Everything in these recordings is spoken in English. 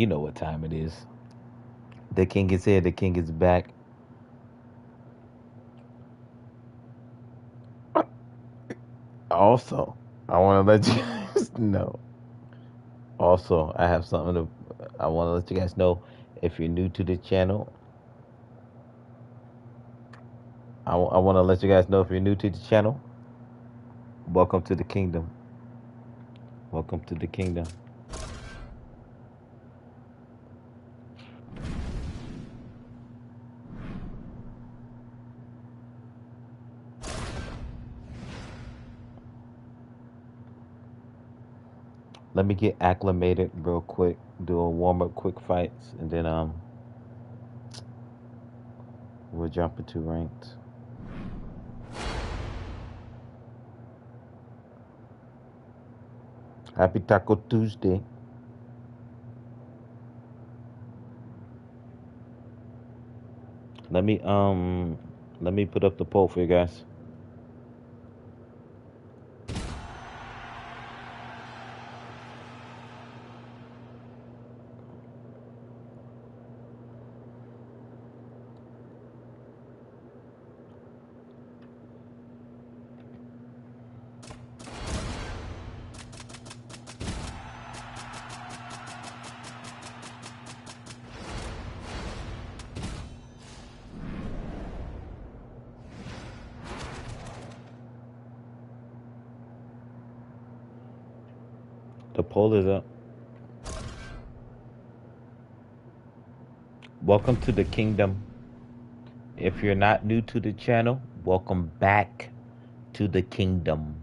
You know what time it is. The king is here. The king is back. Also, I want to let you guys know. Also, I have something to. I want to let you guys know. If you're new to the channel, I want to let you guys know if you're new to the channel. Welcome to the kingdom. Welcome to the kingdom. Let me get acclimated real quick. Do a warm up, quick fights, and then we'll jump into ranked. Happy Taco Tuesday. Let me let me put up the poll for you guys. The poll is up. Welcome to the kingdom. If you're not new to the channel, welcome back to the kingdom.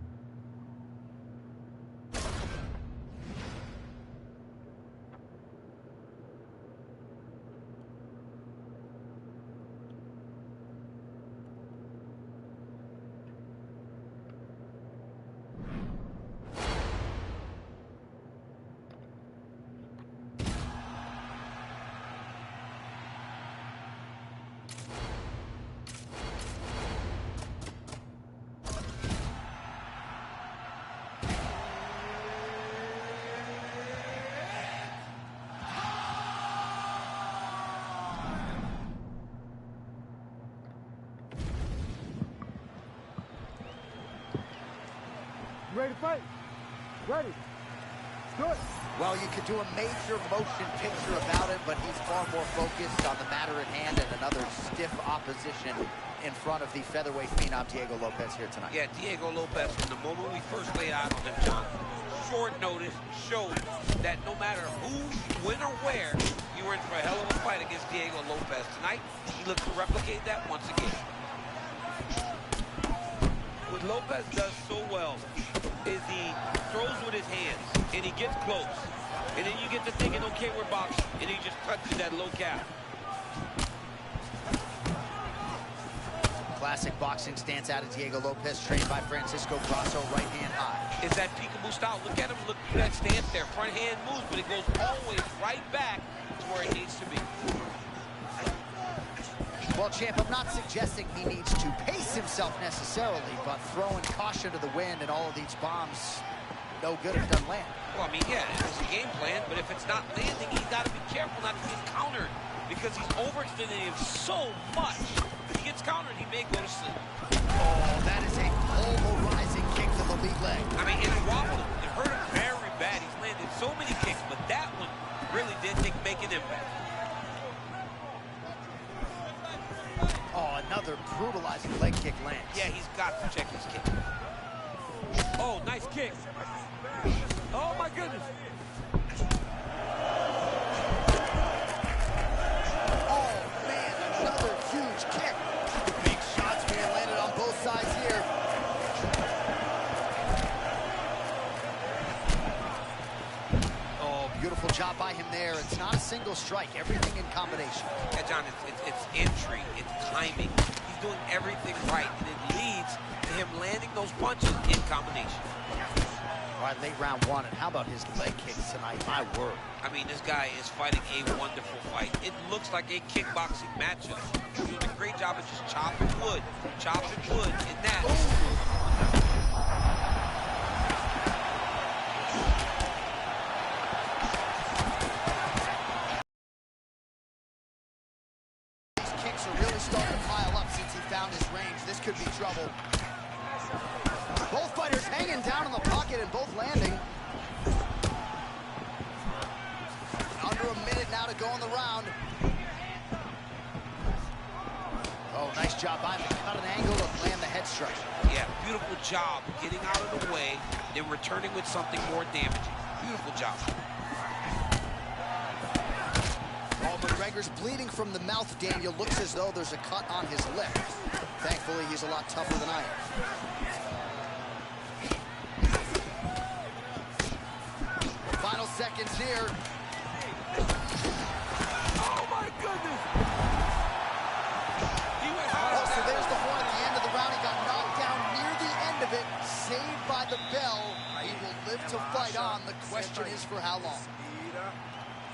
Ready to fight? Ready. Good. Well, you could do a major motion picture about it, but he's far more focused on the matter at hand and another stiff opposition in front of the featherweight phenom Diego Lopez here tonight. Yeah, Diego Lopez, from the moment we first laid out on him, John, short notice showed that no matter who, when, or where, you were in for a hell of a fight against Diego Lopez. Tonight, he looks to replicate that once again. What Lopez does so well is he throws with his hands, and he gets close. And then you get to thinking, okay, we're boxing, and he just touches that low calf. Classic boxing stance out of Diego Lopez, trained by Francisco Grasso, right hand high. Is that peekaboo style? Look at him, look at that stance there. Front hand moves, but it goes always right back to where it needs to be. Well, champ, I'm not suggesting he needs to pace himself necessarily, but throwing caution to the wind and all of these bombs, no good if it doesn't land. Well, I mean, yeah, it's a game plan, but if it's not landing, he's got to be careful not to get countered because he's overextending him so much. If he gets countered, he may go to sleep. Oh, that is a pulverizing kick to the lead leg. I mean, it wobbled him. It hurt him very bad. He's landed so many kicks, but that one really did make an impact. Oh, another brutalizing leg kick lands. Yeah, he's got to check his kick. Oh, nice kick. Oh, my goodness. Oh, man, another huge kick. Big shots being landed on both sides here. Oh, beautiful job by him there. It's not a single strike, everything in combination. Yeah, John, it's entry, it's timing. He's doing everything right, and it leads to him landing those punches in combination. All right, late round one, and how about his leg kicks tonight? My word. I mean, this guy is fighting a wonderful fight. It looks like a kickboxing matchup. He's doing a great job of just chopping wood in that. trouble. Both fighters hanging down in the pocket and both landing. Under a minute now to go in the round. Oh, nice job by him to cut an angle and land the head strike. Yeah, beautiful job getting out of the way, then returning with something more damaging. Beautiful job. Oh, McGregor's bleeding from the mouth, Daniel. Looks as though there's a cut on his lip. Thankfully, he's a lot tougher than I am. Final seconds here. Oh my goodness! He went Oh, hard. so there's the horn at the end of the round. He got knocked down near the end of it. Saved by the bell. He will live to fight on. The question is for how long.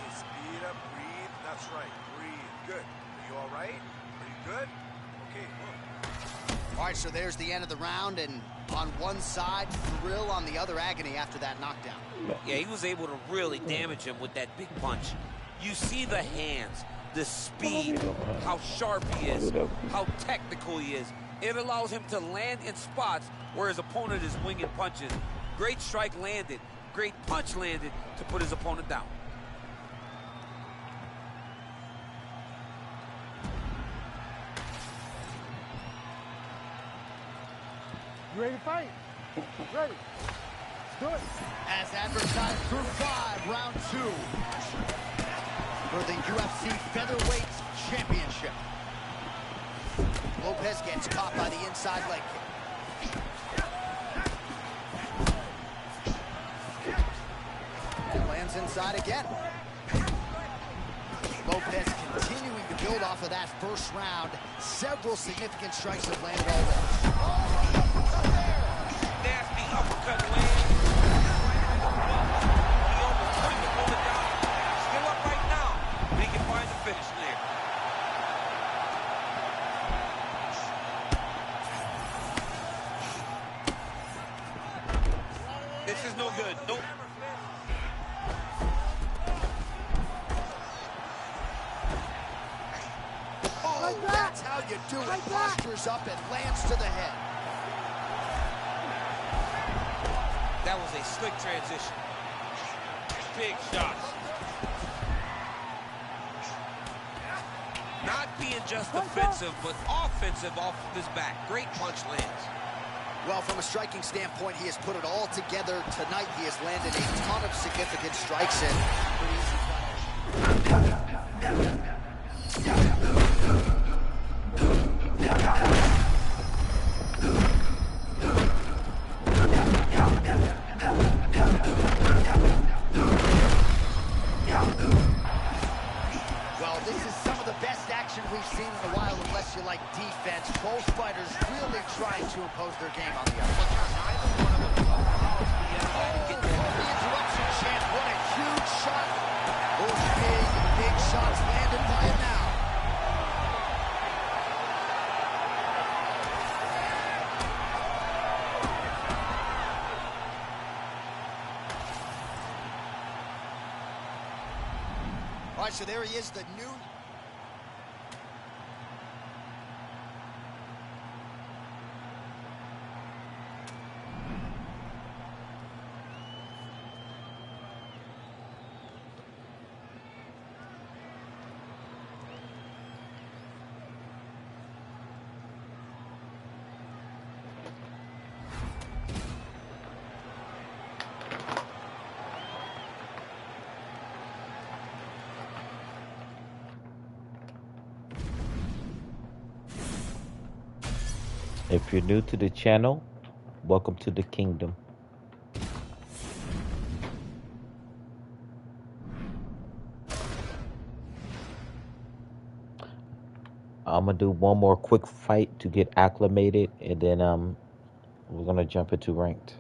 Respira, breathe. That's right, breathe. Good. Are you all right? Pretty good? Okay, look. All right, so there's the end of the round, and on one side, thrill, on the other, agony after that knockdown. Yeah, he was able to really damage him with that big punch. You see the hands, the speed, how sharp he is, how technical he is. It allows him to land in spots where his opponent is winging punches. Great strike landed, great punch landed to put his opponent down. You ready to fight? Ready. Let's do it. As advertised through 5, round 2 for the UFC Featherweight Championship. Lopez gets caught by the inside leg kick. And lands inside again. Lopez continuing to build off of that first round. Several significant strikes have landed already. Nasty uppercut land. He almost put the opponent down. Still up right now, but he can find the finish there. This is no good. Nope. Oh, that's how you do it. Postures up and lands to the head. That was a slick transition. Big shots. Not being just defensive, but offensive off of his back. Great punch lands. Well, from a striking standpoint, he has put it all together tonight. He has landed a ton of significant strikes and pretty easy fight. Well, this is some of the best action we've seen in a while, unless you like defense. Both fighters really trying to impose their game on the other. The interruption chant. What a huge shot. Those big shots landed by him now. All right, so there he is, the new... If you're new to the channel, welcome to the kingdom. I'm gonna do one more quick fight to get acclimated, and then we're gonna jump into ranked.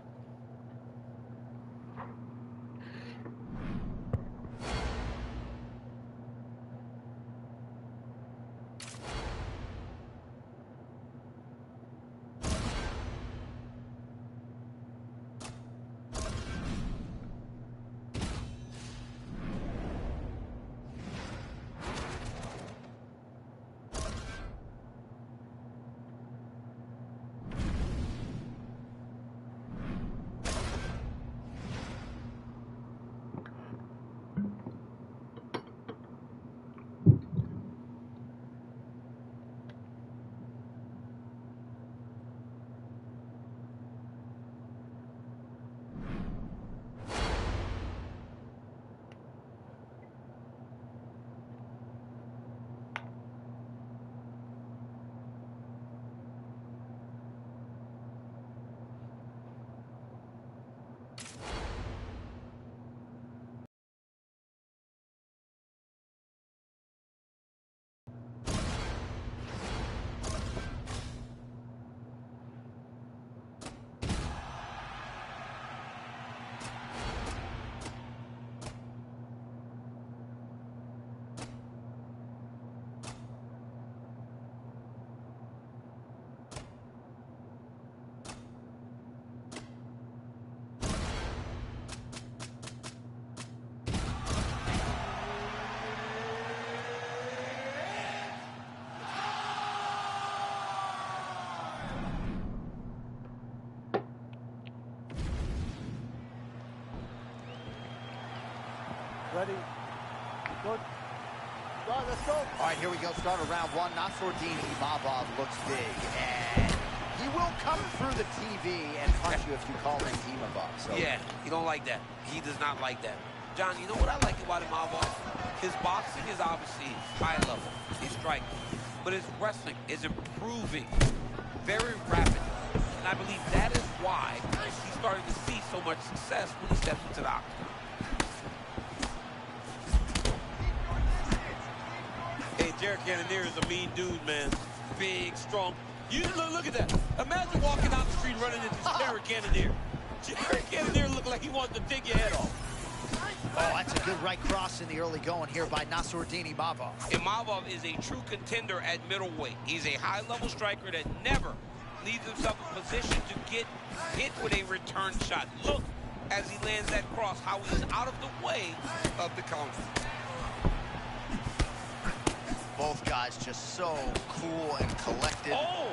Ready? Good. All right, let's go. All right, here we go. Start of round one. Nassourdine Imavov looks big, and he will come through the TV and punch you if you call him Imavov. So. Yeah, he don't like that. He does not like that. John, you know what I like about Imavov? His boxing is obviously high level. He's striking. But his wrestling is improving very rapidly. And I believe that is why he's starting to see so much success when he steps into the octagon. Hey, Jared Cannonier is a mean dude, man. Big, strong. You look at that. Imagine walking down the street running into Jared Cannonier. Jared Cannonier looked like he wanted to take your head off. Oh, that's a good right cross in the early going here by Nassourdine Imavov. Imavov is a true contender at middleweight. He's a high-level striker that never leaves himself in position to get hit with a return shot. Look as he lands that cross, how he's out of the way of the counter. Both guys just so cool and collected. Oh!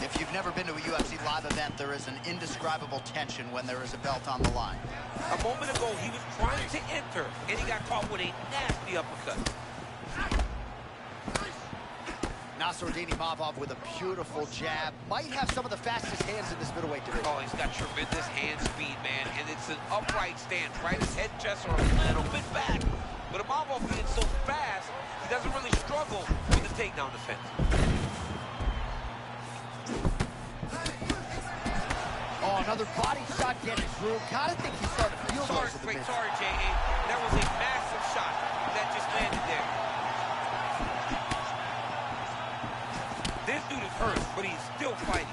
If you've never been to a UFC live event, there is an indescribable tension when there is a belt on the line. A moment ago, he was trying to enter, and he got caught with a nasty uppercut. Nassourdine Imavov with a beautiful jab. Might have some of the fastest hands in this middleweight division. Oh, he's got tremendous hand speed, man, and it's an upright stance, right? His head and chest are a little bit back, but Imavov being so fast, he doesn't really struggle with the takedown defense. Oh, another body shot getting through. Kind of think he's starting to feel those in the mid. Sorry, J.A. That was a massive shot that just landed there. This dude is hurt, but he's still fighting.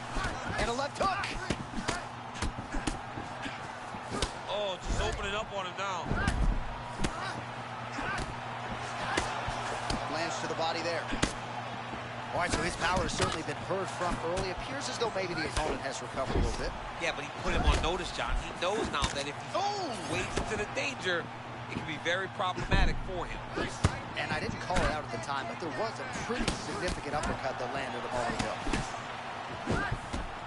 And a left hook. Oh, just opening up on him now. Lands to the body there. All right, so his power has certainly been heard from early. Appears as though maybe the opponent has recovered a little bit. Yeah, but he put him on notice, John. He knows now that if he wades into the danger, it can be very problematic for him. And I didn't call it out at the time, but there was a pretty significant uppercut that landed a moment ago.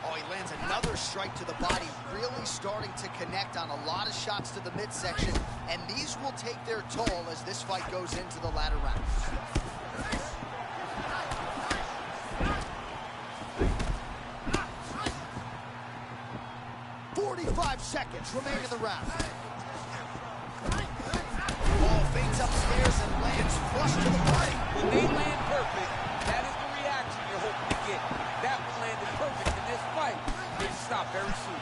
Oh, he lands another strike to the body, really starting to connect on a lot of shots to the midsection. And these will take their toll as this fight goes into the latter rounds. 45 seconds remain in the round. Ball fades upstairs and lands flush to the body. When they land perfect, that is the reaction you're hoping to get. That one landed perfect in this fight. It'll stop very soon.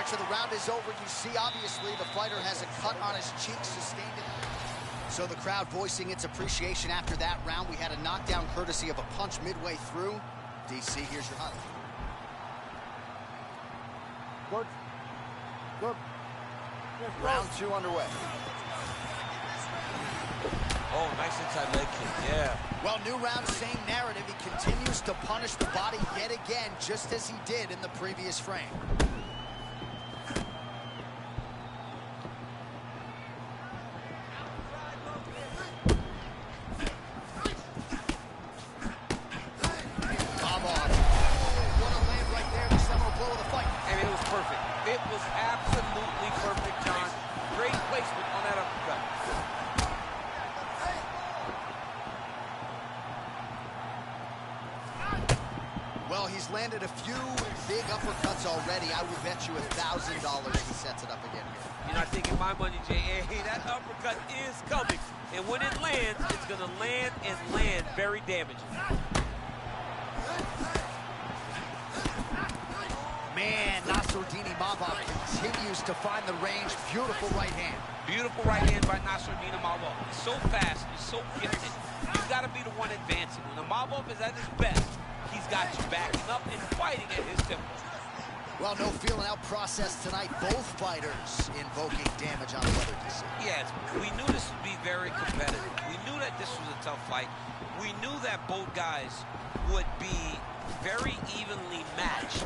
So the round is over. You see, obviously, the fighter has a cut on his cheek, sustained it. So the crowd voicing its appreciation after that round. We had a knockdown courtesy of a punch midway through. DC, here's your highlight. Good. Good. Round two underway. Oh, nice inside leg kick, yeah. Well, new round, same narrative. He continues to punish the body yet again, just as he did in the previous frame. It was absolutely perfect, John. Great placement on that uppercut. Well, he's landed a few big uppercuts already. I would bet you $1,000 he sets it up again here. You're not taking my money, J.A. That uppercut is coming. And when it lands, it's going to land and land very damaging. Man, Nassourdine Imavov continues to find the range. Beautiful right hand. Beautiful right hand by Nassourdine Imavov. He's so fast. He's so gifted. You've got to be the one advancing. When Imavov is at his best, he's got you backing up and fighting at his tempo. Well, no feeling out process tonight. Both fighters invoking damage on the weather, DC. Yes, we knew this would be very competitive. We knew that this was a tough fight. We knew that both guys would be very evenly matched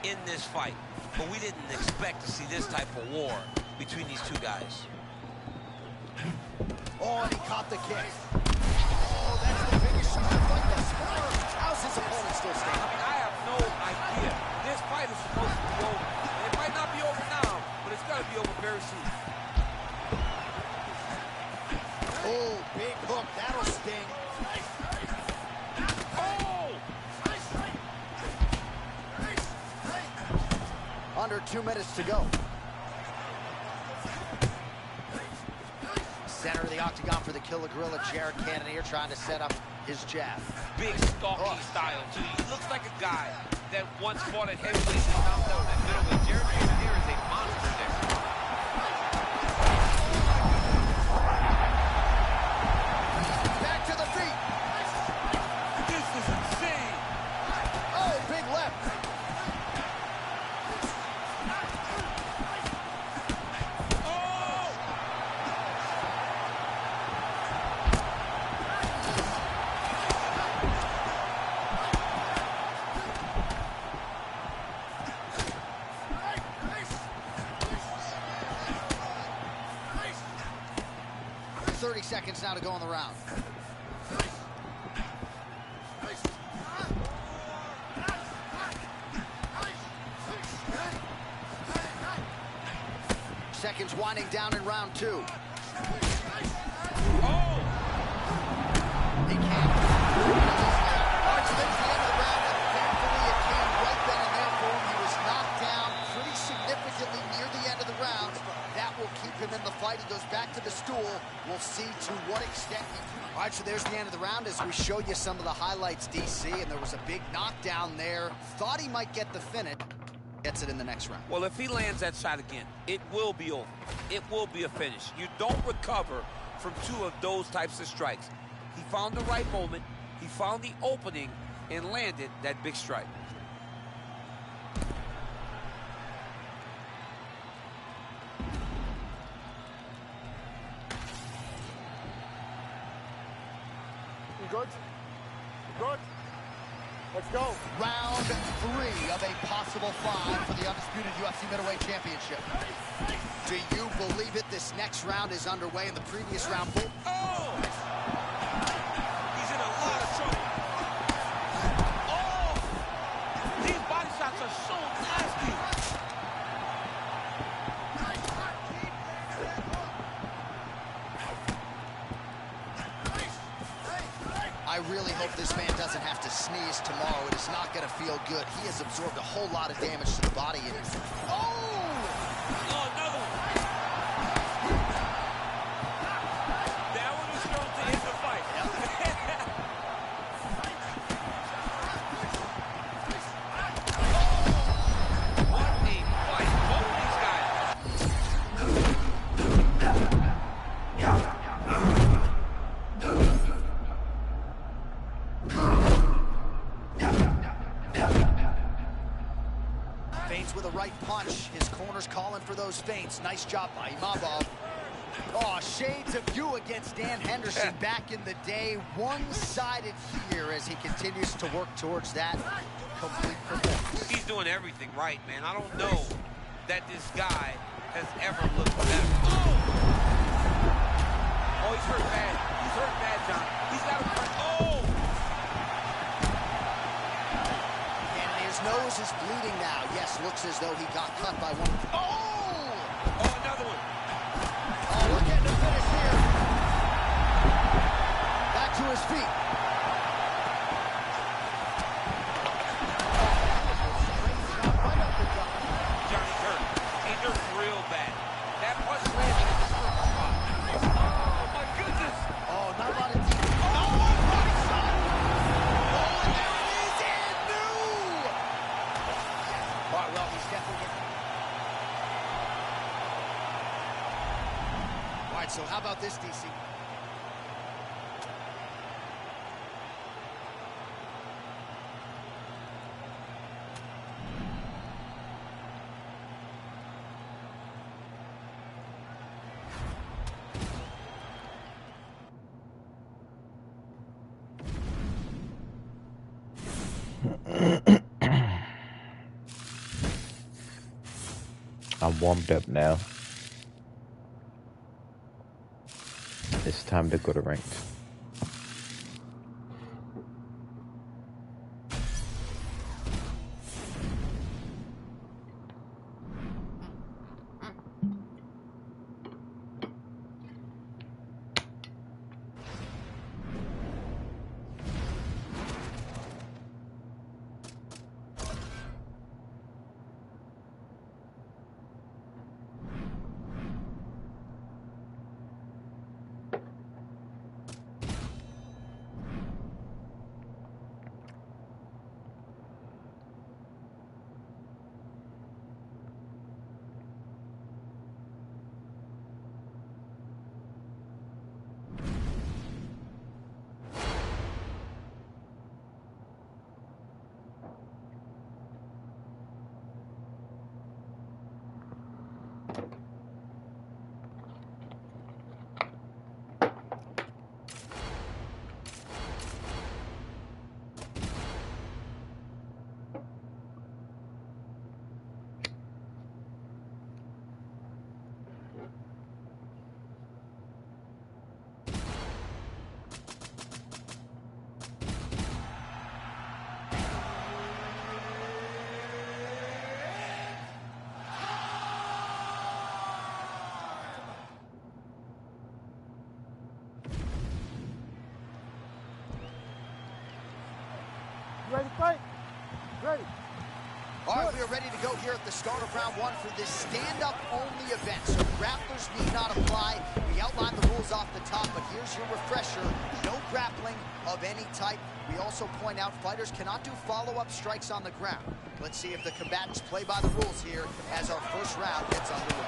in this fight, but we didn't expect to see this type of war. between these two guys. Oh, and he caught the kick. Oh, that's the biggest shoot to fight this far. How's his opponent still I standing? mean, I have no idea. This fight is supposed to be over. It might not be over now, but it's got to be over very soon. Oh, big hook. That'll sting. Oh! Under 2 minutes to go. Center of the octagon for the Killer Gorilla, Jared Cannonier trying to set up his jab. Big stalking style, too. He looks like a guy that once fought at heavyweight and knocked out at middleweight. Jared Cannonier is a monster there. Back to the feet. This is insane. Oh, big left. Oh! 30 seconds now to go in the round. Seconds winding down in round 2. Oh! He can't. All right, so there's the end of the round, and thankfully it came right then and there for him. He was knocked down pretty significantly near the end of the round. That will keep him in the fight. He goes back to the stool. We'll see to what extent he can. All right, so there's the end of the round as we show you some of the highlights, DC, and there was a big knockdown there. Thought he might get the finish. Gets it in the next round. Well, if he lands that shot again, it will be over. It will be a finish. You don't recover from 2 of those types of strikes. He found the right moment, he found the opening, and landed that big strike. You good? You good? Let's go. Round 3 of a possible 5 for the undisputed UFC middleweight championship. Do you believe it? This next round is underway. In the previous round, Oh! He's in a lot of trouble. Oh! These body shots are so nasty. I really hope this man doesn't have to sneeze tomorrow. It is not going to feel good. He has absorbed a whole lot of damage to the body. Oh! Oh, another one. That one was thrown to end the fight. What a fight. Both these guys. Feints with a right punch. His corner's calling for those feints. Nice job by Imavov. Oh, shades of you against Dan Henderson back in the day. One-sided here as he continues to work towards that complete performance. He's doing everything right, man. I don't know that this guy has ever looked better. Oh, he's hurt bad. He's hurt bad, John. He's got to punch. Oh! His nose is bleeding now. Yes, looks as though he got cut by one. Oh! Oh, another one. Oh, we're getting a finish here. Back to his feet. Johnny's hurt. He's hurt real bad. That punch landed in the certain spot. Oh, my goodness. Oh, not a lot of deep. Oh, right shot. Oh, and there it is. And new. All right, well, he's definitely getting. All right, so how about this, DC? I'm warmed up now. it's time to go to ranked. You ready to fight? Ready. All right, we are ready to go here at the start of round one for this stand-up only event. So grapplers need not apply. We outlined the rules off the top, but here's your refresher. No grappling of any type. We also point out fighters cannot do follow-up strikes on the ground. Let's see if the combatants play by the rules here as our first round gets underway.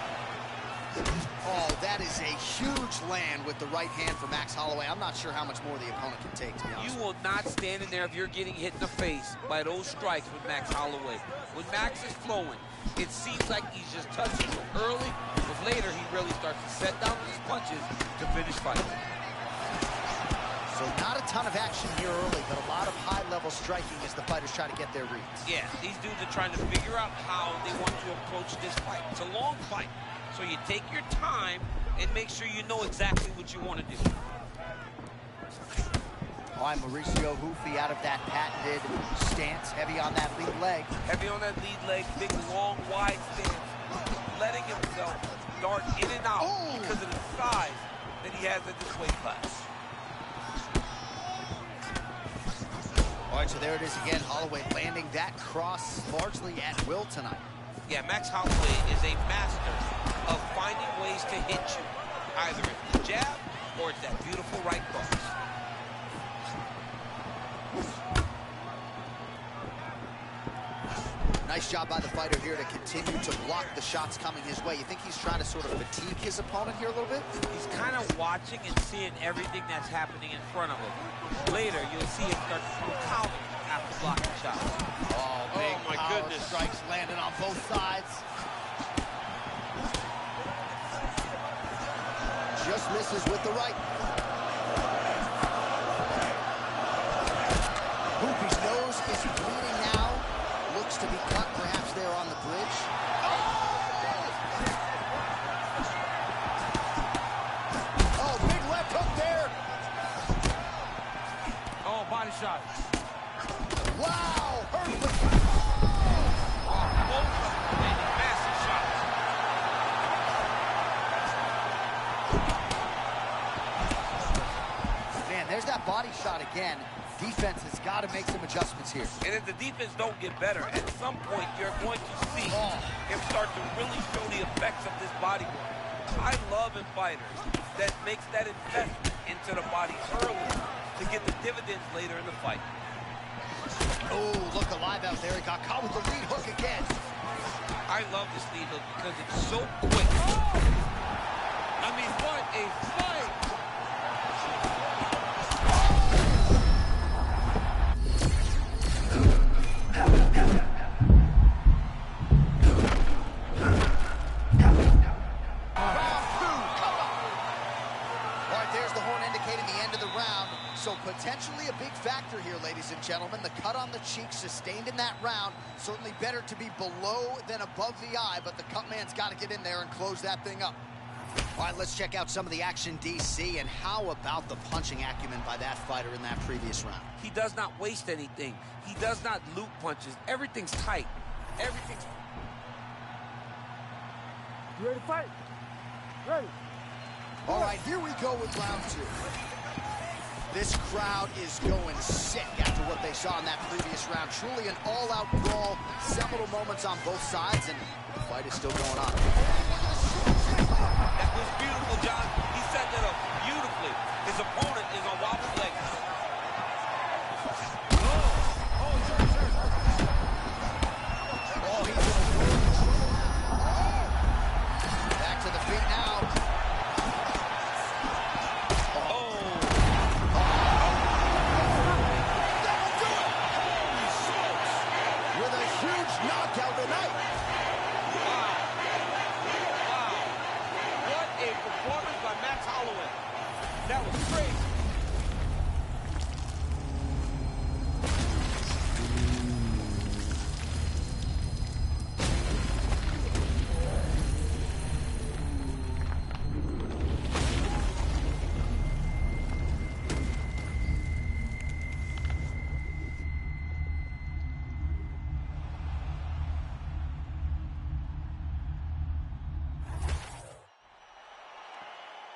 Oh, that is a huge land with the right hand for Max Holloway. I'm not sure how much more the opponent can take, to be honest. You will not stand in there if you're getting hit in the face by those strikes with Max Holloway. When Max is flowing, it seems like he's just touching you early, but later he really starts to set down these punches to finish fighting. So not a ton of action here early, but a lot of high-level striking as the fighters try to get their reads. Yeah, these dudes are trying to figure out how they want to approach this fight. It's a long fight, so you take your time and make sure you know exactly what you want to do. All right, Mauricio Hoofy out of that patented stance, heavy on that lead leg. Heavy on that lead leg, big, long, wide stance, letting himself dart in and out because of the size that he has at this weight class. All right, so there it is again. Holloway landing that cross largely at will tonight. Yeah, Max Holloway is a master of finding ways to hit you. Either it's the jab or it's that beautiful right cross. Nice job by the fighter here to continue to block the shots coming his way. You think he's trying to sort of fatigue his opponent here a little bit? He's kind of watching and seeing everything that's happening in front of him. Later, you'll see him start to throw counters after blocking shots. Oh, big my power goodness. strikes landing on both sides. Just misses with the right. Hoopy's nose is bleeding now. Looks to be cut perhaps there on the bridge. Oh, big left hook there. Oh, body shot. Wow, perfect. Both of them landing massive shots. Man, there's that body shot again. Defense has got to make some adjustments here. And if the defense don't get better, at some point you're going to see him start to really show the effects of this body work. I love in fighters that makes that investment into the body early to get the dividends later in the fight. Oh, look alive out there. He got caught with the lead hook again. I love this lead hook because it's so quick. I mean, what a fight! So potentially a big factor here, ladies and gentlemen. The cut on the cheek sustained in that round. Certainly better to be below than above the eye, but the cut man's got to get in there and close that thing up. All right, let's check out some of the action, DC, and how about the punching acumen by that fighter in that previous round? He does not waste anything. He does not loop punches. Everything's tight. Everything's... You ready to fight? Ready. All right, here we go with round 2. This crowd is going sick after what they saw in that previous round. Truly an all-out brawl, several moments on both sides, and the fight is still going on. That was beautiful, John. He set that up beautifully. His opponent is on wobbly legs. Oh, he's back to the feet now. With a huge knockout tonight. Wow. Wow. What a performance by Max Holloway. That was crazy.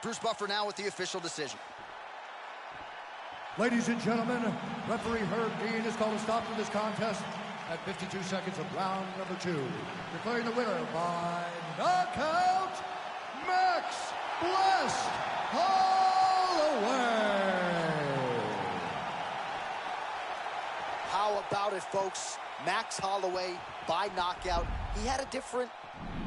Bruce Buffer now with the official decision. Ladies and gentlemen, referee Herb Dean has called a stop to this contest at 52 seconds of round number 2. Declaring the winner by knockout, Max Blessed Holloway. How about it, folks? Max Holloway by knockout. He had a different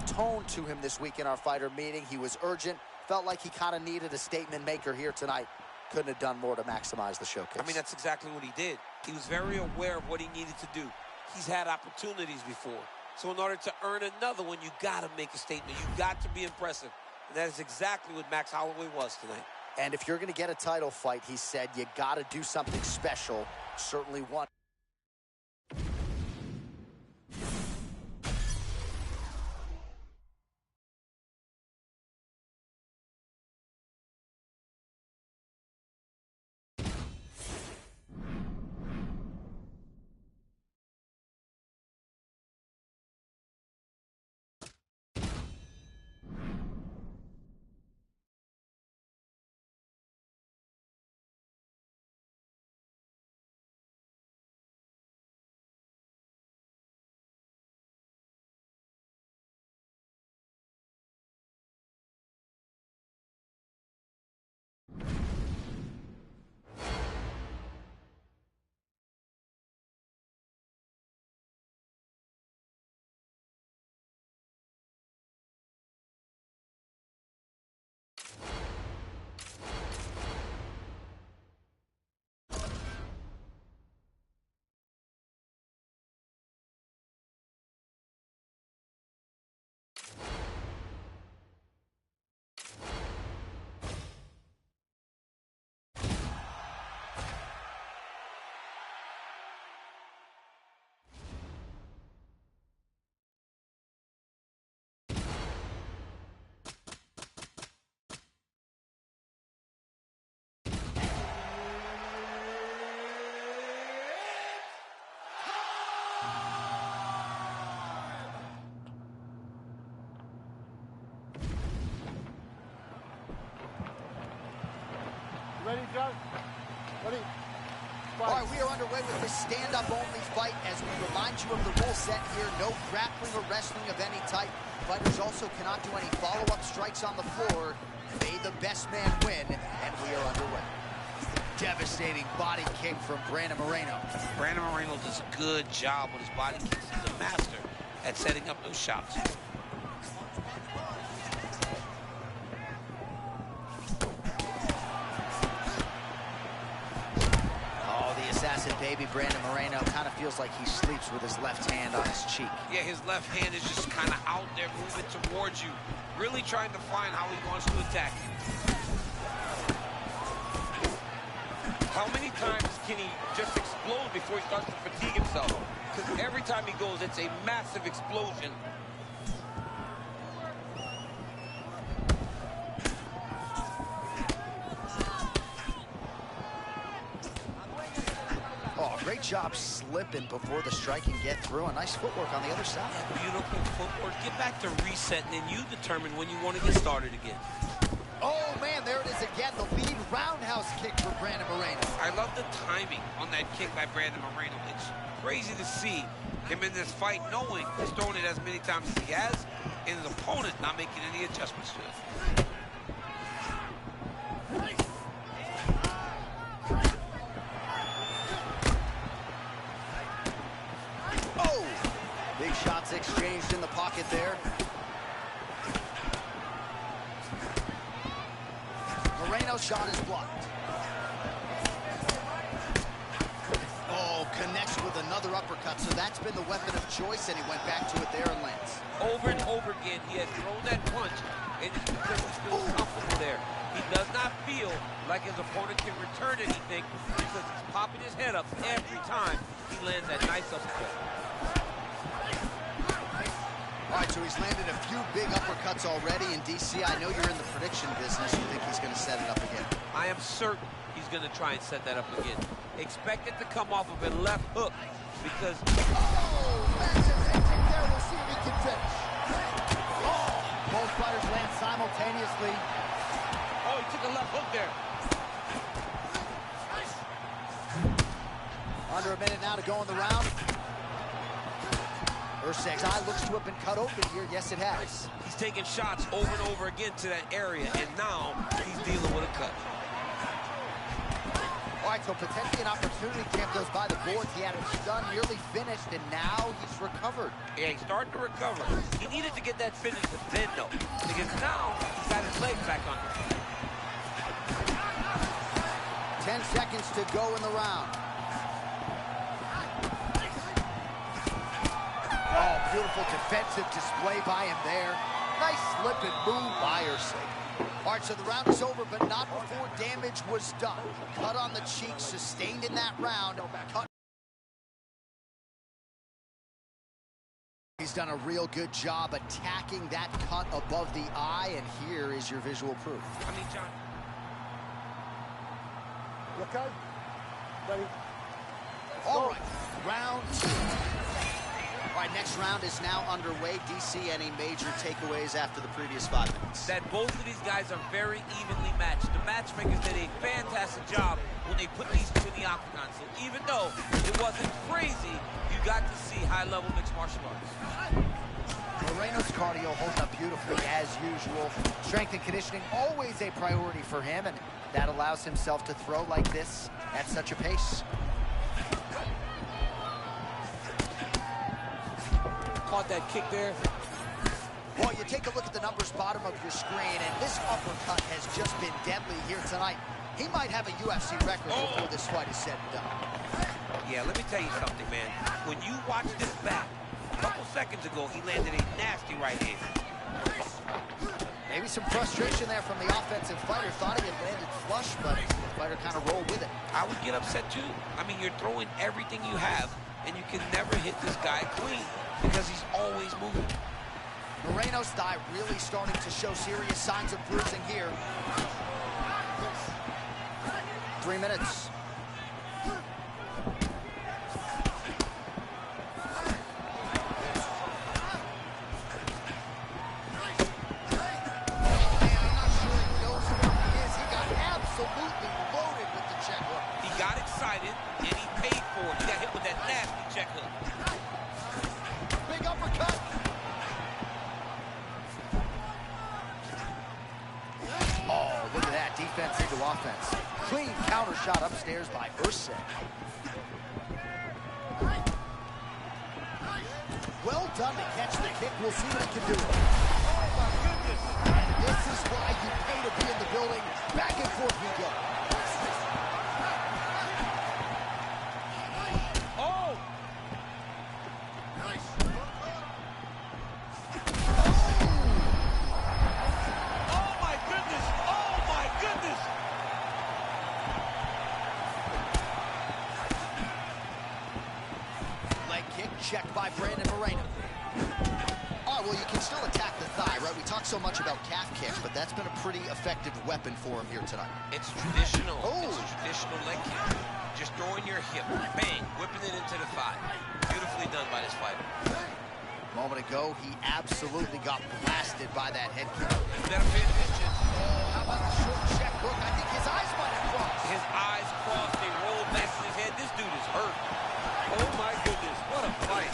tone to him this week in our fighter meeting. He was urgent. Felt like he kind of needed a statement maker here tonight. Couldn't have done more to maximize the showcase. I mean, that's exactly what he did. He was very aware of what he needed to do. He's had opportunities before. So in order to earn another one, you got to make a statement. You got to be impressive. And that is exactly what Max Holloway was tonight. And if you're going to get a title fight, he said, you got to do something special. Certainly one. Ready, John? Ready? All right, we are underway with this stand-up-only fight. As we remind you of the rule set here, no grappling or wrestling of any type. Fighters also cannot do any follow-up strikes on the floor. May the best man win, and we are underway. Devastating body kick from Brandon Moreno. Brandon Moreno does a good job with his body kicks. He's a master at setting up those shots. Assassin baby Brandon Moreno kind of feels like he sleeps with his left hand on his cheek. Yeah, his left hand is just kind of out there moving towards you, really trying to find how he wants to attack you. How many times can he just explode before he starts to fatigue himself? Because every time he goes, it's a massive explosion. job slipping before the strike can get through. A nice footwork on the other side. Yeah, beautiful footwork. Get back to resetting, and you determine when you want to get started again. Oh, man, there it is again. The lead roundhouse kick for Brandon Moreno. I love the timing on that kick by Brandon Moreno. It's crazy to see him in this fight knowing he's thrown it as many times as he has, and his opponent not making any adjustments to it. Oh! Big shots exchanged in the pocket there. Moreno's shot is blocked. Oh, connects with another uppercut, so that's been the weapon of choice, and he went back to it there and lands. Over and over again, he has thrown that punch, and it's because he feels comfortable there. He does not feel like his opponent can return anything because he's popping his head up every time he lands that nice uppercut. All right, so he's landed a few big uppercuts already in DC. I know you're in the prediction business. You think he's going to set it up again? I am certain he's going to try and set that up again. Expect it to come off of a left hook because... Oh, massive head kick there. We'll see if he can finish. Oh, both fighters land simultaneously. Oh, he took a left hook there. Under a minute now to go in the round. Urseg's eye looks to have been cut open here. Yes, it has. He's taking shots over and over again to that area, and now he's dealing with a cut. All right, so potentially an opportunity. Champ goes by the boards. He had him stunned, nearly finished, and now he's recovered. Yeah, he's starting to recover. He needed to get that finish then, though, because now he's got his legs back under him. 10 seconds to go in the round. Oh, beautiful defensive display by him there. Nice slip and move by Ursig. All right, so the round is over, but not before damage was done. Cut on the cheek, sustained in that round. Cut. He's done a real good job attacking that cut above the eye, and here is your visual proof. I mean, John. You okay? Ready? All right, round 2. All right, next round is now underway. DC, any major takeaways after the previous 5 minutes? That both of these guys are very evenly matched. The matchmakers did a fantastic job when they put these two in the octagon. So even though it wasn't crazy, you got to see high-level mixed martial arts. Moreno's cardio holding up beautifully as usual. Strength and conditioning always a priority for him, and that allows himself to throw like this at such a pace. Caught that kick there. Well, you take a look at the numbers bottom of your screen, and this uppercut has just been deadly here tonight. He might have a UFC record before this fight is said and done. Yeah, let me tell you something, man. When you watch this back, a couple seconds ago, he landed a nasty right hand. Maybe some frustration there from the offensive fighter. Thought he had landed flush, but the fighter kind of rolled with it. I would get upset, too. I mean, you're throwing everything you have, and you can never hit this guy clean because he's always moving. Moreno's thigh really starting to show serious signs of bruising here. 3 minutes. Defense into offense. Clean counter shot upstairs by Ursig. Well done to catch the kick. We'll see what he can do. Oh, my goodness. And this is why you pay to be in the building. Back and forth we go. Oh! Checked by Brandon Moreno. All right, well, you can still attack the thigh, right? We talk so much about calf kicks, but that's been a pretty effective weapon for him here tonight. It's traditional. Oh. It's a traditional leg kick. Just throwing your hip, bang, whipping it into the thigh. Beautifully done by this fighter. A moment ago, he absolutely got blasted by that head kick. Better pay attention. How about the short check hook? I think his eyes might have crossed. His eyes crossed, they rolled back in his head. This dude is hurt. Oh my goodness, what a fight.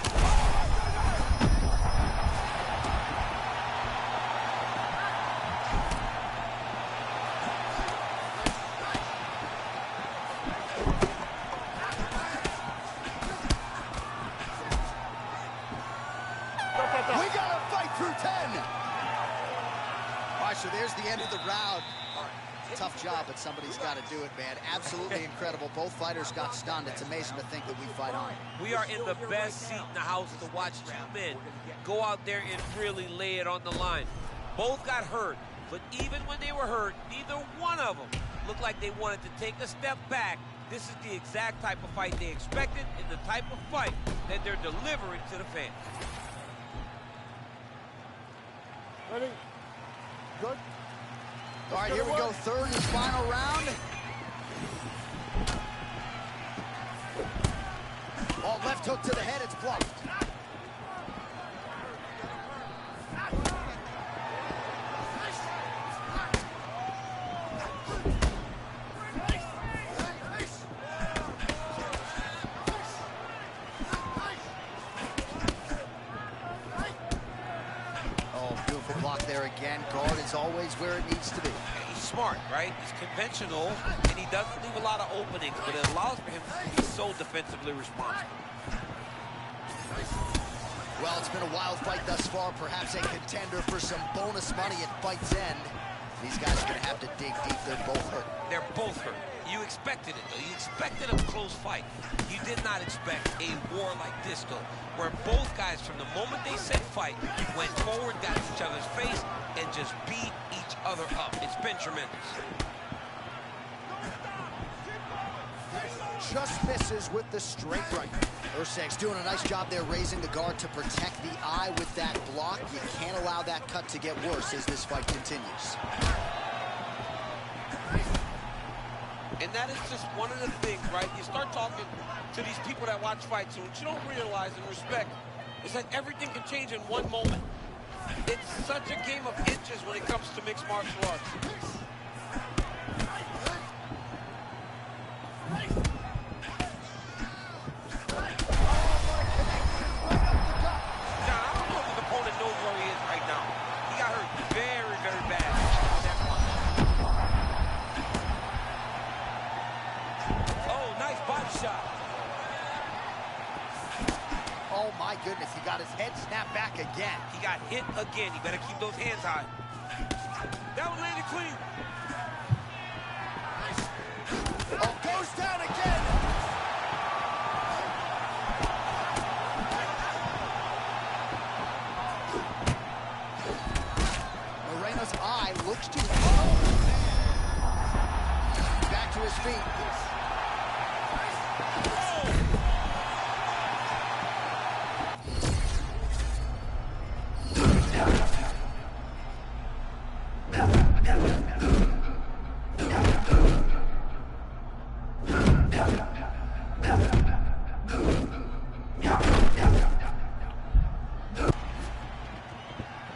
We got to fight through 10. All right, so there's the end of the round. Tough job, but somebody's got to do it, man. Absolutely incredible. Both fighters got stunned. It's amazing to think that we fight on. We are in the best seat in the house to watch two men go out there and really lay it on the line. Both got hurt, but even when they were hurt, neither one of them looked like they wanted to take a step back. This is the exact type of fight they expected and the type of fight that they're delivering to the fans. Ready? Good. All right, here we go. Third and final round. Oh, left hook to the head. It's blocked. Block there again. Guard is always where it needs to be. He's smart, right? He's conventional, and he doesn't leave a lot of openings, but it allows for him to be so defensively responsible. Well, it's been a wild fight thus far. Perhaps a contender for some bonus money at fight's end. These guys are going to have to dig deep. They're both hurt. They're both hurt. You expected it, though. You expected a close fight. You did not expect a war like this, though, where both guys, from the moment they said fight, went forward, got in each other's face, and just beat each other up. It's been tremendous. Just misses with the straight right. Ursak's doing a nice job there raising the guard to protect the eye with that block. You can't allow that cut to get worse as this fight continues. And that is just one of the things, right? You start talking to these people that watch fights, and what you don't realize and respect is that everything can change in one moment. It's such a game of inches when it comes to mixed martial arts. Now, I don't know if his opponent knows where he is right now. He got hurt very, very bad. Body shot. Oh my goodness, he got his head snapped back again. He got hit again. You better keep those hands high. That one landed clean. Oh, goes down again. Moreno's eye looks to back to his feet.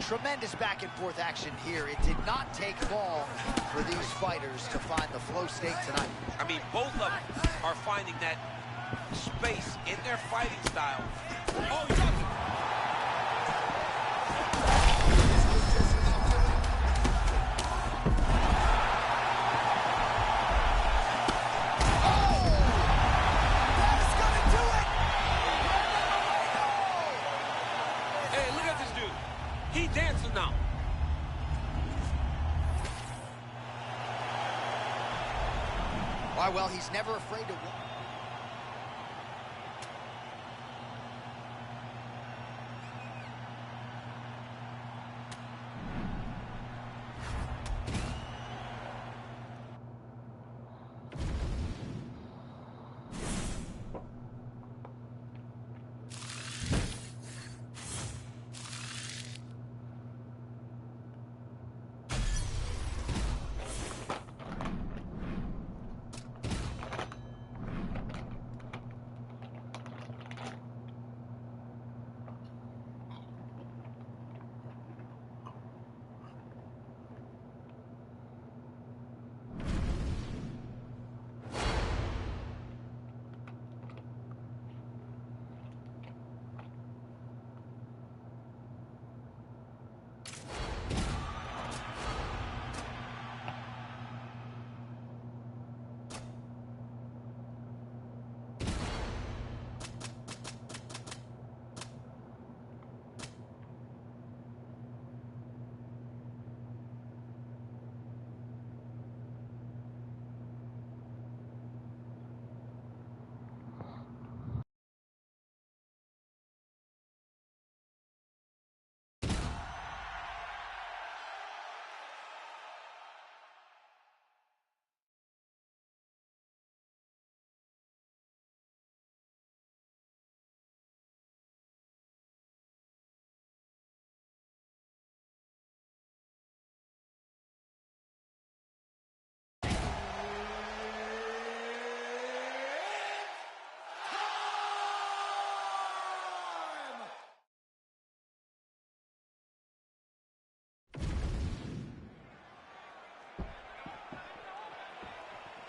Tremendous back and forth action here. It did not take long for these fighters to find the flow state tonight. I mean, both of them are finding that space in their fighting style. Oh, he dropped it. He dancing now. Why, well, he's never afraid to walk.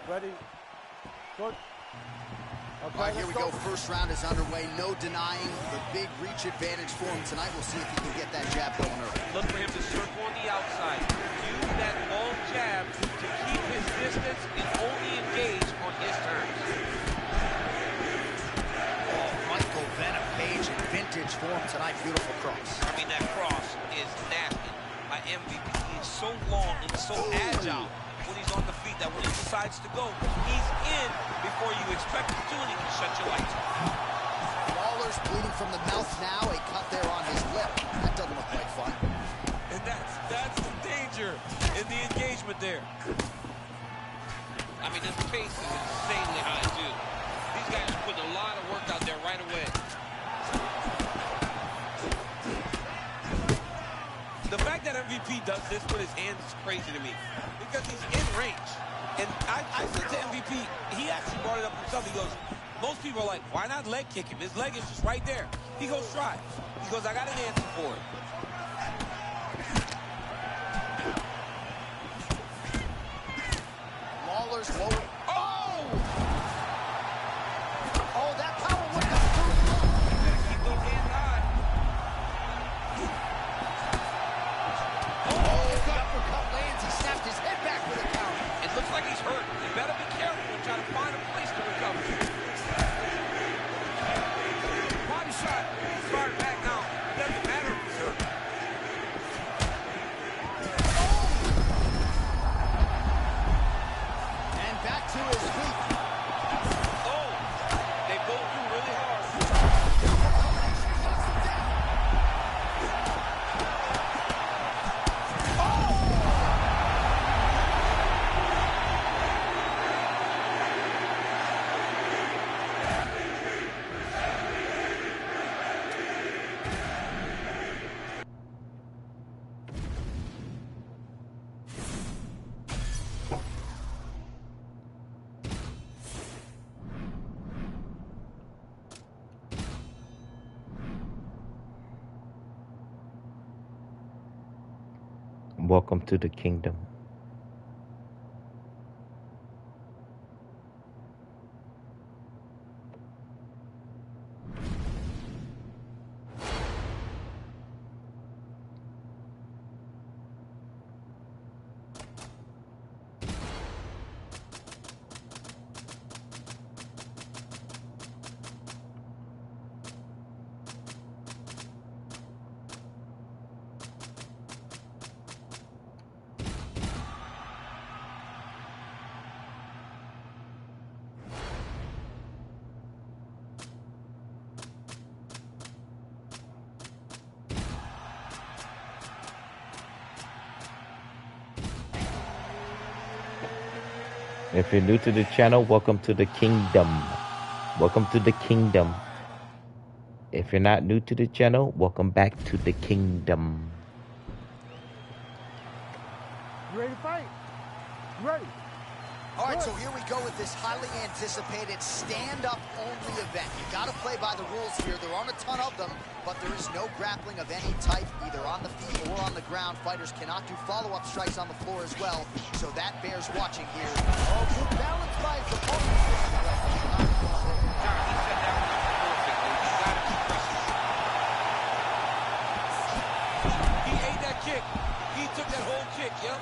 Ready? Good. Okay, All right, here we let's go. First round is underway. No denying the big reach advantage for him tonight. We'll see if he can get that jab going early. Look for him to circle on the outside. Use that long jab to keep his distance and only engage on his terms. Oh, Michael Venom Page in vintage form tonight. Beautiful cross. I mean, that cross is nasty. My MVP is so long and so agile when he's on the feet that when he decides to go, he's in before you expect him to, and he can shut your lights off. Lawler's bleeding from the mouth now. A cut there on his lip. That doesn't look like fun. And that's the danger in the engagement there. I mean, his pace is insanely high, too. These guys are putting a lot of work out there right away. The fact that MVP does this with his hands is crazy to me because he's in range. And I said to MVP, he actually brought it up himself. He goes, most people are like, why not leg kick him? His leg is just right there. He goes, try. He goes, I got an answer for it. Lawler's low. Oh! Oh, that power would have through. Keep those hands high. Oh, the uppercut lands. He snapped his head back with a counter. It looks like he's hurt. You better be careful and try to find a place to recover. Body shot. He's fired back now. It doesn't matter if he's hurt. And back to his feet. Oh, they both do really hard. Welcome to the kingdom. If you're new to the channel, welcome to the kingdom. Welcome to the kingdom. If you're not new to the channel, welcome back to the kingdom. You ready to fight? You ready? All right, so here we go with this highly anticipated stand-up only event. You got to play by the rules here. There aren't a ton of them, but there is no grappling of any type, either on the feet or on the ground. Fighters cannot do follow-up strikes on the floor as well, so that bears watching here. Oh, good balance by his opponent. John, he said that was perfectly. He got to keep pressing. He ate that kick. He took that whole kick, yep.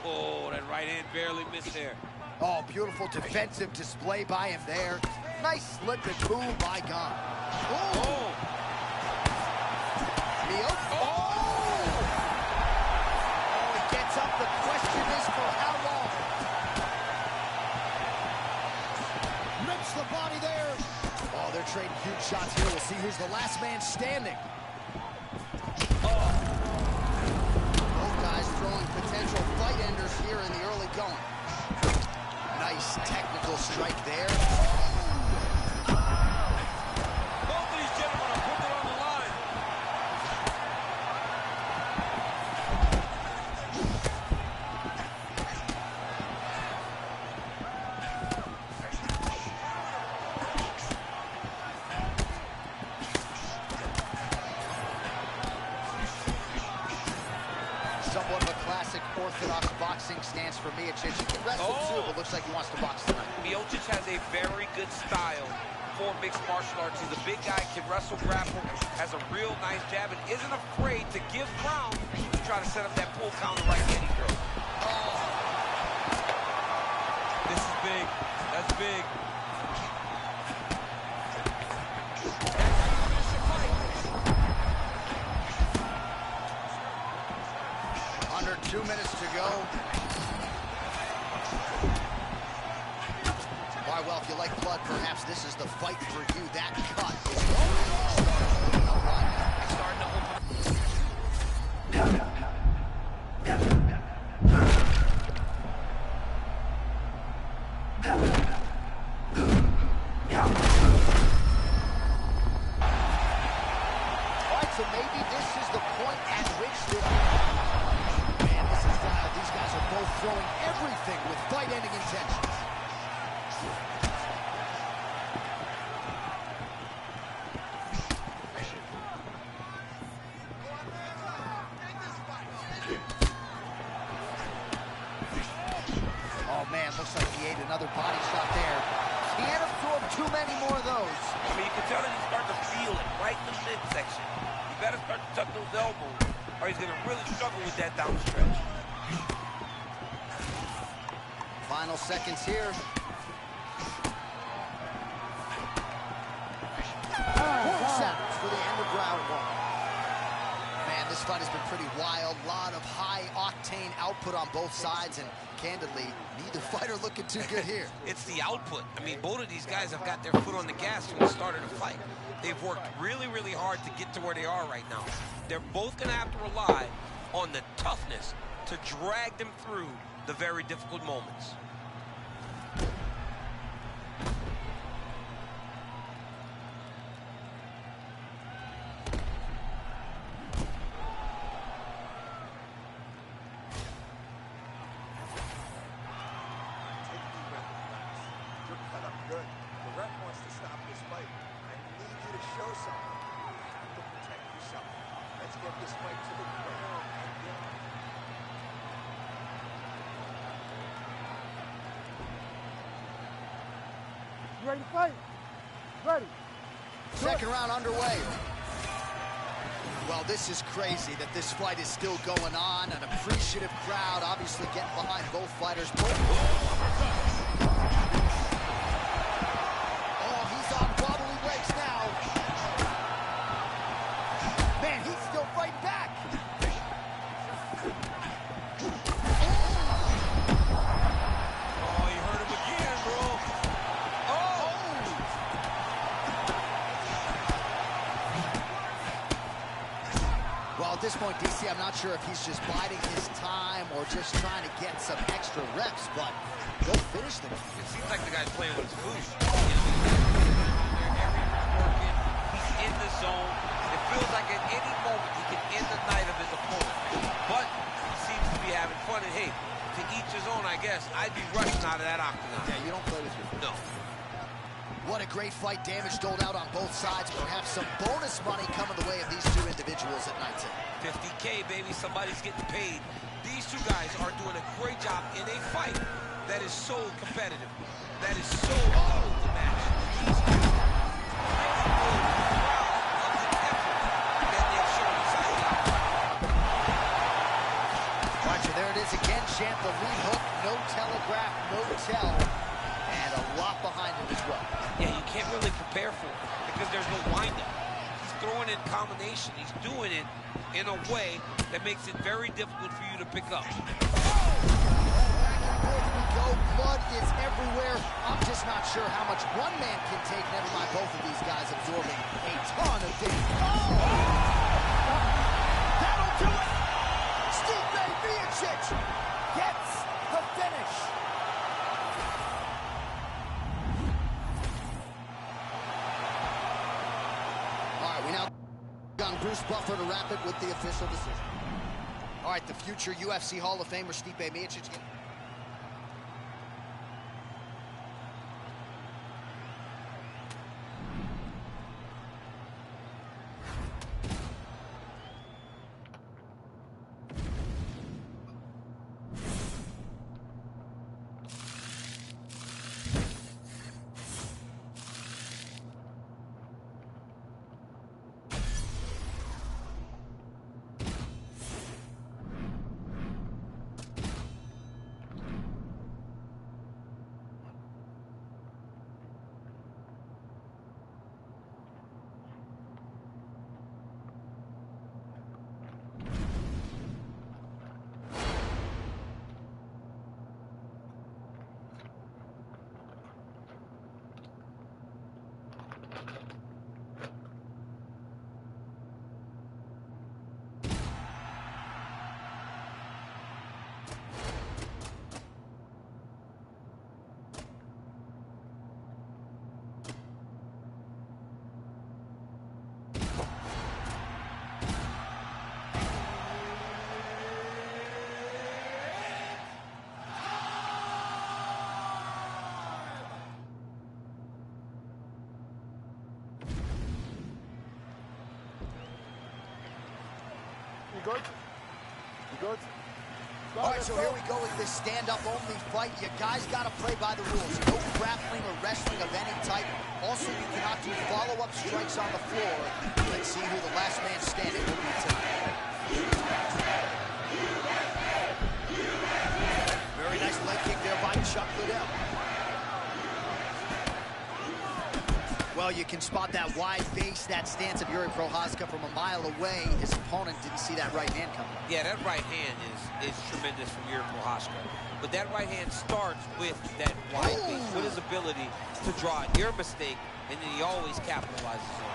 Oh, that right hand barely missed there. Oh, beautiful defensive display by him there. Nice slip and boom by Gunn. Oh! Neil. Oh! Oh, he gets up. The question is for how long? Rips the body there. Oh, they're trading huge shots here. We'll see who's the last man standing. Throwing potential fight enders here in the early going. Nice technical strike there. Both of these gentlemen are putting it on the line. Somewhat of a classic unorthodox boxing stance for Miocic. He can wrestle too, but looks like he wants to box tonight. Miocic has a very good style for mixed martial arts. He's a big guy, can wrestle, grapple, has a real nice jab, and isn't afraid to give ground to try to set up that pull counter like any girl. Oh. This is big. That's big. Under 2 minutes to go. All right, well, if you like blood, perhaps this is the fight for you. That cut is starting to open up. It's starting to open. All right, so maybe this is the point at which this... Man, this is these guys are both throwing everything with fight-ending intentions. Oh, man, looks like he ate another body shot there. Can't absorb too many more of those. I mean, you can tell that he's starting to feel it right in the midsection. You better start to tuck those elbows, or he's going to really struggle with that down the stretch. Final seconds here. 4 seconds for the end of round 1. Man, this fight has been pretty wild. A lot of high-octane output on both sides, and candidly, neither fighter looking too good here. It's the output. I mean, both of these guys have got their foot on the gas from the start of the fight. They've worked really, really hard to get to where they are right now. They're both going to have to rely on the toughness to drag them through the very difficult moments. You ready to fight? Ready. Second round underway. Well, this is crazy that this fight is still going on. An appreciative crowd obviously getting behind both fighters. Oh, he's on wobbly legs now. Man, he's still fighting back. Oh, you heard him again, bro. Well, at this point, DC, I'm not sure if he's just biding his time or just trying to get some extra reps, but go finish them. It seems like the guy's playing with his food. You know, he's in the zone. It feels like at any moment he can end the night of his opponent. But he seems to be having fun, and hey, to each his own, I guess. I'd be rushing out of that octagon. Yeah, you don't play with your food. No. What a great fight. Damage doled out on both sides. Perhaps some bonus money coming the way of these two individuals at night. 50K, baby. Somebody's getting paid. These two guys are doing a great job in a fight that is so competitive, that is so up the match. These two really proud of the effort that they've shown inside the octagon. Watch it. There it is again, Champ. The lead hook. No telegraph, no tell. And a lot behind it as well. Yeah, you can't really prepare for it because there's no windup. He's throwing in combination. He's doing it in a way that makes it very difficult for you to pick up. Back and forth we go. Blood is everywhere. I'm just not sure how much one man can take. Never mind both of these guys absorbing a ton of damage. Oh! That'll do it! Stipe Miocic gets the finish. We now on Bruce Buffer to wrap it with the official decision. All right, the future UFC Hall of Famer Stipe Miocic. You good? You good? All right, so here we go with this stand-up only fight. You guys got to play by the rules. No grappling or wrestling of any type. Also, you cannot do follow-up strikes on the floor. Let's see who the last man standing will be tonight. Very nice leg kick there by Chuck Liddell. Well, you can spot that wide base, that stance of Yuri Prochazka from a mile away. His opponent didn't see that right hand coming. Yeah, that right hand is tremendous from Yuri Prochazka. But that right hand starts with that wide base, with his ability to draw your mistake, and then he always capitalizes on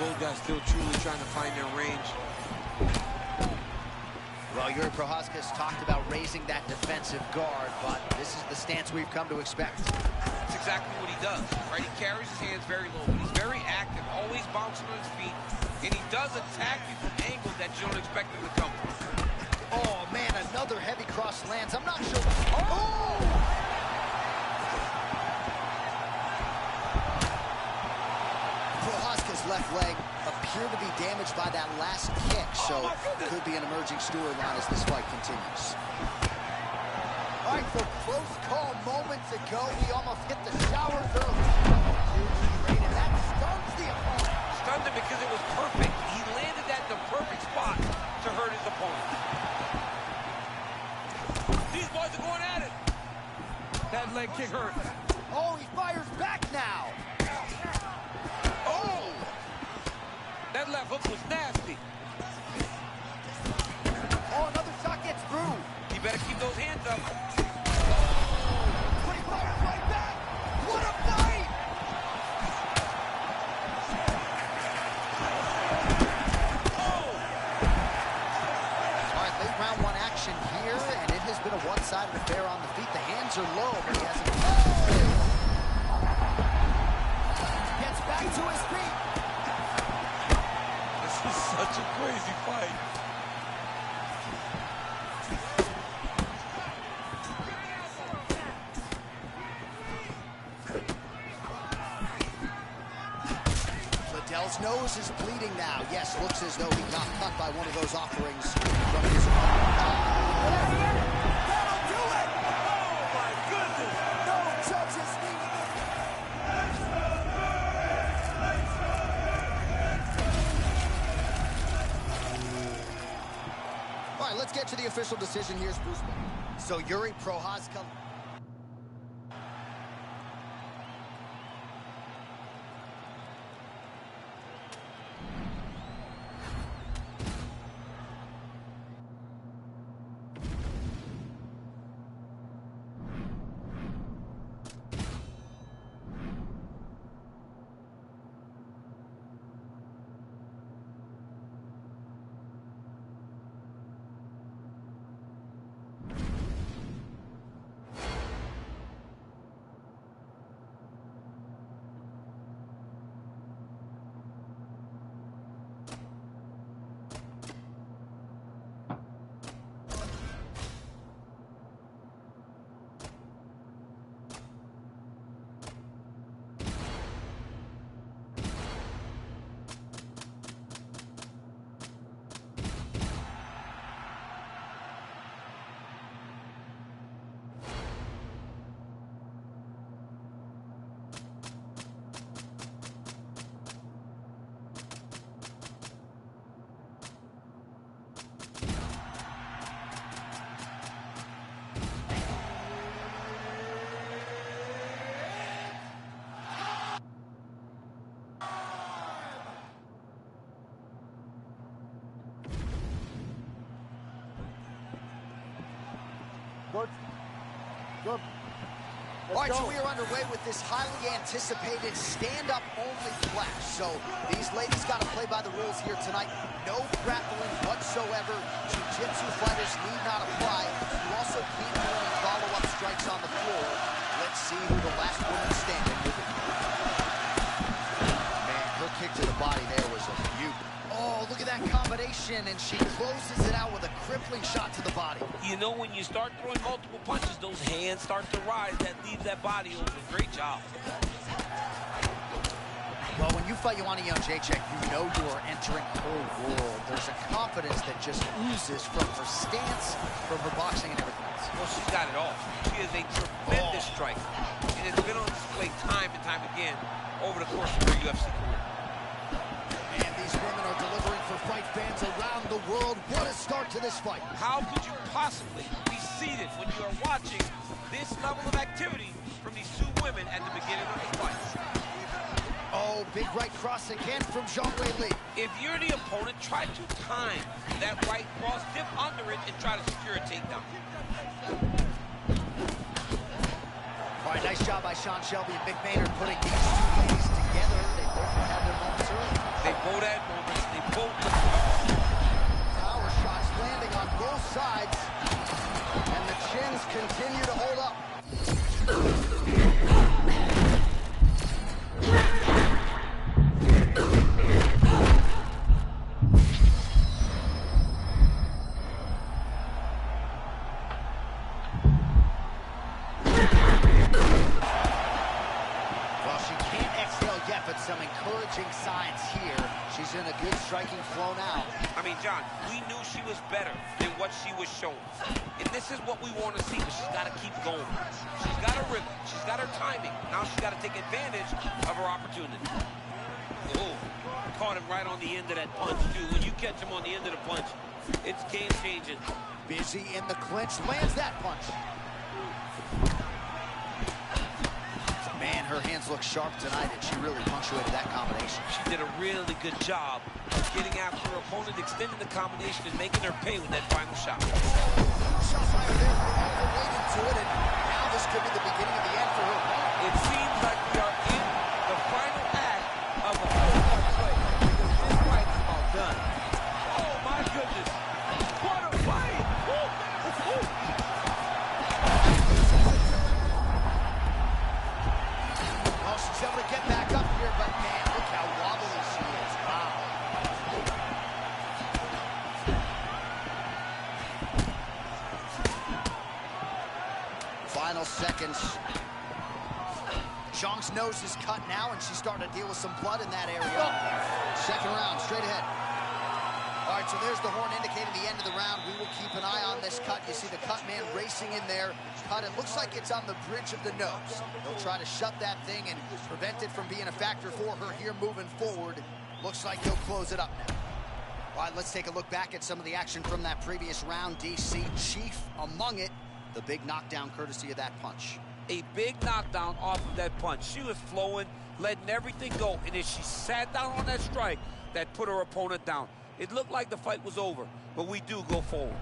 it. Both guys still truly trying to find their range. Well, Yuri Prochazka has talked about raising that defensive guard, but this is the stance we've come to expect. That's exactly what he does, right? He carries his hands very low, but he's very active, always bouncing on his feet, and he does attack you from angles that you don't expect him to come from. Oh, man, another heavy cross lands. I'm not sure. Oh! Prochazka's left leg appeared to be damaged by that last kick, so it could be an emerging storyline as this fight continues. All right, so close call moments ago. We almost hit the showers early. And that stuns the opponent. Stunned him because it was perfect. He landed that in the perfect spot to hurt his opponent. These boys are going at it. That leg kick hurt. Oh, he fires back now. Oh! That left hook was nasty. Oh, another shot gets through. You better keep those hands up. But he fires right back. What a fight! Oh! All right, late round one action here, and it has been a one-sided affair on the feet. The hands are low, but he hasn't. Gets back to his feet. This is such a crazy fight. Liddell's nose is bleeding now. Yes, looks as though he got cut by one of those offerings from his opponent. That'll do it! Oh, my goodness! No judges need. All right, let's get to the official decision. Here's Bruce. So Yuri Prochazka. Good. Good. All right, so we are underway with this highly anticipated stand-up only clash. So these ladies got to play by the rules here tonight. No grappling whatsoever. Jiu-jitsu fighters need not apply. You also can't do any follow-up strikes on the floor. Let's see who the last woman standing will be. Man, her kick to the body there was a beaut. Oh, look at that combination, and she closes it out with a crippling shot to the body. You know, when you start throwing multiple punches, those hands start to rise. That leaves that body open. Great job. Well, when you fight you want to Jacek, you know you are entering her world. There's a confidence that just oozes from her stance, from her boxing and everything else. Well, she's got it all. She is a tremendous striker, and it's been on display time and time again over the course of her UFC career. And these women are delivering for fight fans around the world. What a start to this fight. How could you possibly be seated when you are watching this level of activity from these two women at the beginning of the fight? Oh, big right cross again from Zhang Weili. If you're the opponent, try to time that right cross, dip under it, and try to secure a takedown. All right, nice job by Sean Shelby and Mick Maynard putting these two ladies together. They both had their moments early. They both had moments. They both... Power shots landing on both sides. And the chins continue to hold up. Some encouraging signs here. She's in a good striking flow now. I mean, John, we knew she was better than what she was showing. And this is what we want to see, but she's got to keep going. She's got her rhythm. She's got her timing. Now she's got to take advantage of her opportunity. Oh, caught him right on the end of that punch, too. When you catch him on the end of the punch, it's game-changing. Busy in the clinch, lands that punch. Man, her hands look sharp tonight, and she really punctuated that combination. She did a really good job of getting after her opponent, extending the combination, and making her pay with that final shot. Shot fired there, related to it, and now this could be the beginning of the end for her opponent. It seems like we are in the final act of a four-part play, because this fight is about done. Oh, my goodness. What a fight! Oh, she's able to get back up here, but man, look how wobbly she is. Wow. Final seconds. Zhang's nose is cut now, and she's starting to deal with some blood in that area. Second round, straight ahead. All right, so there's the horn indicating the end of the round. We will keep an eye on this cut. You see the cut man racing in there. Cut, it looks like it's on the bridge of the nose. He'll try to shut that thing and prevent it from being a factor for her here moving forward. Looks like he'll close it up now. All right, let's take a look back at some of the action from that previous round, DC. Chief among it, the big knockdown courtesy of that punch. A big knockdown off of that punch. She was flowing, letting everything go, and as she sat down on that strike, that put her opponent down. It looked like the fight was over, but we do go forward.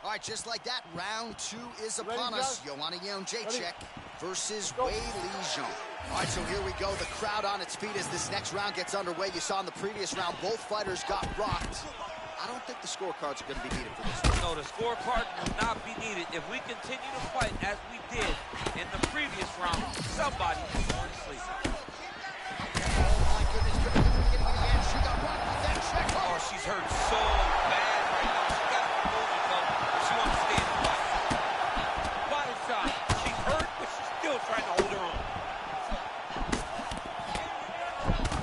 All right, just like that, round two is upon us. Joanna Jędrzejczyk versus Weili Zhang. All right, so here we go. The crowd on its feet as this next round gets underway. You saw in the previous round, both fighters got rocked. I don't think the scorecards are going to be needed for this one. No, the scorecard will not be needed. If we continue to fight as we did in the previous round, somebody will fall asleep. Oh, my goodness. Could be the beginning of the end. She got rocked with that check. Oh, she's hurt so bad right now. She got to compose herself if she wants to stay in the fight. Body shot. She's hurt, but she's still trying to hold her own.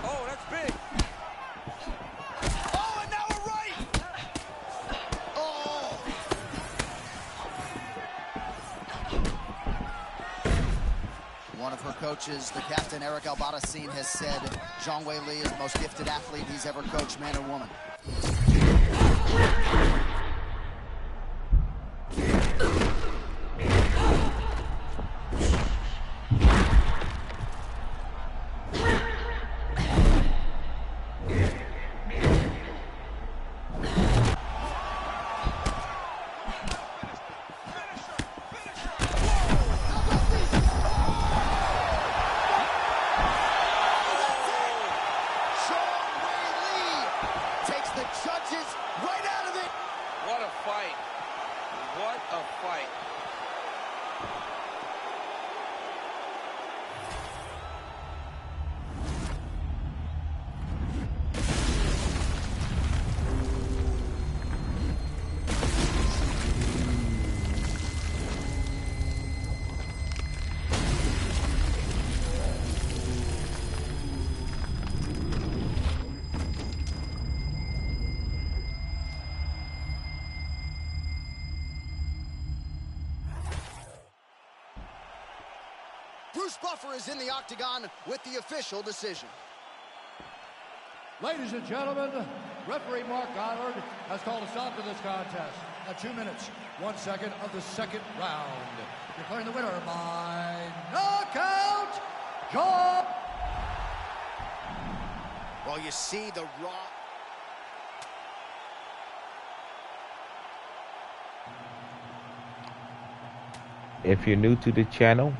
Oh, that's big. Oh, and now a right. Oh. One of her coaches, the captain, Eric Albarracin, has said Zhang Weili is the most gifted athlete he's ever coached, man or woman. Bruce Buffer is in the octagon with the official decision. Ladies and gentlemen, referee Mark Goddard has called a stop to this contest at 2 minutes, 1 second of the second round. Declaring the winner by knockout, John. Well, you see the Raw. If you're new to the channel,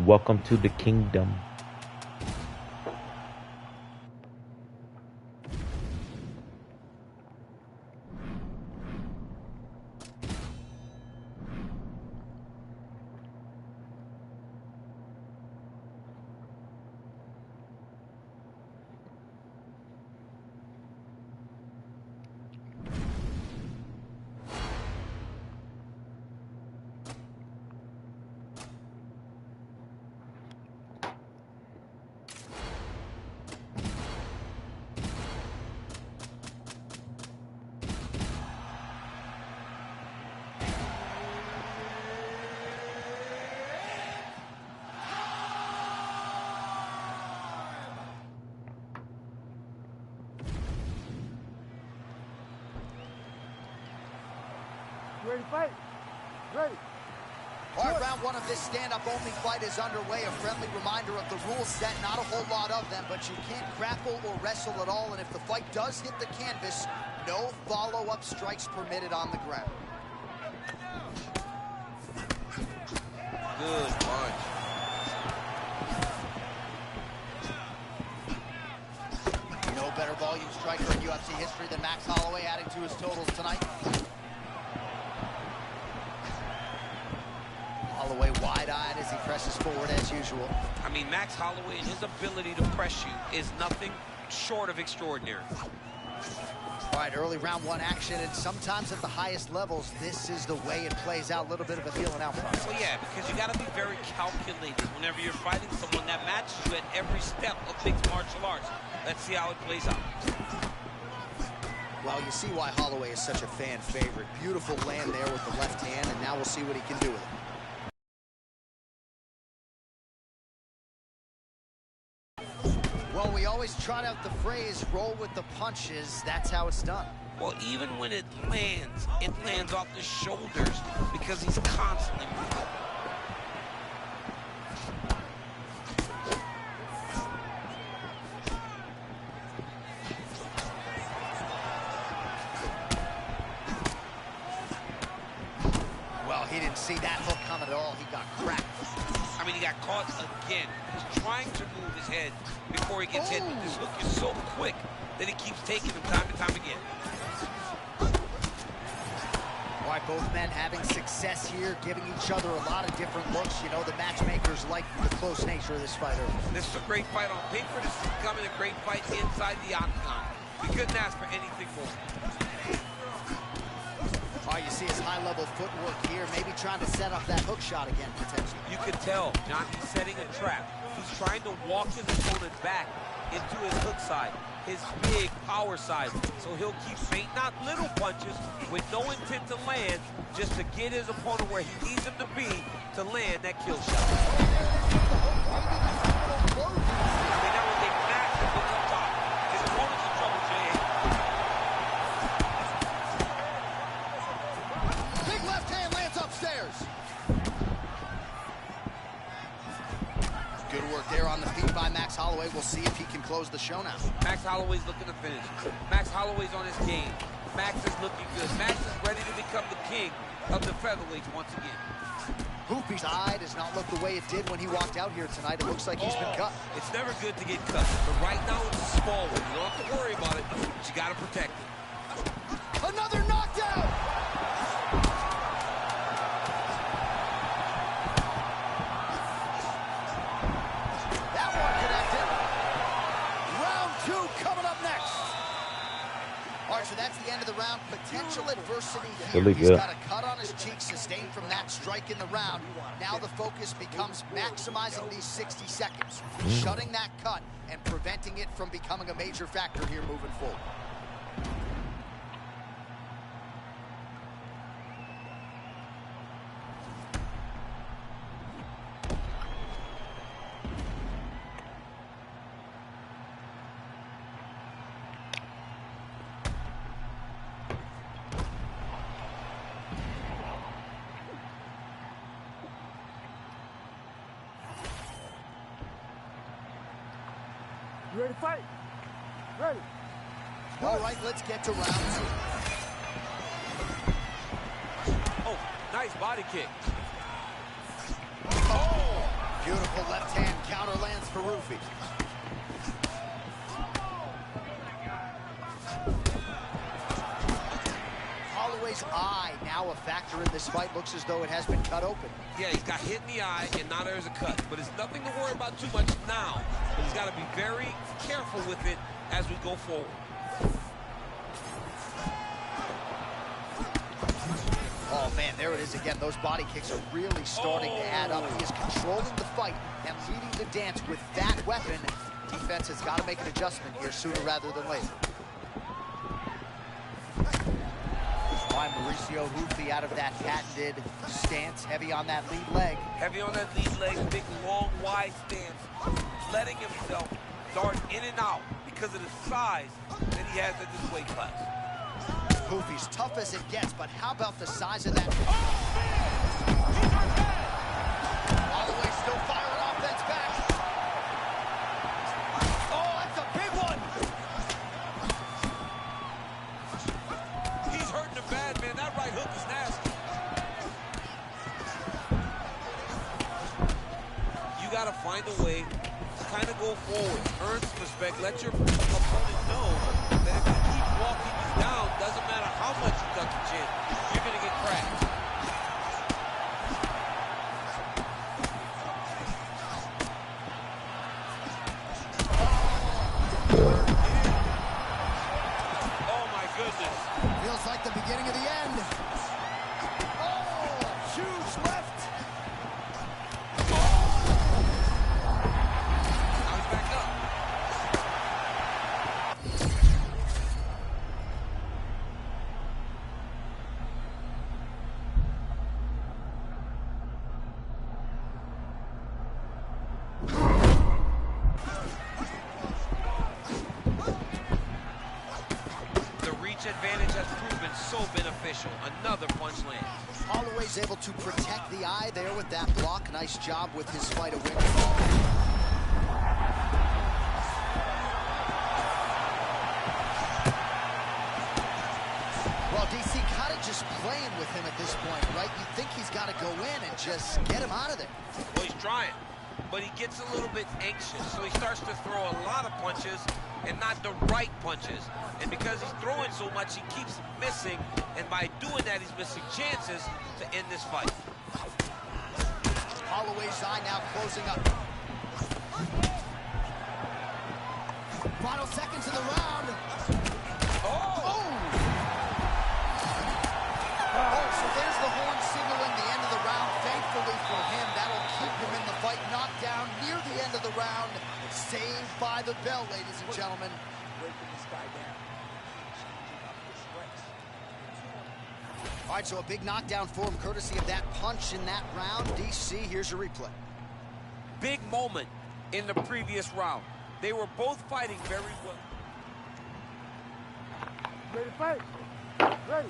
welcome to the kingdom. You ready to fight? Ready. All right, round one of this stand-up only fight is underway. A friendly reminder of the rules set, not a whole lot of them, but you can't grapple or wrestle at all, and if the fight does hit the canvas, no follow-up strikes permitted on the ground. Good punch. No better volume striker in UFC history than Max Holloway, adding to his totals tonight. Holloway wide-eyed as he presses forward as usual. I mean, Max Holloway and his ability to press you is nothing short of extraordinary. All right, early round one action, and sometimes at the highest levels, this is the way it plays out, a little bit of a feeling out process. Well, yeah, because you got to be very calculated whenever you're fighting someone that matches you at every step of mixed martial arts. Let's see how it plays out. Well, you see why Holloway is such a fan favorite. Beautiful land there with the left hand, and now we'll see what he can do with it. Well, we always trot out the phrase, roll with the punches. That's how it's done. Well, even when it lands off the shoulders because he's constantly moving. Well, he didn't see that hook coming at all. He got cracked. I mean, he got caught again. He's trying to move his head before he gets hit, but this hook is so quick that he keeps taking him time and time again. All right, both men having success here, giving each other a lot of different looks. You know, the matchmakers like the close nature of this fighter. This is a great fight on paper. This is becoming a great fight inside the octagon. We couldn't ask for anything more. All right, you see his high-level footwork here, maybe trying to set up that hook shot again, potentially. You can tell, John, he's setting a trap. He's trying to walk his opponent back into his hook side, his big power side. So he'll keep feinting out little punches with no intent to land, just to get his opponent where he needs him to be to land that kill shot. I mean, that was a massive look up top. His opponent's in trouble, Jay. Big left hand lands upstairs. Good work there on the feet by Max Holloway. We'll see if he can close the show now. Max Holloway's looking to finish. Max Holloway's on his game. Max is looking good. Max is ready to become the king of the featherweights once again. Hoopy's eye does not look the way it did when he walked out here tonight. It looks like he's been cut. It's never good to get cut, but right now it's a small one. You don't have to worry about it, but you got to protect it. Another knockdown! That one connected. Round two coming up next. All right, so that's the end of the round. Potential adversity here. Really He's good. got a cut on his cheek sustained from that strike in the round. Now the focus becomes maximizing these 60 seconds, shutting that cut and preventing it from becoming a major factor here moving forward. Ready to fight? Ready. All right, let's get to round 2. Oh, nice body kick. Oh! Beautiful left hand counter lands for Rufy. Holloway's eye now a factor in this fight. Looks as though it has been cut open. Yeah, he's got hit in the eye, and now there's a cut. But it's nothing to worry about too much now. But he's got to be very careful with it as we go forward. Oh, man, there it is again. Those body kicks are really starting to add up. He is controlling the fight and leading the dance with that weapon. Defense has got to make an adjustment here sooner rather than later. By Mauricio Rufy out of that patented stance, heavy on that lead leg. Heavy on that lead leg, big, long, wide stance, letting himself dart in and out because of the size that he has at this weight class. Rufy's tough as it gets, but how about the size of that? Holloway still firing offense back. Oh, that's a big one. He's hurting him bad, man. That right hook is nasty. You got to find a way to kind of go forward, earn some respect, let your opponent know that if you keep walking you down, doesn't matter how much you duck your chin, you're going to get cracked. Oh, my goodness. Feels like the beginning of the end. Oh, huge left. Now he's back up. The reach advantage has proven so beneficial. Another punch lands. Holloway's able to protect the eye there with that block. Nice job with his fight away. Well, DC kind of just playing with him at this point, right? You think he's got to go in and just get him out of there. Well, he's trying, but he gets a little bit anxious, so he starts to throw a lot of punches and not the right punches. And because he's throwing so much, he keeps missing, and by doing that, he's missing chances to end this fight. Holloway's eye now closing up. Final seconds of the round. Oh, so there's the horn signaling the end of the round. Thankfully for him, that'll keep him in the fight. Knocked down near the end of the round. Saved by the bell, ladies and gentlemen. Breaking this guy down. Changing up his strikes. All right, so a big knockdown for him, courtesy of that punch in that round. DC, here's your replay. Big moment in the previous round. They were both fighting very well. Ready to fight? Ready.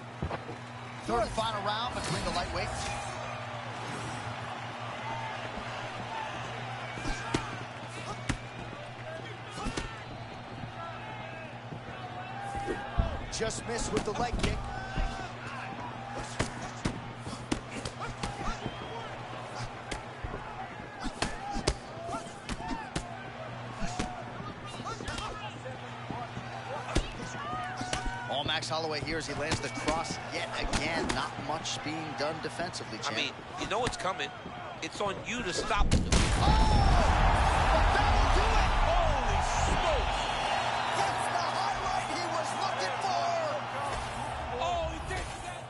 Third and final round between the lightweights. Just missed with the leg kick. Max Holloway here as he lands the cross yet again. Not much being done defensively, Champ. I mean, you know it's coming. It's on you to stop it. Oh! But that'll do it! Holy smokes! That's the highlight he was looking for! Oh, he did that!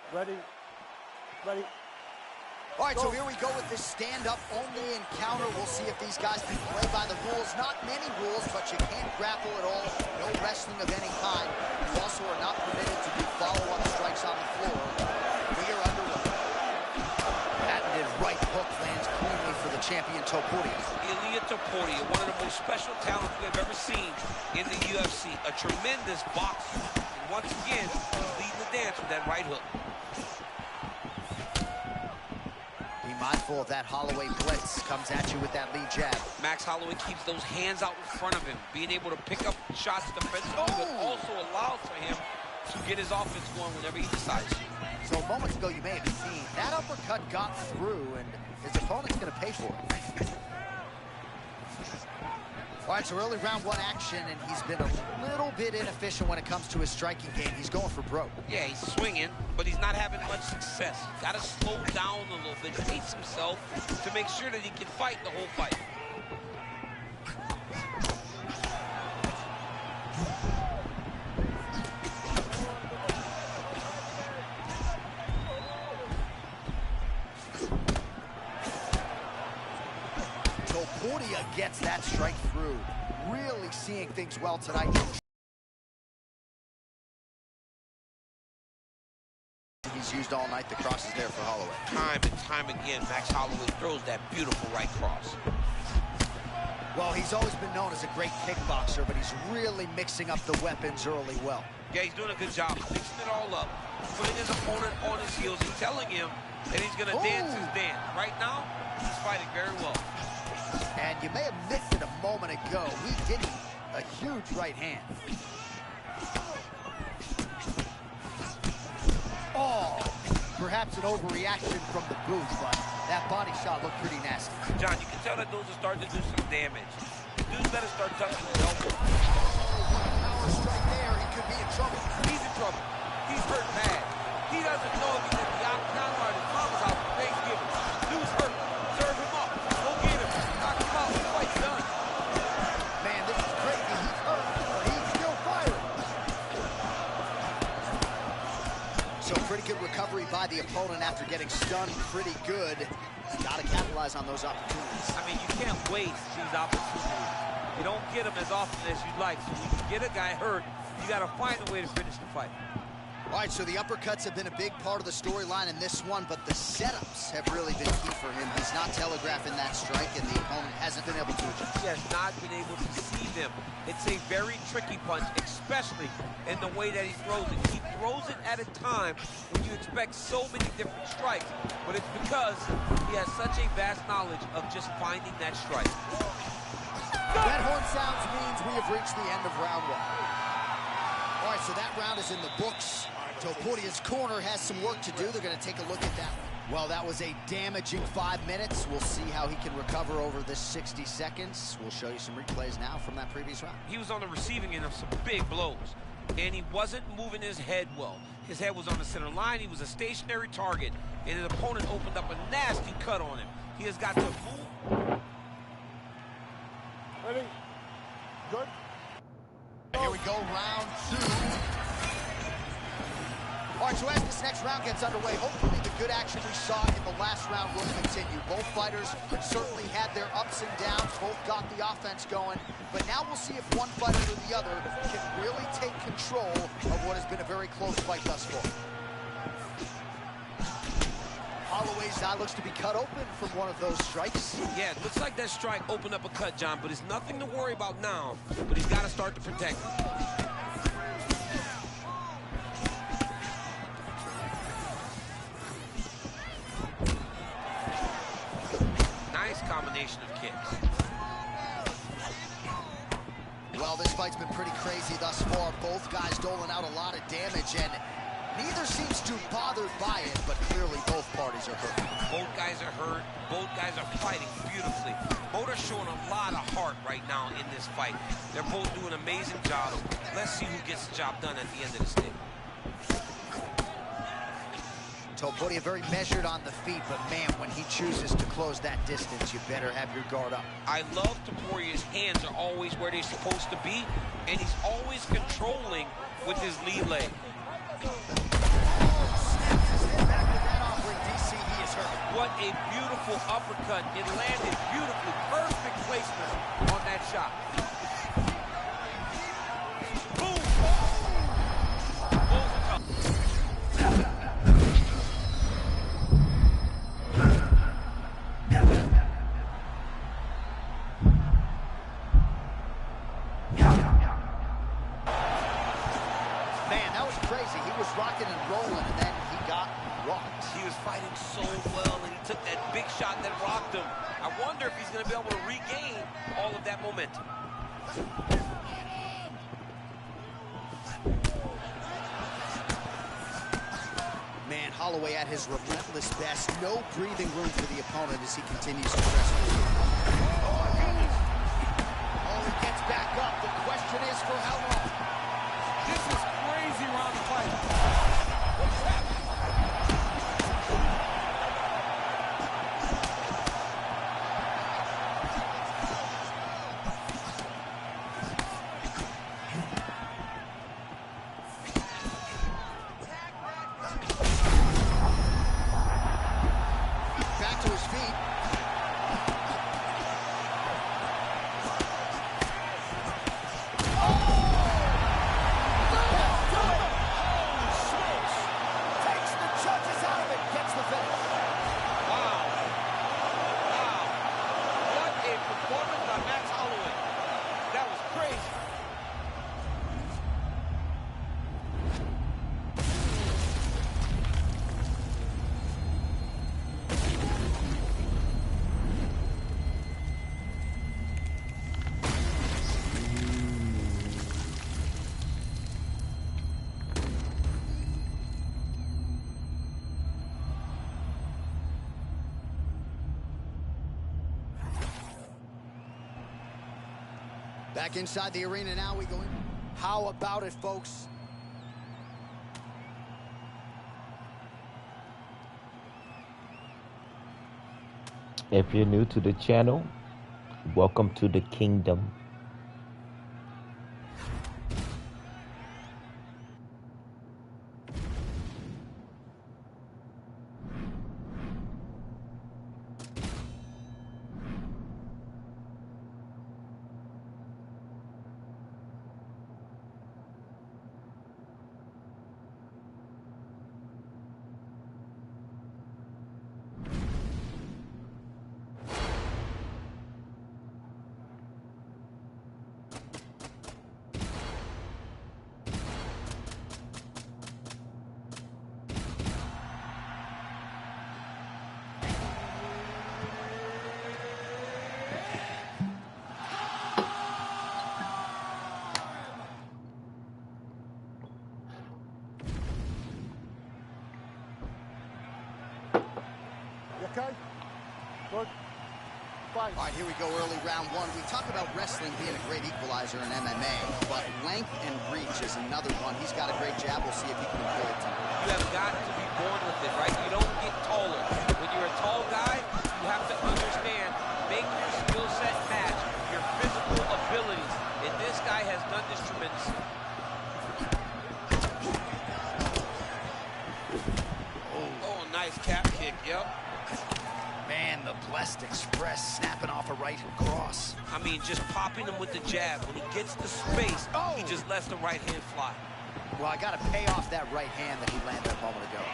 Ready? Ready? All right, so here we go with this stand-up only encounter. We'll see if these guys can play by the rules. Not many rules, but you can't grapple at all. No wrestling of any kind. You also are not permitted to do follow-up strikes on the floor. We are underway. Patented right hook lands cleanly for the champion Topuria. Ilia Topuria, one of the most special talents we have ever seen in the UFC. A tremendous boxer. And once again, he's leading the dance with that right hook. Be mindful of that Holloway blitz. Comes at you with that lead jab. Max Holloway keeps those hands out in front of him, being able to pick up shots defensively, but also allows for him to get his offense going whenever he decides. So moments ago, you may have seen that uppercut got through, and his opponent's going to pay for it. All right, so early round one action, and he's been a little bit inefficient when it comes to his striking game. He's going for broke. Yeah, he's swinging, but he's not having much success. Got to slow down a little bit, pace himself to make sure that he can fight the whole fight. Topuria gets that strike through. Really seeing things well tonight. He's used all night. The cross is there for Holloway. Time and time again, Max Holloway throws that beautiful right cross. Well, he's always been known as a great kickboxer, but he's really mixing up the weapons early well. Yeah, he's doing a good job mixing it all up, putting his opponent on his heels and telling him that he's going to dance his dance. Right now, he's fighting very well. And you may have missed it a moment ago. He did a huge right hand. Oh, perhaps an overreaction from the booth, but that body shot looked pretty nasty. John, you can tell that those are starting to do some damage. Dude's better start touching his elbow. Power strike there. He could be in trouble. He's in trouble. He's hurt bad. He doesn't know if he's at the out or his mama's house for Thanksgiving. Dude's hurt. Serve him up. Go get him. Knock him out. The fight's done. Man, this is crazy. He's hurt, but he's still firing. So pretty good recovery by the opponent after getting stunned pretty good. Got to capitalize on those opportunities. I mean, you can't waste these opportunities. You don't get them as often as you'd like. So when you get a guy hurt, you got to find a way to finish the fight. All right, so the uppercuts have been a big part of the storyline in this one, but the setups have really been key for him. He's not telegraphing that strike, and the opponent hasn't been able to adjust. He has not been able to see them. It's a very tricky punch, especially in the way that he throws it. He throws it at a time when you expect so many different strikes, but it's because he has such a vast knowledge of just finding that strike. That horn sounds means we have reached the end of round one. All right, so that round is in the books. Topuria's corner has some work to do. They're going to take a look at that. Well, that was a damaging 5 minutes. We'll see how he can recover over this 60 seconds. We'll show you some replays now from that previous round. He was on the receiving end of some big blows, and he wasn't moving his head well. His head was on the center line. He was a stationary target, and his opponent opened up a nasty cut on him. He has got to move. Ready? Good? Here we go, round two. All right, so as this next round gets underway, hopefully the good action we saw in the last round will continue. Both fighters certainly had their ups and downs, both got the offense going, but now we'll see if one fighter or the other can really take control of what has been a very close fight thus far. Holloway's eye looks to be cut open from one of those strikes. Yeah, it looks like that strike opened up a cut, John, but it's nothing to worry about now, but he's got to start to protect it. Nice combination of kicks. Well, this fight's been pretty crazy thus far. Both guys doling out a lot of damage, and neither seems too bothered by it, but clearly both parties are hurt. Both guys are hurt. Both guys are fighting beautifully. Both are showing a lot of heart right now in this fight. They're both doing amazing jobs. Let's see who gets the job done at the end of this thing. Topuria very measured on the feet, but man, when he chooses to close that distance, you better have your guard up. I love Topuria's hands are always where they're supposed to be, and he's always controlling with his lead leg. Snaps his What a beautiful uppercut. It landed beautifully. Perfect placement on that shot. Boom! Man, that was crazy. He was rocking and rolling, and then he got rocked. He was fighting so well, and he took that big shot that rocked him. I wonder if he's going to be able to regain all of that momentum. Man, Holloway at his relentless best. No breathing room for the opponent as he continues to press forward. Oh, he gets back up. The question is for how long? This is crazy round of fight. Back to his feet. Takes the judges out of it. Gets the finish. Wow. Wow. What a performance by Max Holloway. That was crazy. Back inside the arena now we go in. How about it, folks? If you're new to the channel, welcome to the kingdom. You okay? Good. Fight. All right, here we go, early round one. We talk about wrestling being a great equalizer in MMA, but length and reach is another one. He's got a great jab. We'll see if he can employ it tonight. You have got to be born with it, right? You don't get taller. When you're a tall guy, you have to understand, make your skill set match your physical abilities. And this guy has done this tremendously. Oh, nice cap kick, yep. Man, the Blessed Express snapping off a right cross. I mean, just popping him with the jab. When he gets the space, he just lets the right hand fly. Well, I got to pay off that right hand that he landed a moment ago.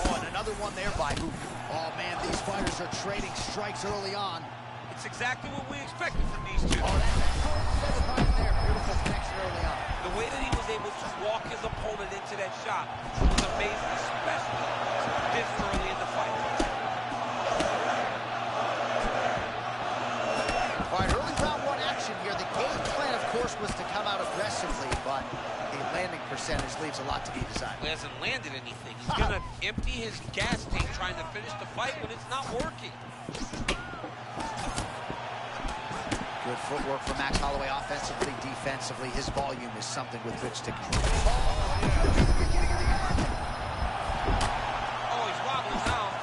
Oh, and another one there by who? Oh, man, these fighters are trading strikes early on. It's exactly what we expected from these two. Oh, that's a set right there. Beautiful connection early on. The way that he was able to walk his opponent into that shot was amazing, especially this early in the fight. All right, early round one action here. The game plan, of course, was to come out aggressively, but the landing percentage leaves a lot to be desired. He hasn't landed anything. He's going to empty his gas tank trying to finish the fight when it's not working. Good footwork from Max Holloway offensively, defensively. His volume is something with which to compete. Oh, he's wobbling now.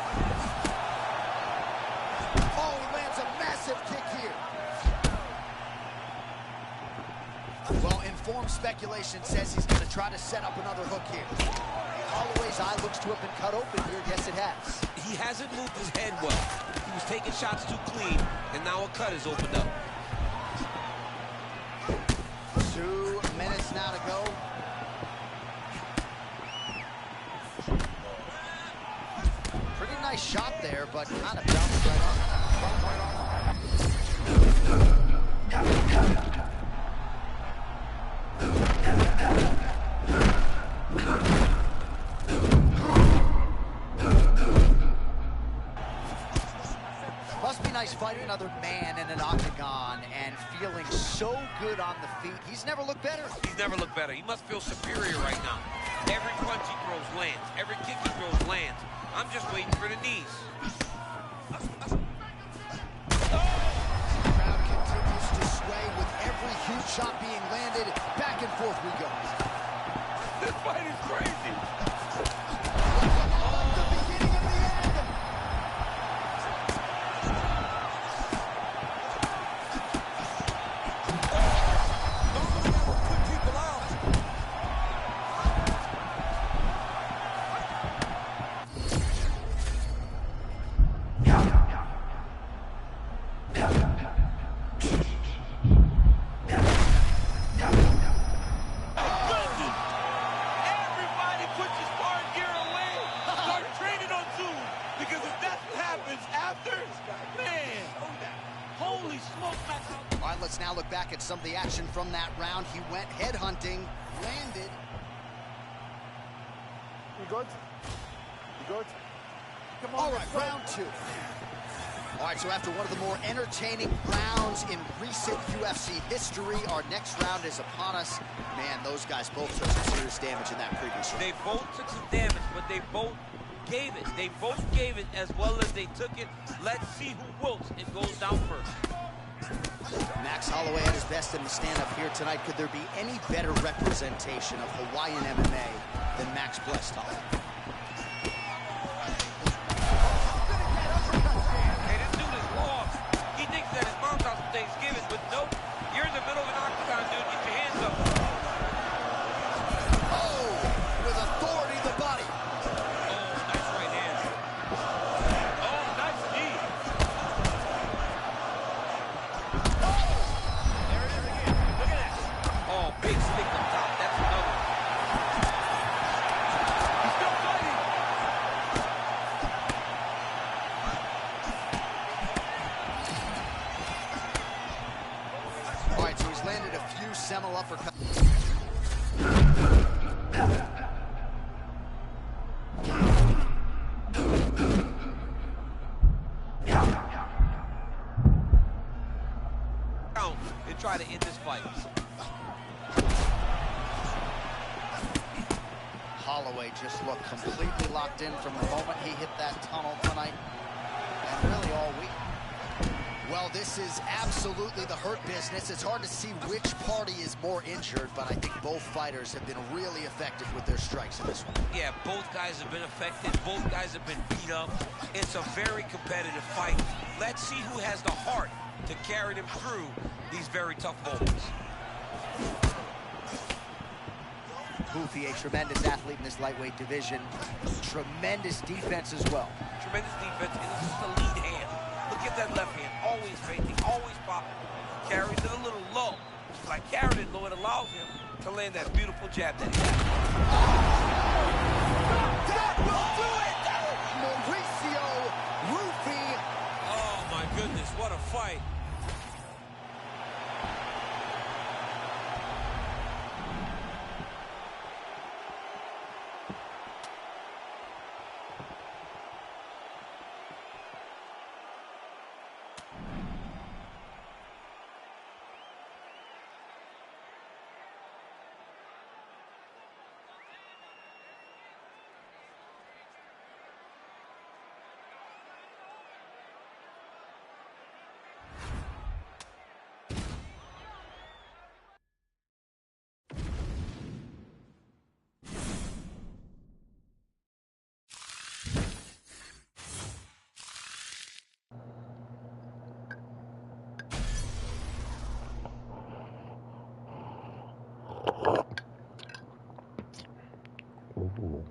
Oh, he lands a massive kick here. Well-informed spectators. calculation says he's going to try to set up another hook here. Holloway's eye looks to have been cut open here. Yes, it has. He hasn't moved his head well. He was taking shots too clean, and now a cut has opened up. 2 minutes now to go. Pretty nice shot there, but kind of bounced right off. Must be nice fighting another man in an octagon and feeling so good on the feet. He's never looked better. He's never looked better. He must feel superior right now. Every punch he throws lands. Every kick he throws lands. I'm just waiting for the knees. Crowd continues to sway with every huge shot being landed. Back and forth we go. This fight is crazy. The beginning of the end. Put people out. Everybody puts his sparring gear away. Start training on Zoom. Because if that's what happens after, man, holy smokes, Max. All right, let's now look back at some of the action from that round. He went headhunting, landed. You good? You good? Come on. All right, round 2. All right, so after one of the more entertaining rounds in recent UFC history, our next round is upon us. Man, those guys both took some serious damage in that previous round. They both took some damage, but they both gave it. They both gave it as well as they took it. Let's see who wilts and goes down first. Max Holloway at his best in the stand-up here tonight. Could there be any better representation of Hawaiian MMA than Max Blessed Holloway? Hey, this dude is lost. He thinks that his mom's house for Thanksgiving, but nope. You're in the middle of an octagon, dude. Get your hands up. Oh, with authority to the body. Oh, nice right hand. Oh, nice knee. There it is again. Look at that. Oh, big stick up top. That's another. He's still fighting. All right, so he's landed a few seminal uppercuts. Count and try to end this fight. Holloway just looked completely locked in from the moment he hit that tunnel tonight, and really all week. Well, this is absolutely the hurt business. It's hard to see which party is more injured, but I think both fighters have been really effective with their strikes in this one. Yeah, both guys have been affected. Both guys have been beat up. It's a very competitive fight. Let's see who has the heart to carry them through these very tough moments. Houthi, a tremendous athlete in this lightweight division. Tremendous defense as well. Tremendous defense, and it's just a lead hand. Look at that left hand, always fainting, always popping. Carries it a little low. Like carried it low, it allows him to land that beautiful jab that he has. That will do it! Mauricio Houthi. Oh my goodness, what a fight. Ooh.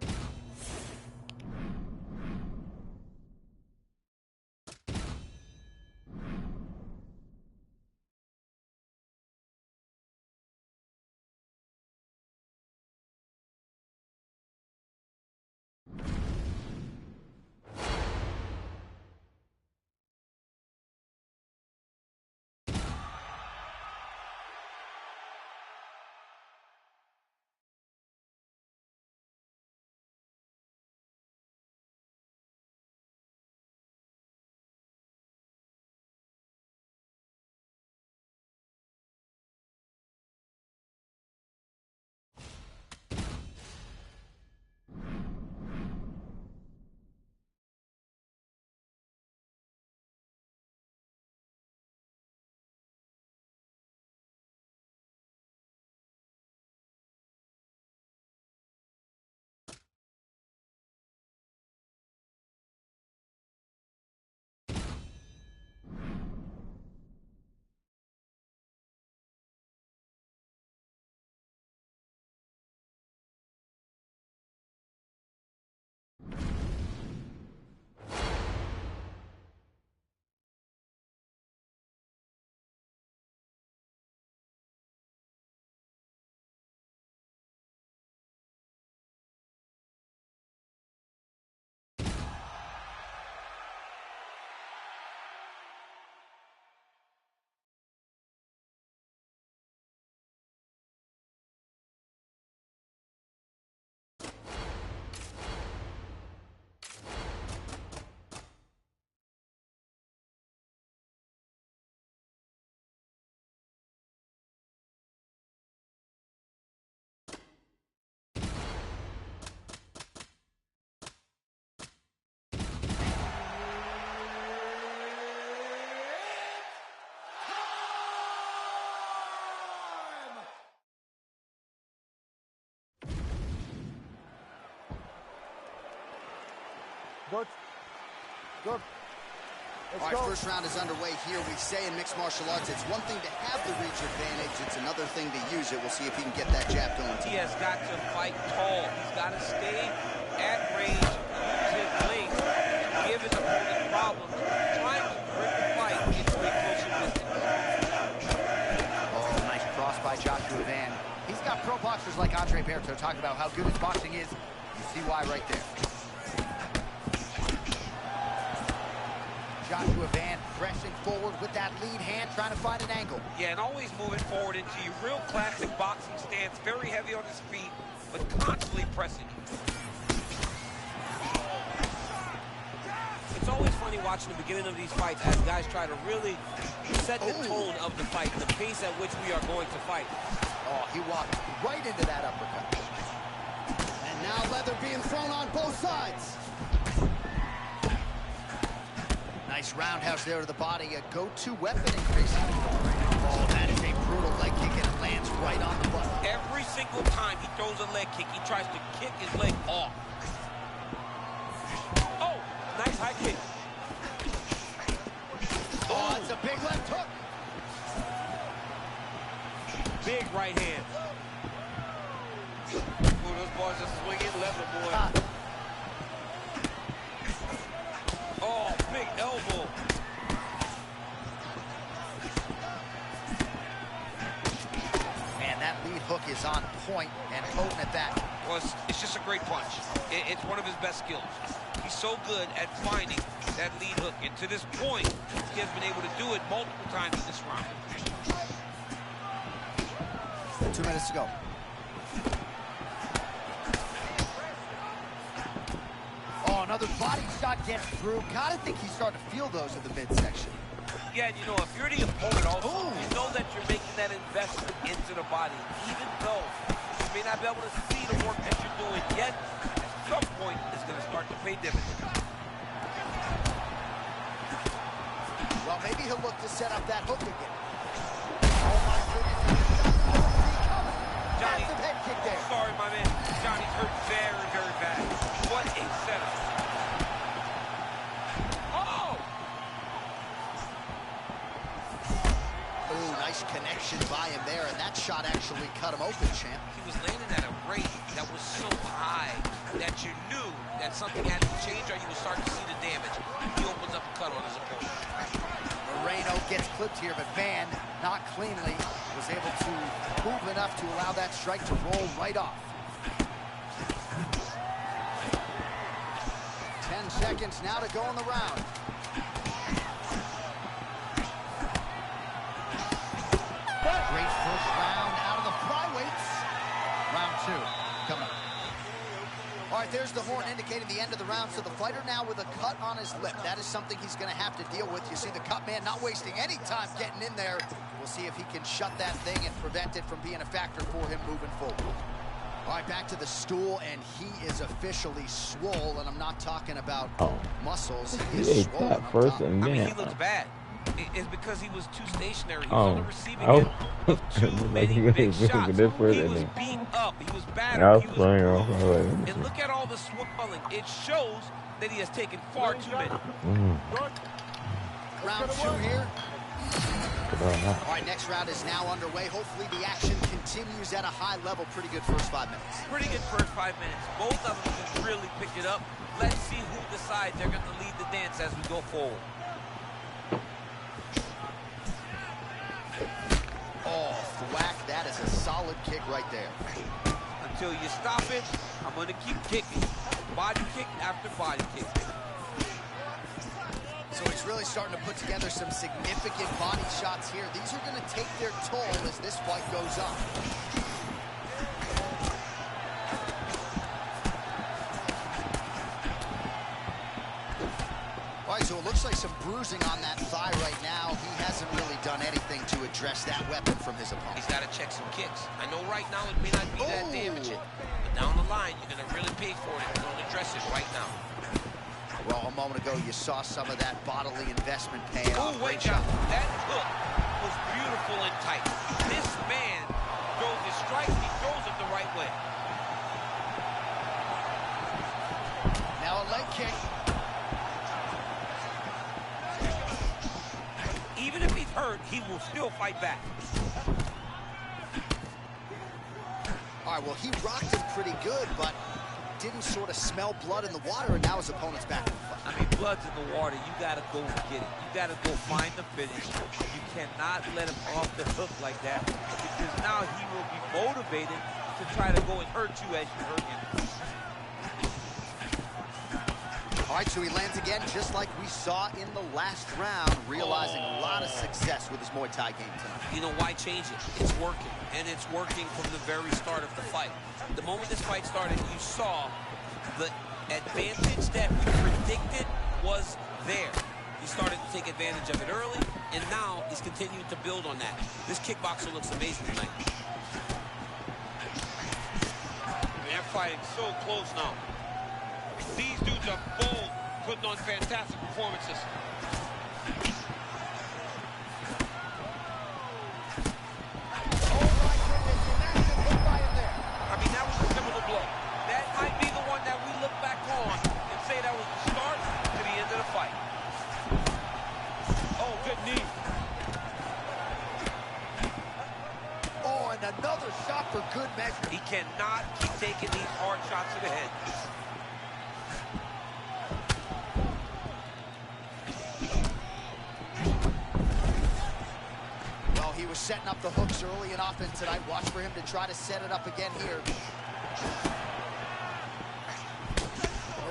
Go. Go. Let's All right, go. first round is underway here. We say in mixed martial arts, it's one thing to have the reach advantage. It's another thing to use it. We'll see if he can get that jab going. He has got to fight tall. He's got to stay at range, use his length, give his opponent problems, trying to bring the fight into a closer distance. Oh, nice cross by Joshua Van. He's got pro boxers like Andre Berto talking about how good his boxing is. You see why right there. Joshua Van pressing forward with that lead hand, trying to find an angle. Yeah, and always moving forward into your real classic boxing stance, very heavy on his feet, but constantly pressing. It's always funny watching the beginning of these fights as guys try to really set the tone of the fight, the pace at which we are going to fight. Oh, he walked right into that uppercut. And now leather being thrown on both sides. Nice roundhouse there to the body, a go-to weapon increasing. Oh, that is a brutal leg kick, and it lands right on the butt. Every single time he throws a leg kick, he tries to kick his leg off. Oh, nice high kick. Oh, it's a big left hook. Big right hand. Ooh, those boys are swinging leather, boy. Oh, big elbow. Man, that lead hook is on point and potent at that. Well, it's just a great punch. It's one of his best skills. He's so good at finding that lead hook. And to this point, he has been able to do it multiple times in this round. 2 minutes to go. Oh, another body shot gets through. Gotta think he's starting to feel those in the midsection. Yeah, and you know, if you're the opponent also, you know that you're making that investment into the body. Even though you may not be able to see the work that you're doing yet, at some point, it's going to start to pay dividends. Well, maybe he'll look to set up that hook again. Oh, my goodness. Johnny, massive head kick there. Sorry, my man. Johnny's hurt very, very bad. What a setup. Oh! Ooh, nice connection by him there, and that shot actually cut him open, champ. He was landing at a rate that was so high. that you knew that something had to change or you would start to see the damage. He opens up a cut on his opponent. Moreno gets clipped here, but Van, not cleanly, was able to move enough to allow that strike to roll right off. 10 seconds now to go in the round. Great first round out of the flyweights. Round 2 coming up. All right, there's the horn indicating the end of the round. So the fighter now with a cut on his lip. That is something he's going to have to deal with. You see the cut man not wasting any time getting in there. We'll see if he can shut that thing and prevent it from being a factor for him moving forward. All right, back to the stool, and he is officially swole, and I'm not talking about muscles. He is swollen up top. I mean, he looks bad. It's because he was too stationary. He was on the receiving end of too many big shots. He was beat up. He was battered. He was bruised. And look at all the swelling. It shows that he has taken far too many. Round 2 here. All right, next round is now underway. Hopefully the action continues at a high level. Pretty good first 5 minutes. Pretty good first 5 minutes. Both of them can really pick it up. Let's see who decides they're going to lead the dance as we go forward. Oh, thwack. That is a solid kick right there. Until you stop it, I'm going to keep kicking. Body kick after body kick. So he's really starting to put together some significant body shots here. These are going to take their toll as this fight goes on. All right, so it looks like some bruising on that thigh right now. He hasn't really done anything to address that weapon from his opponent. He's got to check some kicks. I know right now it may not be that damaging, but down the line, you're going to really pay for it if you don't address it right now. Well, a moment ago, you saw some of that bodily investment paying off. Oh, wait, John. That hook was beautiful and tight. This man throws his strikes. He throws it the right way. Now a leg kick. Even if he's hurt, he will still fight back. All right, well, he rocked him pretty good, but didn't sort of smell blood in the water, and now his opponent's back in the fight. I mean, blood's in the water. You got to go get it. You got to go find the finish. You cannot let him off the hook like that, because now he will be motivated to try to go and hurt you as you hurt him. All right, so he lands again, just like we saw in the last round, realizing a lot of success with his Muay Thai game tonight. You know, why change it? It's working, and it's working from the very start of the fight. The moment this fight started, you saw the advantage that we predicted was there. He started to take advantage of it early, and now he's continuing to build on that. This kickboxer looks amazing tonight. They're fighting so close now. These dudes are both putting on fantastic performances. I mean, that was a pivotal blow. That might be the one that we look back on and say that was the start to the end of the fight. Oh, good knee. Oh, and another shot for good measure. He cannot keep taking these hard shots to the head. Well, he was setting up the hooks early and often tonight. Watch for him to try to set it up again here.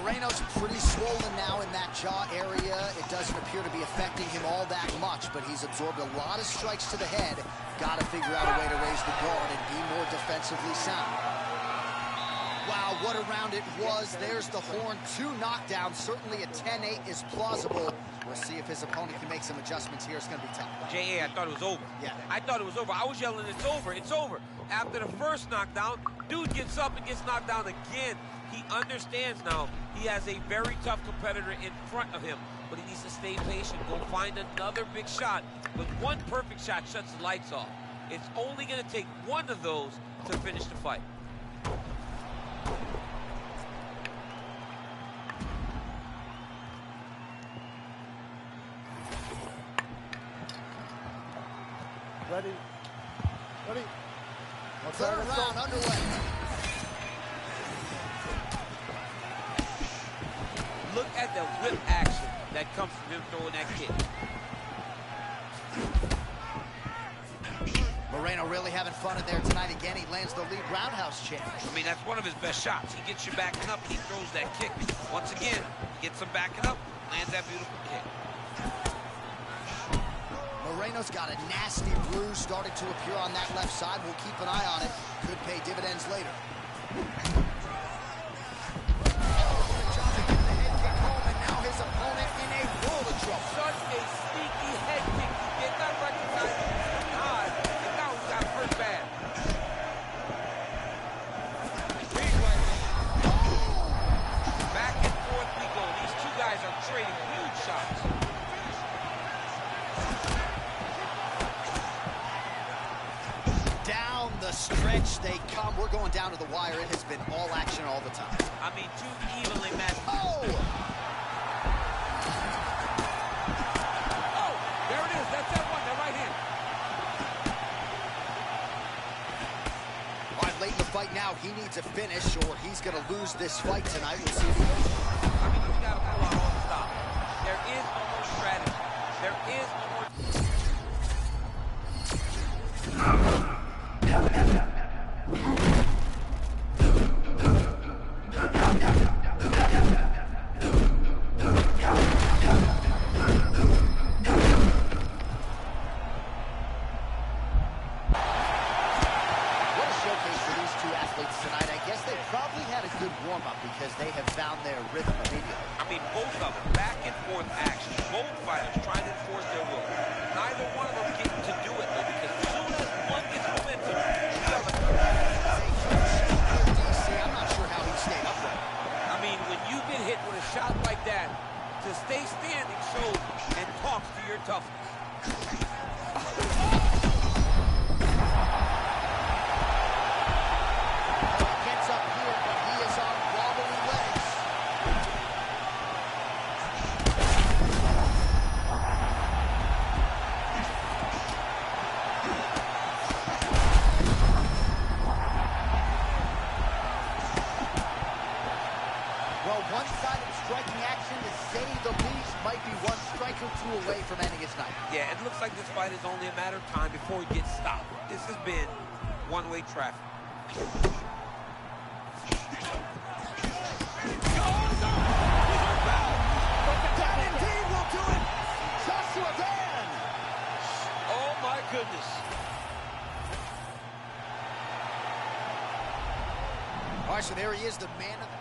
Moreno's pretty swollen now in that jaw area. It doesn't appear to be affecting him all that much, but he's absorbed a lot of strikes to the head. Got to figure out a way to raise the guard and be more defensively sound. Wow, what a round it was. There's the horn. 2 knockdowns. Certainly a 10-8 is plausible. We'll see if his opponent can make some adjustments here. It's going to be tough. J.A., I thought it was over. Yeah. I thought it was over. I was yelling, it's over, it's over. After the first knockdown, dude gets up and gets knocked down again. He understands now he has a very tough competitor in front of him, but he needs to stay patient, go find another big shot. But one perfect shot shuts the lights off. It's only going to take one of those to finish the fight. Ready? Ready? Third round underway. Look at the whip action that comes from him throwing that kick. Moreno really having fun in there tonight. Again, he lands the lead roundhouse chain. I mean, that's one of his best shots. He gets you backing up and he throws that kick. Once again, he gets him backing up, lands that beautiful kick. Moreno's got a nasty bruise starting to appear on that left side. We'll keep an eye on it. Could pay dividends later. Johnson getting the head kick home, and now his opponent in a world of trouble. Such a sneaky head kick. He did not recognize it was coming high, and now he got hurt bad. Back and forth we go. These two guys are trading huge shots. Down the stretch they come. We're going down to the wire. It has been all action all the time. I mean, two evenly matched. Oh! Oh, there it is. That's that one, the right hand. All right, late in the fight now, he needs a finish or he's going to lose this fight tonight. We'll see if he goes. I mean, you got to pull out all the stop. There is no more strategy. There is no more... Because they have found their rhythm immediately. I mean, both of them, back and forth action. Both fighters trying to enforce their will. Neither one of them getting to do it, though, because as soon as one gets momentum, the other... I'm not sure how he stayed upright. I mean, when you've been hit with a shot like that, to stay standing shows and talks to your toughness. Away from ending his night. Yeah, it looks like this fight is only a matter of time before he gets stopped. This has been one-way traffic. That indeed will do it. Joshua Dan. Oh my goodness. All right, so there he is, the man of the...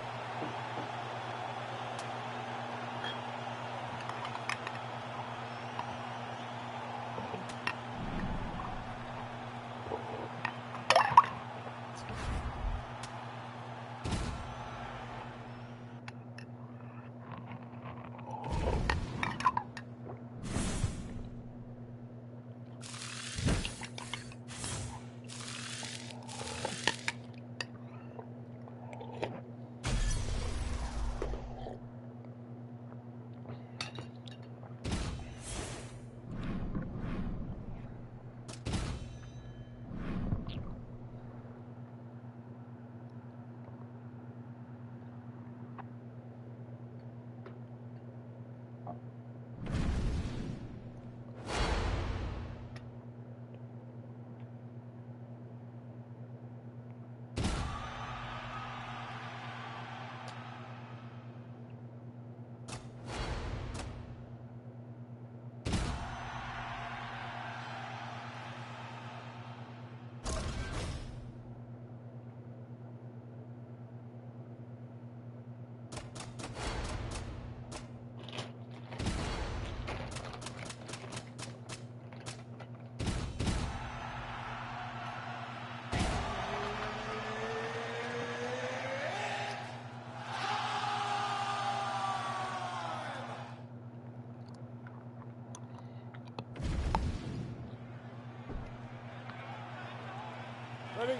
Ready?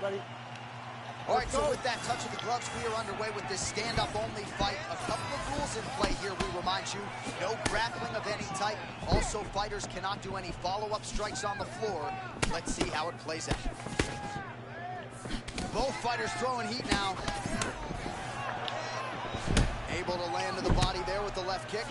Ready. All right, so with that touch of the gloves, we are underway with this stand-up only fight. A couple of rules in play here, we remind you. No grappling of any type. Also, fighters cannot do any follow-up strikes on the floor. Let's see how it plays out. Both fighters throwing heat now. Able to left kick.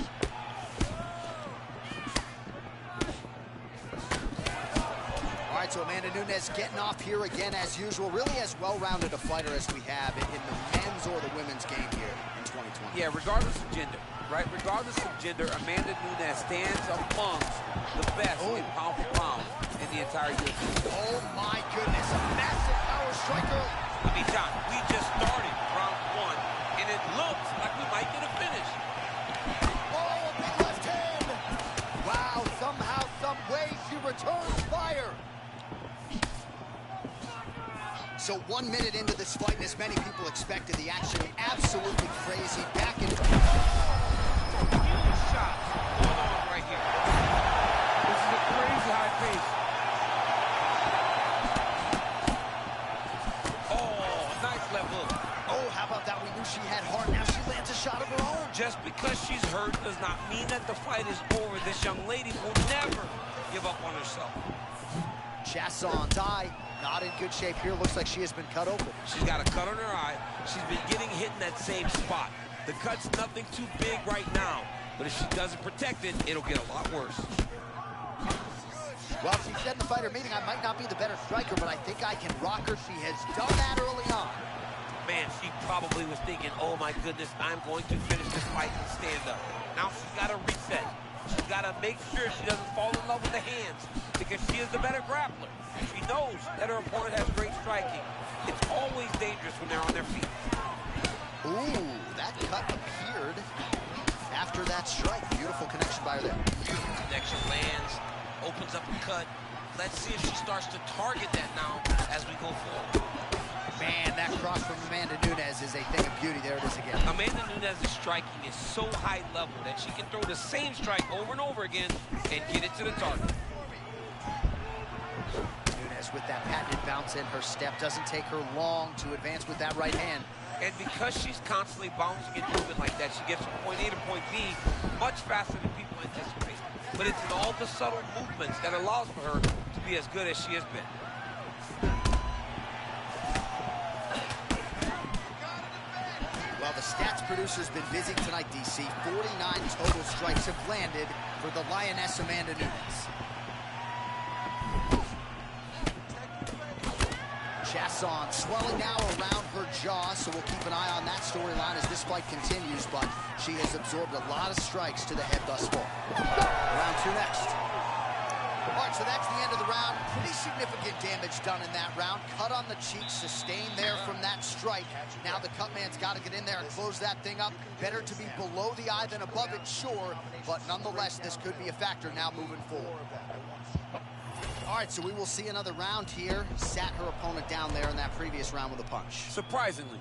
All right, so Amanda Nunes getting off here again as usual. Really as well-rounded a fighter as we have in the men's or the women's game here in 2020. Yeah, regardless of gender, right? Regardless of gender, Amanda Nunes stands amongst the best in pound for pound in the entire UFC. Oh my goodness, a massive power striker. I mean, John, we just started round 1, and it looks like we might get a finish. Oh, a big left hand. Wow, somehow, some way, she returns fire. So 1 minute into this fight, and as many people expected, the action absolutely crazy. Back into... Huge shots going on right here. This is a crazy high pace. Oh, nice left hook. Oh, how about that? We knew she had heart. Now she lands a shot of her own. Just because she's hurt does not mean that the fight is over. This young lady will never give up on herself. Chasson's eye, not in good shape here. Looks like she has been cut open. She's got a cut on her eye. She's been getting hit in that same spot. The cut's nothing too big right now, but if she doesn't protect it, it'll get a lot worse. Well, she said in the fighter meeting, I might not be the better striker, but I think I can rock her. She has done that early on. Man, she probably was thinking, oh my goodness, I'm going to finish this fight and stand up. Now she's got to reset. She's got to make sure she doesn't fall in love with the hands, because she is the better grappler. She knows that her opponent has great striking. It's always dangerous when they're on their feet. Ooh, that cut appeared after that strike. Beautiful connection by her there. Beautiful connection, lands, opens up a cut. Let's see if she starts to target that now as we go forward. Man, that cross from Amanda Nunes is a thing of beauty. There it is again. Amanda Nunes' striking is so high level that she can throw the same strike over and over again and get it to the target. Nunes with that patented bounce in her step. Doesn't take her long to advance with that right hand. And because she's constantly bouncing and moving like that, she gets from point A to point B much faster than people anticipate. But it's in all the subtle movements that allows for her to be as good as she has been. Well, the stats producer's been busy tonight, DC. 49 total strikes have landed for the Lioness Amanda Nunes. Chasson swelling now around her jaw, so we'll keep an eye on that storyline as this fight continues, but she has absorbed a lot of strikes to the head thus far. Round 2 next. All right, so that's the end of the round. Pretty significant damage done in that round. Cut on the cheek, sustained there from that strike. Now the cut man's got to get in there and close that thing up. Better to be below the eye than above it, sure, but nonetheless, this could be a factor now moving forward. All right, so we will see another round here. Sat her opponent down there in that previous round with a punch. Surprisingly,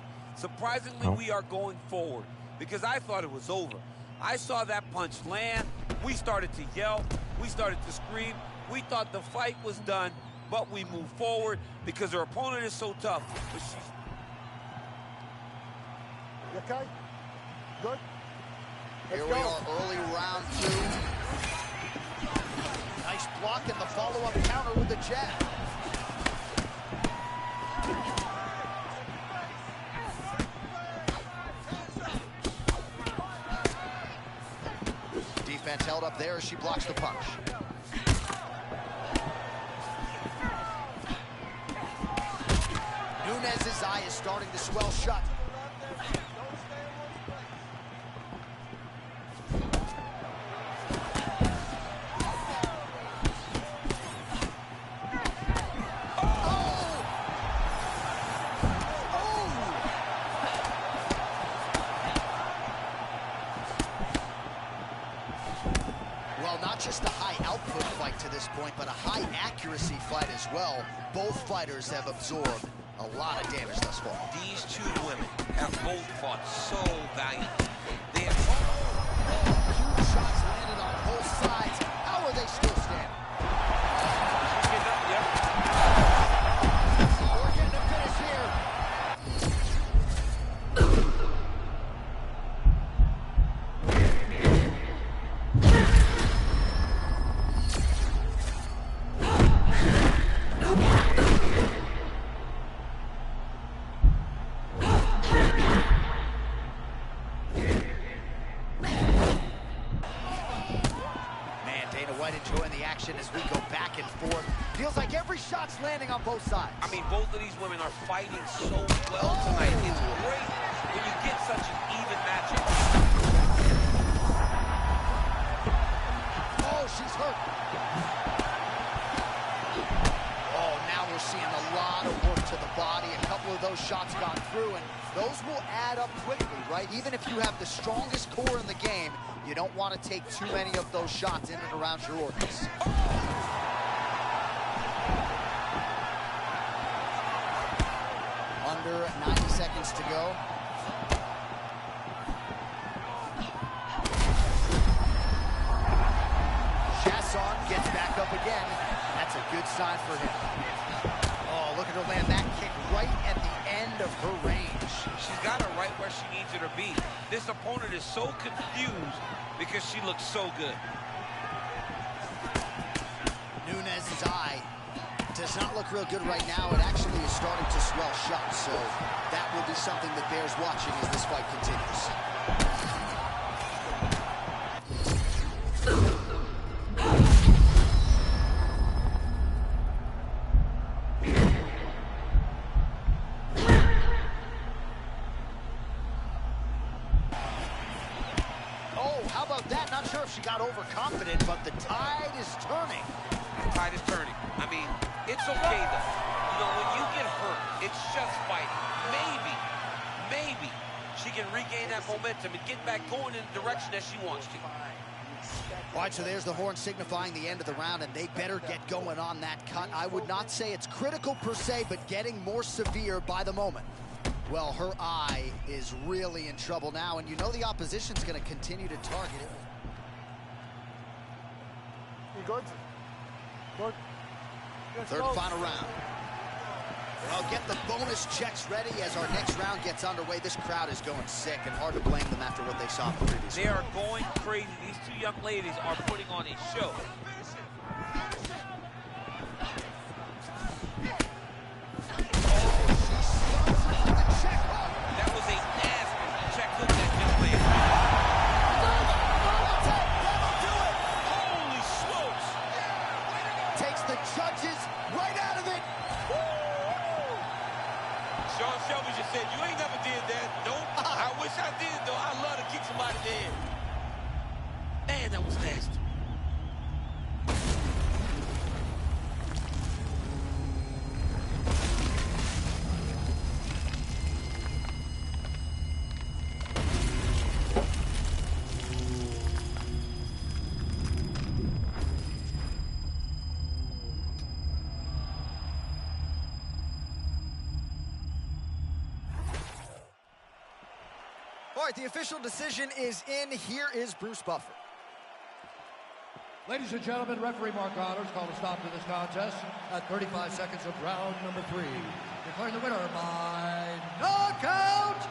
we are going forward because I thought it was over. I saw that punch land. We started to yell. We started to scream. We thought the fight was done, but we moved forward because her opponent is so tough. But she's... You okay? Good? Here we are, early round 2. Nice block and the follow-up counter with the jab. Defense held up there as she blocks the punch. Nunes' eye is starting to swell shut. Well, not just a high output fight to this point, but a high accuracy fight as well. Both fighters have absorbed a lot of damage thus far. These two women have both fought so valiantly. They have Huge shots landed on both sides. How are they still standing? We're getting a finish here. shots landing on both sides. I mean, both of these women are fighting so well tonight. It's great when you get such an even matchup. Oh, she's hurt. Oh, now we're seeing a lot of work to the body. A couple of those shots got through, and those will add up quickly, right? Even if you have the strongest core in the game, you don't want to take too many of those shots in and around your organs. Under 90 seconds to go. Chasson gets back up again. That's a good sign for him. Oh, look at her land that kick right at the end of her range. She's got her right where she needs her to be. This opponent is so confused because she looks so good. Nunes's eye does not look real good right now. It actually is starting to swell shut, so that will be something that bears watching as this fight continues. Oh, how about that? Not sure if she got overconfident, but the tide is turning. The tide is turning. I mean, it's okay though. You know, when you get hurt, it's just fighting. Maybe she can regain that momentum and get back going in the direction that she wants to. All right, so there's the horn signifying the end of the round, and they better get going on that cut. I would not say it's critical per se, but getting more severe by the moment. Well, her eye is really in trouble now, and you know the opposition's going to continue to target it. You good? Good. Let's Third go. and final round. Well, get the bonus checks ready as our next round gets underway. This crowd is going sick, and hard to blame them after what they saw in the previous They are going crazy. These two young ladies are putting on a show. That was a nasty check hook that just landed. Holy smokes! Takes the judges right out of it. Sean Shelby just said, you ain't never did that. Nope. I wish I did, though. I love to kick somebody dead. Man, that was nasty. All right, the official decision is in. Here is Bruce Buffer. Ladies and gentlemen, referee Mark Honors called a stop to this contest at 35 seconds of round number 3. Declaring the winner by knockout.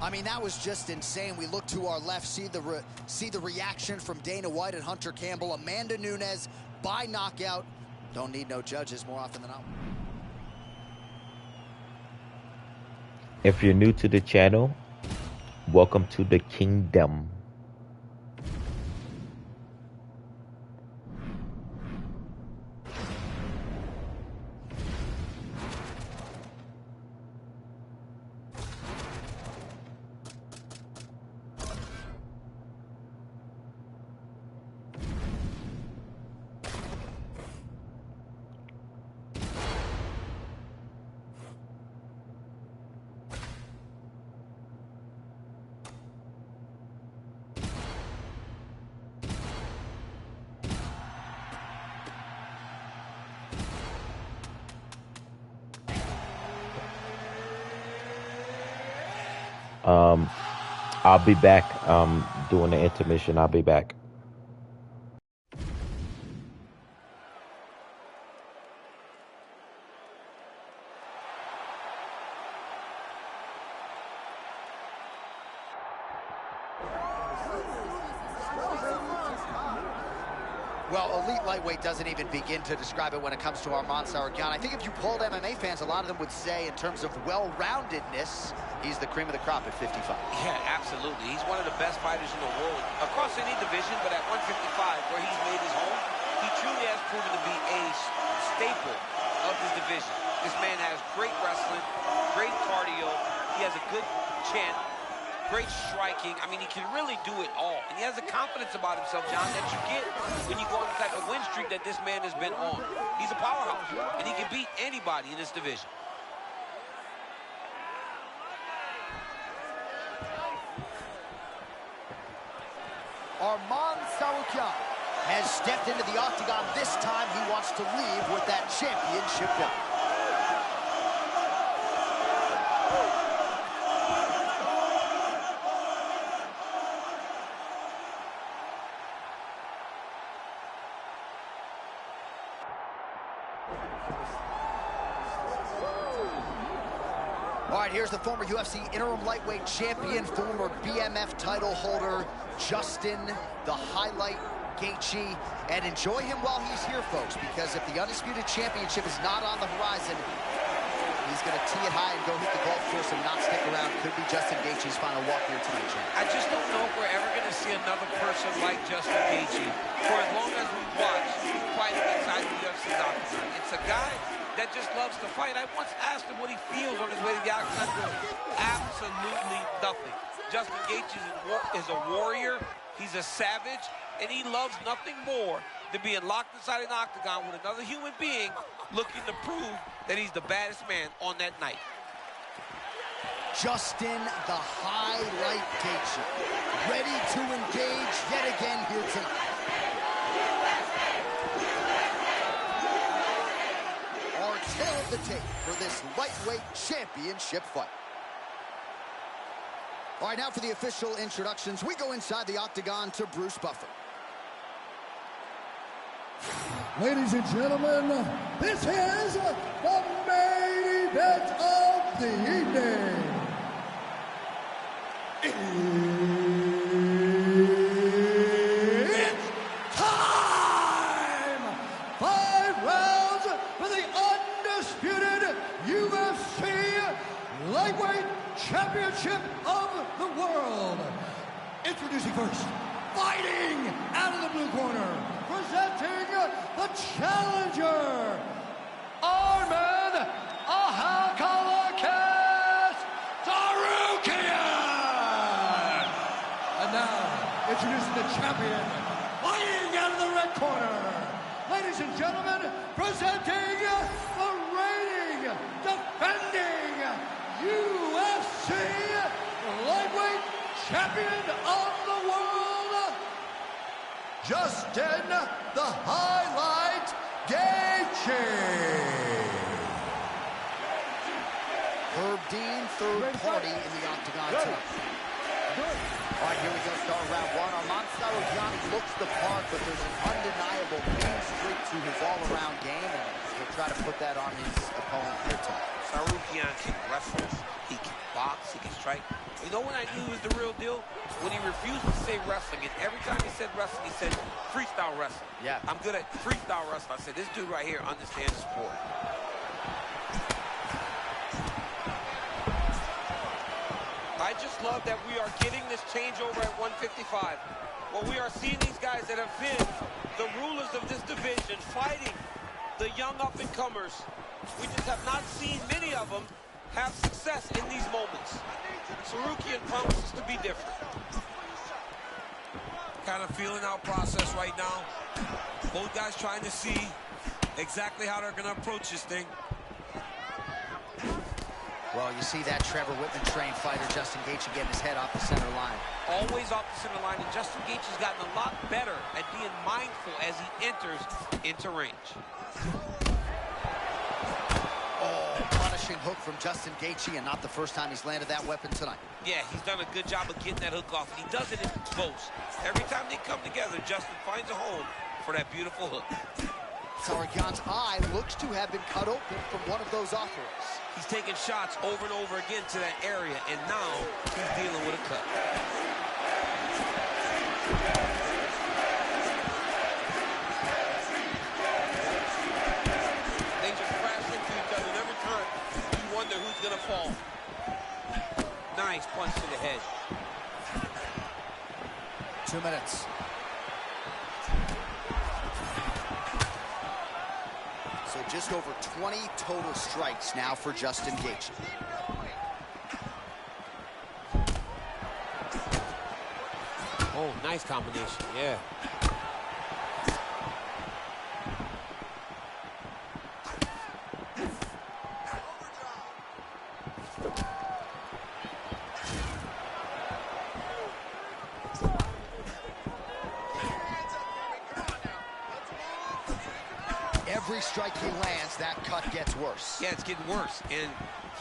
I mean, that was just insane. We look to our left, see the reaction from Dana White and Hunter Campbell. Amanda Nunes by knockout. Don't need no judges more often than not. If you're new to the channel, welcome to the kingdom. I'll be back doing the intermission. I'll be back. Well, elite lightweight doesn't even begin to describe it when it comes to Arman Tsarukyan. I think if you polled MMA fans, a lot of them would say in terms of well-roundedness, he's the cream of the crop at 55. Yeah, absolutely. He's one of the best fighters in the world across any division, but at 155, where he's made his home, He truly has proven to be a staple of his division. This man has great wrestling, great cardio. He has a good chin, great striking. I mean, he can really do it all. And he has the confidence about himself, John, that you get when you go on the type of win streak that this man has been on. He's a powerhouse, and he can beat anybody in this division. Arman Tsarukyan has stepped into the octagon. This time he wants to leave with that championship belt. All right, here's the former UFC interim lightweight champion, former BMF title holder, Justin the Highlight Gaethje. And enjoy him while he's here, folks, because if the Undisputed Championship is not on the horizon, he's going to tee it high and go hit the golf course and not stick around. Could be Justin Gaethje's final walk here tonight, champ. I just don't know if we're ever going to see another person like Justin Gaethje for as long as we watch fighting inside the UFC's octagon. It's a guy that just loves to fight. I once asked him what he feels on his way to the octagon. Absolutely nothing. Justin Gaethje is a warrior. He's a savage, and he loves nothing more than being locked inside an octagon with another human being looking to prove that he's the baddest man on that night. Justin the Highlight Gaethje, ready to engage yet again here tonight. Our tail of the tape for this lightweight championship fight. All right, now for the official introductions. We go inside the octagon to Bruce Buffer. Ladies and gentlemen, this is the main event of the evening. It's time! 5 rounds for the undisputed UFC Lightweight Championship of the world. Introducing first, fighting out of the blue corner, presenting the challenger, Arman Ahakalakis Tsarukyan. And now, introducing the champion, fighting out of the red corner. Ladies and gentlemen, presenting the reigning, defending UFC Lightweight Champion of the world, Justin the Highlight Gaethje. Herb Dean, third party in the octagon tonight. All right, here we go, start round one. Arman Tsarukyan looks the part, but there's an undeniable mean streak to his all-around game, and he'll try to put that on his opponent here tonight. Tsarukyan can wrestle, he can box, he can strike. You know when I knew he was the real deal? When he refused to say wrestling, and every time he said wrestling, he said freestyle wrestling. Yeah. I'm good at freestyle wrestling. I said, this dude right here understands the sport. I just love that we are getting this changeover at 155. Well, we are seeing these guys that have been the rulers of this division fighting the young up-and-comers. We just have not seen many of them have success in these moments. Tsarukyan promises to be different. Kind of feeling out process right now. Both guys trying to see exactly how they're going to approach this thing. Well, you see that Trevor Whitman-trained fighter, Justin Gaethje, getting his head off the center line. Always off the center line, and Justin Gaethje's gotten a lot better at being mindful as he enters into range. Punishing hook from Justin Gaethje, and not the first time he's landed that weapon tonight. Yeah, he's done a good job of getting that hook off, and he does it in both. Every time they come together, Justin finds a home for that beautiful hook. Tsarukyan's eye looks to have been cut open from one of those offerings. He's taking shots over and over again to that area, and now he's dealing with a cut. They just crash into each other, and every time you wonder who's going to fall. Nice punch to the head. 2 minutes. So just over 20 total strikes now for Justin Gaethje. Oh, nice combination, yeah. Every strike he lands, that cut gets worse. Yeah, it's getting worse, and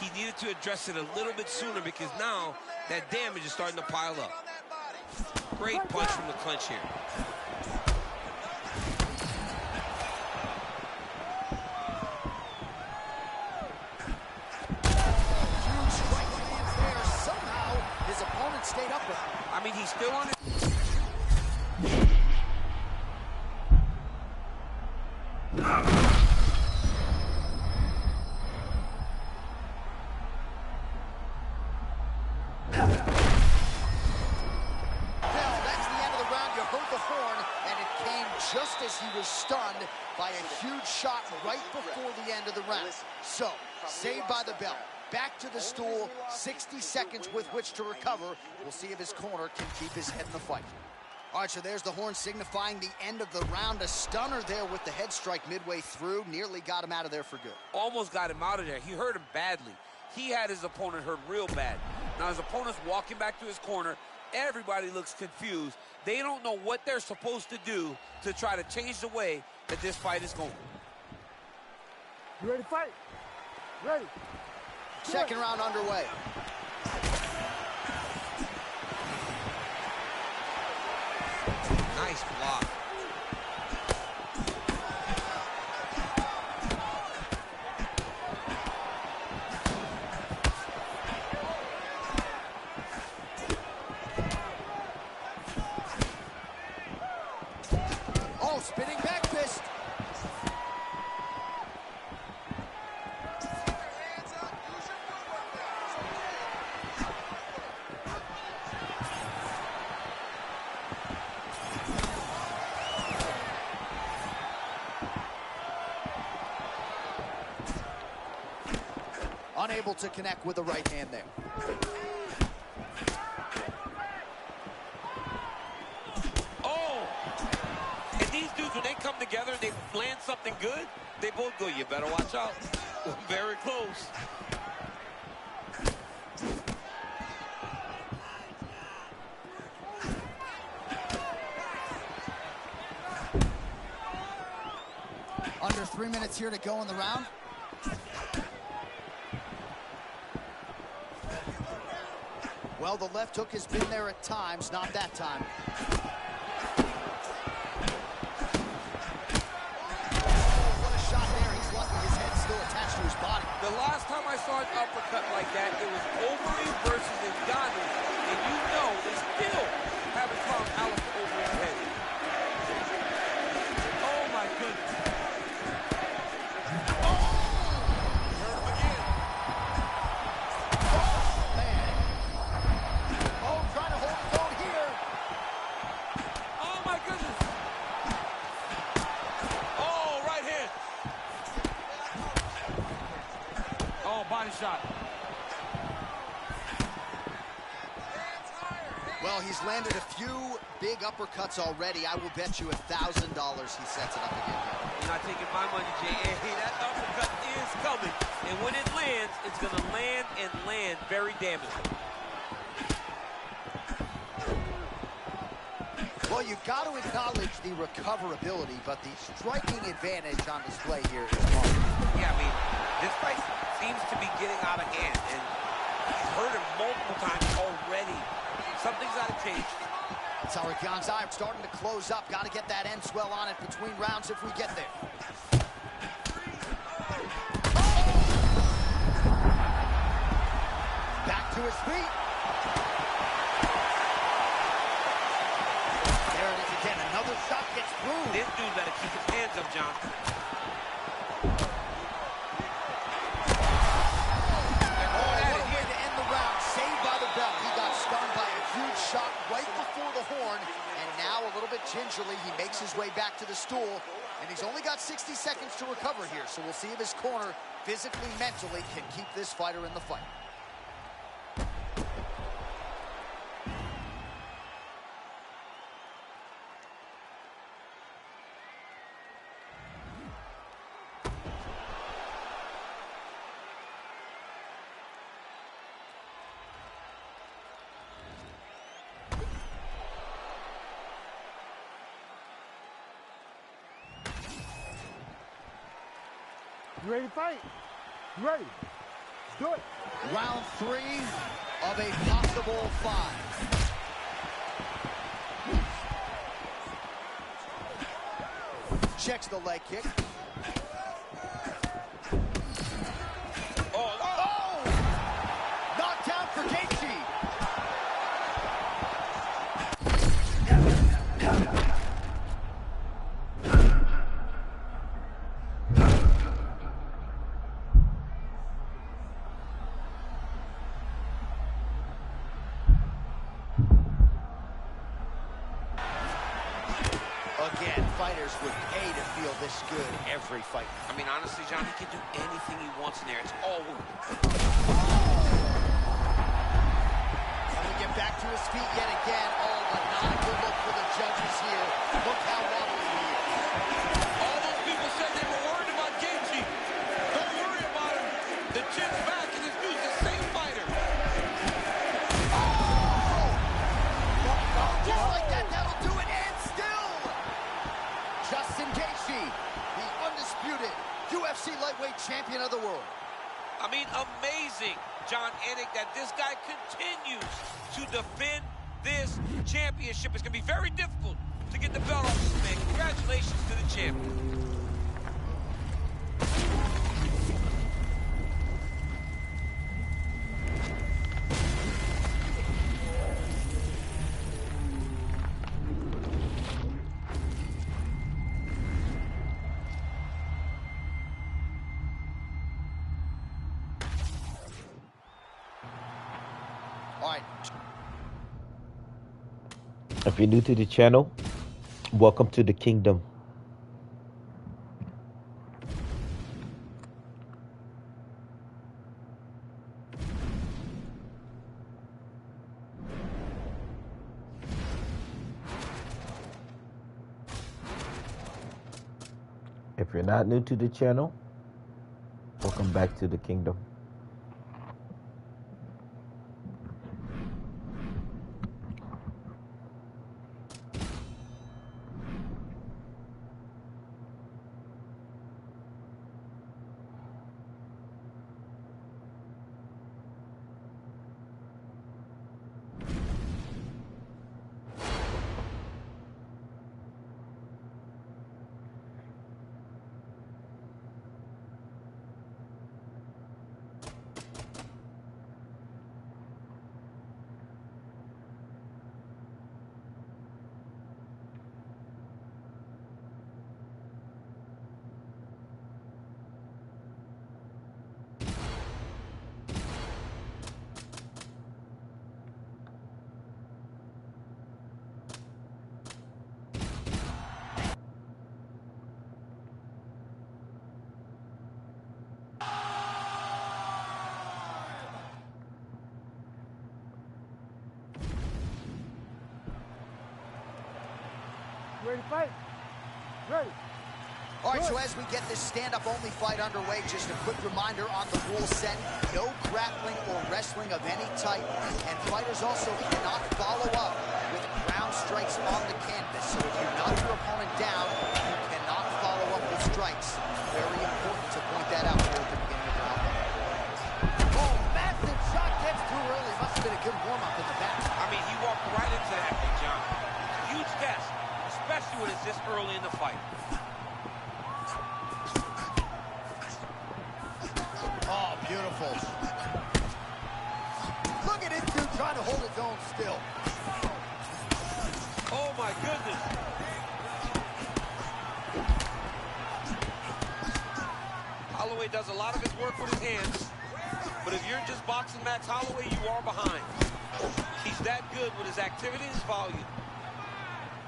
he needed to address it a little bit sooner because now that damage is starting to pile up. Great punch from the clinch here. Huge strike lands there. Somehow, his opponent stayed up with him. I mean, he's still on it. Just as he was stunned by a huge shot right before the end of the round. So, saved by the bell. Back to the stool, 60 seconds with which to recover. We'll see if his corner can keep his head in the fight. All right, so there's the horn signifying the end of the round. A stunner there with the head strike midway through. Nearly got him out of there for good. Almost got him out of there. He hurt him badly. He had his opponent hurt real bad. Now his opponent's walking back to his corner. Everybody looks confused. They don't know what they're supposed to do to try to change the way that this fight is going. You ready to fight? Ready. Second round underway. Nice block. Oh, spinning back fist. Unable to connect with the right hand there. Oh! And these dudes, when they come together and they land something good, they both go, you better watch out. Very close. Under 3 minutes here to go in the round. Well, the left hook has been there at times, not that time. What a shot there. He's lucky his head's still attached to his body. The last time I saw an uppercut like that, it was Overeem versus Ngannou. And you know they still haven't found Alex Overeem's head. Oh, my goodness. Shot. Well, he's landed a few big uppercuts already. I will bet you $1,000 he sets it up again here. You're not taking my money, Jay. Hey, that uppercut is coming. And when it lands, it's going to land and land very damaging. Well, you've got to acknowledge the recoverability, but the striking advantage on display here is marked. Yeah, I mean, this fight seems to be getting out of hand, and he's hurt him multiple times already. Something's got to change. Tsarukyan's eye starting to close up. Got to get that end swell on it between rounds if we get there. Back to his feet. There it is again. Another shot gets through. This dude better keep his hands up, John. Right before the horn, and now a little bit gingerly, he makes his way back to the stool. And he's only got 60 seconds to recover here, so we'll see if his corner, physically, mentally, can keep this fighter in the fight. You ready to fight? You ready? Let's do it. Round 3 of a possible 5. Checks the leg kick. Oh! Knockdown for Gaethje. Again, fighters would pay to feel this good every fight. I mean, honestly, John, he can do anything he wants in there. It's all work. Trying to get back to his feet yet again. Oh, but not a good look for the judges here. Look how wobbly he is. All those people said they were worried about Gaethje. Don't worry about him. The chin's back, and this dude's the same fighter. Just like that, that'll do it. And still, Justin Gaethje, the undisputed UFC lightweight champion of the world. I mean, amazing, John Anik, that this guy continues to defend this championship. It's going to be very difficult to get the belt off this man. Congratulations to the champion. All right. If you're new to the channel, welcome to the kingdom. If you're not new to the channel, welcome back to the kingdom. You ready to fight? Ready. All right, so as we get this stand-up-only fight underway, just a quick reminder on the rule set: no grappling or wrestling of any type, and fighters also cannot follow up with ground strikes on the canvas. So if you knock your opponent down, you cannot follow up with strikes. Very important to point that out here at the beginning of the round. Oh, massive shot gets too early. Must have been a good warm-up in the back. I mean, he walked right into that thing, John. Huge test, especially when it's this early in the fight. Oh, beautiful. Look at this dude trying to hold his own still. Oh, my goodness. Holloway does a lot of his work with his hands, but if you're just boxing Max Holloway, you are behind. He's that good with his activity and his volume.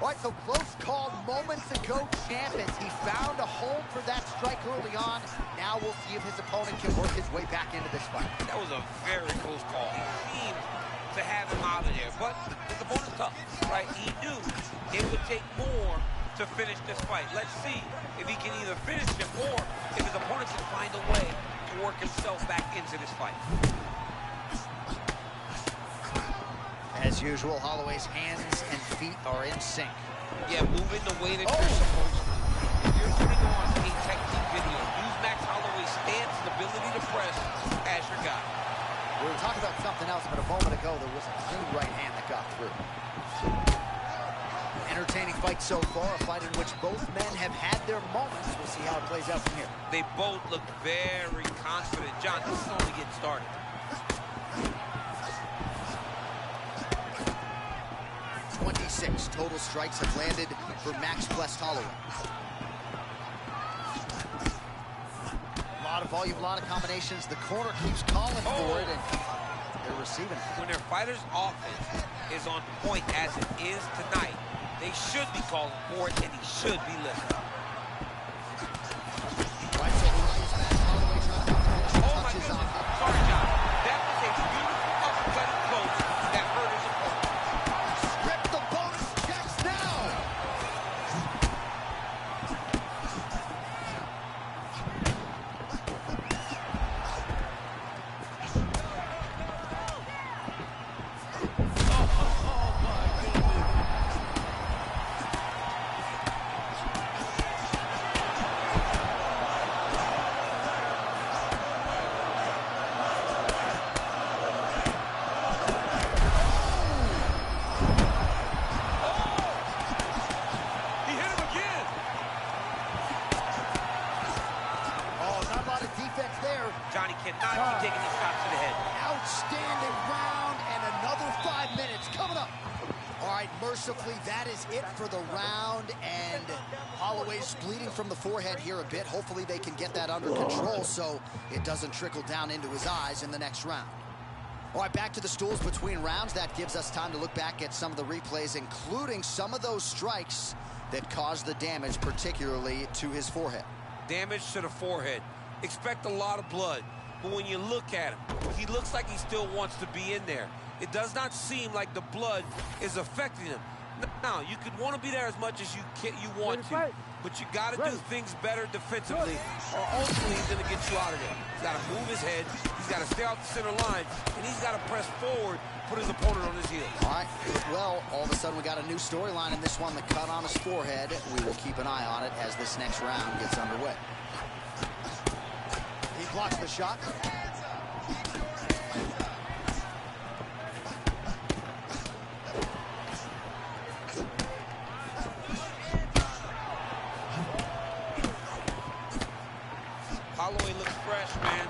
All right, so close call moments ago, champ, as he found a home for that strike early on. Now we'll see if his opponent can work his way back into this fight. That was a very close call. He seemed to have him out of there, but his opponent's tough, right? He knew it would take more to finish this fight. Let's see if he can either finish it or if his opponent can find a way to work himself back into this fight. As usual, Holloway's hands and feet are in sync. Yeah, moving the way that you're supposed to. If you're putting on a technique video, use Max Holloway's stance and ability to press as your guy. We were talking about something else, but a moment ago there was a clean right hand that got through. Entertaining fight so far, a fight in which both men have had their moments. We'll see how it plays out from here. They both look very confident. John, this is only getting started. 26 total strikes have landed for Max Blessed Holloway. A lot of volume, a lot of combinations. The corner keeps calling for it, and they're receiving it. When their fighter's offense is on point as it is tonight, they should be calling for it, and he should be listening. Right to the right, Max Holloway trying to finish Oh, my touches goodness. on. Sorry, John. That was a beautiful uppercut and close that hurt his opponent. Rip the bonus checks now. He hit him again. Oh, not a lot of defense there. Johnny cannot be taking these shots to the head. Outstanding round, and another 5 minutes coming up. All right, mercifully, that is it for the round, and Holloway's bleeding from the forehead here a bit. Hopefully they can get that under control so it doesn't trickle down into his eyes in the next round. All right, back to the stools between rounds. That gives us time to look back at some of the replays, including some of those strikes that caused the damage, particularly to his forehead. Damage to the forehead. Expect a lot of blood. But when you look at him, he looks like he still wants to be in there. It does not seem like the blood is affecting him. Now, you could want to be there as much as you want to, but you got to do things better defensively, or ultimately he's going to get you out of there. He's got to move his head, he's got to stay out the center line, and he's got to press forward, put his opponent on his heels. All right, well, all of a sudden we got a new storyline in this one, the cut on his forehead. We will keep an eye on it as this next round gets underway. He blocks the shot. Holloway looks fresh, man.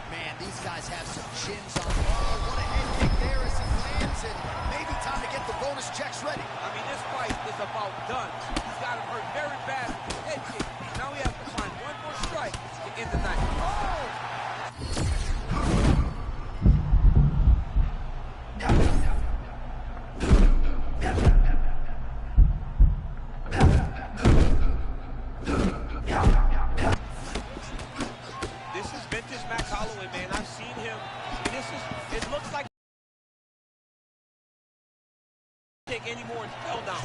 Man, these guys have some chins on them. Oh, what a head kick there as he lands, and maybe time to get the bonus checks ready. I mean, this fight is about done. He's got him hurt very bad with the head kick. Now he has to find one more strike to end the night. This is vintage Max Holloway, man. I've seen him. And it looks like take any more and fell down.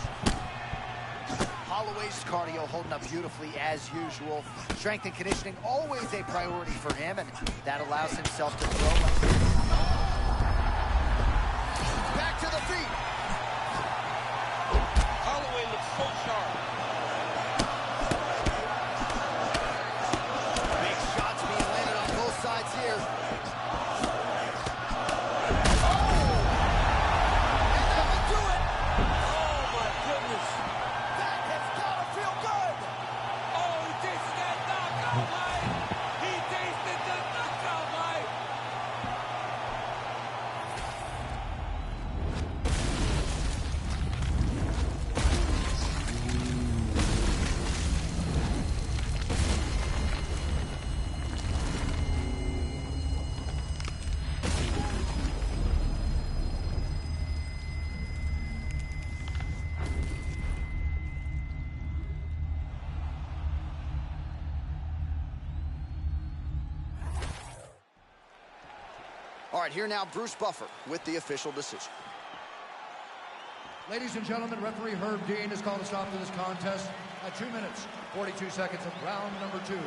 Holloway's cardio holding up beautifully as usual. Strength and conditioning always a priority for him, and that allows himself to throw. Back to the feet. Holloway looks so sharp. Big shots being landed on both sides here. All right, here now, Bruce Buffer with the official decision. Ladies and gentlemen, referee Herb Dean has called a stop to this contest at 2 minutes, 42 seconds of round number 2.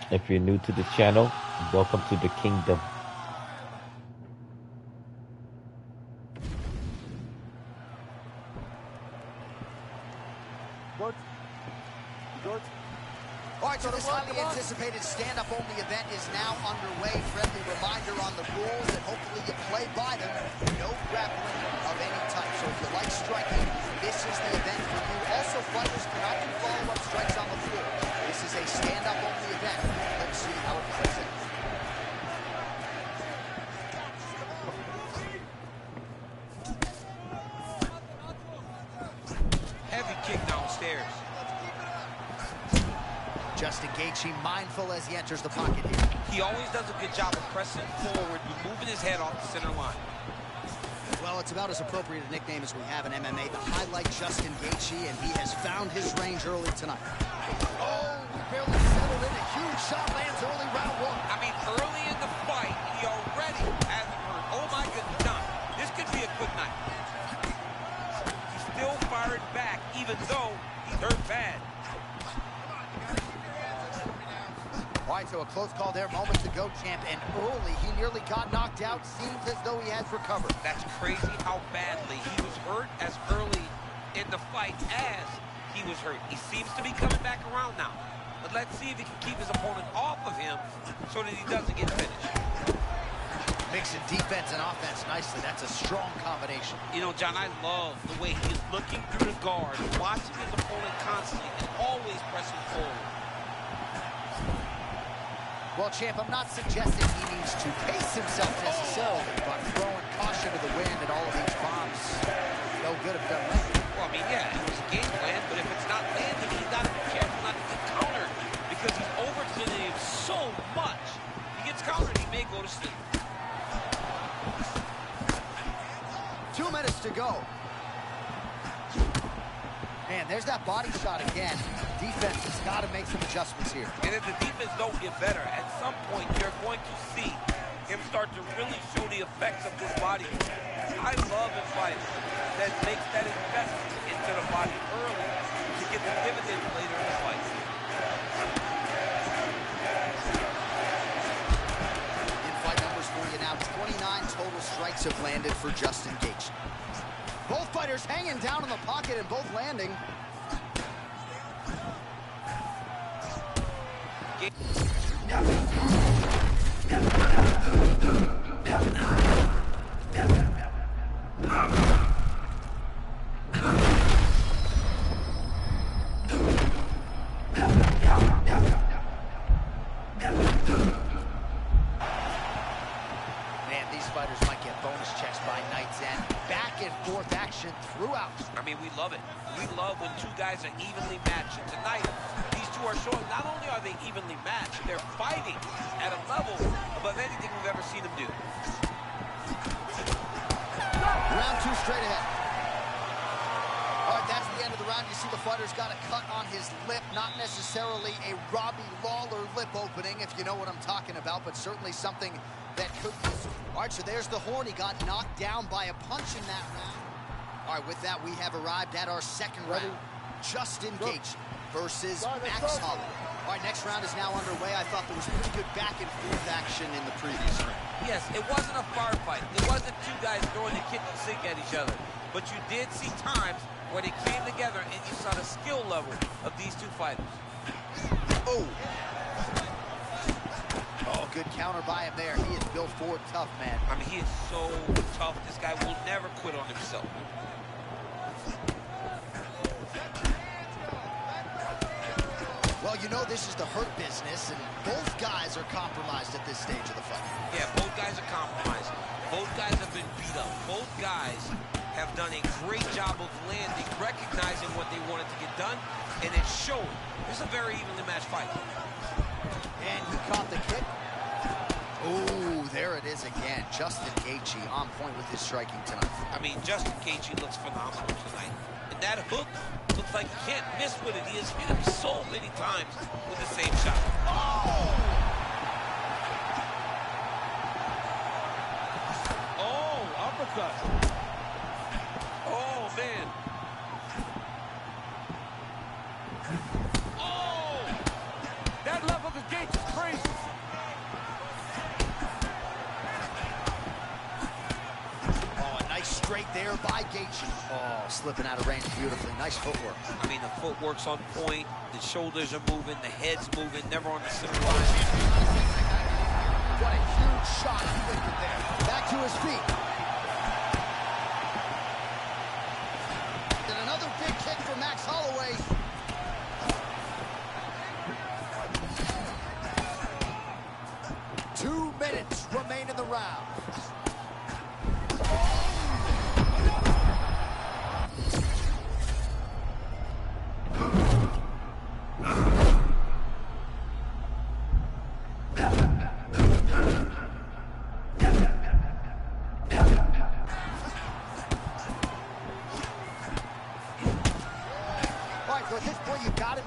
If you're new to the channel, welcome to the kingdom. Good. Good. All right, so this highly anticipated stand-up only event is now underway. Friendly reminder on the rules, and hopefully you play by them. No grappling of any type. So if you like striking, this is the event for you. Also, fighters cannot do follow-up strikes on the floor. This is a stand-up only event. Let's see how it plays out. Heavy kick downstairs. Justin Gaethje mindful as he enters the pocket here. He always does a good job of pressing forward, removing his head off the center line. Well, it's about as appropriate a nickname as we have in MMA. The highlight Justin Gaethje, and he has found his range early tonight. Oh, barely settled in. A huge shot lands early round 1. I mean, early in the fight, he already hasn't hurt. Oh my goodness, Don. This could be a quick night. He's still firing back, even though he's hurt bad. All right, so a close call there, moments ago, champ, and early he nearly got knocked out. Seems as though he has recovered. That's crazy how badly he was hurt as early in the fight as he was hurt. He seems to be coming back around now. But let's see if he can keep his opponent off of him so that he doesn't get finished. Mixing defense and offense nicely. That's a strong combination. You know, John, I love the way he is looking through the guard, watching his opponent constantly, and always pressing forward. Well, champ, I'm not suggesting he needs to pace himself necessarily, but throwing caution to the wind and all of these bombs, no good if it doesn't land. Well, I mean, yeah, it was a game plan, but if it's not landing, he's got to be careful not to get countered because he's overextending him so much. He gets countered, he may go to sleep. 2 minutes to go. Man, there's that body shot again. Defense has got to make some adjustments here. And if the defense don't get better, at some point you're going to see him start to really show the effects of this body. I love a fighter that makes that investment into the body early to get the dividends later in the fight. In fight numbers for you now, 29 total strikes have landed for Justin Gaethje. Both fighters hanging down in the pocket and both landing. Man, these fighters might get bonus checks by night's end. Back and forth action throughout. I mean, we love it. We love when two guys are evenly matched. And tonight, these two are showing not only are they evenly matched, they're fighting at a level above anything we've ever seen them do. Round 2 straight ahead. All right, that's the end of the round. You see the fighter's got a cut on his lip. Not necessarily a Robbie Lawler lip opening, if you know what I'm talking about, but certainly something that could be. All right, so there's the horn. He got knocked down by a punch in that round. All right, with that, we have arrived at our second round. Justin Gaethje versus Max Holloway. All right, next round is now underway. I thought there was pretty good back and forth action in the previous round. Yes, it wasn't a firefight. It wasn't two guys throwing the kitchen sink at each other. But you did see times where they came together and you saw the skill level of these two fighters. Oh. Oh, good counter by him there. He is built for it tough, man. I mean, he is so tough. This guy will never quit on himself. Well, you know this is the hurt business, and both guys are compromised at this stage of the fight. Yeah, both guys are compromised. Both guys have been beat up. Both guys have done a great job of landing, recognizing what they wanted to get done, and it's showing. This is a very evenly matched fight. And he caught the kick. Oh, there it is again. Justin Gaethje on point with his striking tonight. I mean, Justin Gaethje looks phenomenal tonight. And that hook looks like you can't miss with it. He has hit him so many times with the same shot. Oh! Oh, uppercut. Oh, man. Oh! That level of Gaethje is crazy. Oh, a nice straight there by Gaethje. Oh, slipping out of range beautifully. Nice footwork. I mean, the footwork's on point. The shoulders are moving. The head's moving. Never on the center line. What a huge shot he lifted there. Back to his feet. And another big kick for Max Holloway. 2 minutes remain in the round. All right, so at this point, you got him.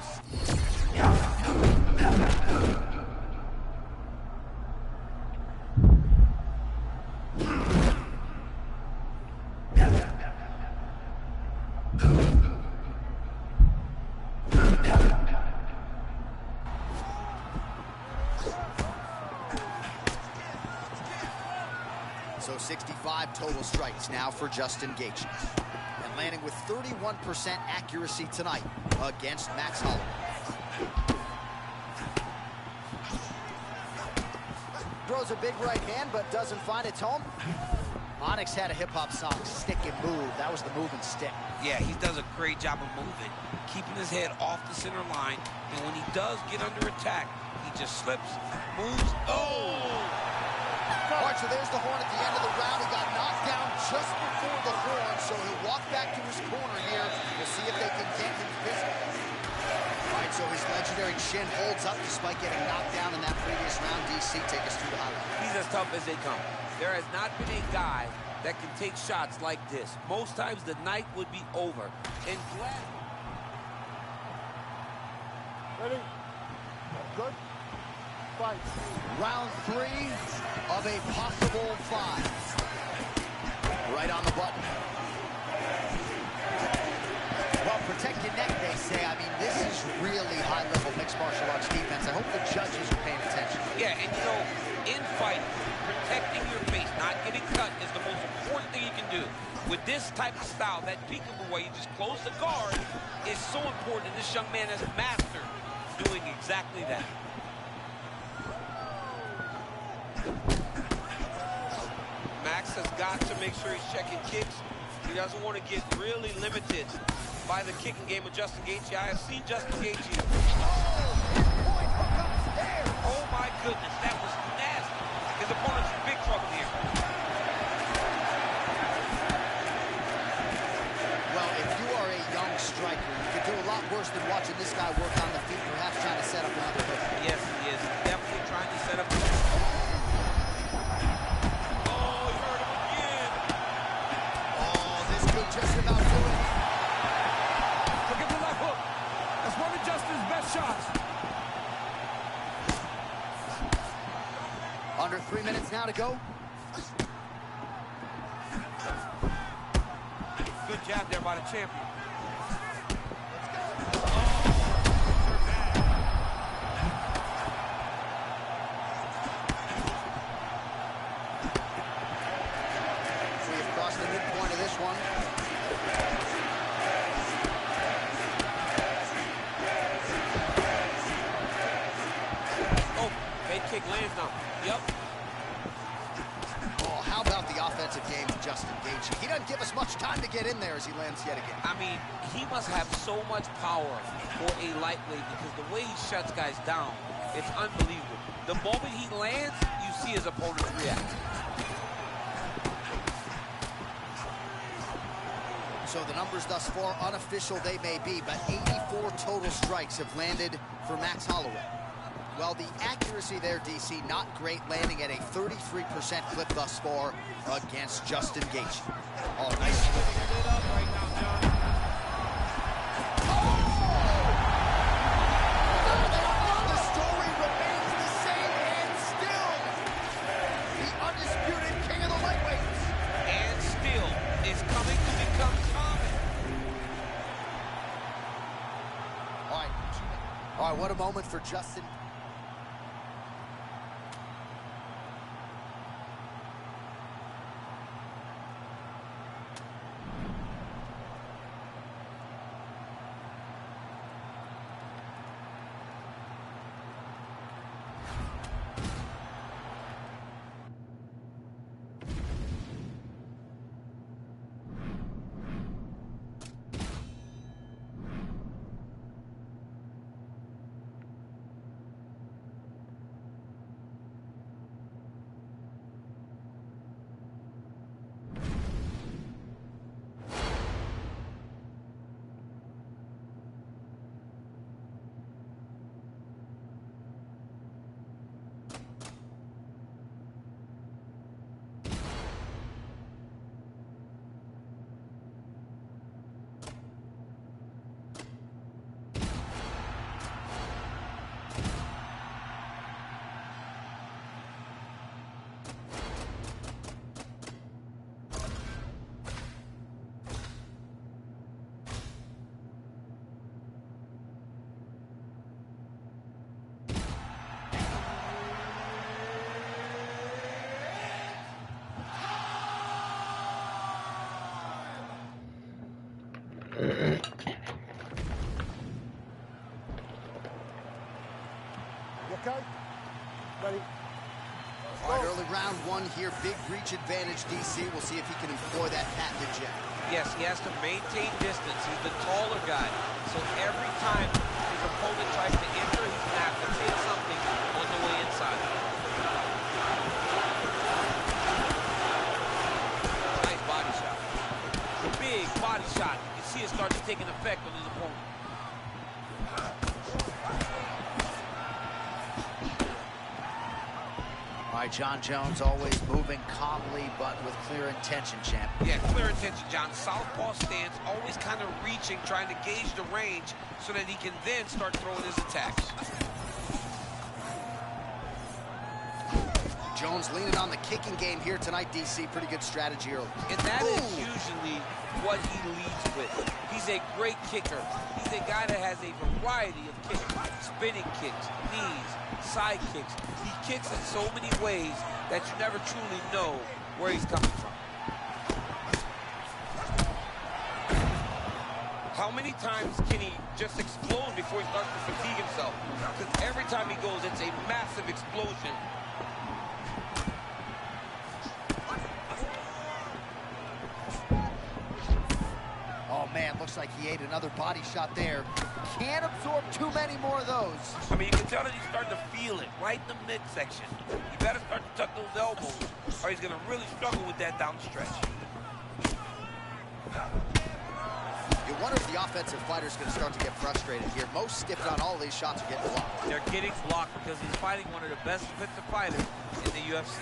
So 65 total strikes now for Justin Gaethje. And landing with 31% accuracy tonight against Max Holloway. Throws a big right hand, but doesn't find its home. Onyx had a hip-hop song, Stick and Move. That was the move and stick. Yeah, he does a great job of moving, keeping his head off the center line. And when he does get under attack, he just slips, moves. Oh! All right, so there's the horn at the end of the round. He got knocked down just before the horn, so he'll walk back to his corner here. We'll see if they can get him physical. All right, so his legendary chin holds up despite getting knocked down in that previous round. DC, take us through the highlight. He's as tough as they come. There has not been a guy that can take shots like this. Most times the night would be over. And glad. Ready? Good. Fight. Round 3 of a possible 5. Right on the button. Well, protect your neck, they say. I mean, this is really high-level mixed martial arts defense. I hope the judges are paying attention. Yeah, and you know, in fight, protecting your face, not getting cut, is the most important thing you can do. With this type of style, that peekaboo where you just close the guard is so important, and this young man has mastered doing exactly that. Max has got to make sure he's checking kicks. He doesn't want to get really limited by the kicking game of Justin Gaethje. I have seen Justin Gaethje. Oh my goodness, that was nasty. His opponent's in big trouble here. Well, if you are a young striker, you could do a lot worse than watching this guy work on the feet, perhaps trying to set up another hook. Yes, he is. Definitely trying to set up. Oh, he hurt him again. Oh, this could just about do it. Look at the left hook. That's one of Justin's best shots. Under 3 minutes now to go. Good jab there by the champion. We have crossed the midpoint of this one. Oh, head kick lands now. Yep. Oh, how about the offensive game of Justin Gaethje? He doesn't give us much time to get in there as he lands yet again. I mean, he must have so much power for a lightweight because the way he shuts guys down, it's unbelievable. The moment he lands, you see his opponents react. So the numbers thus far, unofficial they may be, but 84 total strikes have landed for Max Holloway. Well, the accuracy there, DC, not great, landing at a 33% clip thus far against Justin Gaethje. Oh, nice. Lit up right now, John. The story remains the same and still the undisputed king of the lightweights. And still is coming to become common. All right, what a moment for Justin. You okay? Ready? All right, early round one here, big reach advantage, DC. We'll see if he can employ that patented jab. Yes, he has to maintain distance. He's the taller guy. So every time his opponent tries to enter, he's going to have to hit something on the way inside. Nice body shot. Big body shot. You see it start to take an effect on his opponent. All right, John Jones always moving calmly, but with clear intention, champ. Yeah, clear intention, John. Southpaw stance, always kind of reaching, trying to gauge the range so that he can then start throwing his attacks. Jones leaning on the kicking game here tonight, DC. Pretty good strategy early. And that is usually what he leads with. He's a great kicker. He's a guy that has a variety of kicks. Spinning kicks, knees, side kicks. He kicks in so many ways that you never truly know where he's coming from. How many times can he just explode before he starts to fatigue himself? Because every time he goes, it's a massive explosion. Oh, man, looks like he ate another body shot there. Can't absorb too many more of those. I mean, you can tell that he's starting to feel it right in the midsection. You better start to tuck those elbows, or he's going to really struggle with that down the stretch. You wonder if the offensive fighter's going to start to get frustrated here. Most skipped on all these shots are getting blocked. They're getting blocked because he's fighting one of the best defensive fighters in the UFC.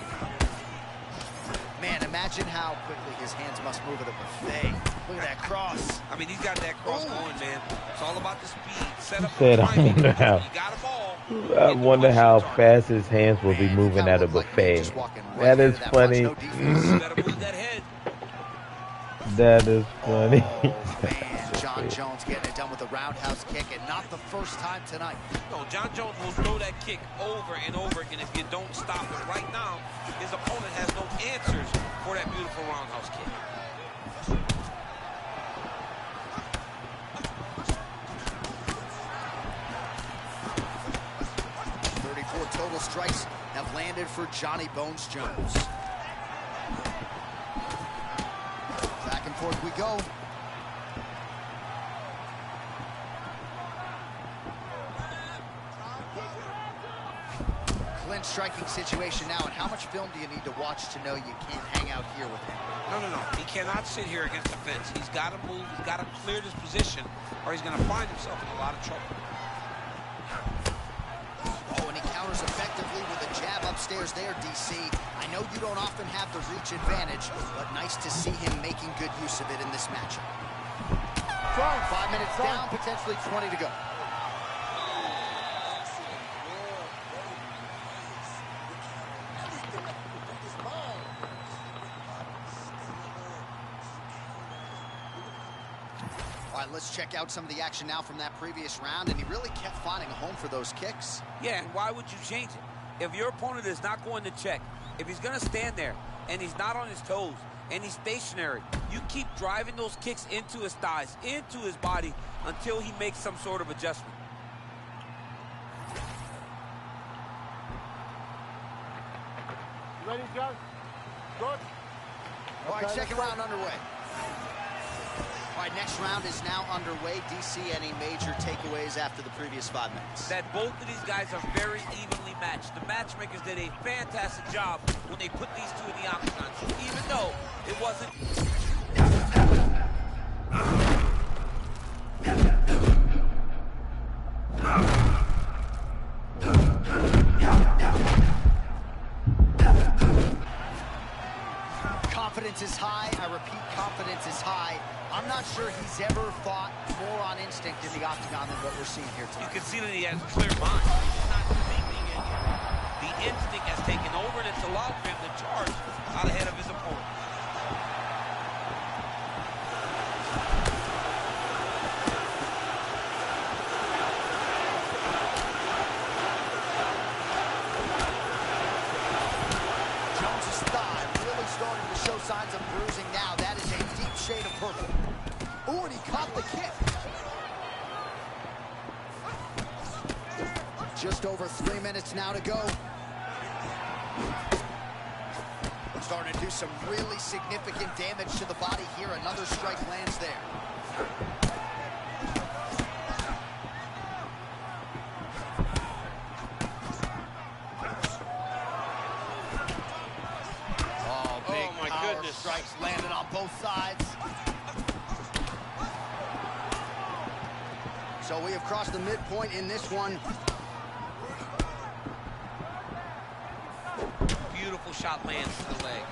Man, imagine how quickly his hands must move at a buffet. Look at that cross. I mean, he's got that cross going, man. It's all about the speed. Set up Said, the I timing. wonder how. You got them all. I wonder how fast his hands will be Man, moving kinda at a looked like me buffet. just walking right That is into that punch. funny. No defense. You better move that head. That is funny. Oh, man, John Jones getting it done with a roundhouse kick, and not the first time tonight. No, John Jones will throw that kick over and over again if you don't stop it. Right now, his opponent has no answers for that beautiful roundhouse kick. Total strikes have landed for Johnny Bones Jones. Back and forth we go. Clinch striking situation now, and how much film do you need to watch to know you can't hang out here with him? No. He cannot sit here against the fence. He's got to move. He's got to clear this position, or he's going to find himself in a lot of trouble. Counters effectively with a jab upstairs there, DC. I know you don't often have the reach advantage, but nice to see him making good use of it in this matchup. 5 minutes down, potentially 20 to go. All right, let's check out some of the action now from that previous round, and he really kept finding a home for those kicks. Yeah, and why would you change it? If your opponent is not going to check, if he's going to stand there and he's not on his toes and he's stationary, you keep driving those kicks into his thighs, into his body until he makes some sort of adjustment. You ready, John? Good. All right, second round underway. All right, next round is now underway. DC, any major takeaways after the previous 5 minutes? That both of these guys are very evenly matched. The matchmakers did a fantastic job when they put these two in the octagon. So even though it wasn't... Confidence is high. I repeat, confidence is high. I'm not sure he's ever fought more on instinct in the octagon than what we're seeing here tonight. You can see that he has a clear mind. He's not thinking in here. The instinct has taken over, and it's allowed for him to charge out ahead of his opponent. Jones's thigh really starting to show signs of bruising now. That is a deep shade of purple. Ooh, and he caught the kick. Just over 3 minutes now to go. Starting to do some really significant damage to the body here. Another strike lands there. Oh, big my power goodness. strikes landed on both sides. So we have crossed the midpoint in this one. Beautiful shot lands to the leg.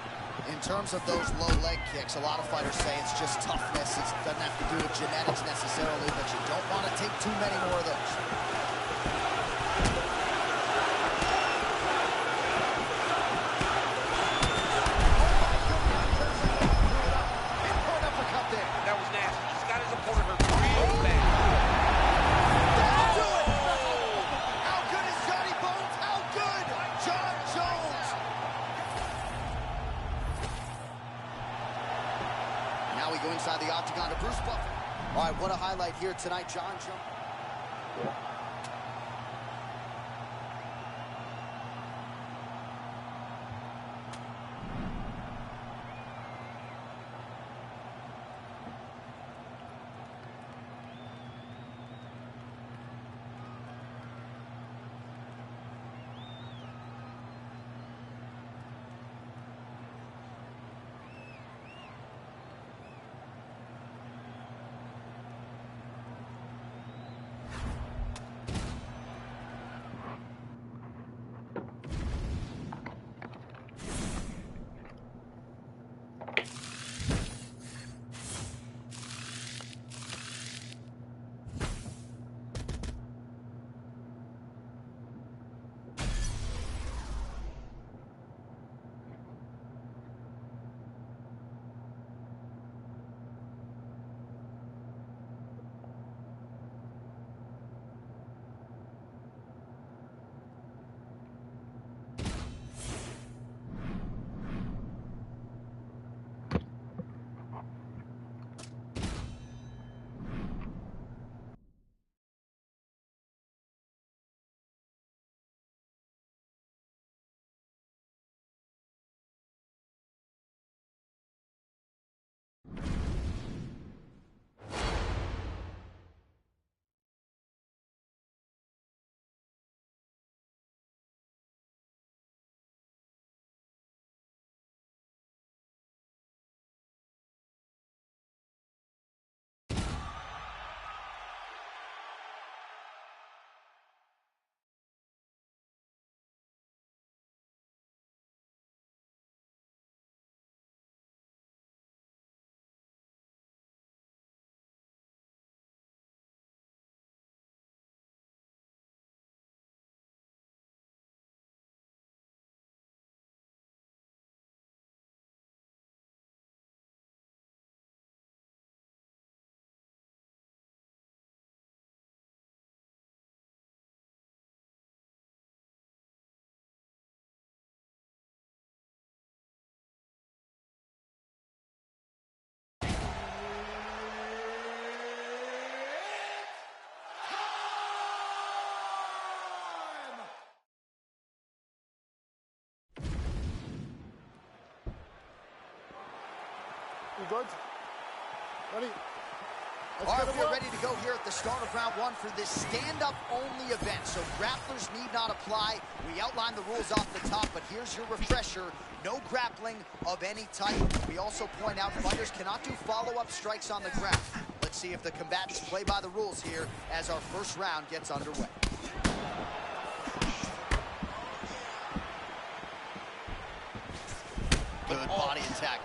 In terms of those low leg kicks, a lot of fighters say it's just toughness. It doesn't have to do with genetics necessarily, but you don't want to take too many more of those. Important uppercut there. That was nasty. He's got his opponent hurt real bad. Do it! How good is Johnny Bones? How good? John Jones! Now we go inside the octagon to Bruce Buffer. All right, what a highlight here tonight, John Jones. You good? Ready? Let's All get right, it we're up. ready to go here at the start of round one for this stand-up only event. So grapplers need not apply. We outlined the rules off the top, but here's your refresher. No grappling of any type. We also point out fighters cannot do follow-up strikes on the ground. Let's see if the combatants play by the rules here as our first round gets underway. Good body attack.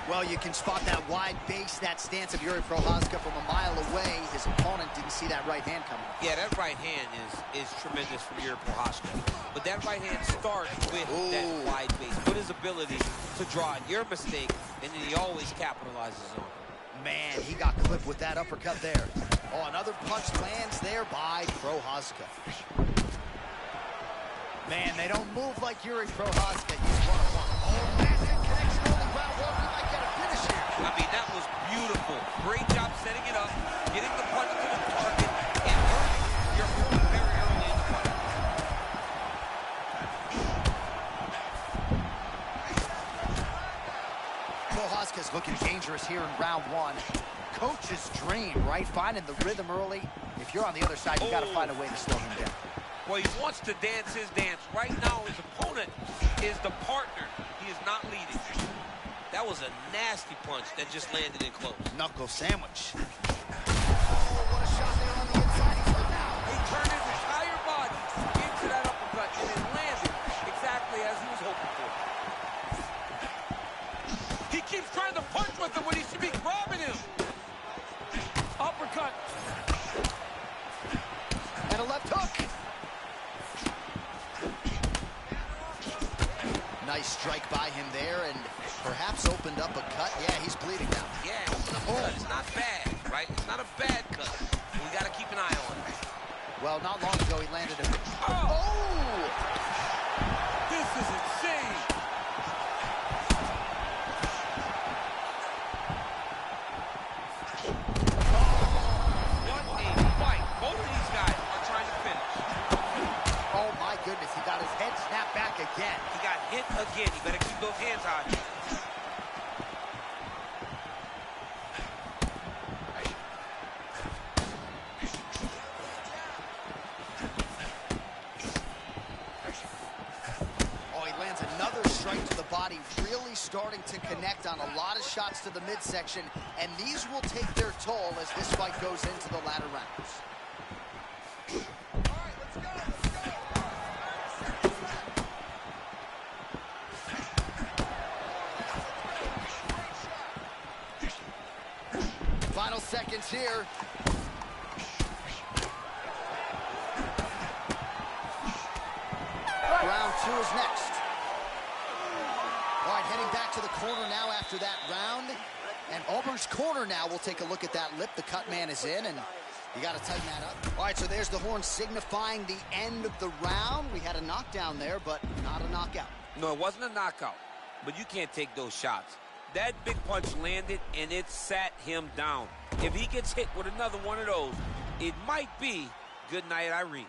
Well, you can spot that wide base, that stance of Yuri Prochazka from a mile away. His opponent didn't see that right hand coming. Yeah, that right hand is tremendous from Yuri Prochazka. But that right hand starts with that wide base, with his ability to draw it. Your mistake, and then he always capitalizes on it. Man, he got clipped with that uppercut there. Oh, another punch lands there by Prochazka. Man, they don't move like Yuri Prochazka. He's one-on-one. Oh, massive connection on the ground. Well, we might get a finish here. I mean, that was beautiful. Great job setting it up, getting the punch to the target, and hurting your opponent very early in the fight. Prochazka's looking dangerous here in round one. Coach's dream, right? Finding the rhythm early. If you're on the other side, you got to find a way to slow him down. Well, he wants to dance his dance. Right now, his opponent is the partner. He is not leading. That was a nasty punch that just landed in close. Knuckle sandwich. Oh, what a shot there on the inside. He's up now. He turned his entire body into that uppercut, and it landed exactly as he was hoping for. He keeps trying to punch with him when he should be grabbing him. Uppercut. And a left hook. Nice strike by him there, and perhaps opened up a cut. Yeah, he's bleeding now. Yeah, opened up a cut. It's not bad, right? It's not a bad cut. We got to keep an eye on it. Well, not long ago, he landed a... Oh! This is insane. What a fight. Both of these guys are trying to finish. Oh, my goodness. He got his head snapped back again. He got hit again. You better keep those hands high. Oh, he lands another strike to the body, really starting to connect on a lot of shots to the midsection, and these will take their toll as this fight goes into the latter rounds. Final seconds here. Round two is next. All right, heading back to the corner now after that round. And Auburn's corner now. We'll take a look at that lip. The cut man is in, and you got to tighten that up. All right, so there's the horn signifying the end of the round. We had a knockdown there, but not a knockout. No, it wasn't a knockout, but you can't take those shots. That big punch landed, and it sat him down. If he gets hit with another one of those, it might be good night, Irene.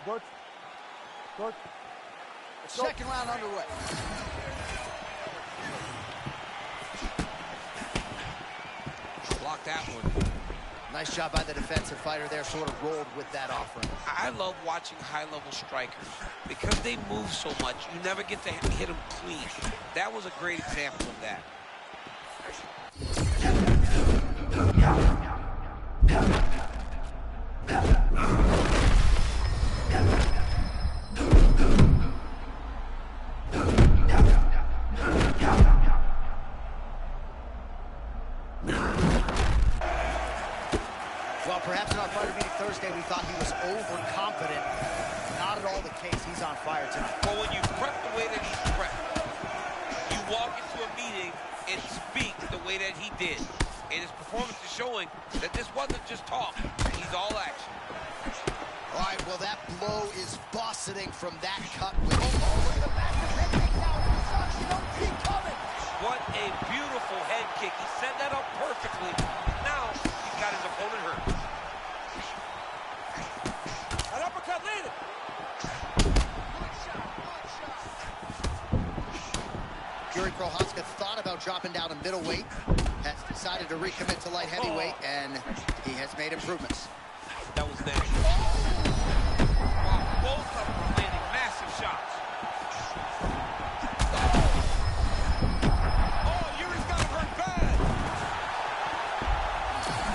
Good. Good. Second round underway. Block that one. Nice job by the defensive fighter there, sort of rolled with that offering. I love watching high-level strikers because they move so much. You never get to hit them clean. That was a great example of that. Well, perhaps in our fighter meeting Thursday, we thought he was overconfident. Not at all the case. He's on fire tonight. But when you prep the way that he's prepped, you walk into a meeting and speak the way that he did. And his performance is showing that this wasn't just talk. He's all action. All right, well, that blow is bussing from that cut. Oh, look at the back of the head takedown. Sucks. You don't see coming. What a beautiful head kick. He set that up perfectly. Now he's got his opponent hurt. An uppercut landed. Yuri Prochazka thought about dropping down to middleweight, has decided to recommit to light heavyweight, and he has made improvements. That was nasty. Wow, both of them are landing massive shots. Oh, Yuri's got him hurt bad.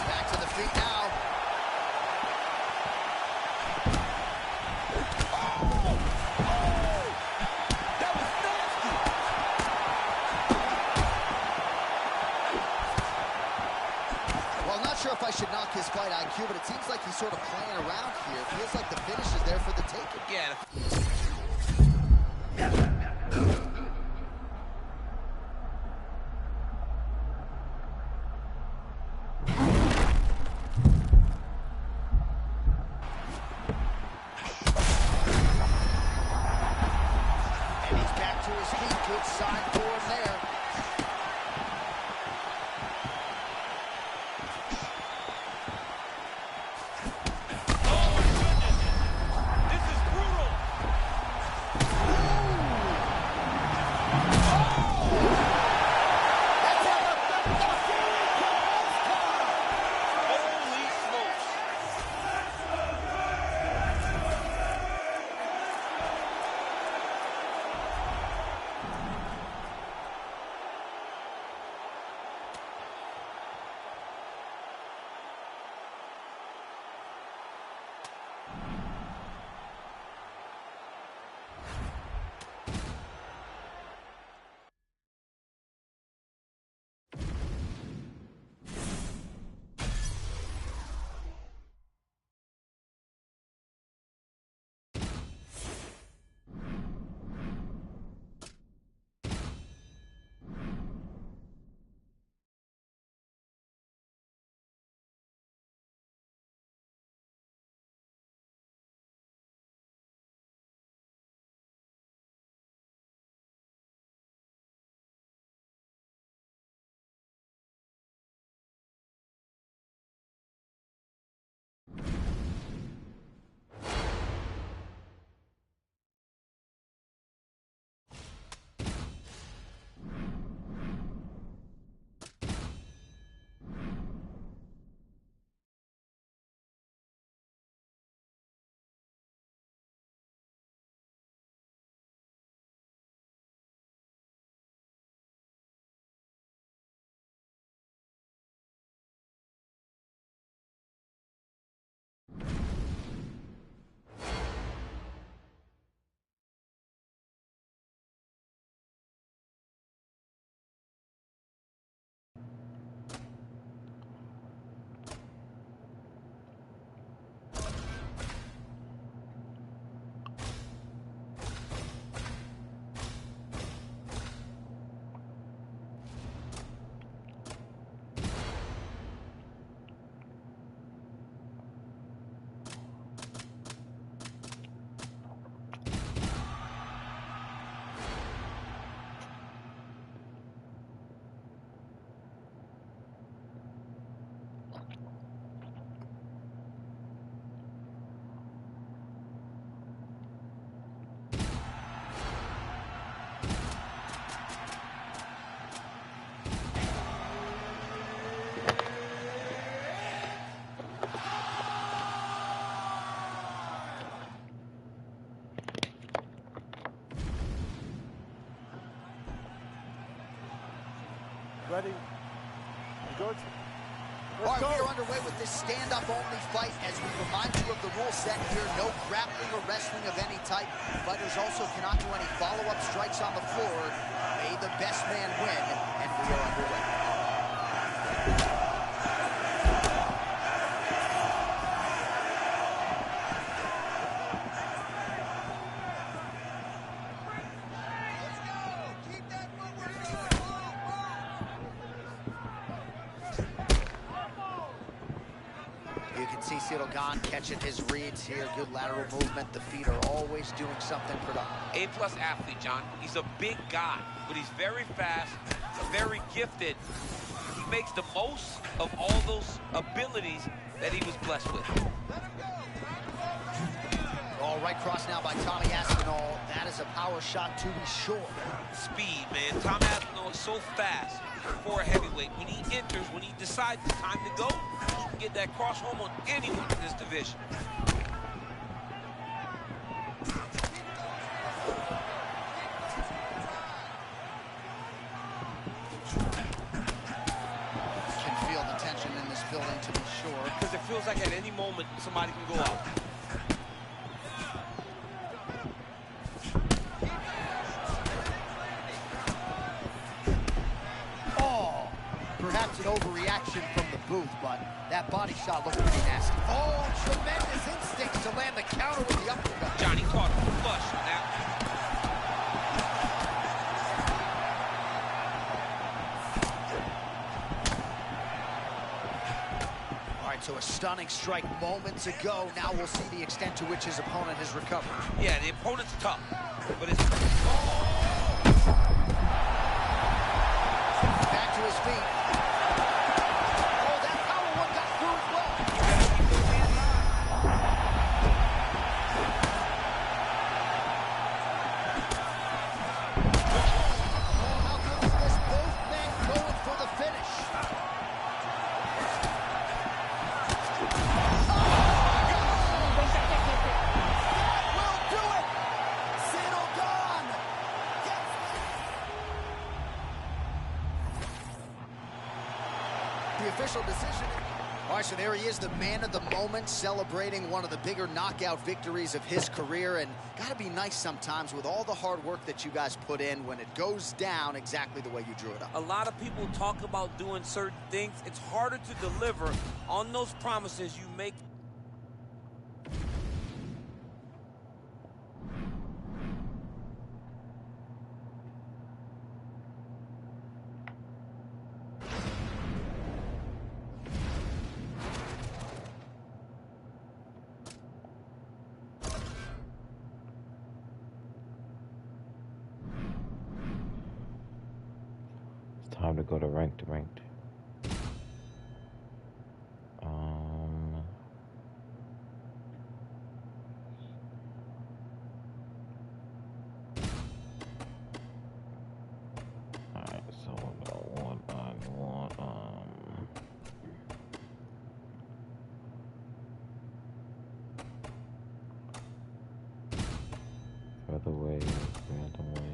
Back to the feet now. That was nasty. Well, I'm not sure if I should knock his fight IQ, but it seems like he's sort of playing around here. It feels like the finish is there for the taking. Yeah. And he's back to his feet. Good sign for him there. Oh, my goodness. This is brutal. Holy smokes. Ready? Good. All right, we are underway with this stand-up only fight. As we remind you of the rule set here, no grappling or wrestling of any type. Fighters also cannot do any follow-up strikes on the floor. May the best man win, and we are underway. see Cyril Gane catching his reads here. Good lateral movement. The feet are always doing something productive. A-plus athlete, John. He's a big guy, but he's very fast, very gifted. He makes the most of all those abilities that he was blessed with. All right, cross now by Tommy Aspinall. That is a power shot to be sure. Speed, man. Tom Aspinall is so fast for a heavyweight. When he enters, when he decides it's time to go, he can get that cross home on anyone in this division. Can feel the tension in this building, to be sure. Because it feels like at any moment somebody can go out. Perhaps an overreaction from the booth, but that body shot looked pretty nasty. Oh, tremendous instincts to land the counter with the uppercut. Johnny caught him flush on that. All right, so a stunning strike moments ago. Now we'll see the extent to which his opponent has recovered. Yeah, the opponent's tough, but it's... Back to his feet. The official decision. All right, so there he is, the man of the moment, celebrating one of the bigger knockout victories of his career. And gotta be nice sometimes with all the hard work that you guys put in when it goes down exactly the way you drew it up. A lot of people talk about doing certain things. It's harder to deliver on those promises you make. Time to go to ranked. Alright, so we'll go one on one. Featherweight, bantamweight.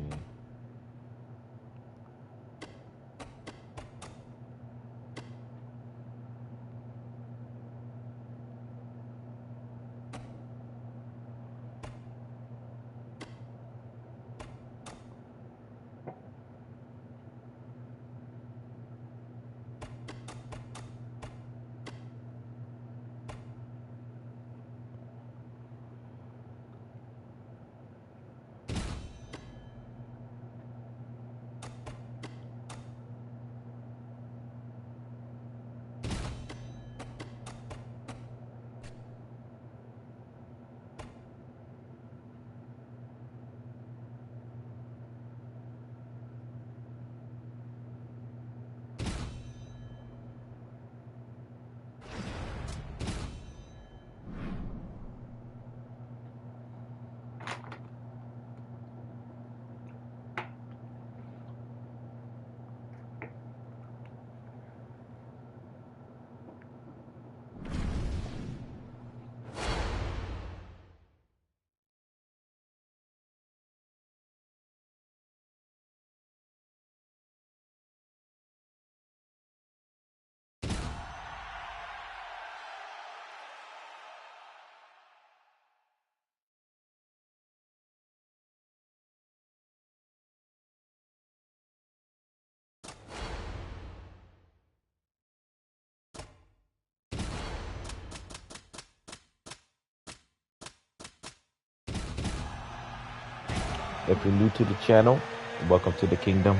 If you're new to the channel, welcome to the kingdom.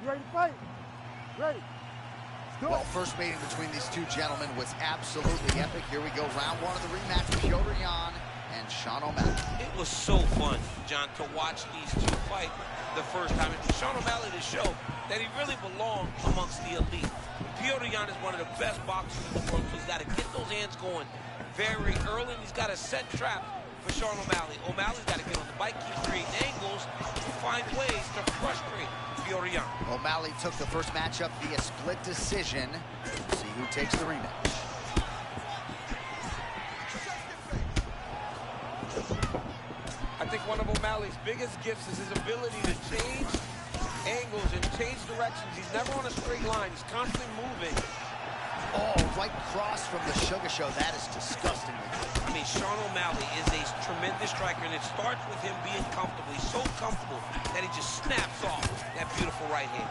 You ready to fight? Ready. Let's go. Well, first meeting between these two gentlemen was absolutely epic. Here we go, round one of the rematch, Piotr Jan and Sean O'Malley. It was so fun, John, to watch these two fight the first time. And for Sean O'Malley to show that he really belonged amongst the elite. Piotr Jan is one of the best boxers in the world, so he's got to get those hands going very early, and he's got to set traps for Sean O'Malley. O'Malley's got to get on the bike, keep creating angles, and find ways to frustrate Piotr Jan. O'Malley took the first matchup via split decision. See who takes the rematch. I think one of O'Malley's biggest gifts is his ability to change angles and change directions. He's never on a straight line. He's constantly moving. Oh, right cross from the Sugar Show. That is disgustingly good. I mean, Sean O'Malley is a tremendous striker, and it starts with him being comfortable. He's so comfortable that he just snaps off that beautiful right hand.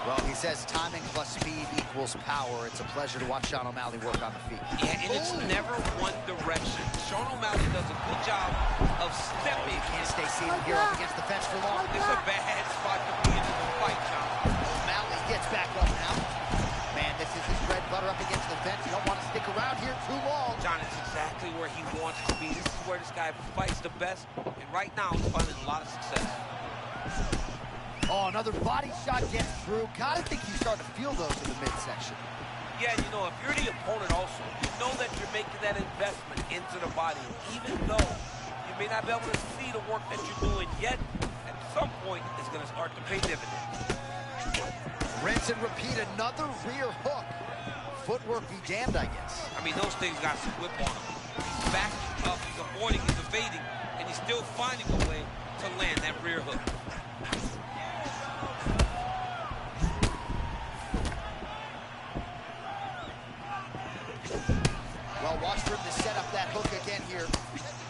Well, he says timing plus speed equals power. It's a pleasure to watch Sean O'Malley work on the feet. Yeah, and it's never one direction. Sean O'Malley does a good job of stepping. You can't stay seated here up against the fence for long. It's a bad spot to be in the fight, John. O'Malley gets back up now. Man, this is his bread and butter up against the fence. You don't want to stick around here too long. John, it's exactly where he wants to be. This is where this guy fights the best, and right now he's finding a lot of success. Oh, another body shot gets through. Gotta think he's starting to feel those in the midsection. Yeah, you know, if you're the opponent also, you know that you're making that investment into the body. Even though you may not be able to see the work that you're doing yet, at some point it's going to start to pay dividends. Rinse and repeat, another rear hook. Footwork be damned, I guess. I mean, those things got some whip on him. He's backing up, he's avoiding, he's evading, and he's still finding a way to land that rear hook. Well, watch for him to set up that hook again here.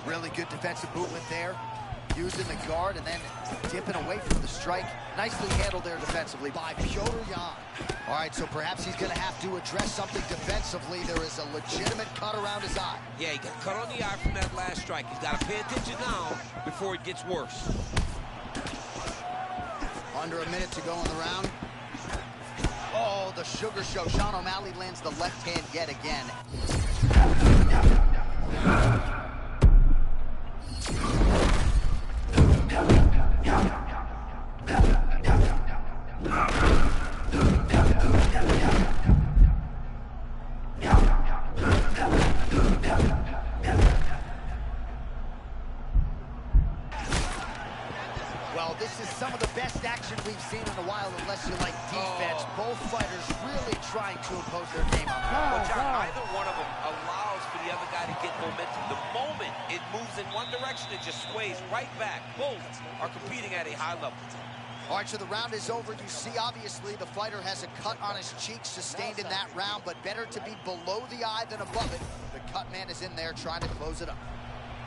Really good defensive movement there. Using the guard and then dipping away from the strike. Nicely handled there defensively by Piotr Jan. All right, so perhaps he's going to have to address something defensively. There is a legitimate cut around his eye. Yeah, he got cut on the eye from that last strike. He's got to pay attention now before it gets worse. Under a minute to go in the round. Oh, the Sugar Show. Sean O'Malley lands the left hand yet again. Well, this is some of the best action we've seen in a while, unless you like defense. Both fighters really trying to impose their game on them. Well, John, either one of them allows for the other guy to get momentum. The moment it moves in one direction, it just sways right back. Both are competing at a high level. All right, so the round is over. You see, obviously, the fighter has a cut on his cheek sustained in that round, but better to be below the eye than above it. The cut man is in there trying to close it up.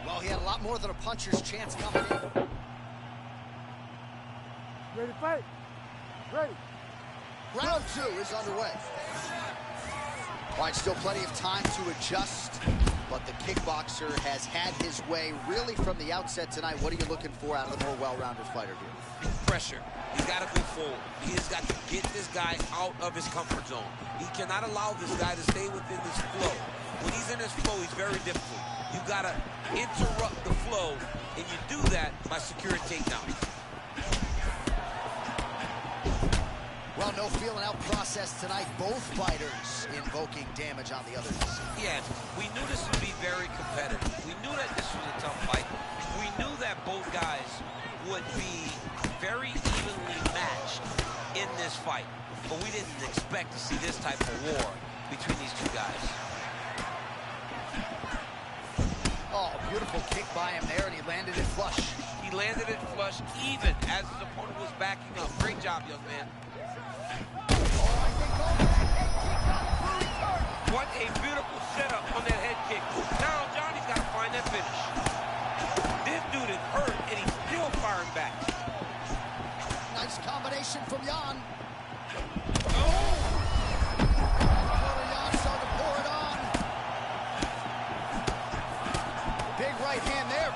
Well, he had a lot more than a puncher's chance coming in. Ready to fight? Ready. Round two is underway. All right, still plenty of time to adjust, but the kickboxer has had his way really from the outset tonight. What are you looking for out of the more well-rounded fighter here? Pressure. He's got to go forward. He has got to get this guy out of his comfort zone. He cannot allow this guy to stay within this flow. When he's in his flow, he's very difficult. You got to interrupt the flow, and you do that by securing takedowns. Well, no feeling out process tonight. Both fighters invoking damage on the others. Yeah, we knew this would be very competitive. We knew that this was a tough fight. We knew that both guys would be very evenly matched in this fight. But we didn't expect to see this type of war between these two guys. Oh, beautiful kick by him there, and he landed it flush. He landed it flush even as his opponent was backing up. Great job, young man. What a beautiful setup on that head kick. Now Johnny's got to find that finish. This dude is hurt, and he's still firing back. Nice combination from Jan. Oh! Jan starting to pour it on. Big right hand there.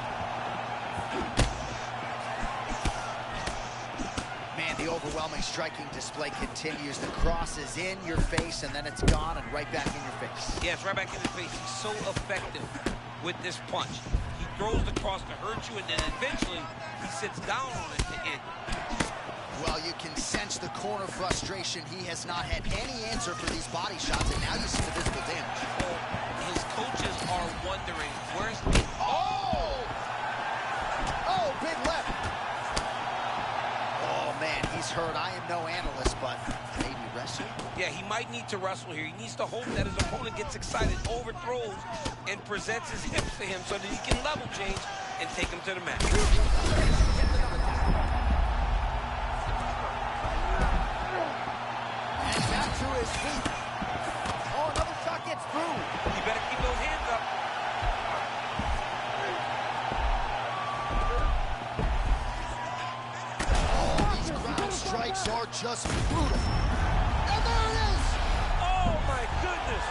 The overwhelming striking display continues. The cross is in your face, and then it's gone and right back in your face. Yes, right back in his face. He's so effective with this punch. He throws the cross to hurt you, and then eventually he sits down on it to end. Well, you can sense the corner frustration. He has not had any answer for these body shots, and now you see the visible damage. Oh, his coaches are wondering, where's... Oh! Oh, big left. Oh, man, he's hurt. I am no analyst, but maybe wrestle? Yeah, he might need to wrestle here. He needs to hope that his opponent gets excited, overthrows, and presents his hips to him so that he can level change and take him to the mat. And back to his feet. Oh, another shot gets through. You better keep those hands up. Oh, these ground strikes are just brutal. And there it is! Oh, my goodness.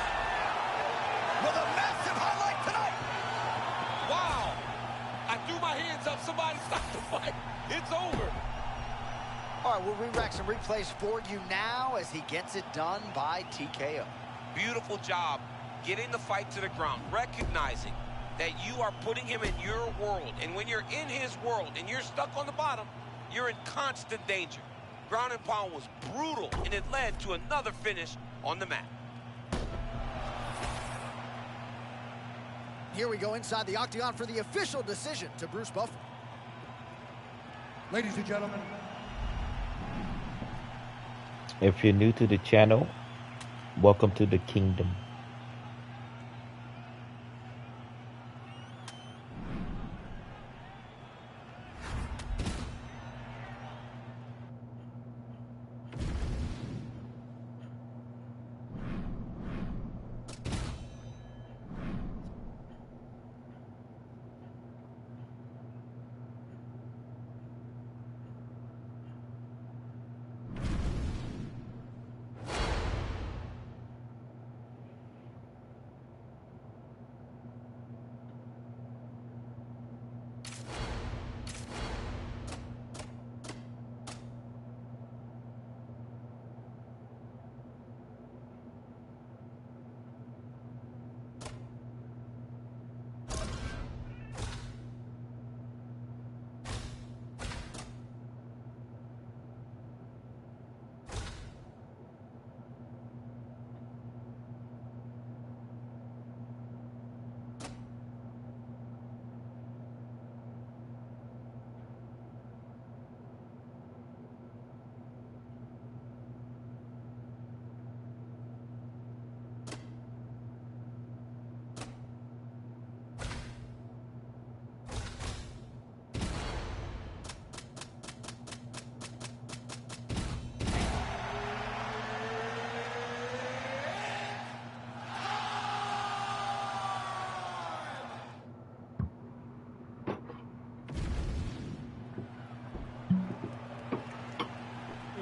With a massive highlight tonight. Wow. I threw my hands up. Somebody stop the fight. It's over. All right, we'll re-rack some replays for you now as he gets it done by TKO. Beautiful job getting the fight to the ground, recognizing that you are putting him in your world. And when you're in his world and you're stuck on the bottom, you're in constant danger. Ground and pound was brutal, and it led to another finish on the mat. Here we go inside the octagon for the official decision to Bruce Buffer. Ladies and gentlemen, If you're new to the channel, welcome to the kingdom.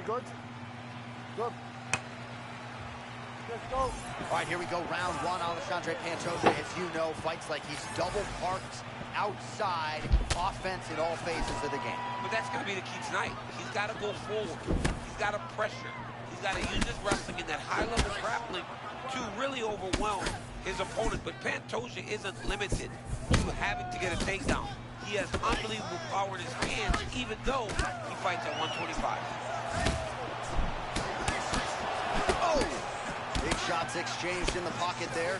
You good? Good. Let's go. All right, here we go, round one. Alexandre Pantoja, as you know, fights like he's double parked outside, offense in all phases of the game. But that's going to be the key tonight. He's got to go forward. He's got to pressure. He's got to use his wrestling in that high-level grappling to really overwhelm his opponent. But Pantoja isn't limited to having to get a takedown. He has unbelievable power in his hands, even though he fights at 125. Oh! Big shots exchanged in the pocket there.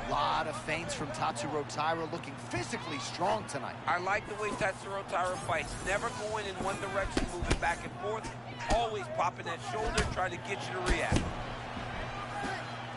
A lot of feints from Tatsuro Taira, looking physically strong tonight. I like the way Tatsuro Taira fights. Never going in one direction, moving back and forth. Always popping that shoulder, trying to get you to react.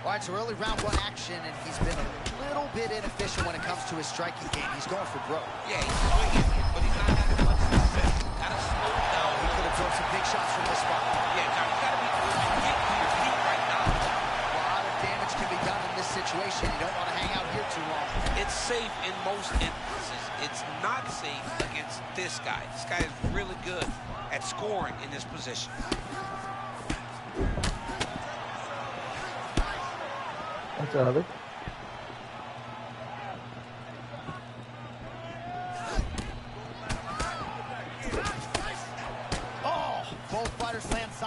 All right, so early round one action, and he's been a little bit inefficient when it comes to his striking game. He's going for broke. Yeah, he's swinging, but he's not having much success. Gotta slow it down. He could have thrown some big shots from this spot. Yeah, John, you gotta be get to your feet right now. A lot of damage can be done in this situation. You don't want to hang out here too long. It's safe in most instances. It's not safe against this guy. This guy is really good at scoring in this position. That's another.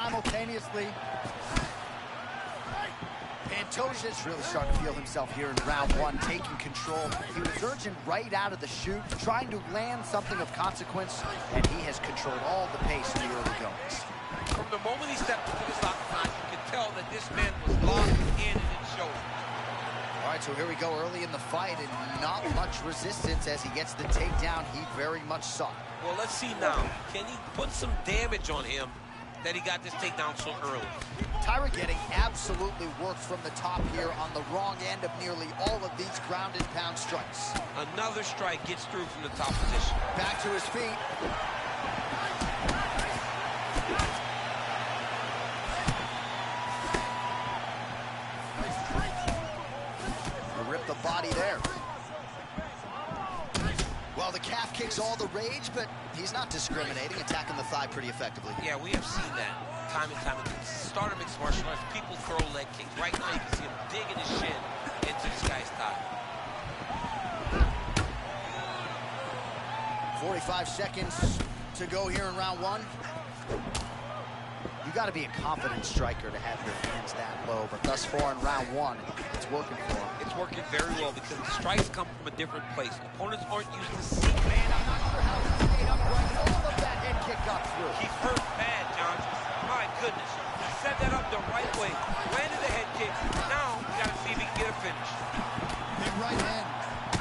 simultaneously. Pantoja's really starting to feel himself here in round one, taking control. He was urgent right out of the chute, trying to land something of consequence, and he has controlled all the pace in the early goings. From the moment he stepped into this octagon, you could tell that this man was locked in and showed. All right, so here we go early in the fight, and not much resistance as he gets the takedown he very much sought. Well, let's see now. Can he put some damage on him that he got this takedown so early? Tyra getting absolutely worked from the top here on the wrong end of nearly all of these ground and pound strikes. Another strike gets through from the top position. Back to his feet. Rip the body there. Well, the calf kicks all the rage, but he's not discriminating, attacking the thigh pretty effectively. Yeah, we have seen that time and time again. Starter mixed martial arts, people throw leg kicks. Right now, you can see him digging his shin into this guy's thigh. 45 seconds to go here in round one. You got to be a confident striker to have your hands that low, but thus far in round one, it's working for him. It's working very well because the strikes come from a different place. Opponents aren't used to seeing. Man, I'm not sure how he stayed upright. All of that head kick got through. He's hurt bad, John. My goodness. He set that up the right way. Landed the head kick. Now, we got to see if he can get a finish. Big right hand.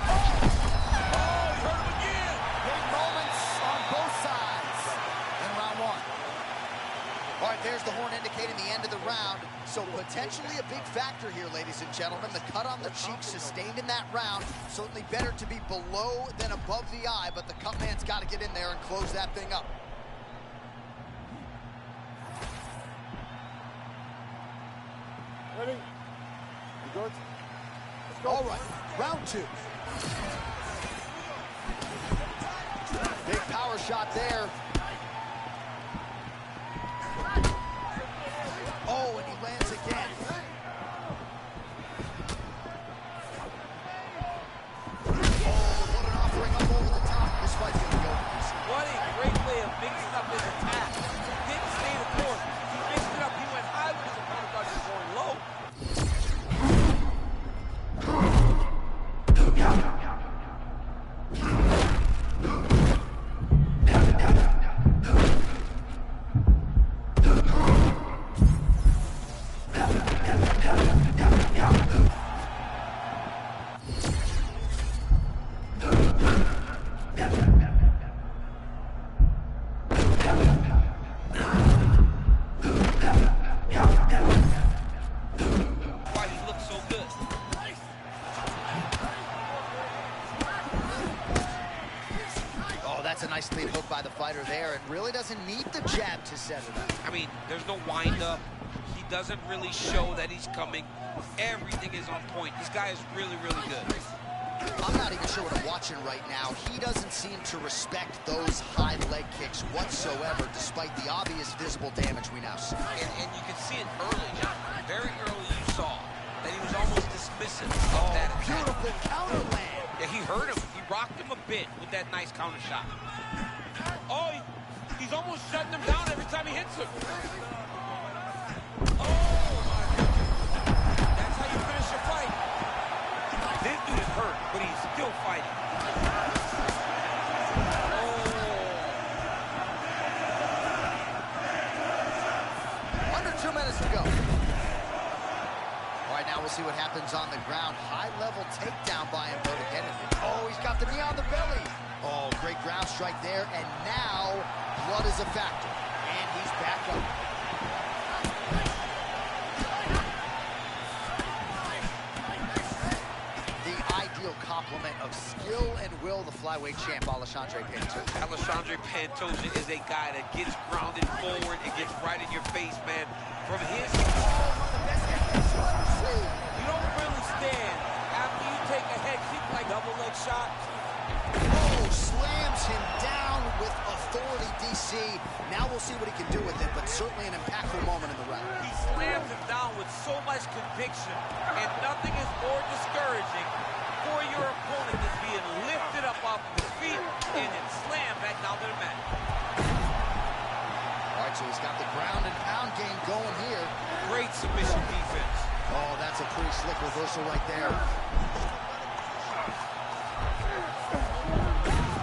Oh, he hurt him again. Big moments on both sides in round one. All right, there's the horn indicating the end of the round. So potentially a big factor here, ladies and gentlemen. The cut on the cheek sustained in that round. Certainly better to be below than above the eye, but the cut man's got to get in there and close that thing up. Ready? You good? Let's go. All right, round two. Big power shot there. Oh, and he lands again. Oh, what an offering up over the top. This fight's gonna go easy. What a great way of mixing up his attack. Didn't stay the course. He mixed it up. He went high when his opponent thought he was going low. That's a nice lead hook by the fighter there, and really doesn't need the jab to set it up. I mean, there's no wind-up. He doesn't really show that he's coming. Everything is on point. This guy is really, really good. I'm not even sure what I'm watching right now. He doesn't seem to respect those high leg kicks whatsoever, despite the obvious visible damage we now see. And you can see it early, John. Very early you saw that he was almost dismissive of that attack. Beautiful counter land. Yeah, he hurt him. He rocked him a bit with that nice counter shot. Oh, he's almost shutting him down every time he hits him. Oh, my goodness. That's how you finish a fight. This dude is hurt, but he's still fighting. Oh. Under 2 minutes to go. All right, now we'll see what happens on the ground. High-level takedown by him, but again, oh, he's got the knee on the belly. Oh, great ground strike there, and now blood is a factor, and he's back up. The ideal complement of skill and will, the flyweight champ, Alexandre Pantoja. Alexandre Pantoja is a guy that gets grounded forward and gets right in your face, man. From his... You don't really stand after you take a head kick like double leg shot. Oh, slams him down with authority, DC. Now we'll see what he can do with it, but certainly an impactful moment in the round. He slams him down with so much conviction, and nothing is more discouraging for your opponent than being lifted up off of his feet and then slammed back down to the mat. All right, right, so he's got the ground and pound game going here. Great submission defense. Oh, that's a pretty slick reversal right there.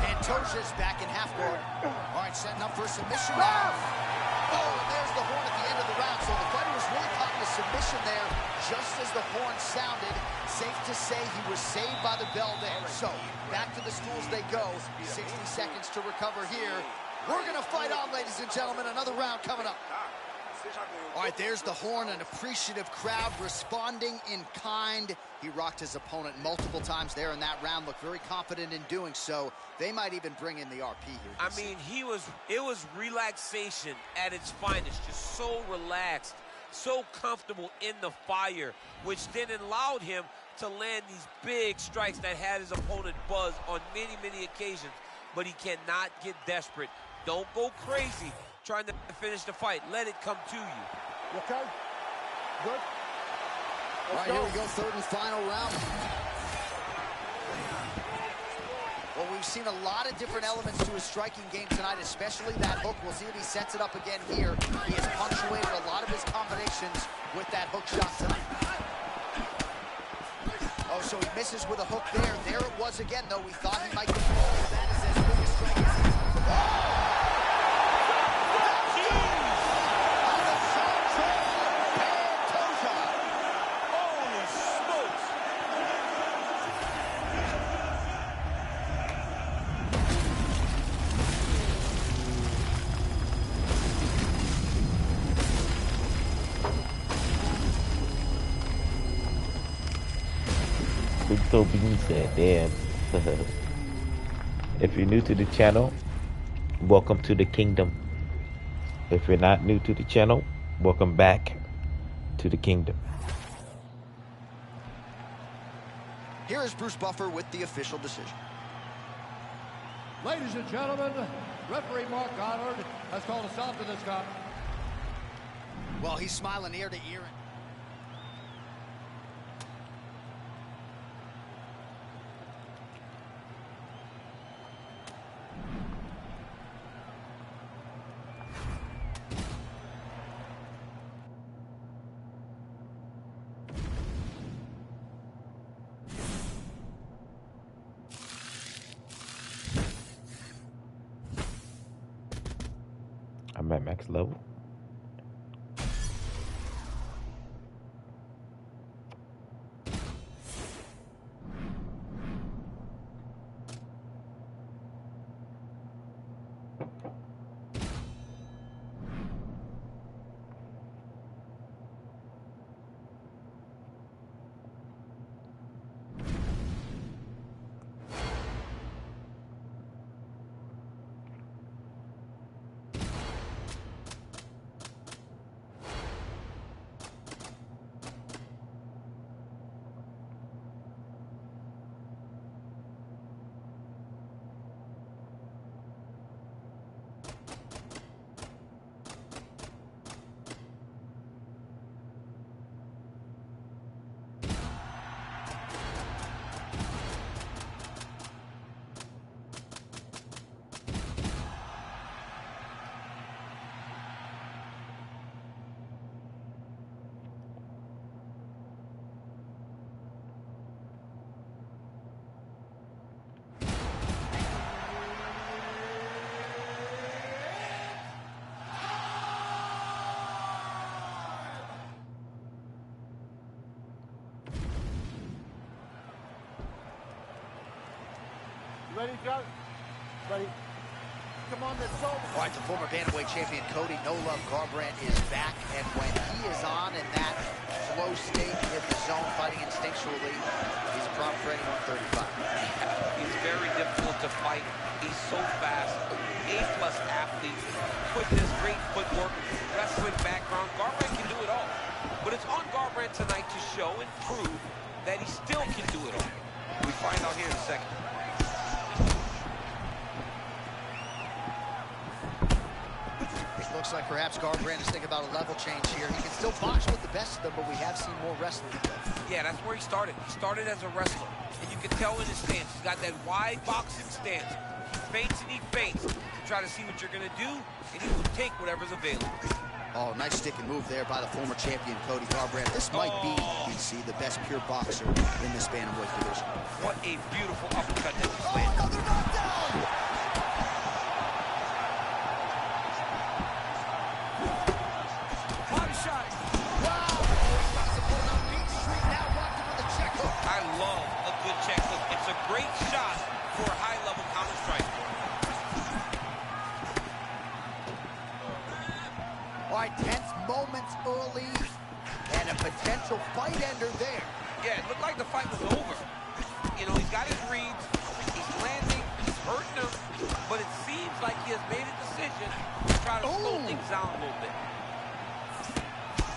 And Toja's back in half guard. All right, setting up for a submission now. Oh, and there's the horn at the end of the round. So the fighter was really caught in a submission there just as the horn sounded. Safe to say he was saved by the bell there. So back to the stools they go. 60 seconds to recover here. We're going to fight on, ladies and gentlemen. Another round coming up. All right, there's the horn, an appreciative crowd responding in kind. He rocked his opponent multiple times there in that round, looked very confident in doing so. They might even bring in the RP here. I mean, it was relaxation at its finest, just so relaxed, so comfortable in the fire, which then allowed him to land these big strikes that had his opponent buzzed on many, many occasions. But he cannot get desperate. Don't go crazy trying to finish the fight. Let it come to you. Okay? Good? All right, here we go, third and final round. Well, we've seen a lot of different elements to his striking game tonight, especially that hook. We'll see if he sets it up again here. He has punctuated a lot of his combinations with that hook shot tonight. Oh, so he misses with a hook there. There it was again, though. We thought he might get close. That is as big a strike as he's... Oh! So being said, damn. If you're new to the channel, welcome to the kingdom. If you're not new to the channel, welcome back to the kingdom. Here is Bruce Buffer with the official decision. Ladies and gentlemen, referee Mark Goddard has called a stop to this contest. Well, he's smiling ear to ear. I'm at max level. Ready, Joe? Ready. Come on, let's go. All right, the former bantamweight champion Cody No Love Garbrandt is back, and when he is on in that flow state in the zone, fighting instinctually, he's a problem for anyone 35. He's very difficult to fight. He's so fast. A-plus athlete. Quickness, great footwork, wrestling background. Garbrandt can do it all. But it's on Garbrandt tonight to show and prove that he still can do it all. We find out here in a second. Looks like perhaps Garbrandt is thinking about a level change here. He can still box with the best of them, but we have seen more wrestling. Yeah, that's where he started. He started as a wrestler. And you can tell in his stance. He's got that wide boxing stance. He feints and he feints to try to see what you're going to do, and he will take whatever's available. Oh, nice stick and move there by the former champion, Cody Garbrandt. This might be, DC, the best pure boxer in this bantamweight division. What a beautiful uppercut that just landed. Another knockdown! Body shot. Wow! He's got his opponent on Beach Street, now locked him with a check hook. I love a good check hook. It's a great shot for a high-level counter striker. All right, tense moments early, and a potential fight ender there. Yeah, it looked like the fight was over. You know, he's got his reads, he's landing, he's hurting him, but it seems like he has made a decision to try to slow things down a little bit.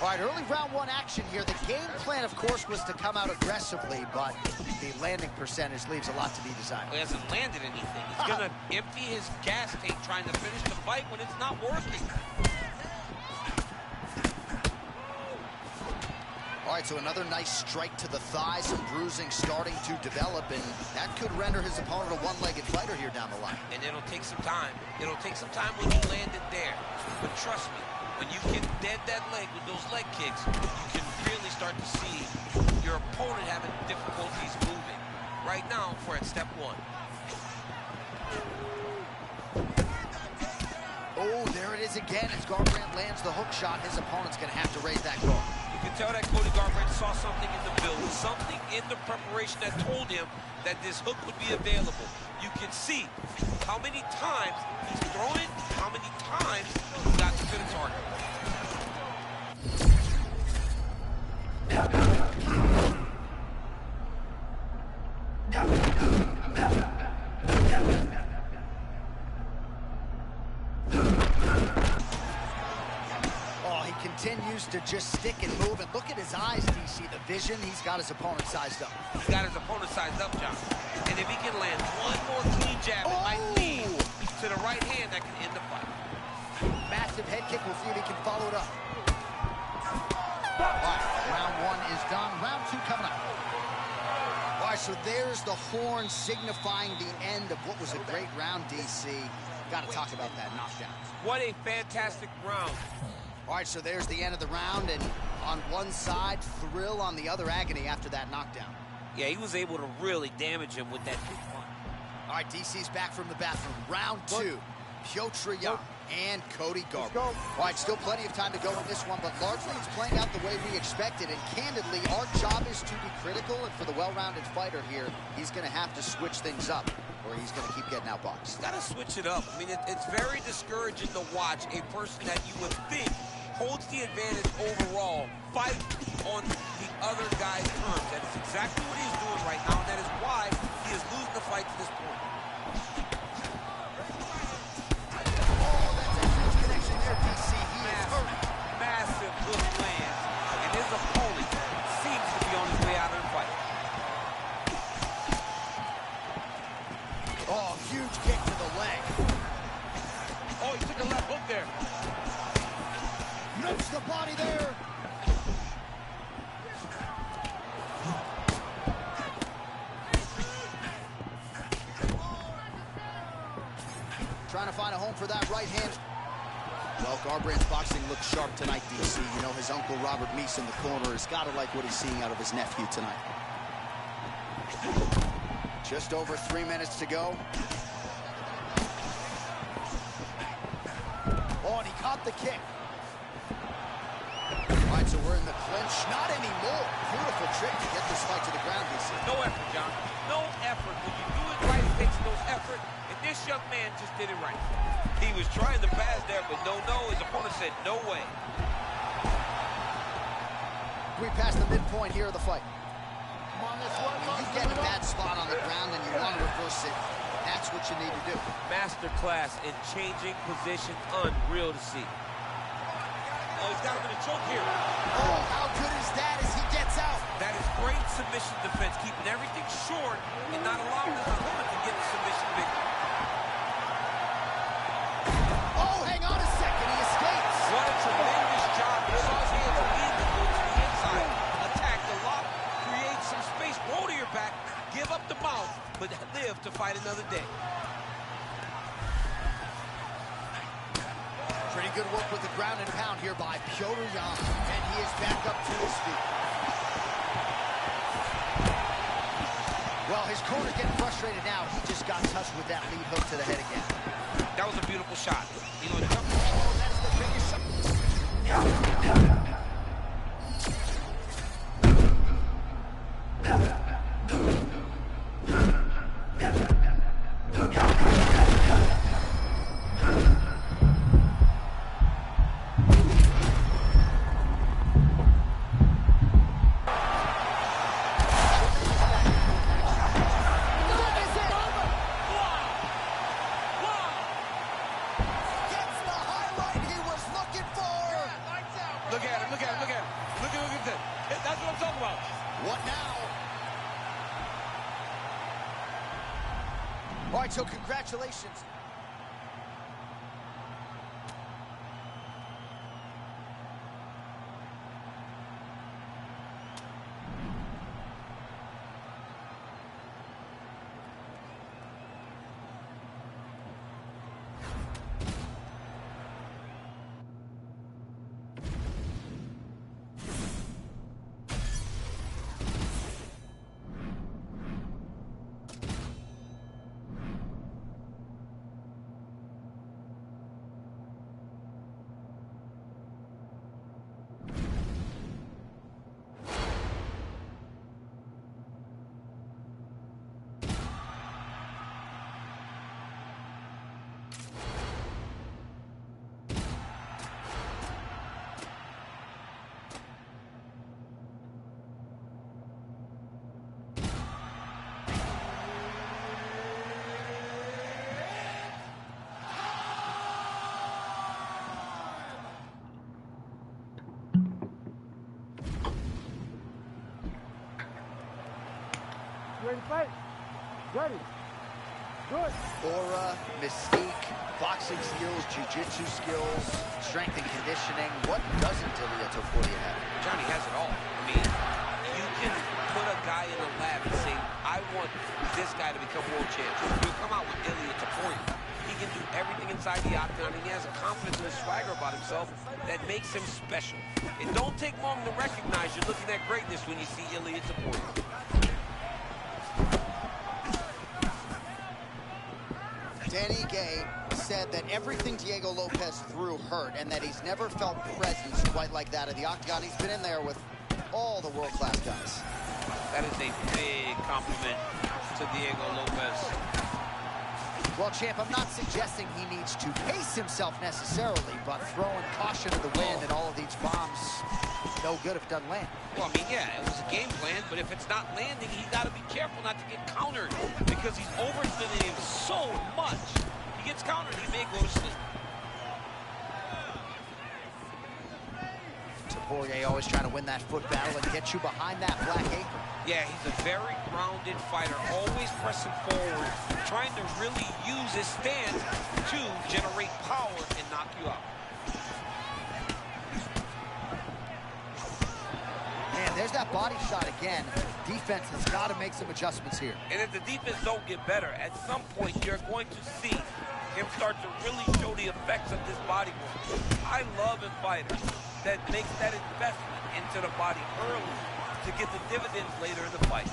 All right, early round one action here. The game plan, of course, was to come out aggressively, but the landing percentage leaves a lot to be desired. He hasn't landed anything. He's going to empty his gas tank trying to finish the fight when it's not working. All right, so another nice strike to the thigh, some bruising starting to develop, and that could render his opponent a one-legged fighter here down the line. And it'll take some time. It'll take some time when he landed there. But trust me, when you can dead that leg with those leg kicks, you can really start to see your opponent having difficulties moving. Right now, we're at step one. Oh, there it is again. As Garbrandt lands the hook shot, his opponent's going to have to raise that guard. You can tell that Cody Garbrandt saw something in the build, something in the preparation that told him that this hook would be available. You can see how many times he's thrown it, how many times he's got to the target. Continues to just stick and move, and look at his eyes, DC, the vision. He's got his opponent sized up. He's got his opponent sized up, John. And if he can land one more clean jab, it might lead to the right hand that can end the fight. Massive head kick. We'll see if he can follow it up. All right, round one is done. Round two coming up. All right, so there's the horn signifying the end of what was a great round, DC. Got to talk about that knockdown. What a fantastic round. All right, so there's the end of the round, and on one side, thrill, on the other, agony after that knockdown. Yeah, he was able to really damage him with that big punch. All right, DC's back from the bathroom. Round two, Piotr Jan and Cody Garbrandt. All right, still plenty of time to go in this one, but largely it's playing out the way we expected, and candidly, our job is to be critical, and for the well-rounded fighter here, he's going to have to switch things up, or he's going to keep getting outboxed. He's got to switch it up. I mean, it's very discouraging to watch a person that you would think holds the advantage overall, fight on the other guy's terms. That is exactly what he's doing right now, and that is why he is losing the fight to this point. Oh, that's a huge connection there, DC. He is hurt. Massive hook lands, and his opponent seems to be on his way out of the fight. Oh, huge kick to the leg. Oh, he took a left hook there. Rips the body there. Trying to find a home for that right hand. Well, Garbrandt's boxing looks sharp tonight, DC. You know, his uncle Robert Meese in the corner has got to like what he's seeing out of his nephew tonight. Just over 3 minutes to go. Oh, and he caught the kick. All right, so we're in the clinch. Not anymore. Beautiful trick to get this fight to the ground, DC. No effort, John. No effort. When you do it right, it takes no effort. And this young man just did it right. He was trying to pass there, but no. His opponent said, no way. We passed the midpoint here of the fight. When you get in a bad spot on the ground and you want to reverse it, that's what you need to do. Masterclass in changing position. Unreal to see. Oh, he's got him in a choke here. Oh, how good is that as he gets out? That is great submission defense, keeping everything short and not allowing his opponent to get the submission victory. Oh, hang on a second, he escapes. What a tremendous job. He saw his hands immediately go to the inside. Attack the lock, create some space, roll to your back, give up the fight another day. Pretty good work with the ground and pound here by Piotr Jan. And he is back up to his feet. Well, his corner's getting frustrated now. He just got touched with that lead hook to the head again. That was a beautiful shot. You know, Oh, that's the biggest shot. All right, so congratulations. Ready to fight? Ready. Good. Aura, mystique, boxing skills, jiu-jitsu skills, strength and conditioning. What doesn't Ilia Topuria have? Johnny has it all. I mean, you can put a guy in a lab and say, I want this guy to become world champion. You'll come out with Ilia Topuria. He can do everything inside the octagon, and he has a confidence and a swagger about himself that makes him special. It don't take long to recognize you're looking at greatness when you see Ilia Topuria. Danny Gay said that everything Diego Lopez threw hurt and that he's never felt presence quite like that in the octagon. He's been in there with all the world-class guys. That is a big compliment to Diego Lopez. Well, champ, I'm not suggesting he needs to pace himself necessarily, but throwing caution to the wind and all of these bombs, no good if it doesn't land. Well, I mean, yeah, it was a game plan, but if it's not landing, he's got to be careful not to get countered because he's overextending him so much. He gets countered, he may go to sleep. Topuria always trying to win that foot battle and get you behind that black apron. Yeah, he's a very grounded fighter, always pressing forward, trying to really use his stance to generate power and knock you out. Man, there's that body shot again. Defense has got to make some adjustments here. And if the defense don't get better, at some point you're going to see him start to really show the effects of this body work. I love in fighters that makes that investment into the body early to get the dividends later in the fight.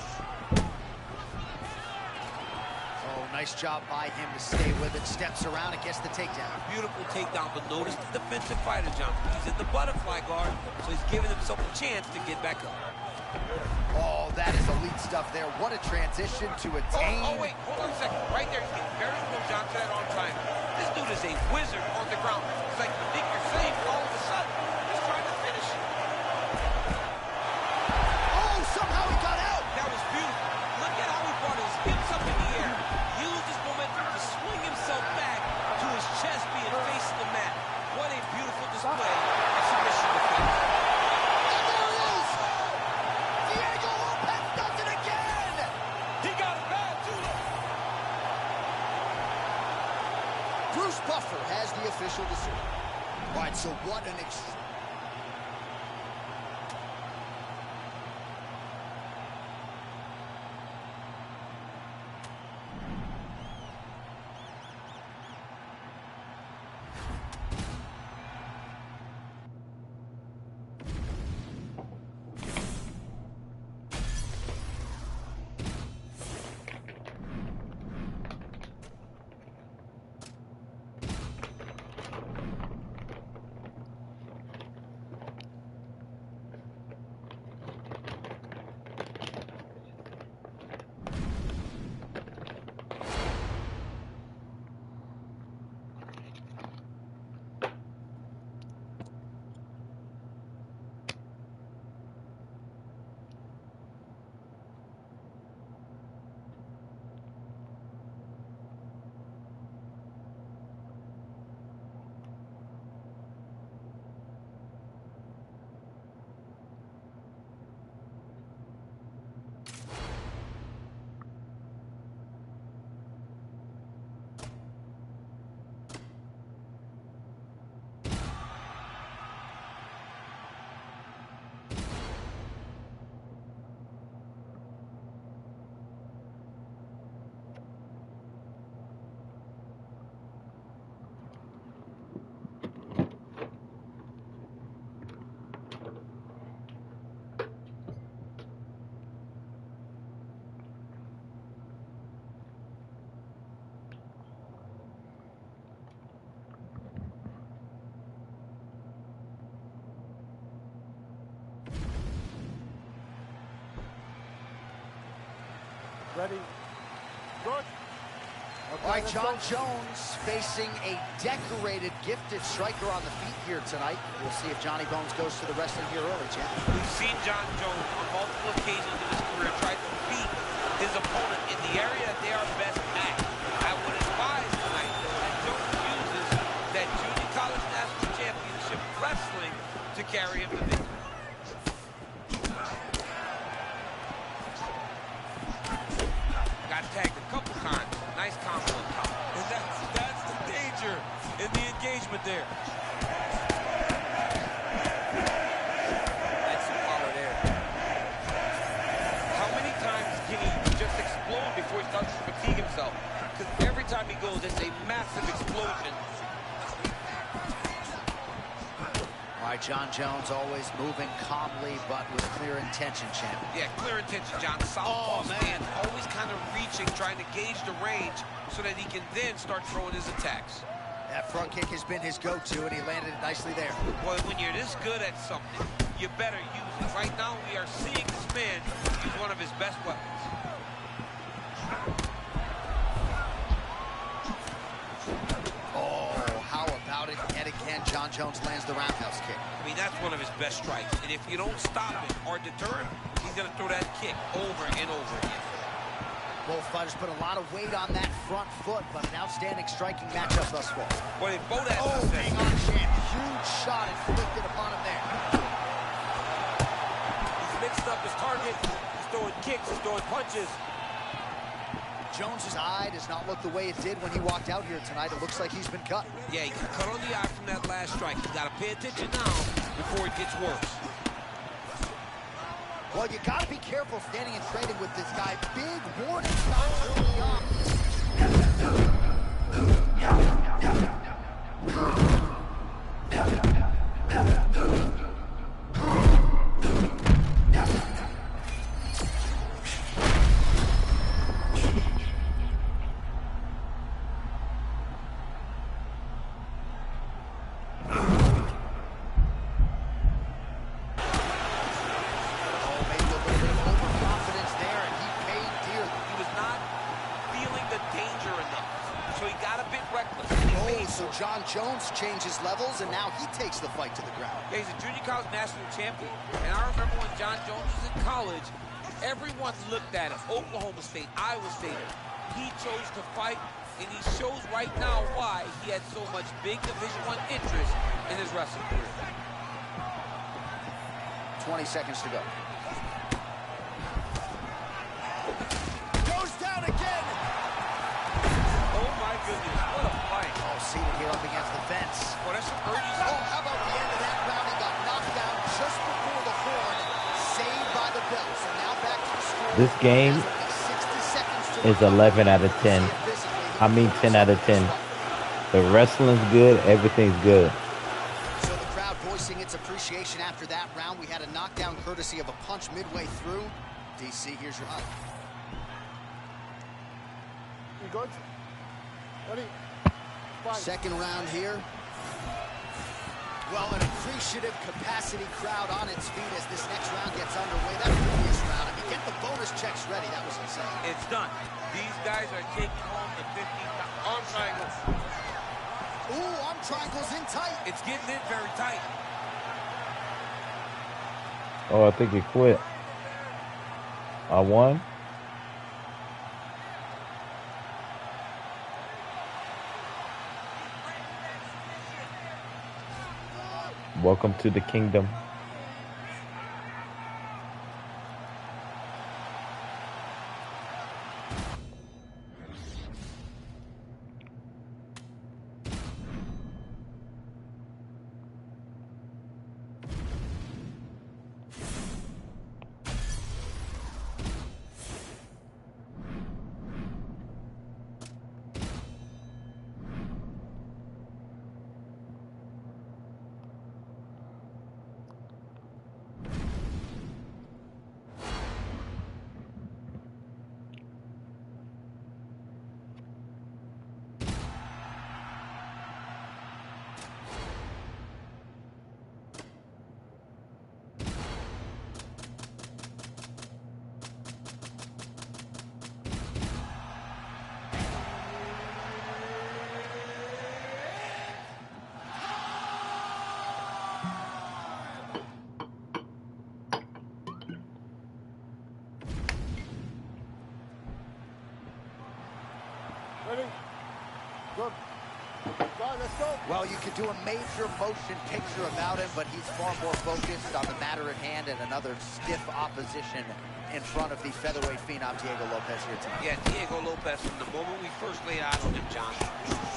Oh, nice job by him to stay with it. Steps around and gets the takedown. Beautiful takedown, but notice the defensive fighter, John. He's in the butterfly guard, so he's giving himself a chance to get back up. Oh, that is elite stuff there. What a transition to attain. Oh, wait, hold on a second. Right there, he's getting very close, John, to that arm triangle. This dude is a wizard on the ground. It's like you think you're safe, all of a sudden, he's trying to finish it. Oh, somehow he got out. That was beautiful. Look at how he brought his hips up in the air, used his momentum to swing himself back to his chest being facing the mat. What a beautiful display of submission defense. And there it is. Diego Lopez does it again. He got it bad, too. Bruce Buffer has the official decision. All right, so what an Ready? Good. Okay, All right, let's John go. Jones facing a decorated, gifted striker on the feet here tonight. We'll see if Johnny Bones goes to the wrestling here early, champ. We've seen John Jones on multiple occasions in his career try to beat his opponent in the area that they are best at. I would advise tonight that Jones uses that junior college national championship wrestling to carry him to victory. Got tagged a couple times. Nice combo on top. And that's the danger in the engagement there. Nice follow there. How many times can he just explode before he starts to fatigue himself? Because every time he goes, it's a massive explosion. All right, John Jones always moving calmly, but with clear intention, champ. Yeah, clear intention, John. The southpaw stand, always kind of reaching, trying to gauge the range so that he can then start throwing his attacks. That front kick has been his go-to, and he landed it nicely there. Boy, when you're this good at something, you better use it. Right now, we are seeing this man use one of his best weapons. Oh, how about it? Yet again, John Jones lands the roundhouse kick. I mean, that's one of his best strikes. And if you don't stop it or deter him, he's going to throw that kick over and over again. Both fighters put a lot of weight on that front foot, but an outstanding striking matchup thus far. Boy, they both have Oh, success. hang on, champ. Huge shot inflicted upon him there. He's mixed up his target. He's throwing kicks, he's throwing punches. Jones's eye does not look the way it did when he walked out here tonight. It looks like he's been cut. Yeah, he got cut on the eye from that last strike. He's got to pay attention now before it gets worse. Well, you got to be careful standing and trading with this guy. Big warning signs early on. John Jones changes levels, and now he takes the fight to the ground. Yeah, he's a junior college national champion. And I remember when John Jones was in college, everyone looked at him. Oklahoma State, Iowa State. He chose to fight, and he shows right now why he had so much big Division I interest in his wrestling career. 20 seconds to go. Goes down again. Oh, my goodness. What a fight. Oh, seated here up against the fence. Well, that's some urgency. Oh, how about the end of that round? He got knocked down just before the horn, saved by the bell. So now back to the score. This game is 11 out of 10. I mean 10 out of 10. The wrestling's good. Everything's good. So the crowd voicing its appreciation after that round. We had a knockdown courtesy of a punch midway through. DC, here's your hype. You good? Ready? Fight. Second round here. Well, an appreciative capacity crowd on its feet as this next round gets underway. That previous round, if you get the bonus checks ready, that was insane. It's done. These guys are taking home the 50 arm triangles. Ooh, arm triangles in tight. It's getting in very tight. Oh, I think he quit. I won. Welcome to the kingdom. Good. Right, let's go. Well, you could do a major motion picture about him, but he's far more focused on the matter at hand and another stiff opposition in front of the featherweight phenom Diego Lopez here tonight. Yeah, Diego Lopez, from the moment we first laid out on him, John,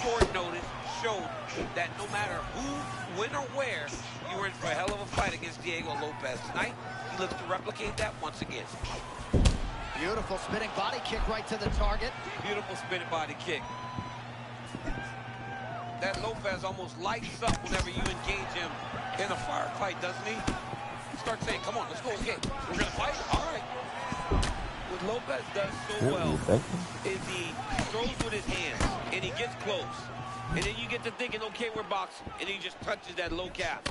short notice showed that no matter who, when, or where, you were in for a hell of a fight against Diego Lopez. Tonight, he looks to replicate that once again. Beautiful spinning body kick right to the target. Beautiful spinning body kick. That Lopez almost lights up whenever you engage him in a firefight, doesn't he? Start saying, come on, let's go, okay. We're gonna fight? All right. What Lopez does so well is he throws with his hands, and he gets close. And then you get to thinking, okay, we're boxing, and he just touches that low calf.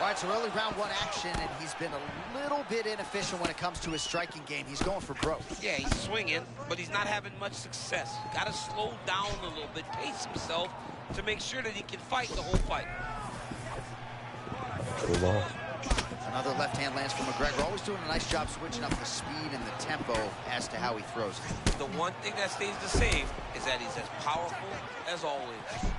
All right, so early round one action, and he's been a little bit inefficient when it comes to his striking game. He's going for broke. Yeah, he's swinging, but he's not having much success. Got to slow down a little bit, pace himself to make sure that he can fight the whole fight. Another left hand lands from McGregor. Always doing a nice job switching up the speed and the tempo as to how he throws it. The one thing that stays the same is that he's as powerful as always.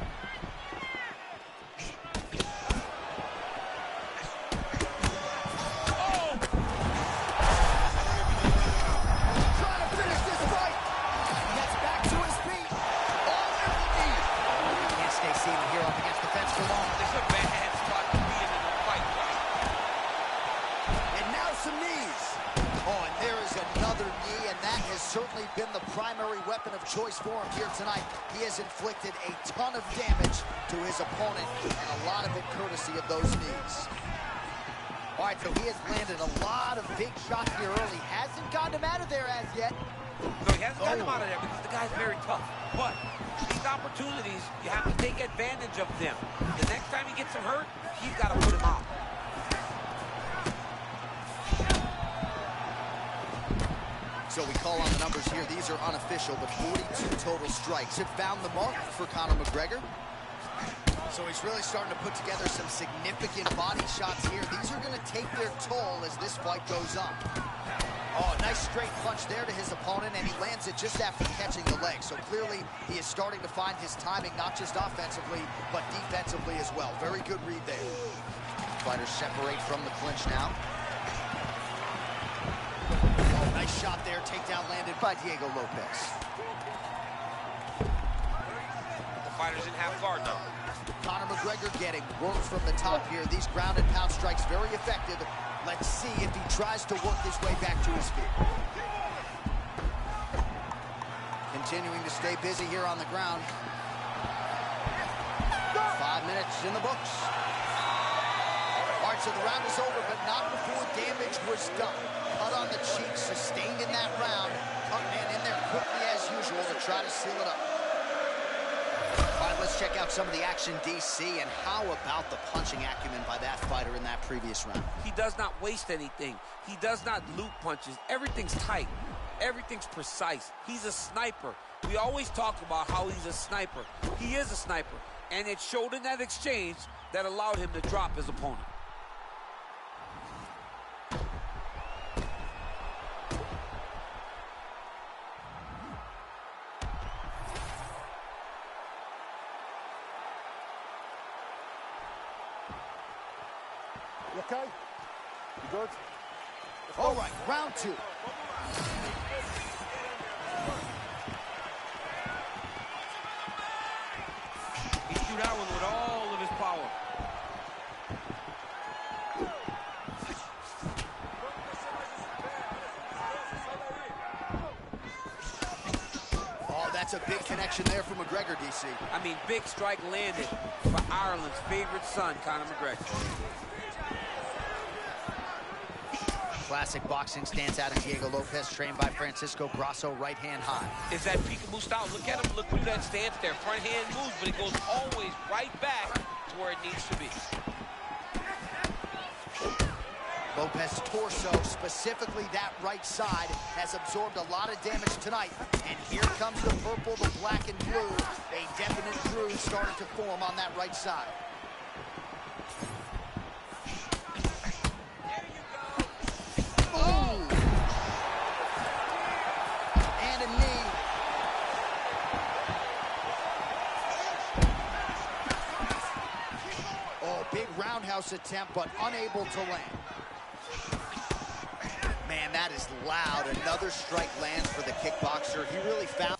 Certainly been the primary weapon of choice for him here tonight. He has inflicted a ton of damage to his opponent, and a lot of it courtesy of those knees. All right, so he has landed a lot of big shots here early. Hasn't gotten him out of there as yet. No, he hasn't gotten him out of there because the guy's very tough. But these opportunities, you have to take advantage of them. The next time he gets him hurt, he's got to put him out. So we call on the numbers here. These are unofficial, but 42 total strikes have found the mark for Conor McGregor. So he's really starting to put together some significant body shots here. These are going to take their toll as this fight goes on. Oh, nice straight punch there to his opponent, and he lands it just after catching the leg. So clearly he is starting to find his timing, not just offensively, but defensively as well. Very good read there. Fighters separate from the clinch now. Nice shot there, takedown landed by Diego Lopez. The fighter's in half guard now. Conor McGregor getting work from the top here. These ground and pound strikes very effective. Let's see if he tries to work his way back to his feet. Continuing to stay busy here on the ground. 5 minutes in the books. All right, so the round is over, but not before damage was done. Cut on the cheek, sustained in that round. Tuckman in there quickly as usual to try to seal it up. All right, let's check out some of the action, DC, and how about the punching acumen by that fighter in that previous round? He does not waste anything. He does not loop punches. Everything's tight. Everything's precise. He's a sniper. We always talk about how he's a sniper. He is a sniper, and it showed in that exchange that allowed him to drop his opponent. You okay? You good? All right, round two. He threw that one with all of his power. Oh, that's a big connection there from McGregor, DC. I mean, big strike landed for Ireland's favorite son, Conor McGregor. Classic boxing stance out of Diego Lopez, trained by Francisco Grasso, right hand high. Is that peekaboo style? Look at him, look through that stance there. Front hand moves, but it goes always right back to where it needs to be. Lopez's torso, specifically that right side, has absorbed a lot of damage tonight. And here comes the purple, the black, and blue. A definite groove starting to form on that right side. roundhouse attempt, but unable to land. Man, that is loud. Another strike lands for the kickboxer. He really found...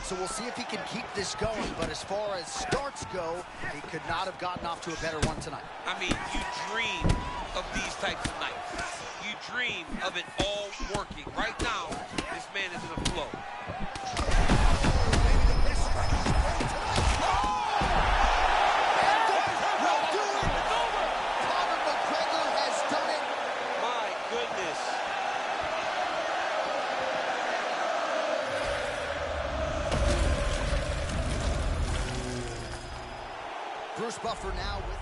So we'll see if he can keep this going, but as far as starts go, he could not have gotten off to a better one tonight. I mean, you dream of these types of nights. You dream of it all working. Right now, this man is in a flow. Bruce Buffer now with...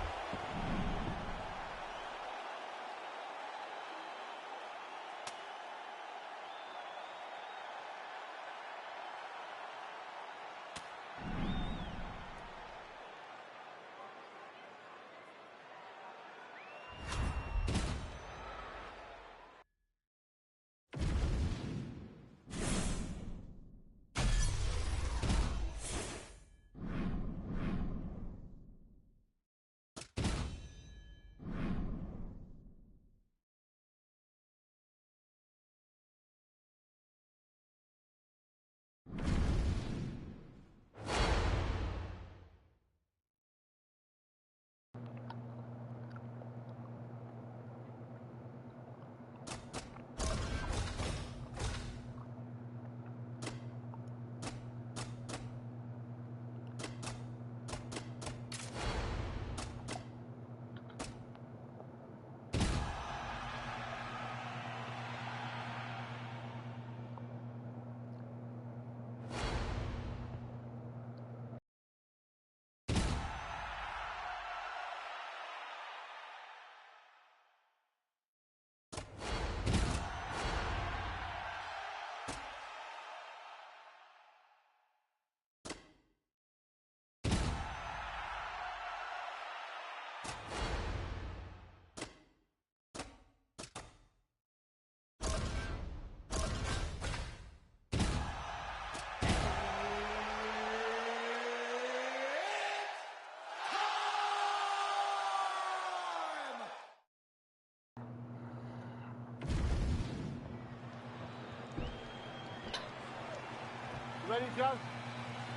Ready, John?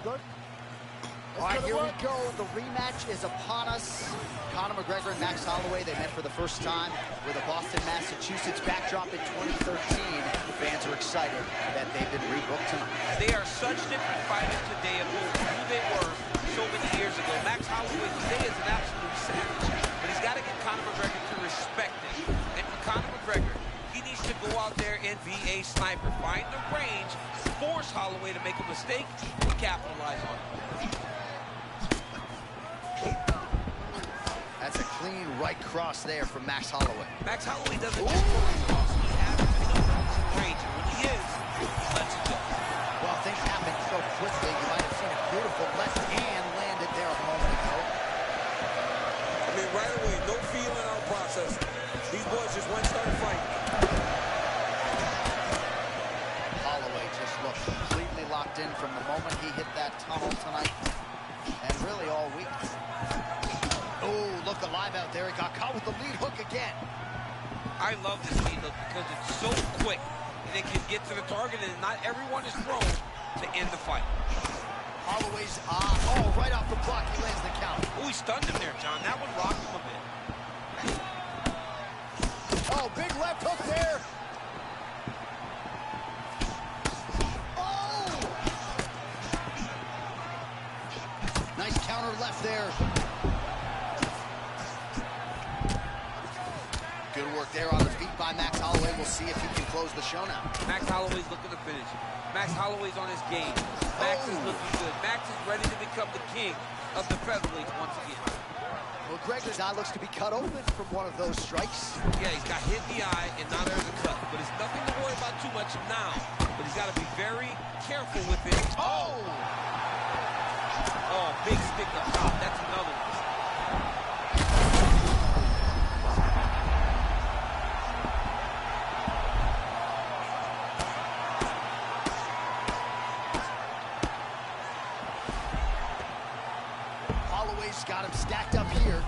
Good? All right, here we go. The rematch is upon us. Conor McGregor and Max Holloway, they met for the first time with a Boston, Massachusetts backdrop in 2013. Fans are excited that they've been rebooked tonight. They are such different fighters today of who they were so many years ago. Max Holloway today is an absolute savage, but he's got to get Conor McGregor to respect it. And for Conor McGregor, he needs to go out there and be a sniper. Find the range, force Holloway to make a mistake, and capitalize on it. That's a clean right cross there from Max Holloway. Max Holloway doesn't just throw a cross. He has to know he's in range. And when he is, he lets it go. Well, things happen so quickly. You might have seen a beautiful left hand landed there a moment ago. I mean, right away, no feeling out process. These boys just went and started fighting. Holloway just looked completely locked in from the moment he hit that tunnel tonight. And really all week. Oh, look alive out there. He got caught with the lead hook again. I love this lead hook because it's so quick and it can get to the target, and not everyone is thrown to end the fight. Holloway's right off the block, he lands the count. Oh, he stunned him there, John. That one rocked him a bit. Oh, big left hook there. Oh! Nice counter left there. Good work there on the feet by Max Holloway. We'll see if he can close the show now. Max Holloway's looking to finish. Max Holloway's on his game. Max is looking good. Max is ready to become the king of the featherweight once again. Well, McGregor's eye looks to be cut open from one of those strikes. Yeah, he's got hit in the eye, and now there's a cut. But it's nothing to worry about too much now. But he's got to be very careful with it. Oh! Oh, big stick up top. That's another one. He's got him stacked up here. Oh,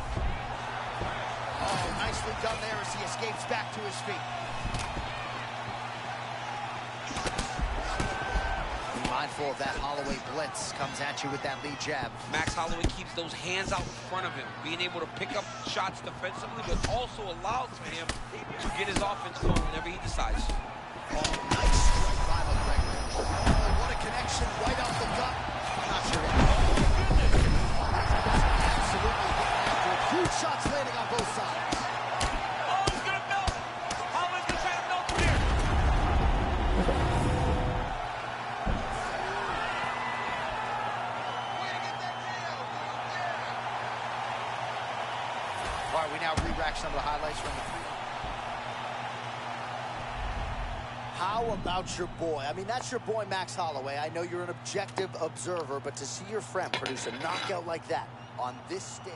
nicely done there as he escapes back to his feet. Be mindful of that Holloway blitz. Comes at you with that lead jab. Max Holloway keeps those hands out in front of him, being able to pick up shots defensively, but also allows for him to get his offense going whenever he decides. Oh, nice strike by McGregor. Oh, what a connection right off the gut. I'm not sure. Absolutely getting after it. Huge shots landing on both sides. Oh, he's gonna melt. Holloway's gonna try to melt him here. All right, we now re-rack some of the highlights from the three. How about your boy? I mean, that's your boy, Max Holloway. I know you're an objective observer, but to see your friend produce a knockout like that on this stage.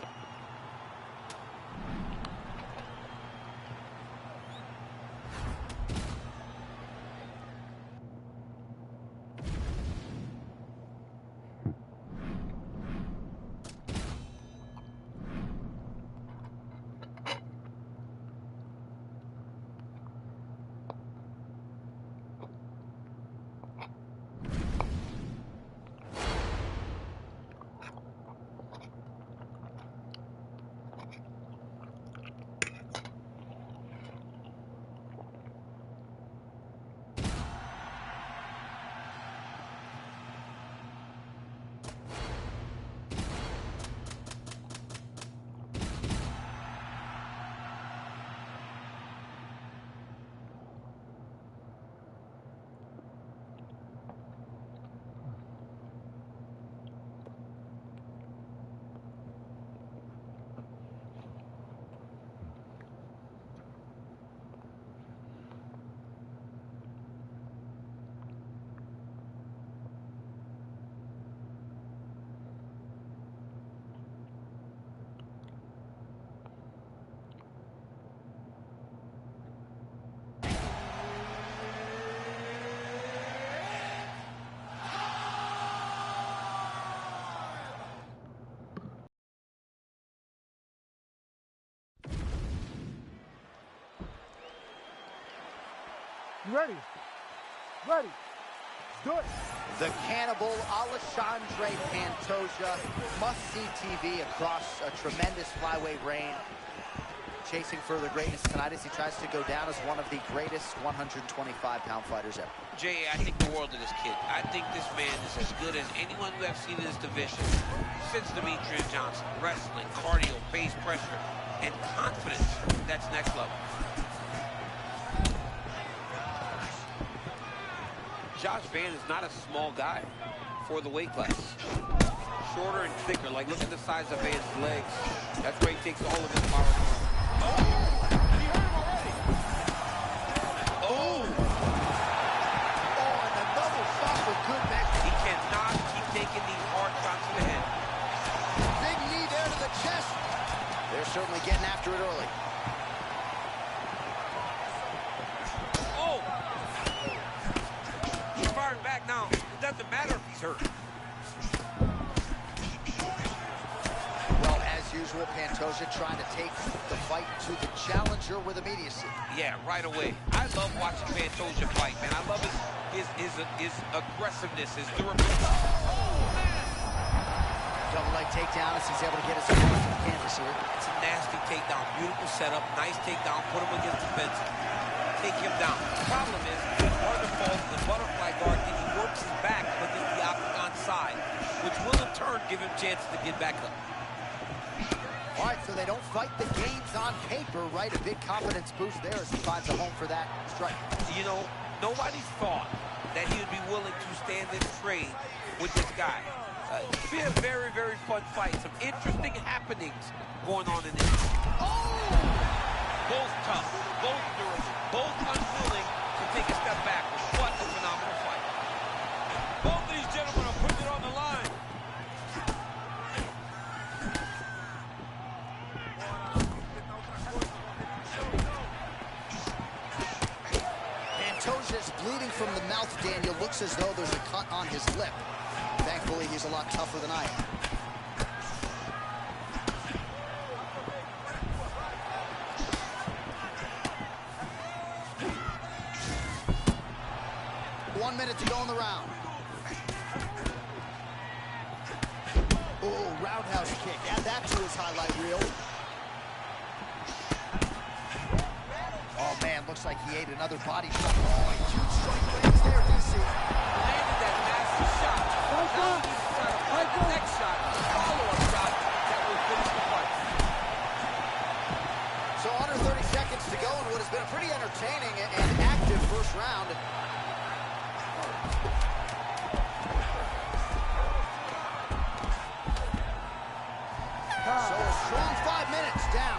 You ready? Ready. Let's do it. The cannibal Alexandre Pantoja, must-see TV across a tremendous flyweight reign. Chasing further greatness tonight as he tries to go down as one of the greatest 125-pound fighters ever. Jay, I think the world of this kid. I think this man is as good as anyone we have seen in this division since Demetrius Johnson. Wrestling, cardio, base pressure, and confidence. That's next level. Josh Van is not a small guy for the weight class. Shorter and thicker. Like, look at the size of Van's legs. That's where he takes all of his power. Oh! He hurt him already. Oh! Oh, and another shot with good mix. He cannot keep taking these hard shots to the head. Big knee there to the chest. They're certainly getting after it early. Oh! He's firing back now. It doesn't matter if he's hurt. Well, as usual, Pantoja trying to take the fight to the challenger with immediacy. Yeah, right away. I love watching Pantoja fight, man. I love his aggressiveness, his durability. Double leg takedown as he's able to get his opponent to the canvas here. It's a nasty takedown. Beautiful setup. Nice takedown. Put him against the fence. Take him down. The problem is, Arthur falls to the butterfly guard and he works his back against the octagon side, which will in turn give him chances to get back up. All right, so they don't fight the games on paper, right? A big confidence boost there as he finds a home for that strike. You know, nobody thought that he would be willing to stand and trade with this guy. It's been a very, very fun fight. Some interesting happenings going on in this. Oh! Both tough, both durable, both unwilling to take a step backwards. What a phenomenal fight. Both these gentlemen are putting it on the line. Pantoja's bleeding from the mouth, Daniel. Looks as though there's a cut on his lip. Thankfully, he's a lot tougher than I am. 1 minute to go in the round. Oh, roundhouse kick. Add that to his highlight reel. Oh, man, looks like he ate another body shot. Oh, huge strike lands there, DC. Landed that massive shot. Now he needs to try to find the next shot, a follow-up shot that will finish the fight. So under 30 seconds to go in what has been a pretty entertaining and active first round. So a strong 5 minutes down.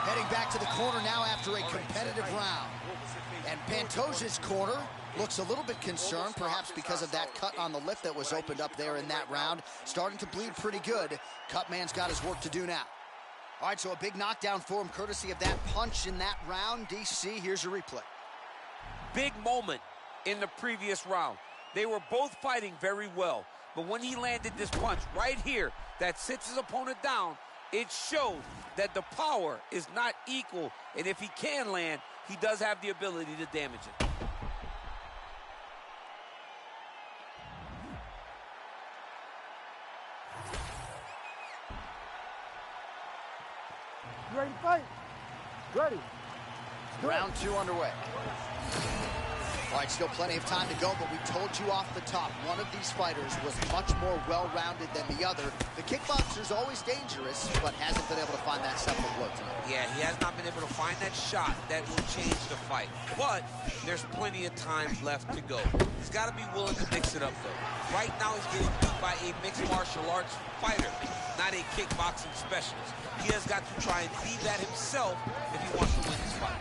Heading back to the corner now after a competitive round. And Pantoja's corner looks a little bit concerned, perhaps because of that cut on the lip that was opened up there in that round. Starting to bleed pretty good. Cutman's got his work to do now. All right, so a big knockdown for him, courtesy of that punch in that round. DC, here's your replay. Big moment in the previous round. They were both fighting very well. But when he landed this punch right here that sits his opponent down, it showed that the power is not equal. And if he can land, he does have the ability to damage it. You ready to fight? Ready. Round 2 underway. All right, still plenty of time to go, but we told you off the top, one of these fighters was much more well-rounded than the other. The kickboxer's always dangerous, but hasn't been able to find that seminal blow tonight. Yeah, he has not been able to find that shot that will change the fight. But there's plenty of time left to go. He's got to be willing to mix it up, though. Right now, he's getting beat by a mixed martial arts fighter, not a kickboxing specialist. He has got to try and be that himself if he wants to win this fight.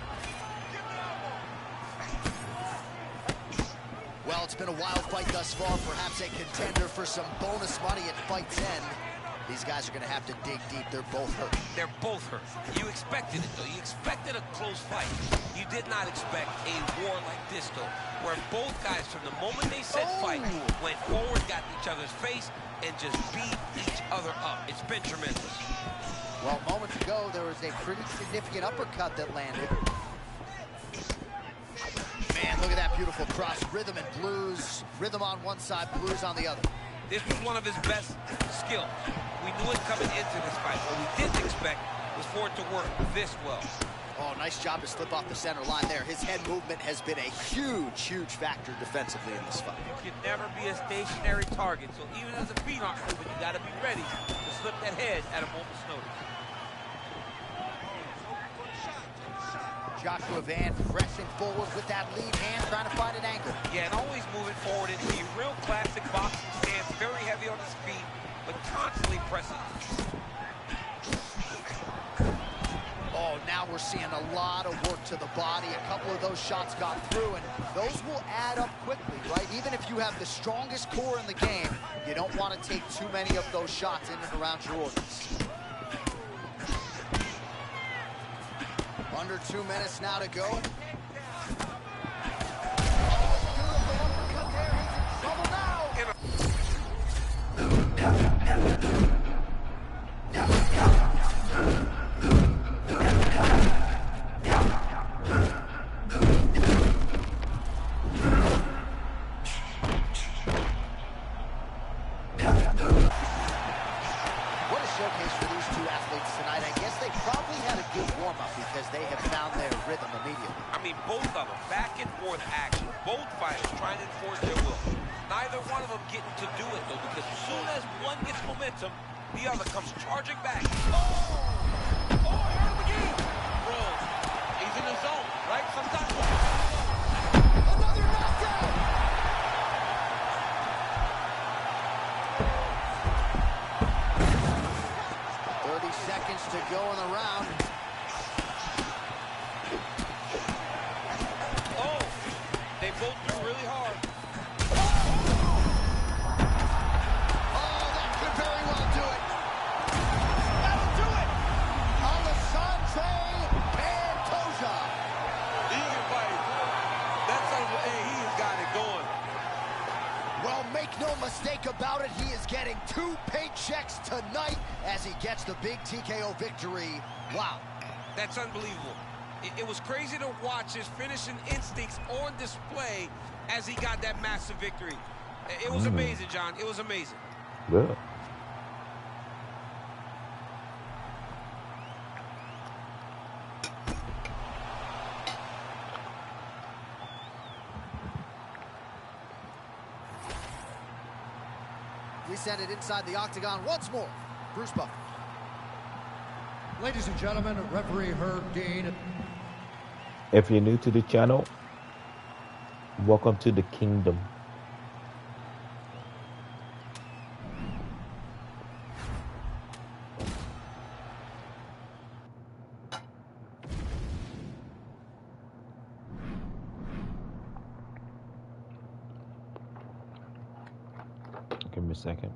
Well, it's been a wild fight thus far, perhaps a contender for some bonus money at fight's end. These guys are going to have to dig deep. They're both hurt. They're both hurt. You expected it, though. You expected a close fight. You did not expect a war like this, though, where both guys, from the moment they said fight, went forward, got in each other's face, and just beat each other up. It's been tremendous. Well, moments ago, there was a pretty significant uppercut that landed. Man, look at that beautiful cross. Rhythm and blues. Rhythm on one side, blues on the other. This was one of his best skills. We knew it coming into this fight. What we didn't expect was for it to work this well. Oh, nice job to slip off the center line there. His head movement has been a huge, huge factor defensively in this fight. You can never be a stationary target, so even as the feet aren't moving, you got to be ready to slip that head at a moment's notice. Joshua Van pressing forward with that lead hand, trying to find an angle. Yeah, and always moving forward into a real classic boxing stance, very heavy on his feet, but constantly pressing. Oh, now we're seeing a lot of work to the body. A couple of those shots got through, and those will add up quickly, right? Even if you have the strongest core in the game, you don't want to take too many of those shots in and around your organs. Under 2 minutes now to go. Oh, beautiful uppercut there. He's in trouble now. What a showcase for these two athletes tonight. I guess they probably had a good warm-up because they have found their rhythm immediately. I mean, both of them, back and forth action. Both fighters trying to enforce their will. Neither one of them getting to do it, though, because as soon as one gets momentum, the other comes charging back. Oh, I heard him again. Bro, he's in the zone, right? Sometimes. Another knockdown! 30 seconds to go in the round. Oh, they both threw really hard. Oh, that could very well do it. That'll do it. Alessandro Pantoja. He can fight. That's hey, he has got it going. Well, make no mistake about it, he is getting 2 paychecks tonight as he gets the big TKO victory. Wow. That's unbelievable. It was crazy to watch his finishing instincts on display as he got that massive victory. It was amazing, John. It was amazing. Good. We send it inside the octagon once more. Bruce Buffer. Ladies and gentlemen, referee Herb Dean. If you're new to the channel, welcome to the kingdom. Give me a second.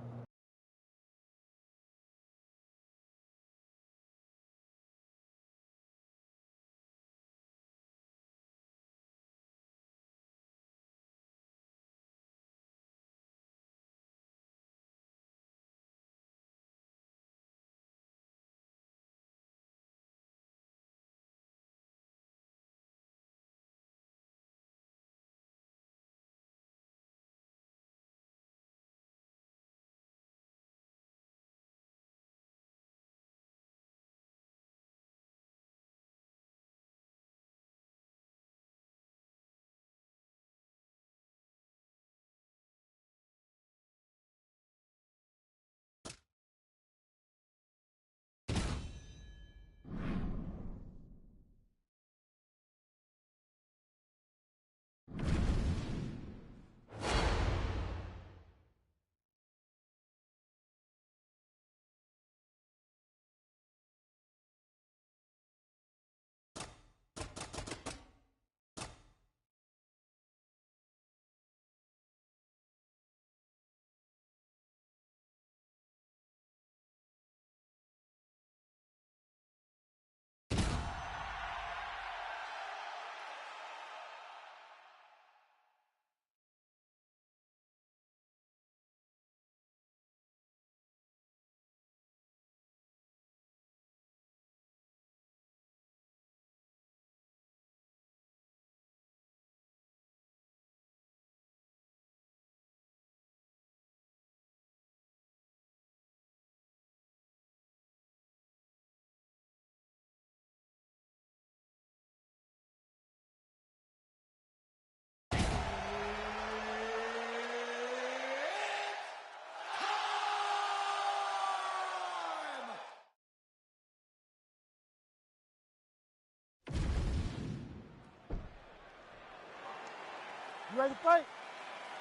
You ready to fight?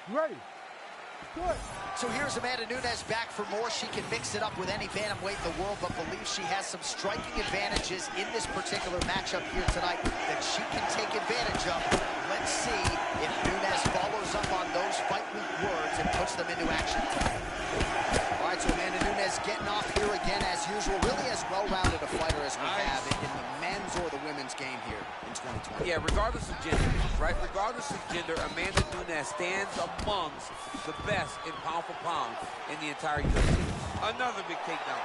You ready? Good. So here's Amanda Nunes back for more. She can mix it up with any bantamweight in the world, but believes she has some striking advantages in this particular matchup here tonight that she can take advantage of. Let's see if Nunes follows up on those fight week words and puts them into action. All right, so Amanda Nunes getting off here again as usual. Really as well-rounded a fighter as we have in the men's or the women's game here in 2020. Yeah, regardless of gender, right? Regardless of gender, Amanda Nunes stands amongst the best in pound for pound in the entire UFC. Another big takedown.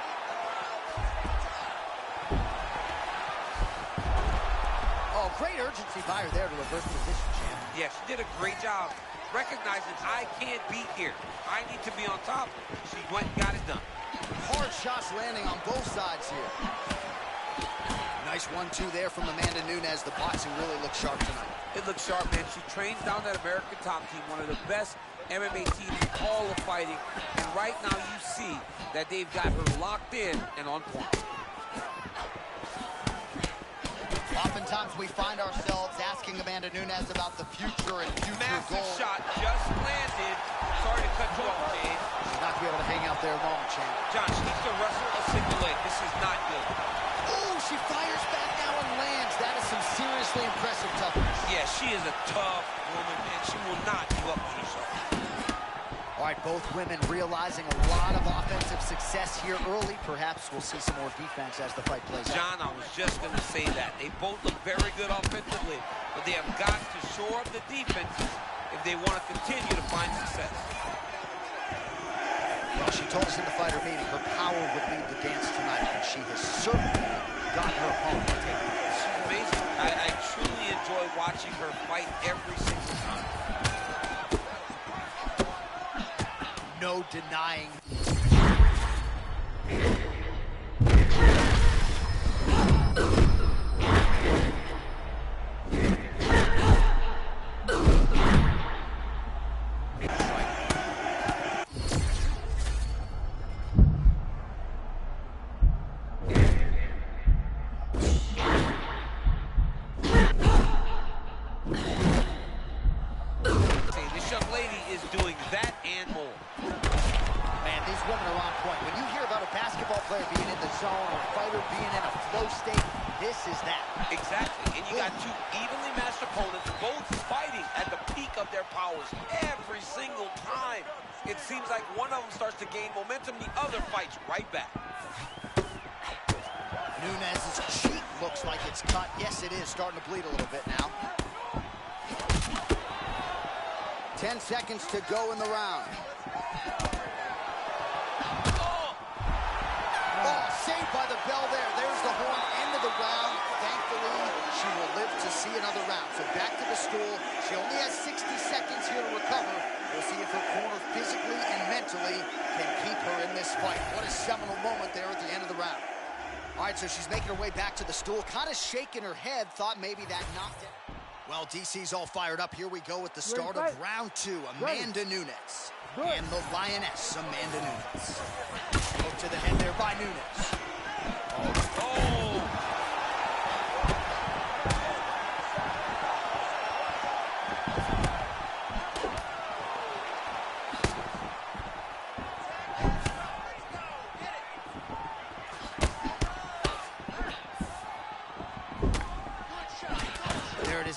Oh, great urgency by her there to reverse position, champ. Yeah, she did a great job recognizing I can't be here. I need to be on top. She went and got it done. Hard shots landing on both sides here. Nice 1-2 there from Amanda Nunes. The boxing really looks sharp tonight. It looks sharp, man. She trains down that American top team, one of the best MMA teams in all of fighting. And right now you see that they've got her locked in and on point. Oftentimes we find ourselves asking Amanda Nunes about the future and future Massive goals. shot just landed. Sorry to cut you off, Jay. She's not going to be able to hang out there long, champ. John, she needs to wrestle a single leg. This is not good. Ooh, she fires back now and lands. That is some seriously impressive toughness. Yeah, she is a tough woman, man. She will not give up on herself. All right, both women realizing a lot of offensive success here early. Perhaps we'll see some more defense as the fight plays out. John, I was just going to say that. They both look very good offensively, but they have got to shore up the defenses if they want to continue to find success. Well, she told us in the fighter meeting her power would lead the dance tonight, and she has certainly got her home. She's amazing. enjoy watching her fight every single time. No denying. This young lady is doing that and more. Man, these women are on point. When you hear about a basketball player being in the zone or a fighter being in a flow state, this is that. Exactly, and you got two evenly matched opponents, both fighting at the peak of their powers every single time. It seems like one of them starts to gain momentum, the other fights right back. Nunes's cheek looks like it's cut. Yes, it is starting to bleed a little bit now. 10 seconds to go in the round. Oh, saved by the bell there. There's the horn, end of the round. Thankfully, she will live to see another round. So back to the stool. She only has 60 seconds here to recover. We'll see if her corner physically and mentally can keep her in this fight. What a seminal moment there at the end of the round. All right, so she's making her way back to the stool, kind of shaking her head, thought maybe that knocked it. Well, DC's all fired up. Here we go with the start of round 2. Amanda Nunes and the Lioness, Amanda Nunes. Hook to the head there by Nunes. Oh!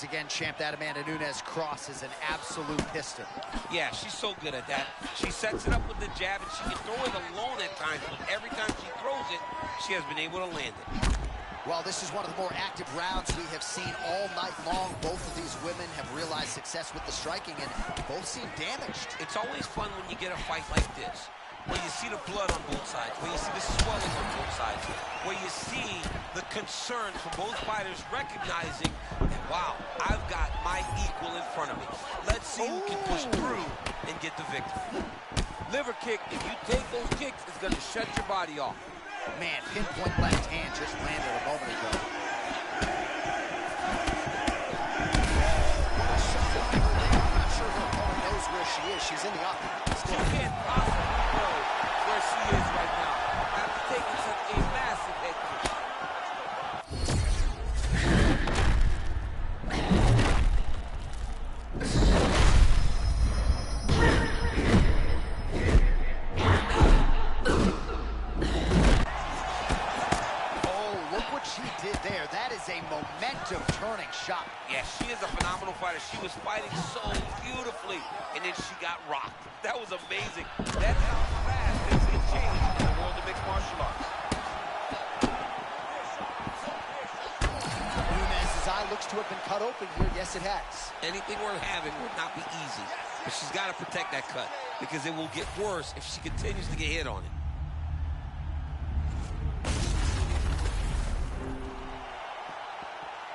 Again, champ, that Amanda Nunes cross is an absolute piston. Yeah, she's so good at that. She sets it up with the jab, and she can throw it alone at times, but every time she throws it, she has been able to land it. Well, this is one of the more active rounds we have seen all night long. Both of these women have realized success with the striking, and both seem damaged. It's always fun when you get a fight like this, where you see the blood on both sides, where you see the swelling on both sides, where you see the concern from both fighters recognizing that, wow, I've got my equal in front of me. Let's see who can push through and get the victory. Liver kick, if you take those kicks, it's going to shut your body off. Man, pinpoint left hand just landed a moment ago. What a shot on her leg. I'm not sure her opponent knows where she is. She's in the offense. She can't possibly know where she is right now after taking such a massive head kick. Momentum-turning shot. Yeah, she is a phenomenal fighter. She was fighting so beautifully, and then she got rocked. That was amazing. That's how fast things can change in the world of mixed martial arts. Nunes's eye looks to have been cut open here. Yes, it has. Anything worth having would not be easy, but she's got to protect that cut because it will get worse if she continues to get hit on it.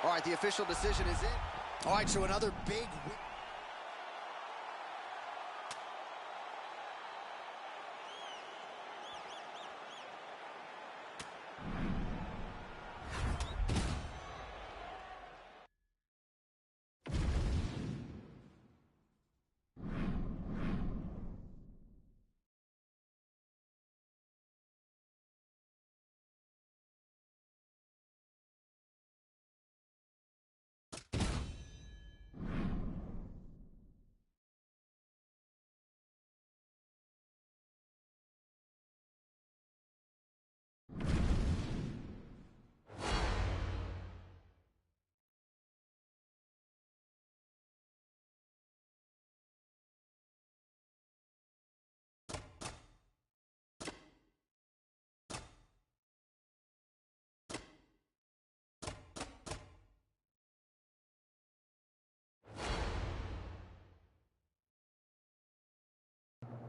All right, the official decision is in. All right, so another big win.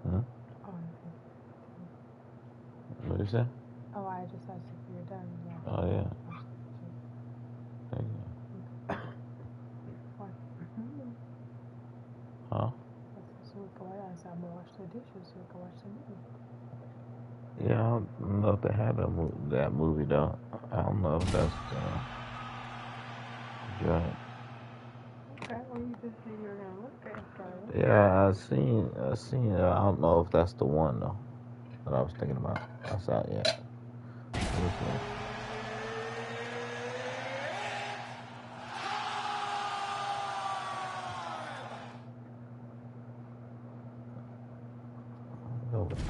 Huh? What is that? Oh, I just asked if you're done. Yeah. Oh, yeah. Thank you. Huh? So we can wash the dishes, so we can watch the movie. Yeah, I don't know if they had that movie though. I don't know if that's joint. Okay, well you just said you were gonna look at it. Yeah, I seen it. I don't know if that's the one though that I was thinking about. I saw it, yeah. Okay. Go with it.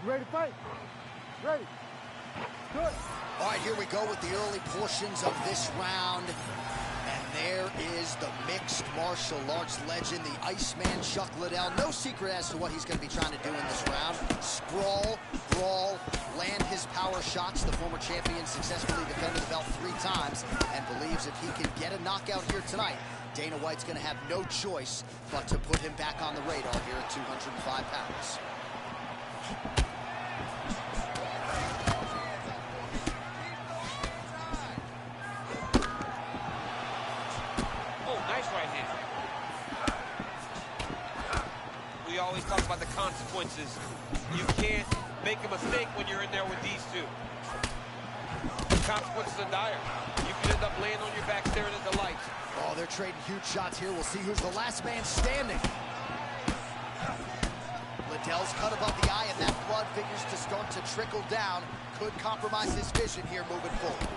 You ready to fight? Ready. Good. All right, here we go with the early portions of this round. And there is the mixed martial arts legend, the Iceman Chuck Liddell. No secret as to what he's going to be trying to do in this round. Sprawl, brawl, land his power shots. The former champion successfully defended the belt 3 times and believes if he can get a knockout here tonight, Dana White's going to have no choice but to put him back on the radar here at 205 pounds. We always talk about the consequences. You can't make a mistake when you're in there with these two. The consequences are dire. You can end up laying on your back staring at the lights. Oh, they're trading huge shots here. We'll see who's the last man standing. Liddell's cut above the eye, and that blood figures to start to trickle down. Could compromise his vision here moving forward.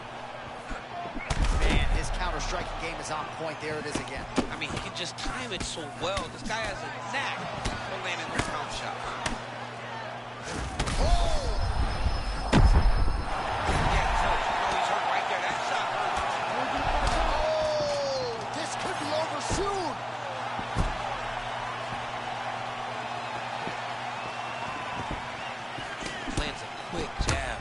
Man, his counter-striking game is on point. There it is again. I mean, he can just time it so well. This guy has a knack for landing those counter shots. Oh! Yeah, he's hurt. You know he's hurt right there. That shot hurt. Oh! This could be over soon. Lands a quick jab.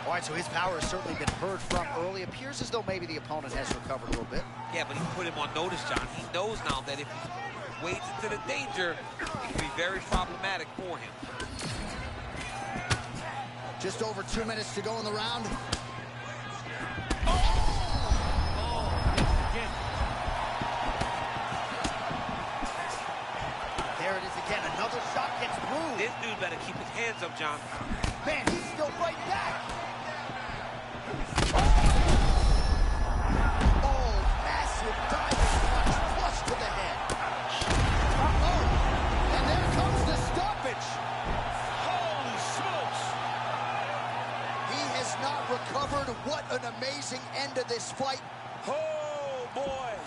All right, so his power has certainly been heard from early. Appears as though maybe the opponent has recovered a little bit. Yeah, but he put him on notice, John. He knows now that if he wades into the danger, it can be very problematic for him. Just over 2 minutes to go in the round. There it is again. Another shot gets through. This dude better keep his hands up, John. Man, he's still fighting back. Oh, massive diving punch flush to the head. Uh-oh. And there comes the stoppage. Holy smokes! He has not recovered. What an amazing end to this fight. Oh, boy!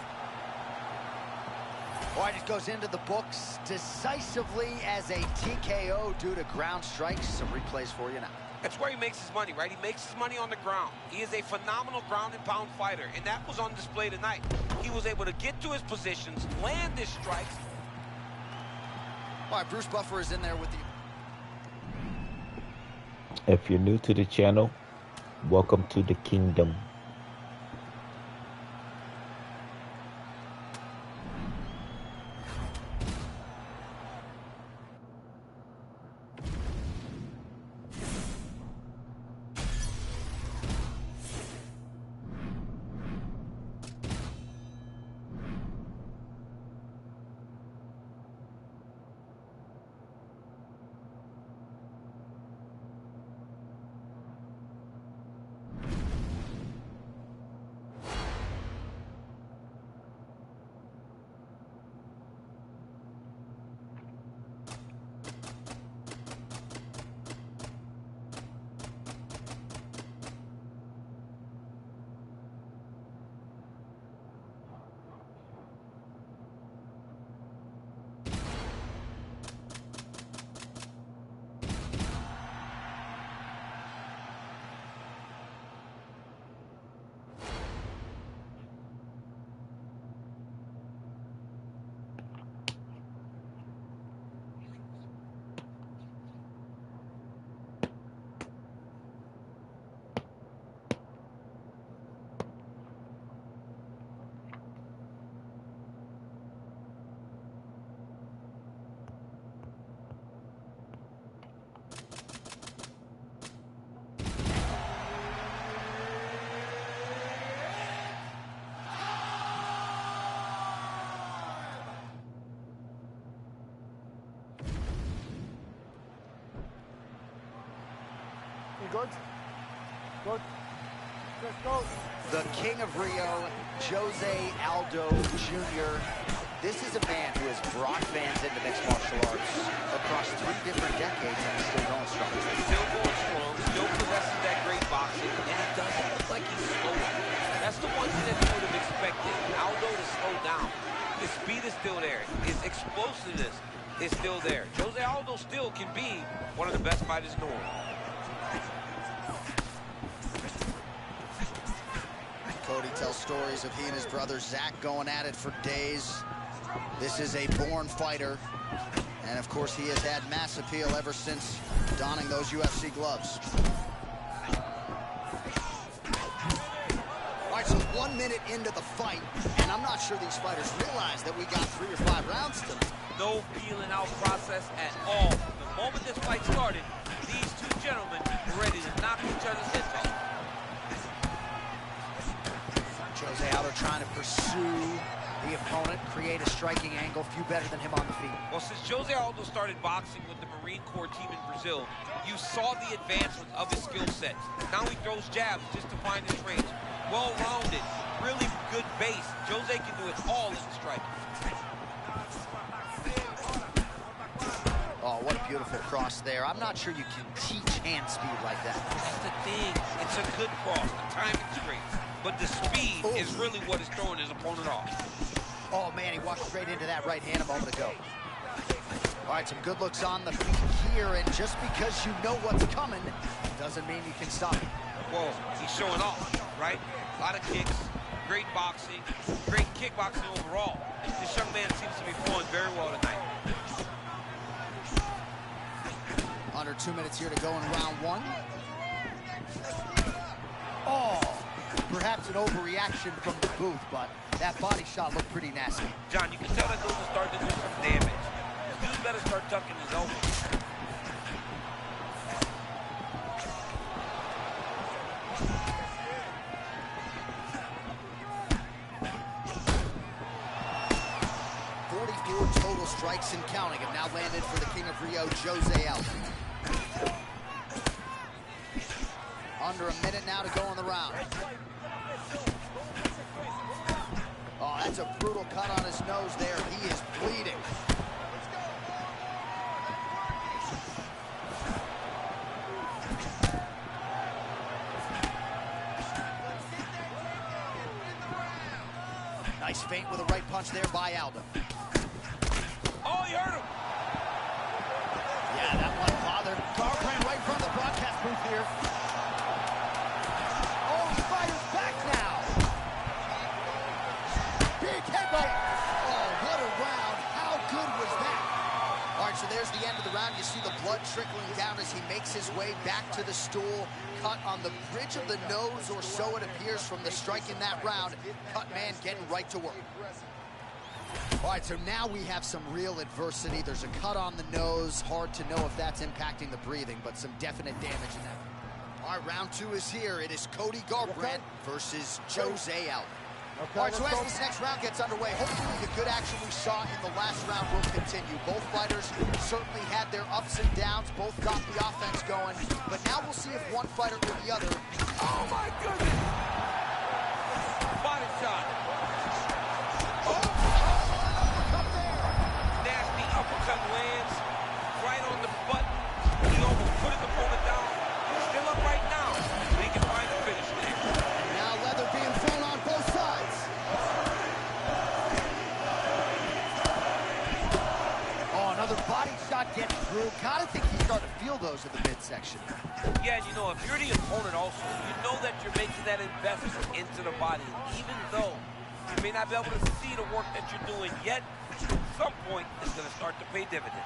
All right, it goes into the books decisively as a TKO due to ground strikes. Some replays for you now. That's where he makes his money, right? He makes his money on the ground. He is a phenomenal ground and pound fighter, and that was on display tonight. He was able to get to his positions, land his strikes. All right, Bruce Buffer is in there with you. If you're new to the channel, welcome to the kingdom. good. Good. Let's go. The King of Rio, Jose Aldo Jr. This is a man who has brought fans into mixed martial arts across 3 different decades and is still going strong. Still going strong, still possessing that great boxing, and he doesn't look like he's slowing. That's the one thing that you would have expected Aldo to slow down. His speed is still there. His explosiveness is still there. Jose Aldo still can be one of the best fighters in the world. Cody tells stories of he and his brother Zach going at it for days. This is a born fighter. And of course, he has had mass appeal ever since donning those UFC gloves. All right, so 1 minute into the fight, and I'm not sure these fighters realize that we got 3 or 5 rounds tonight. No feeling out process at all. The moment this fight started, these 2 gentlemen were ready to knock each other's heads off. Jose Aldo trying to pursue the opponent, create a striking angle, few better than him on the feet. Well, since Jose Aldo started boxing with the Marine Corps team in Brazil, you saw the advancement of his skill set. Now he throws jabs just to find his range. Well-rounded, really good base. Jose can do it all in the strike. Oh, what a beautiful cross there. I'm not sure you can teach hand speed like that. That's the thing. It's a good cross. The timing's great. But the speed is really what is throwing his opponent off. Oh, man, he walked straight into that right hand a moment ago. All right, some good looks on the feet here, and just because you know what's coming doesn't mean you can stop it. Well, he's showing off, right? A lot of kicks, great boxing, great kickboxing overall. This young man seems to be flowing very well tonight. Under 2 minutes here to go in round 1. Oh, perhaps an overreaction from the booth, but that body shot looked pretty nasty. John, you can tell that those are starting to do some damage. Dude better start tucking his elbows. Total strikes and counting have now landed for the King of Rio, Jose Aldo. Under a minute now to go in the round. Oh, that's a brutal cut on his nose there. He is bleeding. Nice feint with a right punch there by Aldo. Oh, he hurt him. Yeah, that one bothered. Garbrandt right in front of the broadcast booth here. Oh, the fighter's back now. Big headbutt. Oh, what a round. How good was that? All right, so there's the end of the round. You see the blood trickling down as he makes his way back to the stool. Cut on the bridge of the nose, or so it appears from the strike in that round. Cut man getting right to work. All right, so now we have some real adversity. There's a cut on the nose. Hard to know if that's impacting the breathing, but some definite damage in that. All right, round 2 is here. It is Cody Garbrandt versus Jose Aldo. Okay, All right, so as this next round gets underway, hopefully the good action we saw in the last round will continue. Both fighters certainly had their ups and downs. Both got the offense going. But now we'll see if one fighter or the other... Oh, my goodness! Body shot. Nasty uppercut lands right on the button. He almost put his opponent down. He's still up right now. He can find the finish there. And now leather being thrown on both sides. Oh, another body shot gets through. Gotta think he's starting to feel those in the midsection. Yeah, and you know, if you're the opponent also, you know that you're making that investment into the body. Even though you may not be able to see the work that you're doing yet, at some point, it's going to start to pay dividends.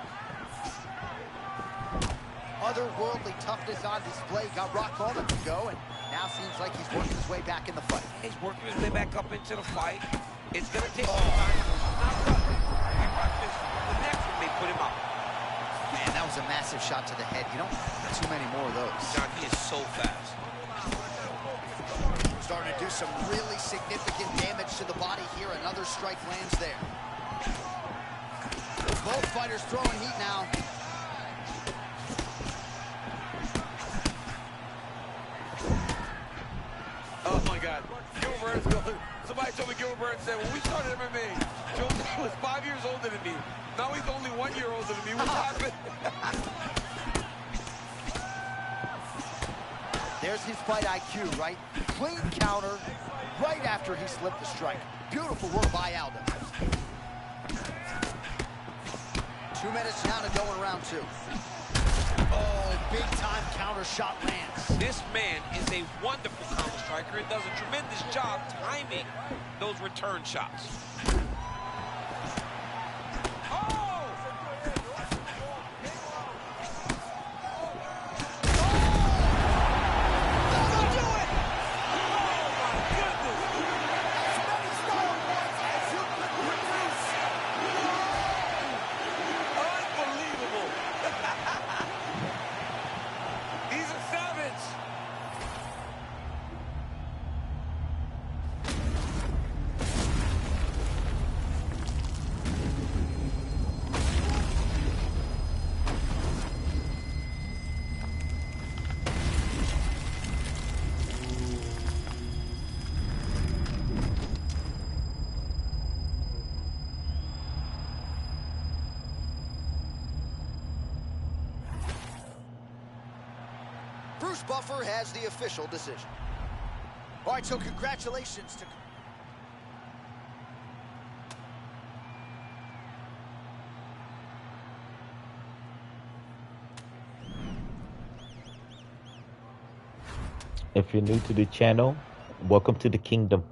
Otherworldly toughness on display. Got rocked moments ago, and now seems like he's working his way back in the fight. He's working his way back up into the fight. It's going to take some time. Not running. The next one may put him out. Man, that was a massive shot to the head. You don't have too many more of those. John, he is so fast. Starting to do some really significant damage to the body here. Another strike lands there. Both fighters throwing heat now. told me, Gilbert said, when we started MMA, Joe was 5 years older than me. Now he's only 1 year older than me. What's happened? There's his fight IQ, right? Clean counter right after he slipped the strike. Beautiful work by Aldo. 2 minutes now to go in round 2. Oh, big-time counter shot lands. This man is a wonderful counter striker and does a tremendous job timing those return shots. Bruce Buffer has the official decision. All right, so congratulations to... If you're new to the channel, welcome to the kingdom.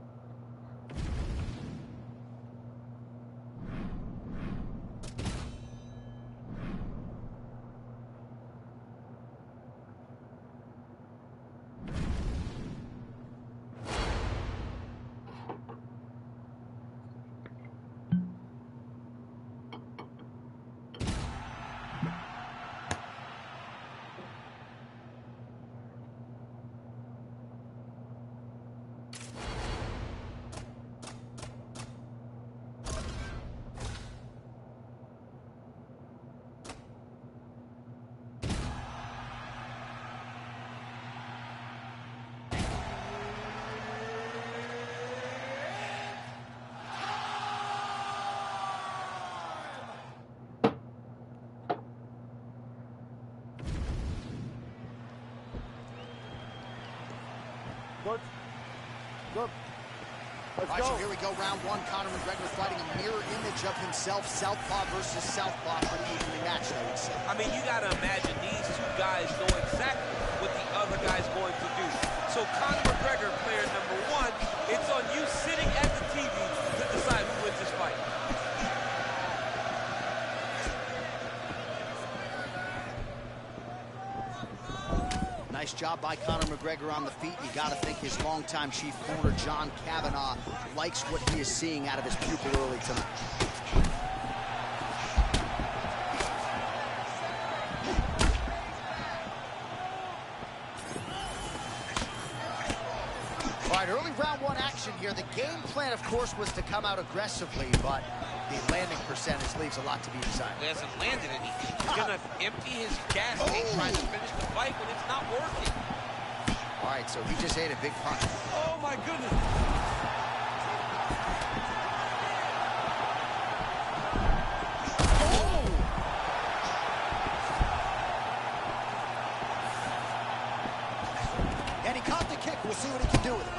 Good. Good. Let's All right, go. so here we go, round 1. Conor McGregor fighting a mirror image of himself, southpaw versus southpaw, pretty evenly matched, I would say. I mean, you got to imagine these two guys know exactly what the other guy's going to do. So Conor McGregor, player number 1, it's on you sitting at the TV to decide who wins this fight. Nice job by Conor McGregor on the feet. You got to think his longtime chief corner, John Kavanagh, likes what he is seeing out of his pupil early tonight. All right, early round 1 action here. The game plan, of course, was to come out aggressively, but the landing percentage leaves a lot to be desired. He hasn't landed anything. He's going to empty his gas tank trying to finish the fight when it's not working. All right, so he just ate a big punch. Oh, my goodness. And he caught the kick. We'll see what he can do with it.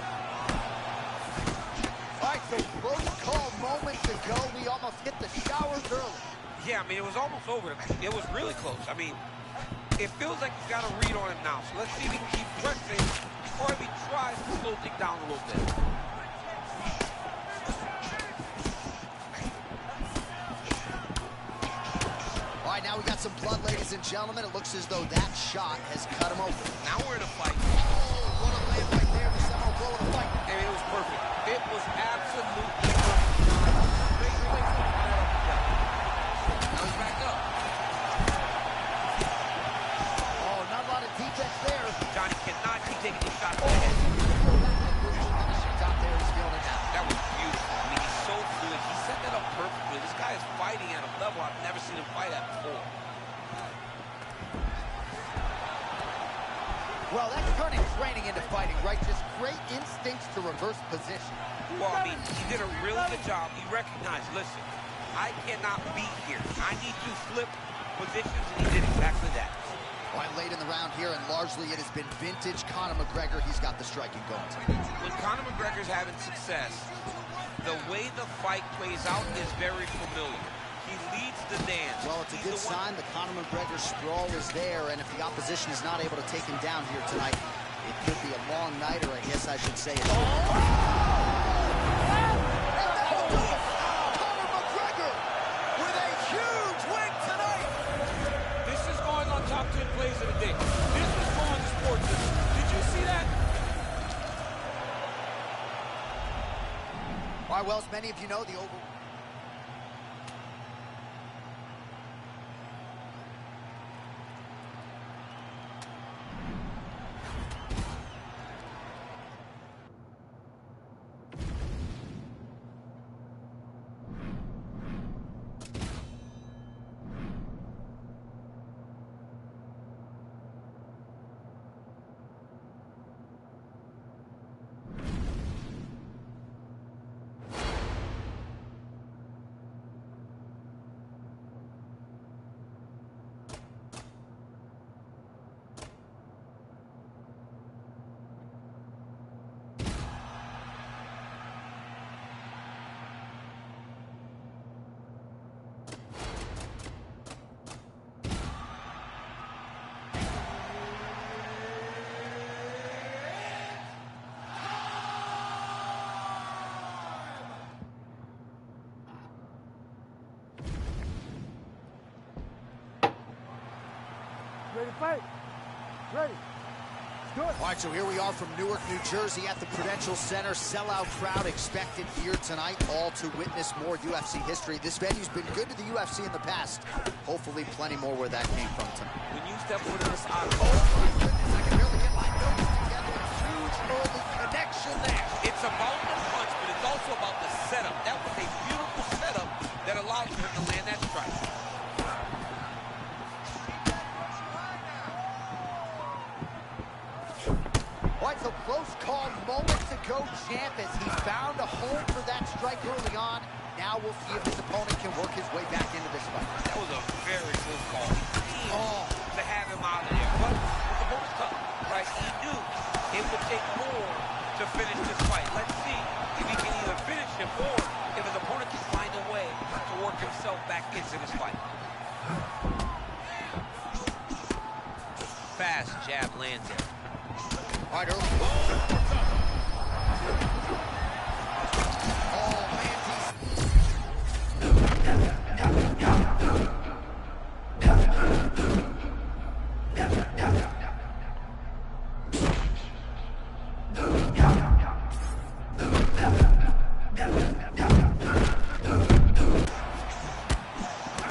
All right, so close call moments ago. We almost hit the showers early. Yeah, I mean, it was almost over. It was really close. I mean, it feels like he's got a read on him now. So let's see if he can keep pressing or if he tries to slow things down a little bit. All right, now we got some blood, ladies and gentlemen. It looks as though that shot has cut him open. Now we're in a fight. Oh, what a land right there. The seminal blow of the fight. I mean, it was perfect. It was absolutely perfect. Great placement on that uppercut. Now he's back up. Oh, not a lot of defense there. Johnny cannot keep taking these shots to the head. Top there, he's feeling it now. That was beautiful. I mean, he's so fluid. He set that up perfectly. This guy is fighting at a level I've never seen him fight at before. Well, that's turning training into fighting, right? Just great instincts to reverse position. Well, I mean, he did a really good job. He recognized, listen, I cannot be here. I need to flip positions, and he did exactly that. All right, late in the round here, and largely it has been vintage Conor McGregor. He's got the striking going tonight. When Conor McGregor's having success, the way the fight plays out is very familiar. He leads the dance. Well, it's a good sign. The Conor McGregor sprawl is there, and if the opposition is not able to take him down here tonight, it could be a long night, or I guess I should say it's... Conor McGregor with a huge win tonight. This is going on top 10 plays of the day. This is going to sports. Did you see that? All right, well, as many of you know, the over... Ready to fight? Ready. Good. All right, so here we are from Newark, New Jersey at the Prudential Center. Sellout crowd expected here tonight, all to witness more UFC history. This venue's been good to the UFC in the past. Hopefully plenty more where that came from tonight. When you step foot in this octagon, Oh my goodness, I can barely get my notes together. Huge early connection there. it's about the punch, but it's also about the setup. That was a beautiful setup that allowed him to land that strike. All right, so close call moments ago, champ, as he found a home for that strike early on. Now we'll see if his opponent can work his way back into this fight. That was a very close call. To have him out of there. But the bonus tough, right? He knew it would take more to finish this fight. Let's see if he can either finish him or if his opponent can find a way to work himself back into this fight. Fast jab lands there. All right, early. Oh, man,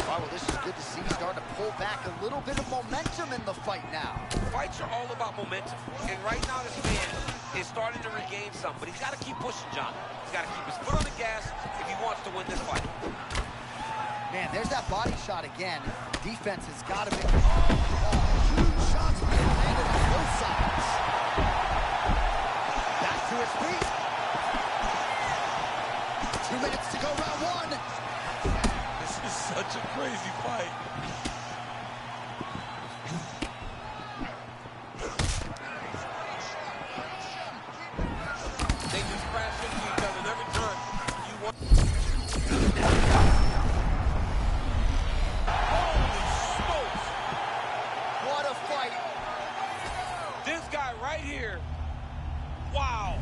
well, this is good to see. Starting to pull back a little bit of momentum in the fight now. Fights are all about momentum. And right now this man is starting to regain some, but he's got to keep pushing, John. He's got to keep his foot on the gas if he wants to win this fight. Man, there's that body shot again. Defense has got to be... huge shots being landed on both sides. Back to his feet. 2 minutes to go, round one. This is such a crazy fight. They just crash into each other, and every time you want... Holy smokes! What a fight. This guy right here, wow.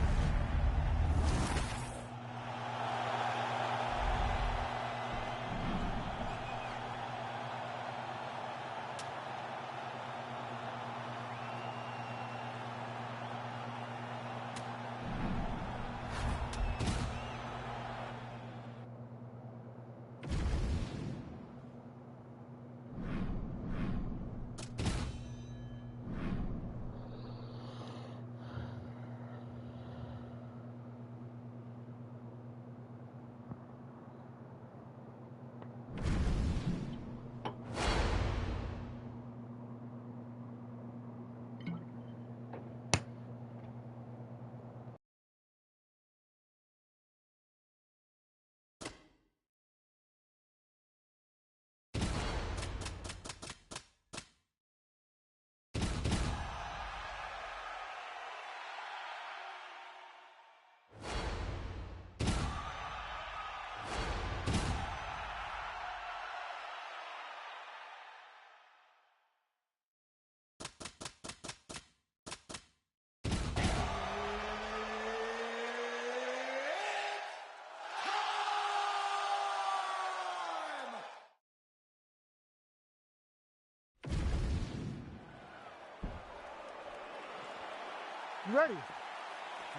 Ready.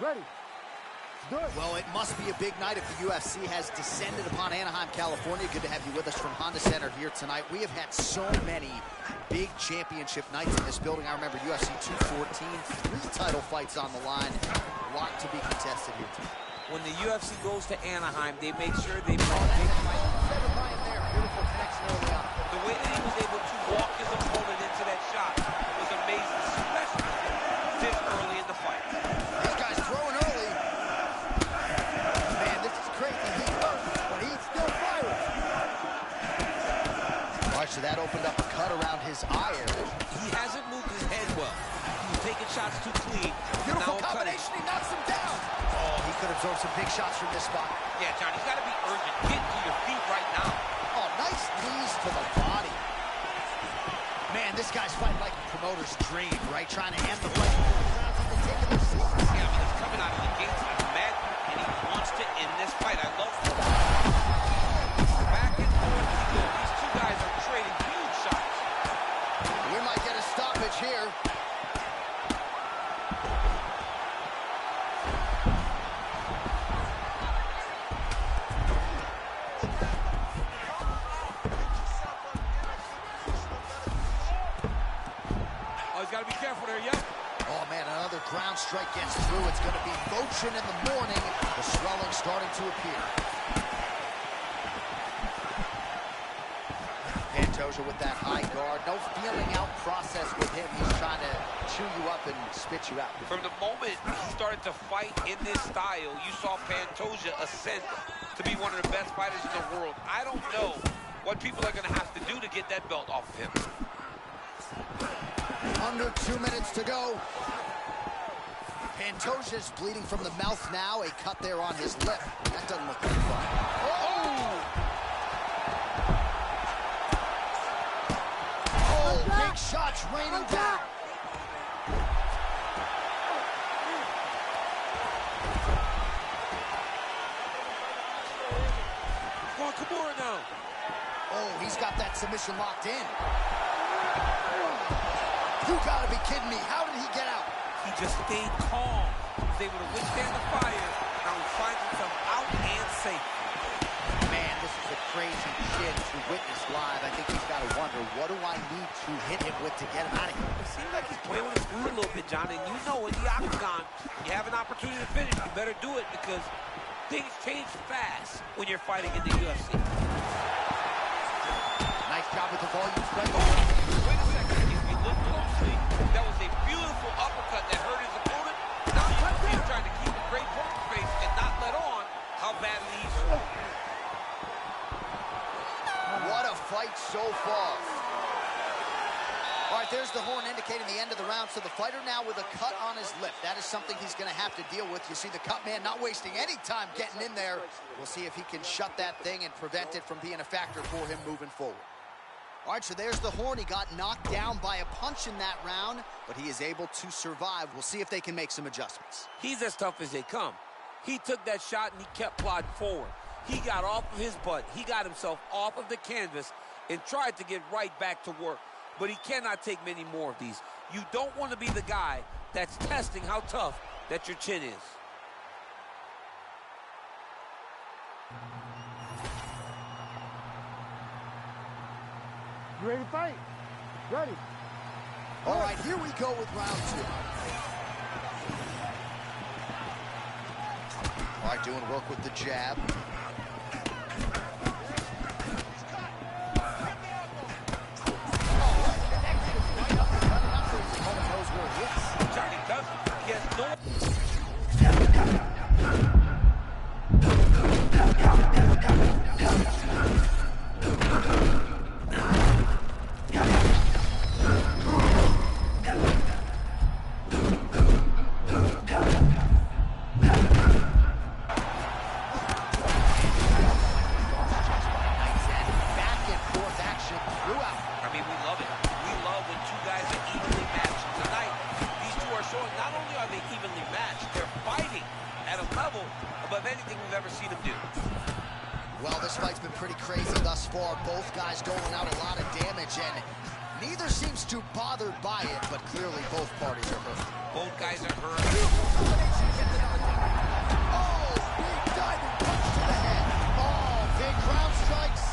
Ready. Let's do it. Well, it must be a big night if the UFC has descended upon Anaheim, California. Good to have you with us from Honda Center here tonight. We have had so many big championship nights in this building. I remember UFC 214, 3 title fights on the line. A lot to be contested here tonight. When the UFC goes to Anaheim, they make sure they bring big fights. Beautiful connection early on. The way that he was able to walk his opponent into that shot was amazing, especially this early in the fight. This guy's throwing early. Man, this is crazy. He's hurt, but he's still firing. All right, so that opened up a cut around his eye area. He hasn't moved his head well. He's taking shots too clean. Beautiful combination. He knocks him down. Oh, he could absorb some big shots from this spot. Yeah, John, he's got to be urgent. Get to your feet right now. Oh, nice knees to the body. Man, this guy's fighting like a promoter's dream, right? Trying to end the fight before the crowd's even taking their seats. Yeah, I mean, he's coming out of the gates with mad, and he wants to end this fight. I love it. Back and forth he goes. These two guys are trading huge shots. We might get a stoppage here. Gotta be careful there, yep. Oh, man, another ground strike gets through. It's going to be motion in the morning. The swelling starting to appear. Pantoja with that high guard. No feeling out process with him. He's trying to chew you up and spit you out. From the moment he started to fight in this style, you saw Pantoja ascend to be one of the best fighters in the world. I don't know what people are going to have to do to get that belt off of him. Under 2 minutes to go. Pantoja's bleeding from the mouth now. A cut there on his lip. That doesn't look too fun. Oh, big shots raining down. Come on, Kimura now. Oh, he's got that submission locked in. You gotta be kidding me. How did he get out? He just stayed calm. He was able to withstand the fire. Now he finds himself out and safe. Man, this is a crazy shit to witness live. I think he's got to wonder, what do I need to hit him with to get him out of here? It seems like he's playing with his food a little bit, John. And you know in the octagon, you have an opportunity to finish. You better do it because things change fast when you're fighting in the UFC. Nice job with the volume spread. Wait a second. If you look closely, that was a beautiful uppercut that hurt his opponent. Now you can see him trying to keep a great poker face and not let on how badly he's hurt. What a fight so far. All right, there's the horn indicating the end of the round. So the fighter now with a cut on his lip. That is something he's going to have to deal with. You see the cut man not wasting any time getting in there. We'll see if he can shut that thing and prevent it from being a factor for him moving forward. All right, so there's the horn. He got knocked down by a punch in that round, but he is able to survive. We'll see if they can make some adjustments. He's as tough as they come. He took that shot and he kept plodding forward. He got off of his butt. He got himself off of the canvas and tried to get right back to work. But he cannot take many more of these. You don't want to be the guy that's testing how tough that your chin is. You ready to fight? Ready. All right, here we go with round 2. All right, doing work with the jab. Johnny doesn't. He has no... above anything we've ever seen him do. Well, this fight's been pretty crazy thus far. Both guys doling out a lot of damage, and Neither seems too bothered by it, but clearly both parties are hurt. Both guys are hurt. Beautiful combination to get the knockdown. Oh, big diving punch to the head. Oh, big ground strikes.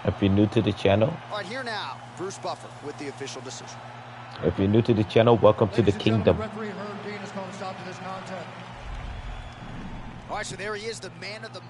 If you're new to the channel, All right, here now, Bruce Buffer with the official decision. if you're new to the channel, welcome to the Ladies and gentlemen, kingdom. referee Herb Dean has called a stop to this contest. All right, so there he is, the man of the...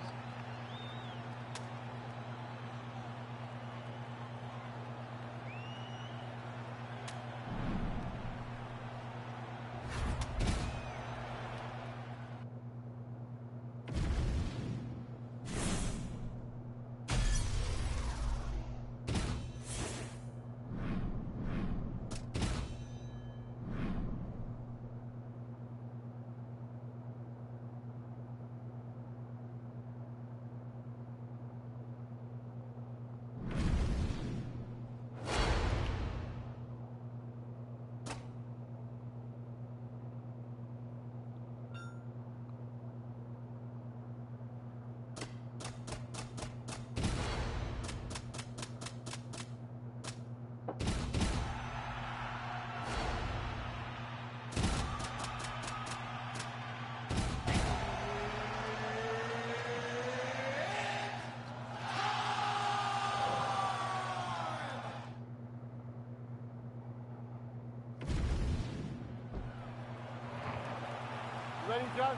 Ready, John?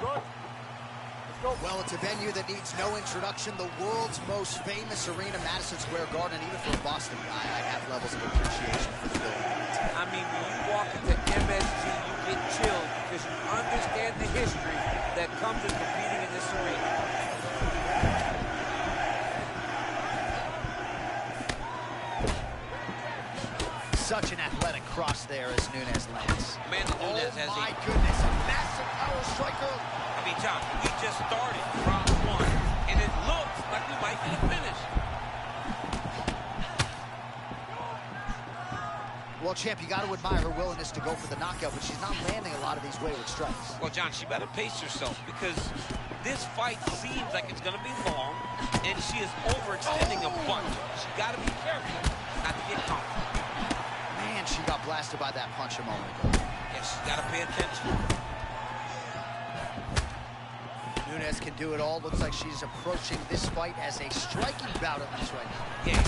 Good. Let's go. Well, it's a venue that needs no introduction. The world's most famous arena, Madison Square Garden, even for a Boston guy, I have levels of appreciation for the building. I mean, when you walk into MSG, you get chilled because you understand the history that comes with competing in this arena. Such an athletic cross there as Nunes lands. Amanda Nunes has my goodness, a massive power striker. I mean, John, we just started round one, and it looks like we might be the finish. Well, champ, you got to admire her willingness to go for the knockout, but she's not landing a lot of these wayward strikes. Well, John, she better pace herself because this fight seems like it's going to be long, and she is overextending a bunch. She got to be careful not to get caught. Man, she got blasted by that punch a moment ago. Yes, she's got to pay attention. Nunes can do it all. Looks like she's approaching this fight as a striking bout at least right now. Yeah.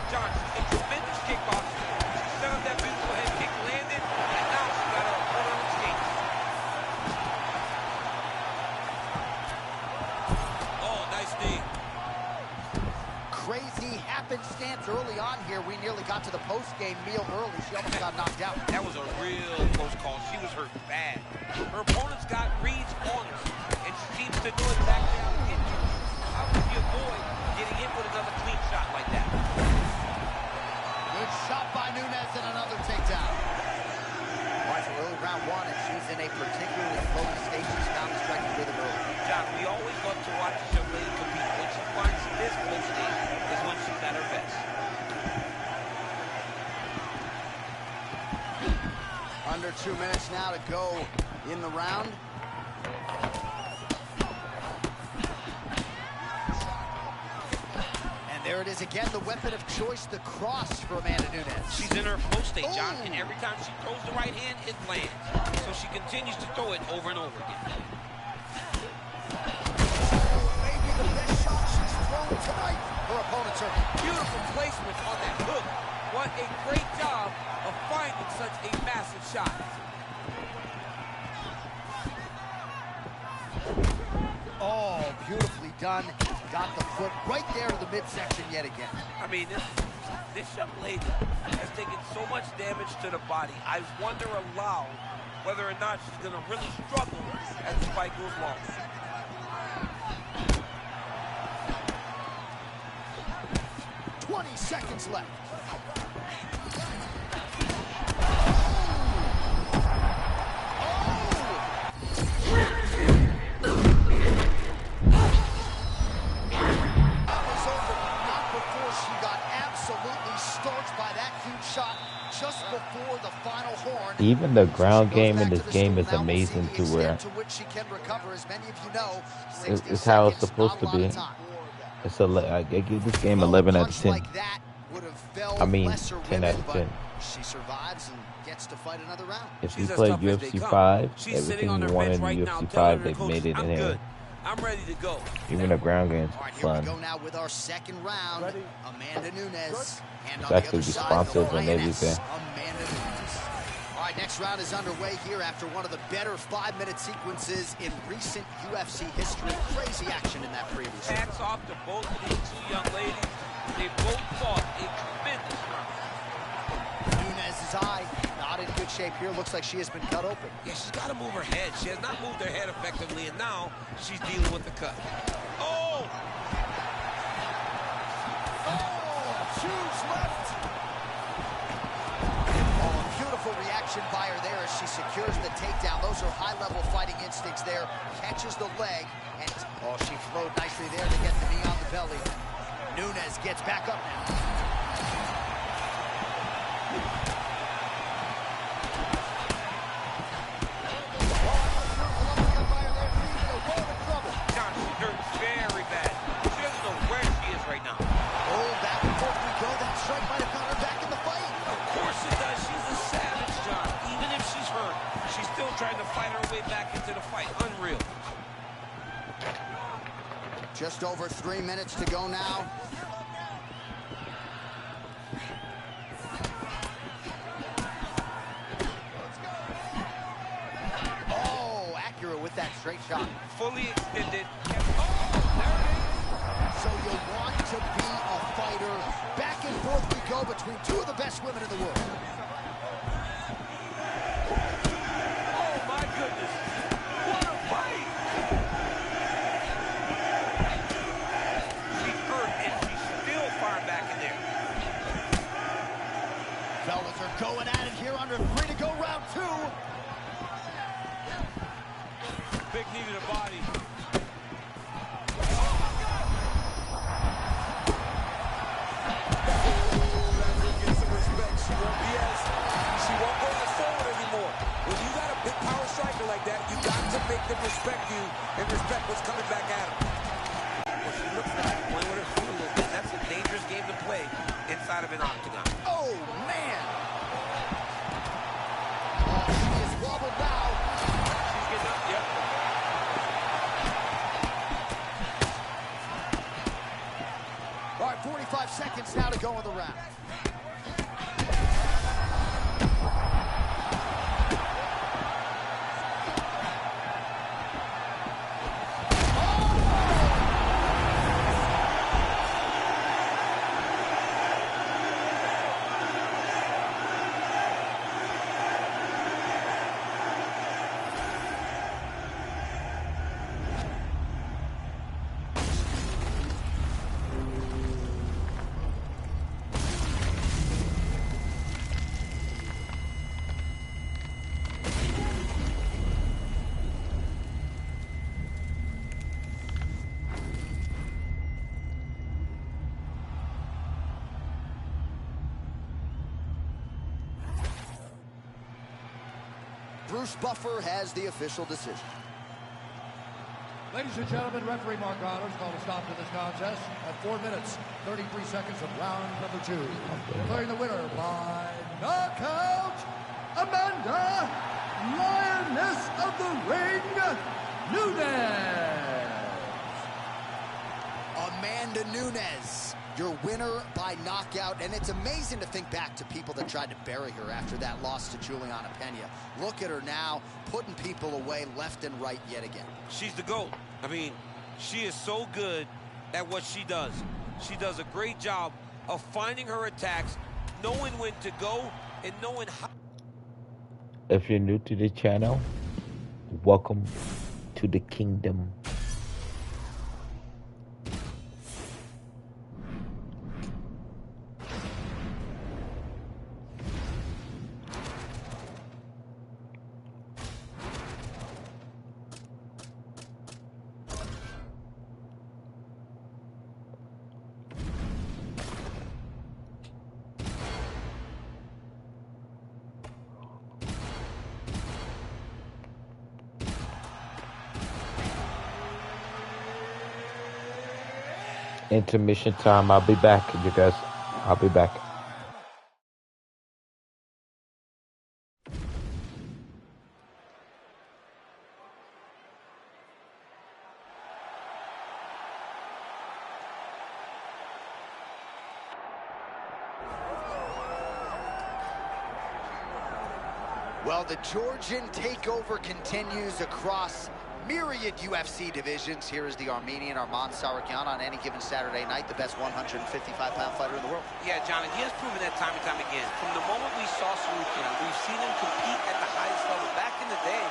John, a tremendous kickboxer. She set up that beautiful head kick, landed, and now she got her opponent on skates. Oh, nice knee. Crazy happenstance early on here. We nearly got to the post-game meal early. She almost got knocked out. That was a real close call. She was hurt bad. Her opponent's got reads on her, and she seems to know exactly how to get to her. How can you avoid getting hit with another clean shot like that? Good shot by Nunes and another takedown. All right, so early round one, and she's in a particularly floaty state. She's found the striking rhythm early. John, we always love to watch this young lady compete. When she finds this flow state is when she's at her best. Under 2 minutes now to go in the round. And there it is again, the weapon of choice, the cross for Amanda Nunes. She's in her flow state, John, and every time she throws the right hand, it lands. So she continues to throw it over and over again. Maybe the best shot she's thrown tonight. Her opponent's hurt. Beautiful placement on that hook. What a great job of finding such a massive shot. Oh, beautifully done. Got the foot right there to the midsection yet again. I mean, this young lady has taken so much damage to the body. I wonder aloud whether or not she's going to really struggle as the fight goes long. Seconds left. The So she ground goes game in back to this the game stool is now. We'll see amazing the to where extent to which she can recover. As many of you know, 60 it's how it's seconds, supposed not a to lot of be. time. It's I give this game Well, a 11 out of punch 10. like that would have I felled mean, lesser 10 out women, of but 10. she survives and gets to fight another round. If you She's as play tough as they UFC come. 5, She's sitting everything on you her want bench in right the now UFC telling 5, her they've coach, made it in I'm here. good. I'm ready to go. Even the ground game's All right, here we fun. go now with our second round. Ready. Amanda Nunes. And It's on the actually other the side, the sponsors and lioness, everything. Amanda Nunes. All right, next round is underway here after one of the better 5-minute sequences in recent UFC history. Crazy action in that previous round. Hats off to both of these two young ladies. They both fought a tremendous round. Nunes' eye not in good shape here. Looks like she has been cut open. Yeah, she's got to move her head. She has not moved her head effectively, and now she's dealing with the cut. Oh! Huge left. Oh, a beautiful reaction by her there as she secures the takedown. Those are high-level fighting instincts there. Catches the leg, and oh, she flowed nicely there to get the knee on the belly. Nunes gets back up now. John, she's hurt very bad. She doesn't know where she is right now. Oh, back and forth we go. That strike might have got her back in the fight. Of course it does. She's a savage, John. Even if she's hurt, she's still trying to fight her way back into the fight. Unreal. Just over 3 minutes to go now. Oh, accurate with that straight shot. Fully extended. So you want to be a fighter. Back and forth we go between two of the best women in the world. Oh, my goodness. What a fight. She's hurt, and she's still firing back in there. Fellas are going at it here under 3 to go, round 2. Big knee to the body. She won't go as forward anymore. When you got a big power striker like that, you got to make them respect you and respect what's coming back at them. Well, she looks like she's playing with her feet a little bit. That's a dangerous game to play inside of an octagon. Oh, man. Oh, she is wobbled now. She's getting up. Yep. All right, 45 seconds now to go in the round. Bruce Buffer has the official decision. Ladies and gentlemen, referee Mark Honors called a stop to this contest at 4 minutes, 33 seconds of round number 2. Declaring the winner by knockout, Amanda, Lioness of the Ring, Nunes. Amanda Nunes, your winner by knockout. And it's amazing to think back to people that tried to bury her after that loss to Juliana Pena. Look at her now, putting people away left and right yet again. She's the GOAT. I mean, she is so good at what she does. She does a great job of finding her attacks, knowing when to go, and knowing how. If you're new to the channel, welcome to the kingdom. Intermission time. I'll be back, you guys. I'll be back. Well, the Georgian takeover continues across myriad UFC divisions. Here is the Armenian Arman Tsarukyan on any given Saturday night, the best 155-pound fighter in the world. Yeah, John, and he has proven that time and time again. From the moment we saw Tsarukyan, we've seen him compete at the highest level. Back in the day,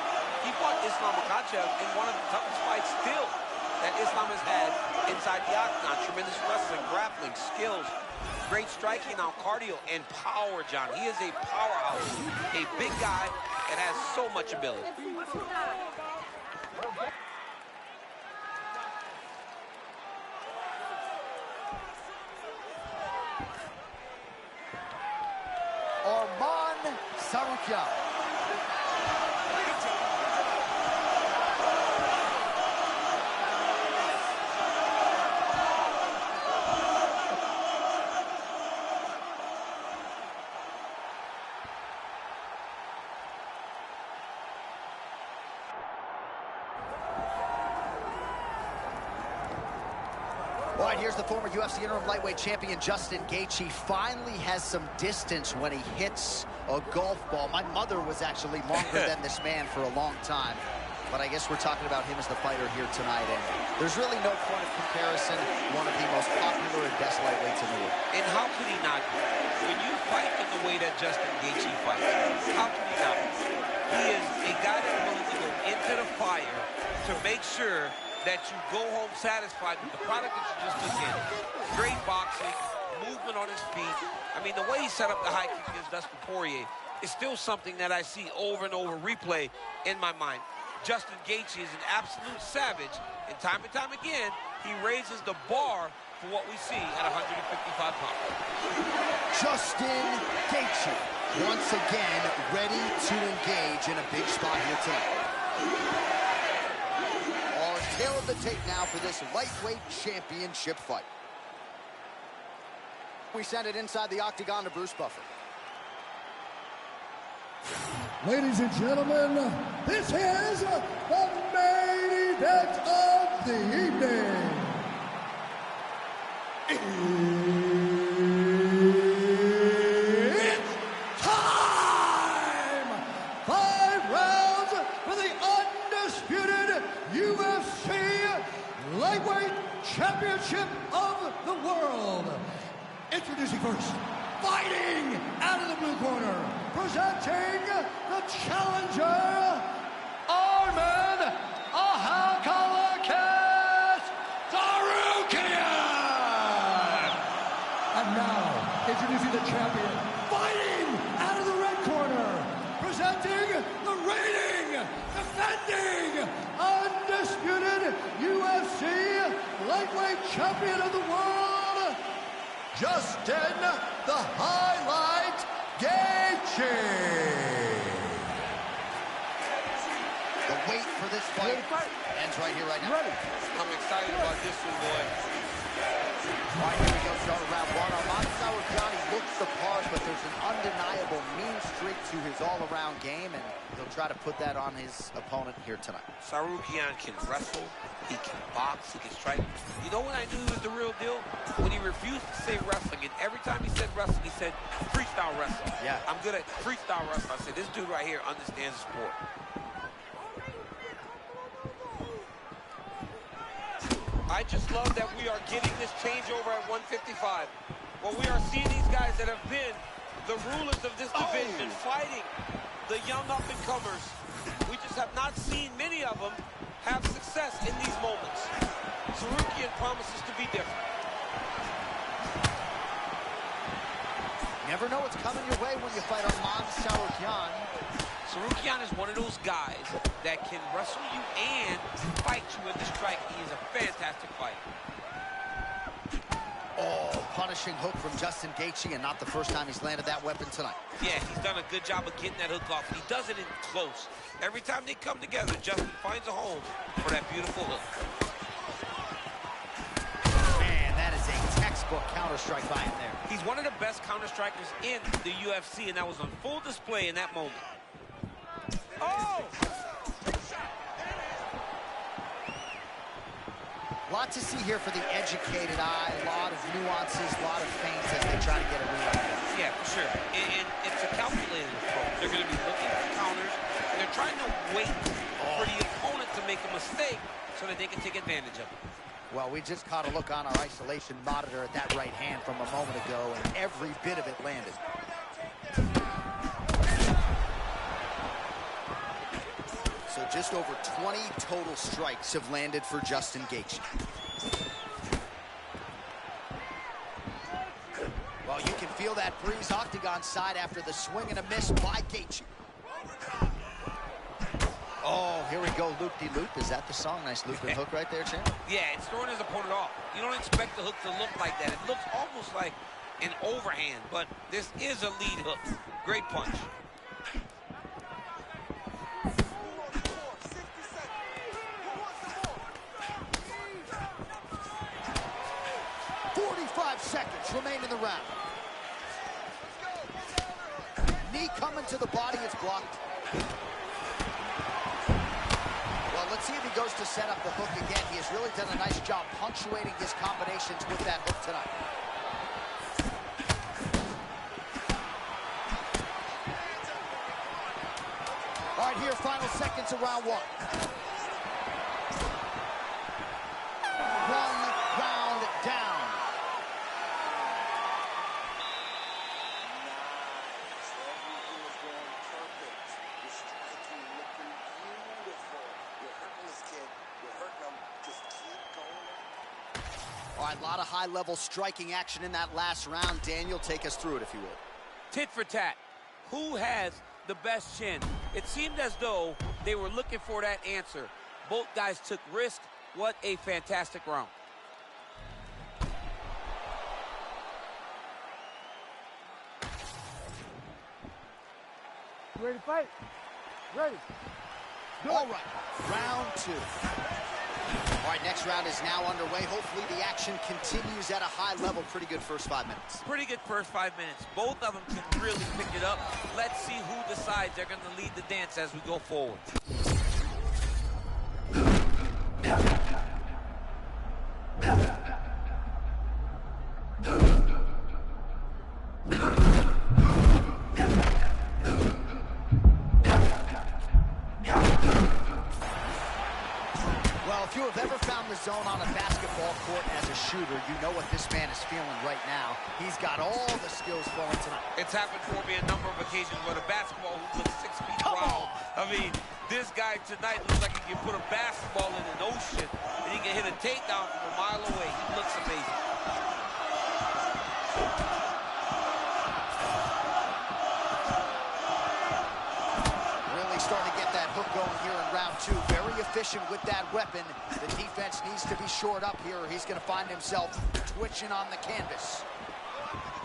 he fought Islam Makhachev in one of the toughest fights still that Islam has had inside the octagon. Tremendous wrestling, grappling, skills, great striking on cardio, and power, John. He is a powerhouse, a big guy that has so much ability. Arman Tsarukyan. All right, here's the former UFC interim lightweight champion, Justin Gaethje. Finally has some distance when he hits a golf ball. My mother was actually longer than this man for a long time. But I guess we're talking about him as the fighter here tonight. And there's really no point of comparison. One of the most popular and best lightweights in the world. And how could he not? When you fight in the way that Justin Gaethje fights, how can he not? He is a guy that's willing to go into the fire to make sure that you go home satisfied with the product that you just took in. Great boxing, movement on his feet. I mean, the way he set up the high kick against Dustin Poirier is still something that I see over and over replay in my mind. Justin Gaethje is an absolute savage, and time again, he raises the bar for what we see at 155 pounds. Justin Gaethje, once again, ready to engage in a big spot here tonight. Tail of the tape now for this lightweight championship fight. We send it inside the octagon to Bruce Buffer. Ladies and gentlemen, this is the main event of the evening. It's time! 5 rounds for the undisputed UFC Lightweight Championship of the World. Introducing first, fighting out of the blue corner, presenting the challenger, Arman Tsarukyan. And now, introducing the champion, fighting out of the red corner, presenting the reigning, defending, undisputed UFC Lightweight Champion of the World, Justin the Highlight Gaethje. The wait for this fight ends right here, right now. I'm excited about this one, boy. All right, here we go, start of round one. Arman Tsarukyan looks the part, but there's an undeniable mean streak to his all-around game, and he'll try to put that on his opponent here tonight. Tsarukyan can wrestle, he can box, he can strike. You know when I knew he was the real deal? When he refused to say wrestling, and every time he said wrestling, he said freestyle wrestling. Yeah. I'm good at freestyle wrestling. I said, this dude right here understands the sport. I just love that we are getting this changeover at 155. Well, we are seeing these guys that have been the rulers of this division fighting the young up-and-comers. We just have not seen many of them have success in these moments. Tsarukyan promises to be different. Never know what's coming your way when you fight Arman Tsarukyan. Tsarukyan is one of those guys that can wrestle you and fight you in the strike. He is a fantastic fighter. Oh, punishing hook from Justin Gaethje, and not the first time he's landed that weapon tonight. Yeah, he's done a good job of getting that hook off. He does it in close. Every time they come together, Justin finds a home for that beautiful hook. Man, that textbook counter-strike by him there. He's one of the best counter-strikers in the UFC, and that was on full display in that moment. Oh! A lot to see here for the educated eye. A lot of nuances, a lot of feints as they try to get a read. Yeah, for sure. And it's a calculated approach. They're going to be looking for counters, and they're trying to wait for the opponent to make a mistake so that they can take advantage of it. Well, we just caught a look on our isolation monitor at that right hand from a moment ago, and every bit of it landed. So just over 20 total strikes have landed for Justin Gaethje. Well, you can feel that breeze octagon side after the swing and a miss by Gaethje. Oh, here we go, loop-de-loop. Is that the song? Nice loop and hook right there, champ. Yeah, it's throwing his opponent off. You don't expect the hook to look like that. It looks almost like an overhand, but this is a lead hook. Great punch. 45 seconds remain in the round. Knee coming to the body, it's blocked. Well, let's see if he goes to set up the hook again. He has really done a nice job punctuating his combinations with that hook tonight. All right, here, final seconds of round one. One round down. All right, a lot of high-level striking action in that last round. Daniel, take us through it, if you would. Tit for tat. Who has the best chin? It seemed as though they were looking for that answer. Both guys took risk. What a fantastic round. You ready to fight? Ready. All right, round two. All right, next round is now underway. Hopefully the action continues at a high level. Pretty good first 5 minutes. Pretty good first 5 minutes. Both of them can really pick it up. Let's see who decides they're going to lead the dance as we go forward. If you have ever found the zone on a basketball court as a shooter, you know what this man is feeling right now. He's got all the skills flowing tonight. It's happened for me a number of occasions where the basketball hoop looks 6 feet wide. I mean, this guy tonight looks like he can put a basketball in an ocean and he can hit a takedown from a mile away. He looks amazing. Really starting to get that hook going here in round two. Very efficient with that weapon. The defense needs to be shored up here or he's going to find himself twitching on the canvas.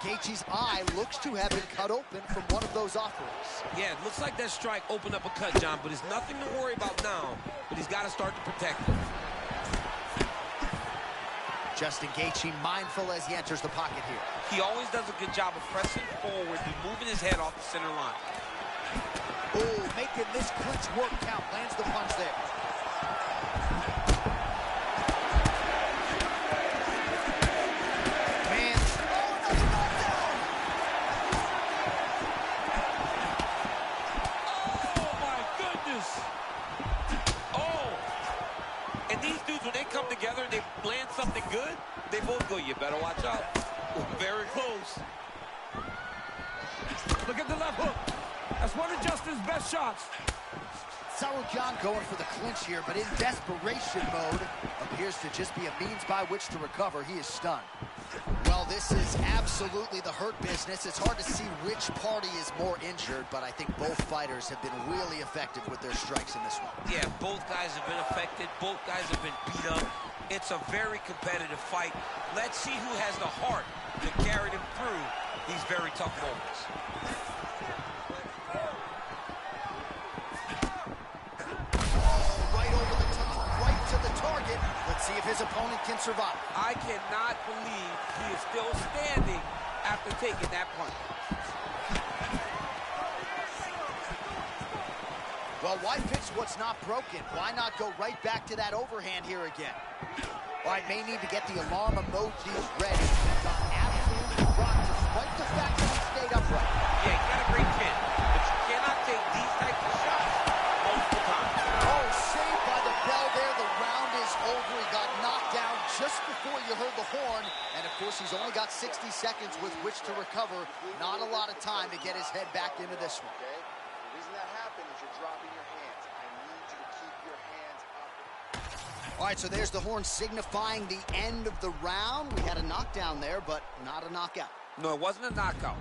Gaethje's eye looks to have been cut open from one of those offerings. Yeah, it looks like that strike opened up a cut, John, but it's nothing to worry about now, but he's got to start to protect it. Justin Gaethje mindful as he enters the pocket here. He always does a good job of pressing forward and moving his head off the center line. Oh, making this clinch work count. Lands the punch there. Man. Oh, my goodness. Oh. And these dudes, when they come together and they land something good, they both go, you better watch out. Very close. Look at the left hook. That's one of Justin's best shots. Sarujan going for the clinch here, but in desperation mode. Appears to just be a means by which to recover. He is stunned. Well, this is absolutely the hurt business. It's hard to see which party is more injured, but I think both fighters have been really effective with their strikes in this one. Yeah, both guys have been affected. Both guys have been beat up. It's a very competitive fight. Let's see who has the heart to carry them through these very tough moments. Right over the top, right to the target. target. Let's see if his opponent can survive. I cannot believe he is still standing after taking that punch. Well, why fix what's not broken? Why not go right back to that overhand here again? All right, may need to get the alarm emojis ready. He got absolutely rocked despite the fact that he stayed upright. Yeah, he got a great chin, but you cannot take these types of shots multiple times. Oh, saved by the bell there. The round is over. He got knocked down just before you heard the horn. And, of course, he's only got 60 seconds with which to recover. Not a lot of time to get his head back into this one. Okay? The reason that happened is you're dropping your hands. I need you to keep your hands up. All right, so there's the horn signifying the end of the round. We had a knockdown there, but not a knockout. No, it wasn't a knockout,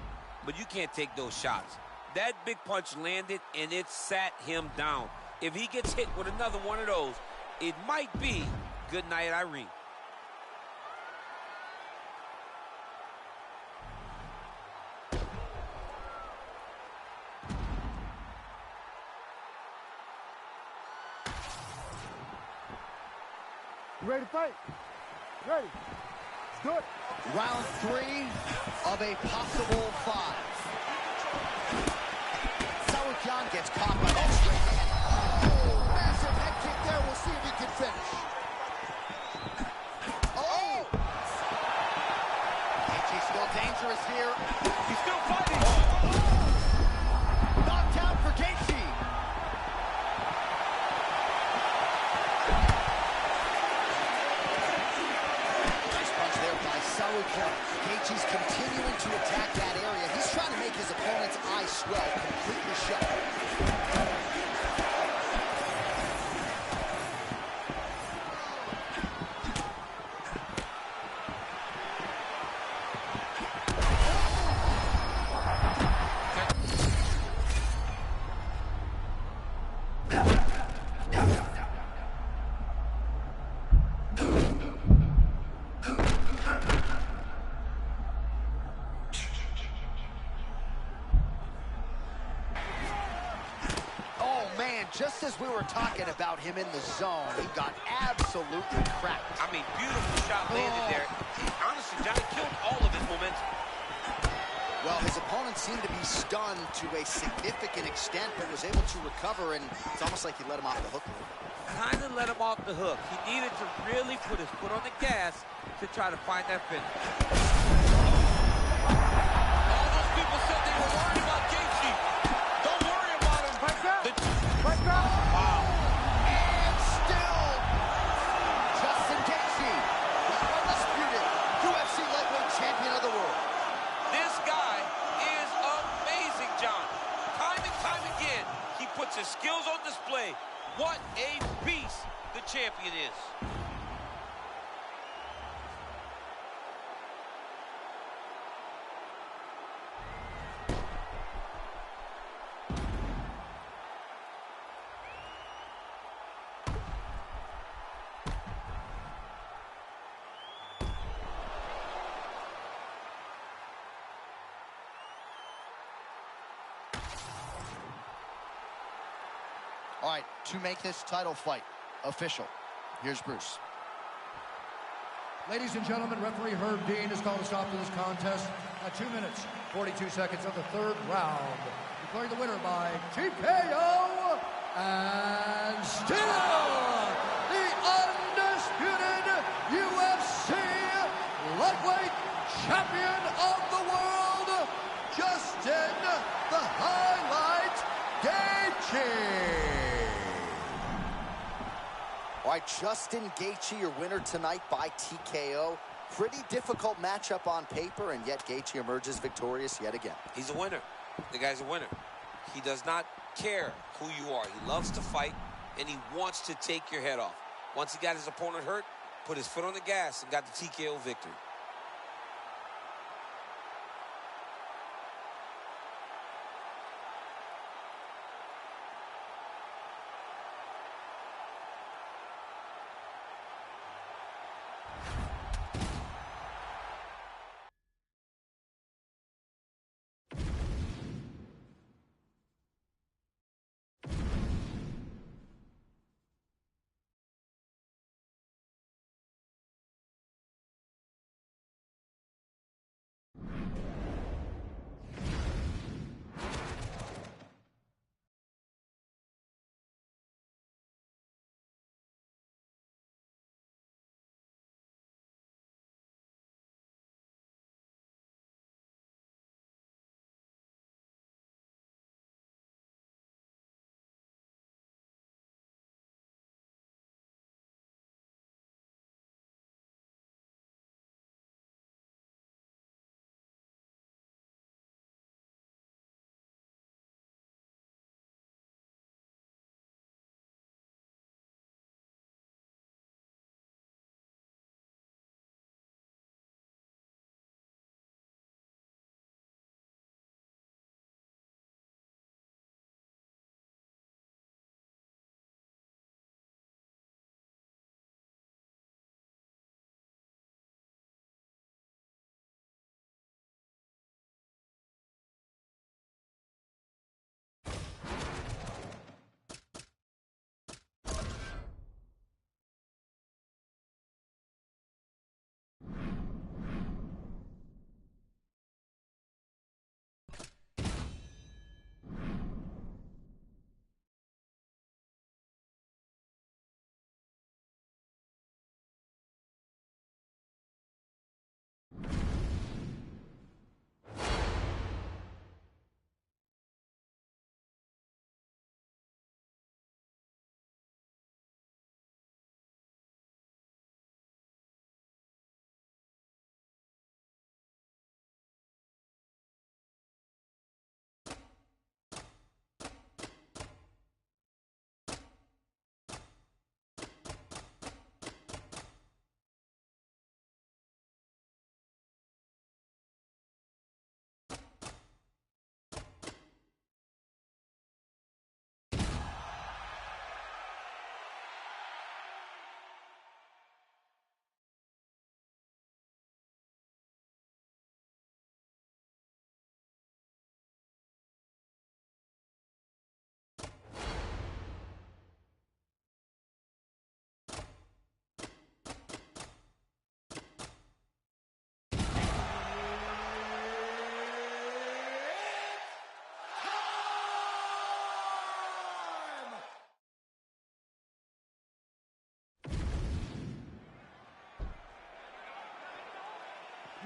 but you can't take those shots. That big punch landed, and it sat him down. If he gets hit with another one of those, it might be good night, Irene. You ready to fight? Ready. Let's do it. Round 3 of a possible 5. Saoukian gets caught by that straight hand. Oh, massive head kick there. We'll see if he can finish. Oh! Gaethje's still dangerous here. He's still fighting. Knockdown for Gaethje. Nice punch there by Saoukian. Gaethje's continuing to attack that area. He's trying to make his opponent's eyes swell completely shut. Just as we were talking about him in the zone, he got absolutely cracked. I mean, beautiful shot landed there. Honestly, Johnny killed all of his momentum. Well, his opponent seemed to be stunned to a significant extent, but was able to recover, and it's almost like he let him off the hook a little bit. Kind of let him off the hook. He needed to really put his foot on the gas to try to find that finish. All those people said they were worried about Gaethje. Don't worry about him. Fight down. Fight down. Wow. And still, Justin Gaethje, the undisputed UFC lightweight champion of the world. This guy is amazing, John. Time and time again, he puts his skills on display. What a beast the champion is. All right, to make this title fight official, here's Bruce. Ladies and gentlemen, referee Herb Dean has called a stop to this contest at 2 minutes, 42 seconds of the third round. Declaring the winner by TKO and still the undisputed UFC lightweight champion of the world, Justin the Highlight Gaethje. All right, Justin Gaethje, your winner tonight by TKO. Pretty difficult matchup on paper, and yet Gaethje emerges victorious yet again. He's a winner. The guy's a winner. He does not care who you are. He loves to fight, and he wants to take your head off. Once he got his opponent hurt, put his foot on the gas and got the TKO victory.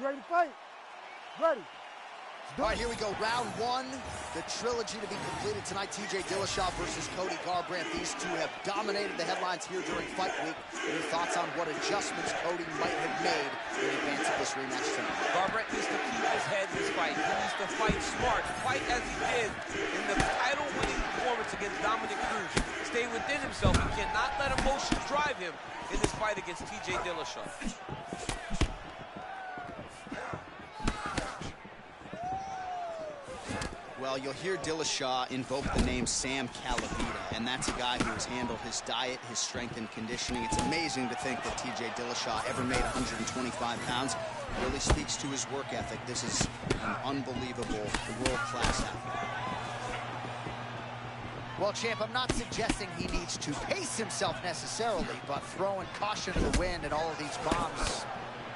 ready to fight? Ready. All right, here we go. Round one, the trilogy to be completed tonight. TJ Dillashaw versus Cody Garbrandt. These two have dominated the headlines here during fight week. Your thoughts on what adjustments Cody might have made in advance of this rematch tonight? Garbrandt needs to keep his head in this fight. He needs to fight smart. Fight as he did in the title-winning performance against Dominic Cruz. Stay within himself. He cannot let emotion drive him in this fight against TJ Dillashaw. Well, you'll hear Dillashaw invoke the name Sam Calavita, and that's a guy who has handled his diet, his strength and conditioning. It's amazing to think that TJ Dillashaw ever made 125 pounds. It really speaks to his work ethic. This is an unbelievable, world-class athlete. Well, champ, I'm not suggesting he needs to pace himself necessarily, but throwing caution to the wind and all of these bombs,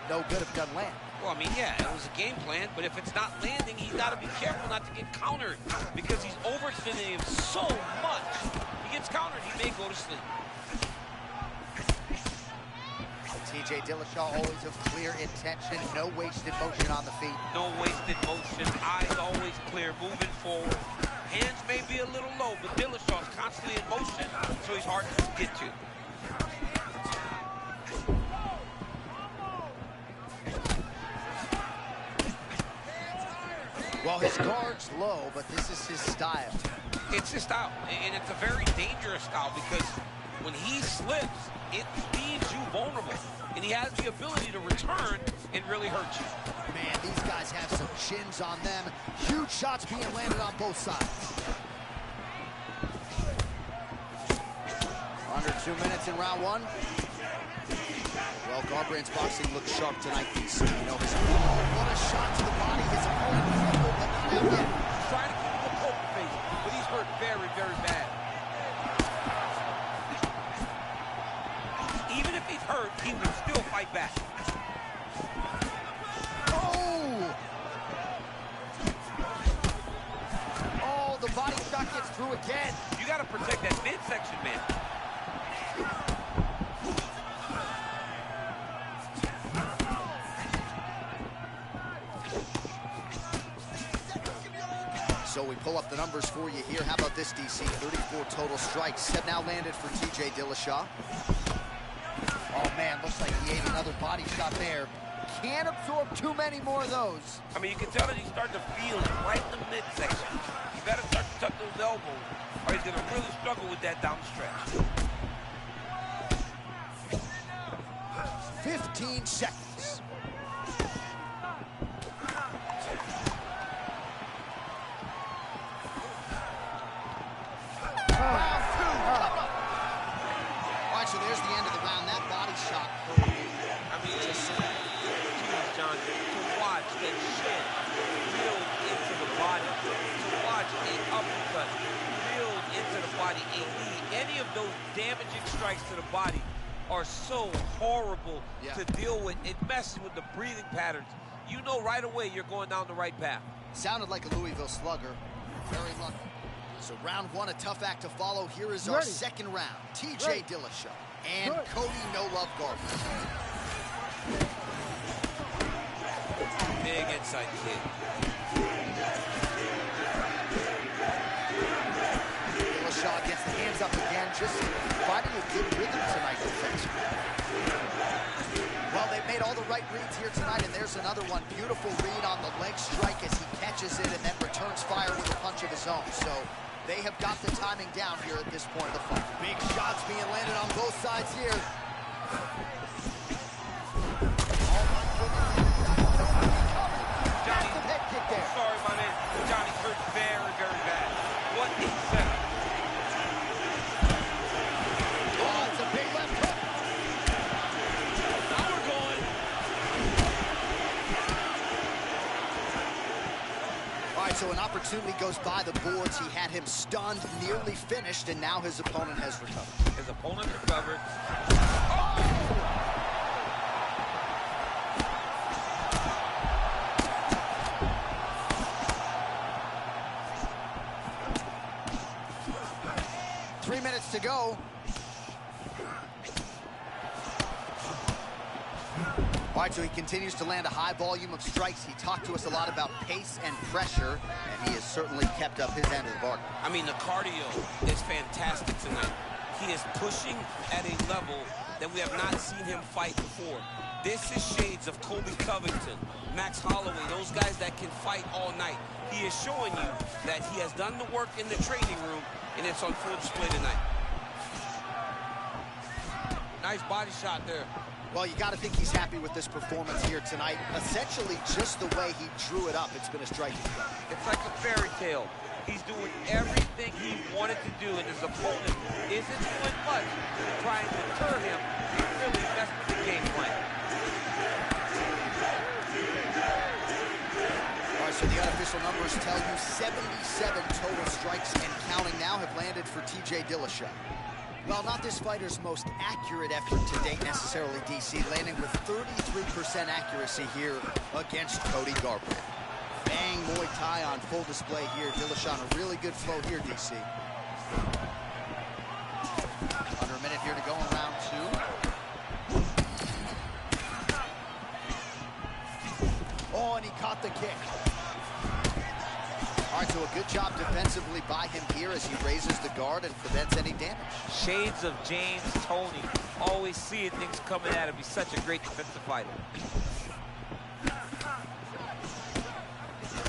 no good if done land. Well, I mean, yeah, it was a game plan, but if it's not landing, he's got to be careful not to get countered because he's overextending him so much. He gets countered, he may go to sleep. TJ Dillashaw always of clear intention, no wasted motion on the feet. No wasted motion, eyes always clear, moving forward. Hands may be a little low, but Dillashaw's constantly in motion, so he's hard to get to. Well, his guard's low, but this is his style. It's his style, and it's a very dangerous style because when he slips, it leaves you vulnerable, and he has the ability to return and really hurt you. Man, these guys have some chins on them. Huge shots being landed on both sides. Under 2 minutes in round one. Well, Garbrandt's boxing looks sharp tonight, DC. You know, what a shot to the body. His opponent crumbled, but not out yet. He's trying to keep him a poker face, but he's hurt very, very bad. Even if he's hurt, he will still fight back. Oh! Oh, the body shot gets through again. You got to protect that midsection, man. So we pull up the numbers for you here. How about this, DC? 34 total strikes have now landed for TJ Dillashaw. Oh, man, looks like he ate another body shot there. Can't absorb too many more of those. I mean, you can tell that he's starting to feel it right in the midsection. You better start to tuck those elbows, or he's going to really struggle with that down the stretch. 15 seconds. Round two. All right, so there's the end of the round. That body shot hurt me. I mean, geez, John, to watch that shin drilled into the body, to watch an uppercut drilled into the body, a knee, any of those damaging strikes to the body are so horrible to deal with. It messes with the breathing patterns. You know right away you're going down the right path. Sounded like a Louisville slugger. Very lucky. So round one, a tough act to follow. Here is our second round. TJ Dillashaw and Cody No Love Garbrandt. Big inside kick. Dillashaw gets the hands up again, just finding a good rhythm tonight defensively. Well, they've made all the right reads here tonight, and there's another one. Beautiful read on the leg strike as he catches it and then returns fire with a punch of his own. So they have got the timing down here at this point of the fight. Big shots being landed on both sides here. Johnny, head kick there. Sorry, my man. Johnny's hurt very, very bad. What a setup. Oh, it's a big left hook. Now we're going. All right, so an opportunity goes by the boards. He had him stunned, nearly finished, and now his opponent has recovered. His opponent recovered. Oh! 3 minutes to go. All right, so he continues to land a high volume of strikes. He talked to us a lot about pace and pressure, and he has certainly kept up his end of the bargain. I mean, the cardio is fantastic tonight. He is pushing at a level that we have not seen him fight before. This is shades of Colby Covington, Max Holloway, those guys that can fight all night. He is showing you that he has done the work in the training room, and it's on full display tonight. Nice body shot there. Well, you got to think he's happy with this performance here tonight. Essentially, just the way he drew it up, it's been a striking throw. It's like a fairy tale. He's doing everything he wanted to do, and his opponent isn't doing much to try and deter him. He really messed with the game plan. All right, so the unofficial numbers tell you 77 total strikes and counting now have landed for TJ Dillashaw. Well, not this fighter's most accurate effort to date necessarily, DC, landing with 33% accuracy here against Cody Garbrandt. Bang Muay Thai on full display here. Dillashaw on a really good flow here, DC. Under a minute here to go in round 2. Oh, and he caught the kick. All right, so a good job defensively by him here as he raises the guard and prevents any damage. Shades of James Toney. Always seeing things coming at him. He's such a great defensive fighter.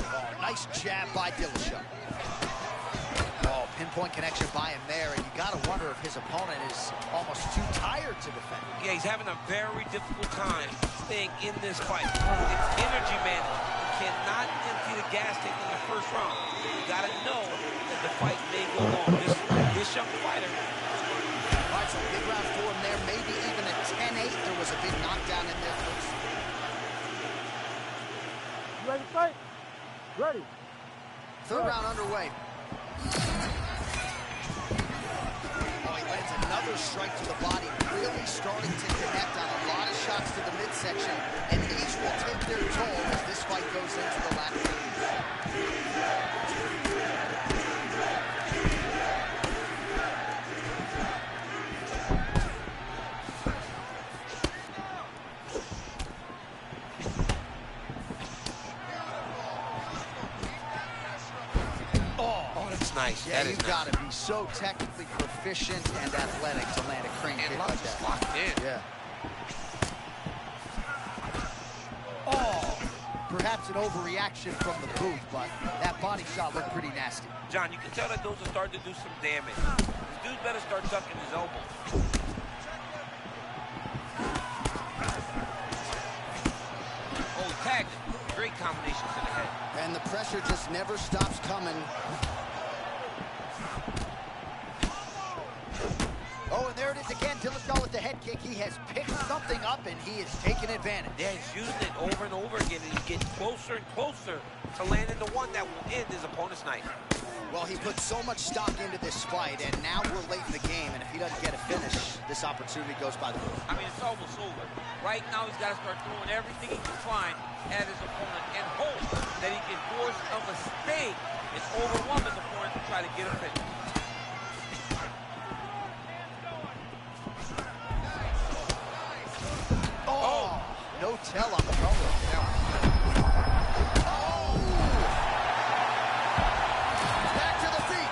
Oh, nice jab by Dillashaw. Oh, pinpoint connection by him there, and you got to wonder if his opponent is almost too tired to defend. Yeah, he's having a very difficult time staying in this fight. It's energy management. Cannot empty the gas tank in the first round. You gotta know that the fight may go long. This young fighter. All right, so big round for him there. Maybe even a 10-8. There was a big knockdown in there first. You ready to fight? Ready. Third round underway. Oh, he lands another strike to the body, really starting to connect on a lot of shots to the midsection, and these will take their toll as this fight goes into the latter phase. Oh, that's nice. Yeah, That you've got to be so technically proficient and athletic to land a crane kick like that. Locked in. Yeah. Oh, perhaps an overreaction from the booth, but that body shot looked pretty nasty. John, you can tell that those are starting to do some damage. This dude better start ducking his elbows. Oh, tagged him. Great combination to the head. And the pressure just never stops coming. Oh, and there it is again. Dillashaw with the head kick. He has picked something up, and he is taking advantage. Yeah, he's using it over and over again, and he's getting closer and closer to landing the one that will end his opponent's night. Well, he put so much stock into this fight, and now we're late in the game, and if he doesn't get a finish, this opportunity goes by the book. I mean, it's almost over. Right now, he's got to start throwing everything he can find at his opponent and hope that he can force a mistake and overwhelm his opponent to try to get a finish. Oh, no tell on the elbow. Back to the feet.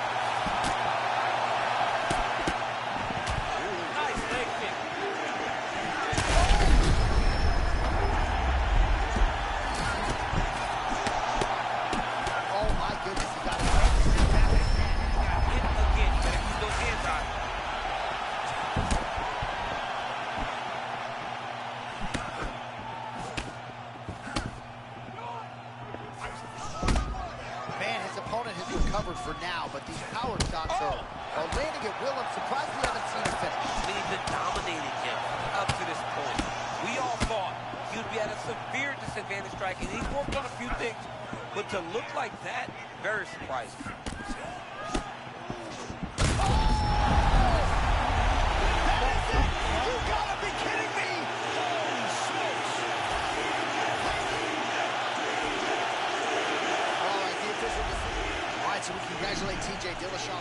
Nice leg kick. Oh my goodness, he got it. Hit him again. You gotta keep those hands on. Man, his opponent has recovered for now, but these power shots are landing at will. I'm surprised we haven't seen a finish. I mean, he's been dominating him up to this point. We all thought he would be at a severe disadvantage striking. He's worked on a few things, but to look like that, very surprising. You gotta be kidding me! Holy smokes! All right, the official decision. All right, so we congratulate TJ Dillashaw.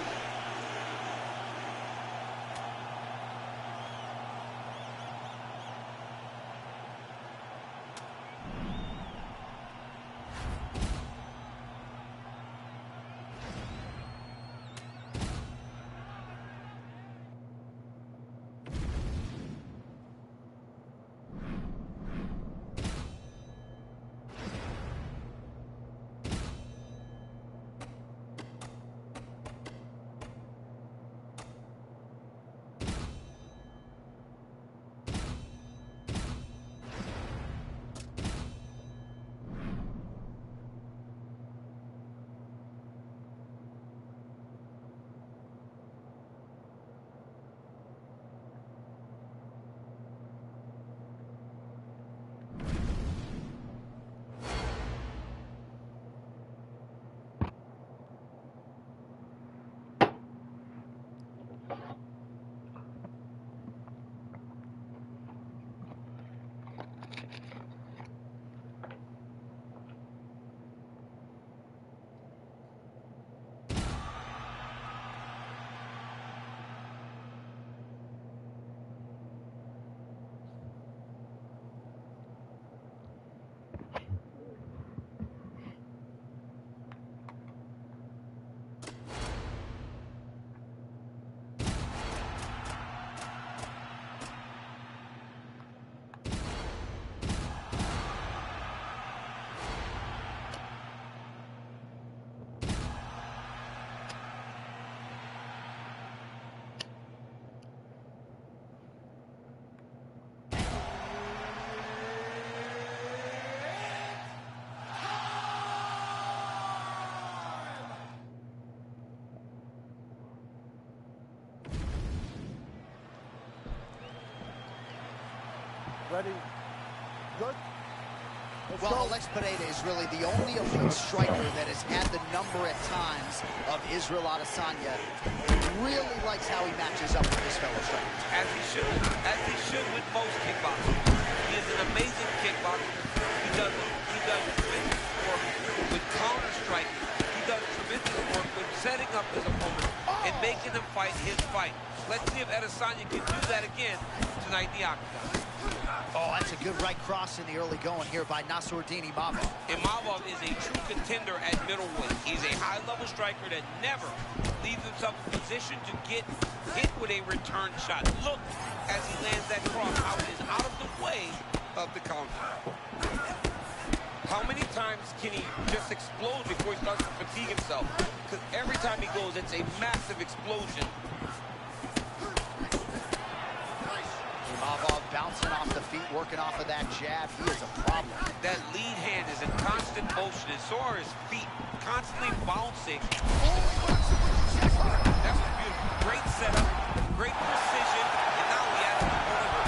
Ready? Good. Let's Well, go. Alex Pereira is really the only elite striker that has had the number at times of Israel Adesanya. Really likes how he matches up with his fellow strikers. As he should with most kickboxers. He is an amazing kickboxer. He does tremendous work with counter striking. He does tremendous work with setting up his opponent and making them fight his fight. Let's see if Adesanya can do that again tonight in the octagon. Oh, that's a good right cross in the early going here by Nasruddin Imavov. Imavov is a true contender at middleweight. He's a high-level striker that never leaves himself in position to get hit with a return shot. Look as he lands that cross, how it is out of the way of the counter. How many times can he just explode before he starts to fatigue himself? Because every time he goes, it's a massive explosion. Imavov bouncing off the feet, working off of that jab. He is a problem. That lead hand is in constant motion, and so are his feet, constantly bouncing. That was beautiful. Great setup, great precision, and now he has the delivery.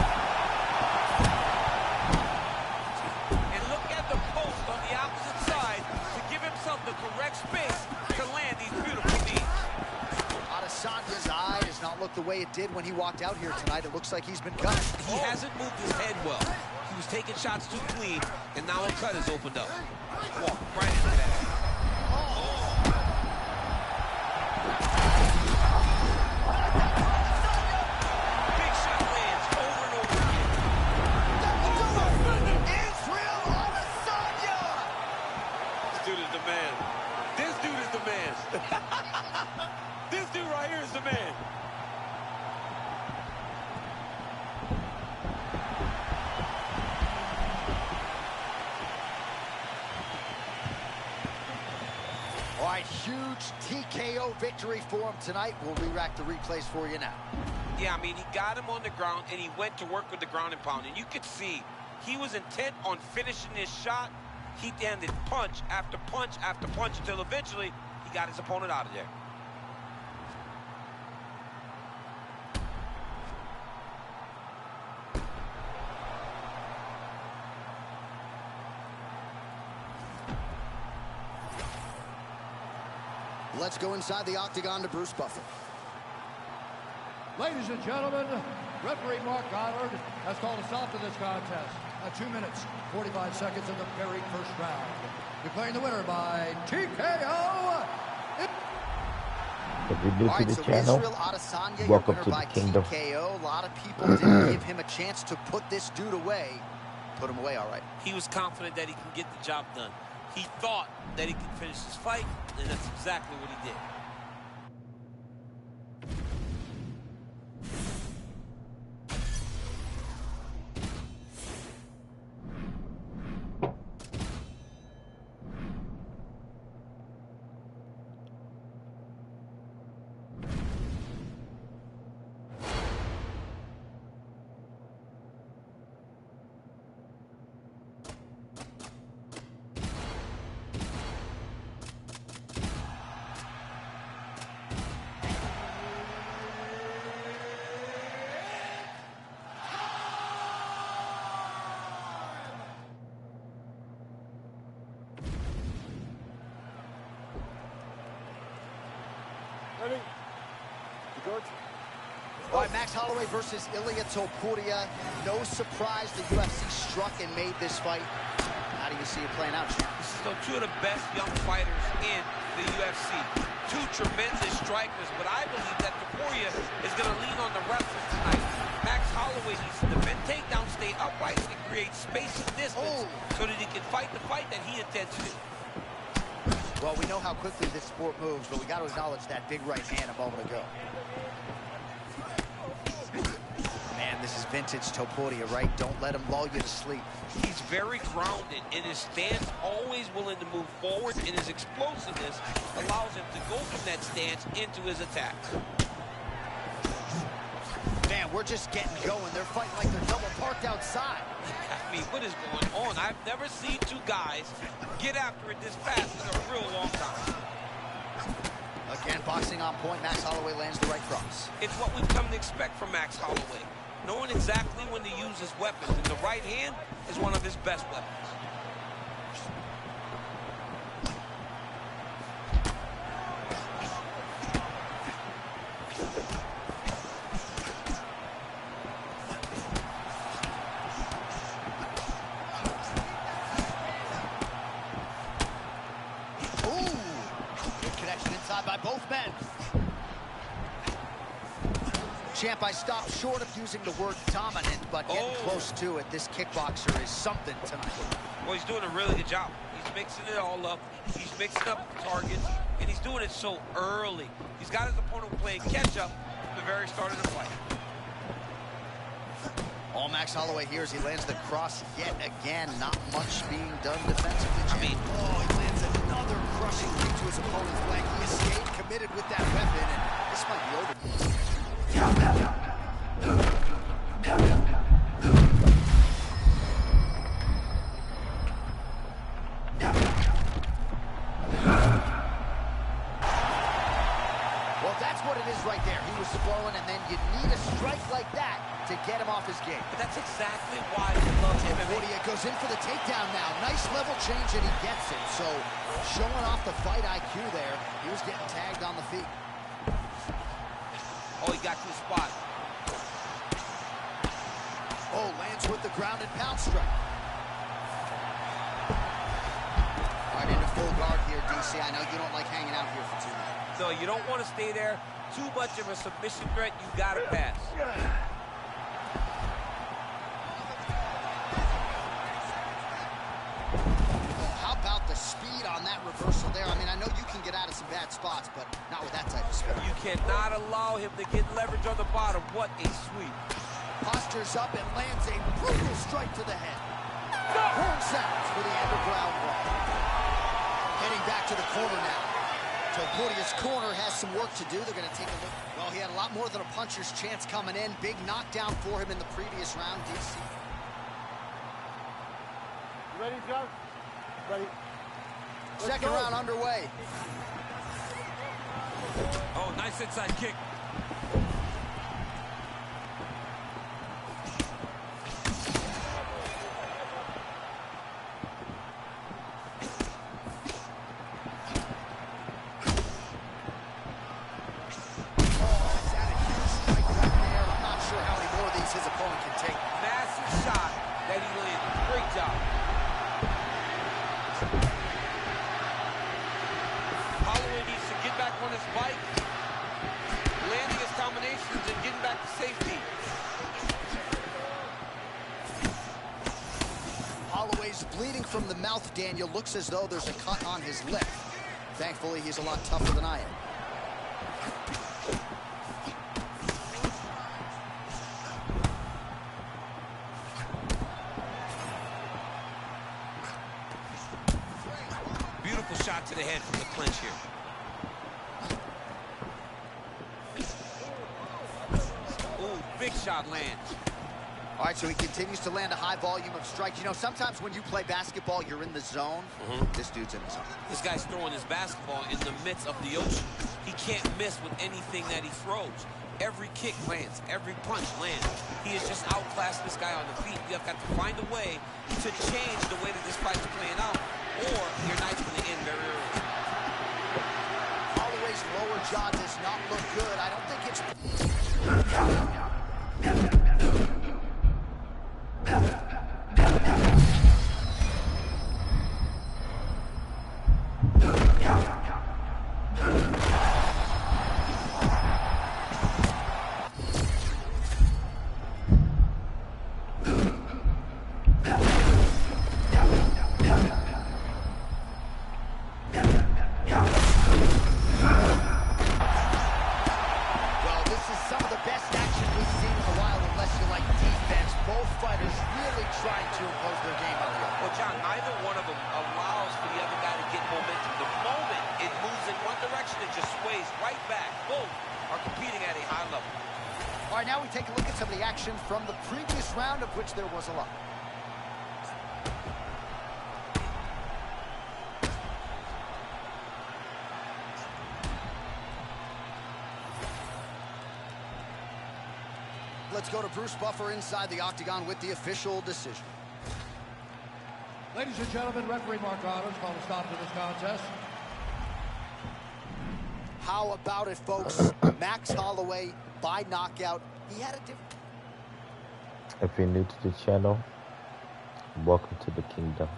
And look at the post on the opposite side to give himself the correct space to land these beautiful knees. Adesanya's eye does not look the way it did when he walked out here tonight. It looks like he's been cut. He hasn't moved his head well. He was taking shots too clean, and now a cut has opened up. Walk right into that. Big shot lands over and over again. Israel Adesanya! This dude is the man. This dude is the man. This dude right here is the man. All right, huge TKO victory for him tonight. We'll re-rack the replays for you now. Yeah, I mean, he got him on the ground, and he went to work with the ground and pound. And you could see he was intent on finishing this shot. He landed punch after punch after punch until eventually he got his opponent out of there. Let's go inside the octagon to Bruce Buffer. Ladies and gentlemen, referee Mark Goddard has called a stop to this contest at 2 minutes, 45 seconds of the very first round. Declaring the winner by TKO. If you're new All to right, the so channel, Israel Adesanya, your welcome winner to the by kingdom. TKO. A lot of people didn't give him a chance to put this dude away. Put him away, all right. He was confident that he can get the job done. He thought that he could finish this fight, and that's exactly what he did. Ready? Good. All right, Max Holloway versus Ilia Topuria. No surprise the UFC struck and made this fight. How do you see it playing out, Sean? So two of the best young fighters in the UFC. Two tremendous strikers, but I believe that Topuria is going to lean on the wrestlers tonight. Max Holloway needs to defend takedown, stay upright, and create space and distance so that he can fight the fight that he intends to do. Well, we know how quickly this sport moves, but we got to acknowledge that big right hand a moment ago. Man, this is vintage Topuria, right? Don't let him lull you to sleep. He's very grounded in his stance, always willing to move forward, and his explosiveness allows him to go from that stance into his attacks. Man, we're just getting going. They're fighting like they're double parked outside. I mean, what is going on? I've never seen two guys get after it this fast in a real long time. Again, boxing on point. Max Holloway lands the right cross. It's what we've come to expect from Max Holloway. knowing exactly when to use his weapons, and the right hand is one of his best weapons. By both men. Champ, I stopped short of using the word dominant, but getting close to it. This kickboxer is something tonight. Well, he's doing a really good job. He's mixing it all up. He's mixing up targets, and he's doing it so early. He's got his opponent playing catch-up from the very start of the fight. All Max Holloway here as he lands the cross yet again. Not much being done defensively, Champ. He lands another crushing kick to his opponent's leg. He stayed committed with that weapon, and this might be over. Well, that's what it is right there. He was flowing, and then you need a strike like that to get him off his game. But that's exactly why he loves him. Portia goes in for the takedown now. Nice level change, and he gets it. So, showing off the fight IQ there. He was getting tagged on the feet. Oh, he got to the spot. Oh, lands with the ground and pound strike. All right, into full guard here, DC. I know you don't like hanging out here for too long. No, you don't want to stay there. Too much of a submission threat. You got to pass. Speed on that reversal there. I mean, I know you can get out of some bad spots, but not with that type of speed. You cannot allow him to get leverage on the bottom. What a sweep. Postures up and lands a brutal strike to the head. Horn sounds for the end of round one. Heading back to the corner now. Topuria's corner has some work to do. They're going to take a look. Well, he had a lot more than a puncher's chance coming in. Big knockdown for him in the previous round, DC. You ready, John? Ready. Second round underway. Oh, nice inside kick. Bleeding from the mouth, Daniel. Looks as though there's a cut on his lip. Thankfully, he's a lot tougher than I am. Beautiful shot to the head from the clinch here. Ooh, big shot lands. All right, so he continues to land a high volume of strikes. You know, sometimes when you play basketball, you're in the zone. This dude's in the zone. This guy's throwing his basketball in the midst of the ocean. He can't miss with anything that he throws. Every kick lands. Every punch lands. He has just outclassed this guy on the feet. You have got to find a way to change the way that this fight's playing out, or your night's going to end very early. Holloway's lower jaw does not look good. I don't think it's... All right, now we take a look at some of the action from the previous round, of which there was a lot. let's go to Bruce Buffer inside the octagon with the official decision. Ladies and gentlemen, referee Mark Roberts called a stop to this contest. How about it, folks? Max Holloway by knockout. He had a different... If you're new to the channel, welcome to the kingdom.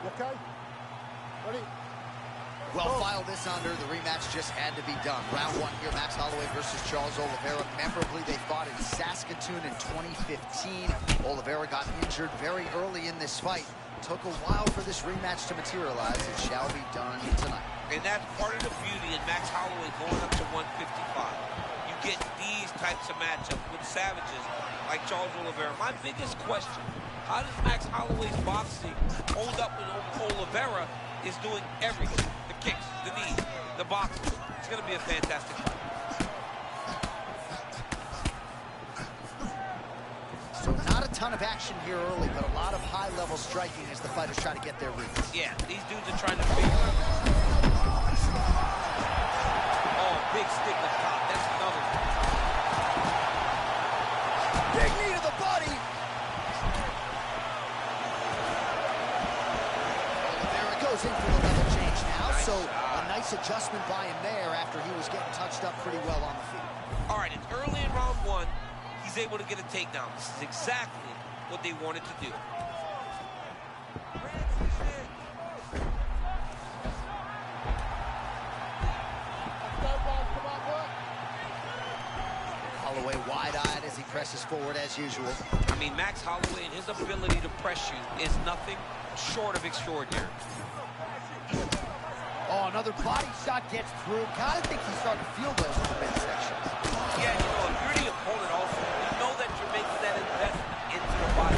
You okay? Ready? Well, file this under. The rematch just had to be done. Round one here, Max Holloway versus Charles Oliveira. Memorably, they fought in Saskatoon in 2015. Oliveira got injured very early in this fight. Took a while for this rematch to materialize. It shall be done tonight. And that's part of the beauty in Max Holloway going up to 155. You get these types of matchups with savages like Charles Oliveira. My biggest question, how does Max Holloway's boxing hold up when Oliveira is doing everything? The kicks, the knees, the boxing. It's going to be a fantastic fight. So not a ton of action here early, but a lot of high-level striking as the fighters try to get their reads. Yeah, these dudes are trying to figure out. Oh, big stick up top. That's another one. Big knee to the body. Oliveira goes in for the level change now. Nice So shot. a nice adjustment by him there after he was getting touched up pretty well on the feet. All right, it's early in round one. He's able to get a takedown. This is exactly what they wanted to do. Holloway wide-eyed as he presses forward as usual. I mean, Max Holloway and his ability to press you is nothing short of extraordinary. Oh, another body shot gets through. Gotta think he's starting to feel those in the midsection. Yeah, you know, if you're the opponent also, you know that you're making that investment into the body.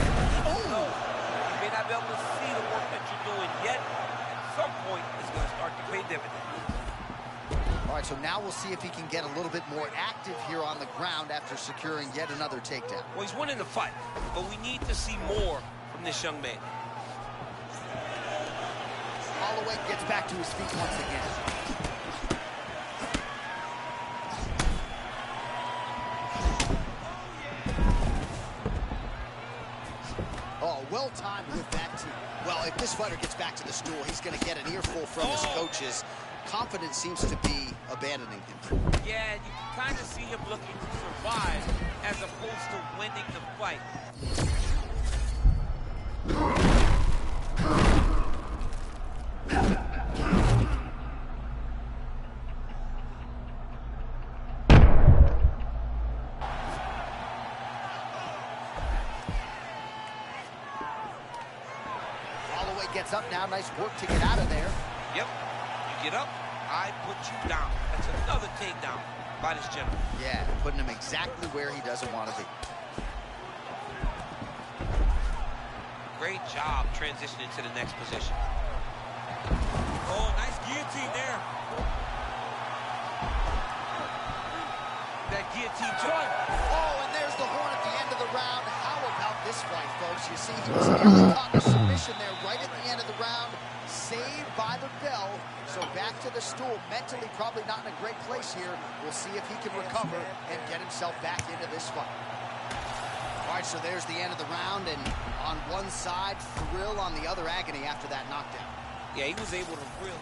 So you may not be able to see the work that you're doing yet. At some point, it's going to start to pay dividends. All right, so now we'll see if he can get a little bit more active here on the ground after securing yet another takedown. Well, he's winning the fight, but we need to see more from this young man. Holloway gets back to his feet once again. Oh, well timed with that too. Well, if this fighter gets back to the stool, he's going to get an earful from his coaches. Confidence seems to be abandoning him. Yeah, you can kind of see him looking to survive as opposed to winning the fight. Holloway gets up now. Nice work to get out of there. Yep. You get up, I put you down. That's another takedown by this gentleman. Yeah, putting him exactly where he doesn't want to be. Great job transitioning to the next position. Oh, nice guillotine there. That guillotine joint. Oh, and there's the horn at the end of the round. How about this fight, folks? You see, he was nearly caught in a submission there right at the end of the round. Saved by the bell. So back to the stool. Mentally probably not in a great place here. We'll see if he can recover and get himself back into this fight. All right, so there's the end of the round, and on one side, thrill, on the other, agony after that knockdown. Yeah, he was able to really.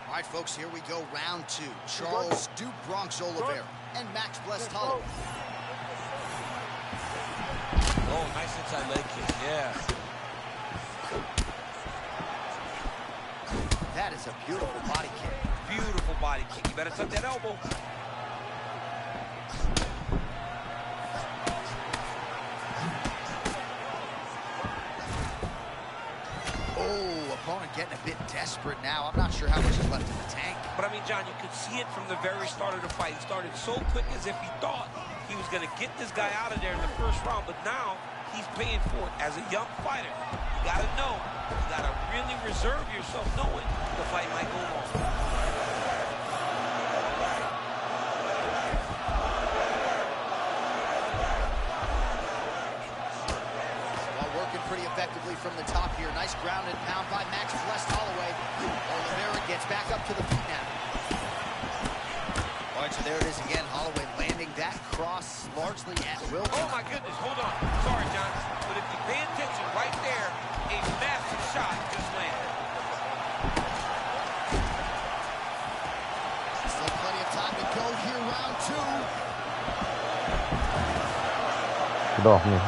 All right, folks, here we go, round two. Charles Stu Bronx Oliveira and Max Blessed Holloway. Oh, nice inside leg kick, yeah. That is a beautiful body kick. Beautiful body kick. You better tuck that elbow. Oh, opponent getting a bit desperate now. I'm not sure how much is left in the tank. But I mean, John, you could see it from the very start of the fight. He started so quick as if he thought he was going to get this guy out of there in the first round, but now he's paying for it. As a young fighter, you got to know, you got to really reserve yourself knowing the fight might go long. Well, working pretty effectively from the top here. Nice ground and pound by Max Blessed Holloway. Oliveira gets back up to the feet now. All right, so there it is again. Holloway landing that cross largely at will. Oh, my goodness. Hold on. Sorry, John. But if you pay attention right there, a massive shot just landed. Still plenty of time to go here, round two. Get off me.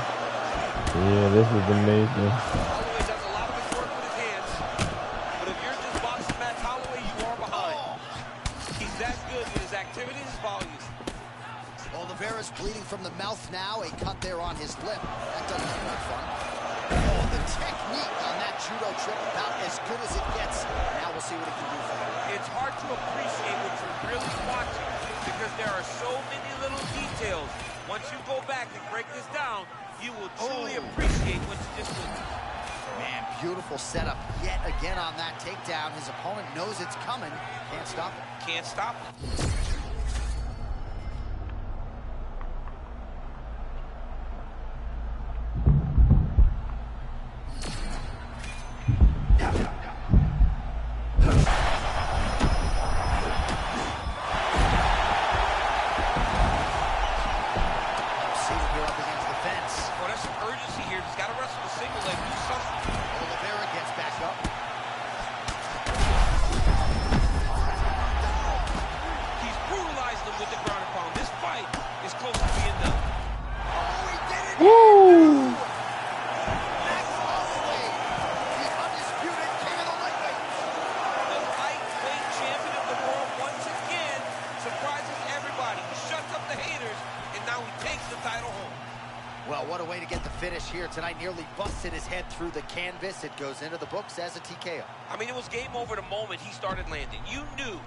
Yeah, this is amazing. Holloway does a lot of his work with his hands. But if you're just boxing Max Holloway, you are behind. He's that good with his activity and his volume. Oliveira's bleeding from the mouth now. A cut there on his lip. That doesn't look like fun. Oh, the technique on that judo trip about as good as it gets. Now we'll see what it can do for him. It's hard to appreciate what you're really watching because there are so many little details. Once you go back and break this down, you will truly appreciate what you just did. Man, beautiful setup yet again on that takedown. His opponent knows it's coming. Can't stop it. Can't stop it. Here tonight, nearly busted his head through the canvas. It goes into the books as a TKO. I mean, it was game over the moment he started landing. You knew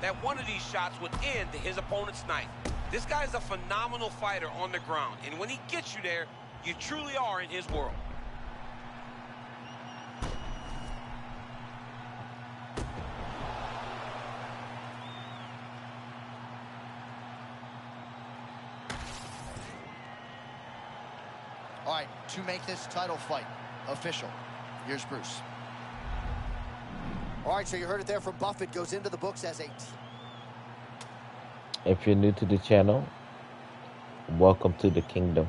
that one of these shots would end his opponent's night. This guy's a phenomenal fighter on the ground, and when he gets you there, you truly are in his world. All right, to make this title fight official, here's Bruce. All right, so you heard it there from Buffett. Goes into the books as a... If you're new to the channel, welcome to the kingdom.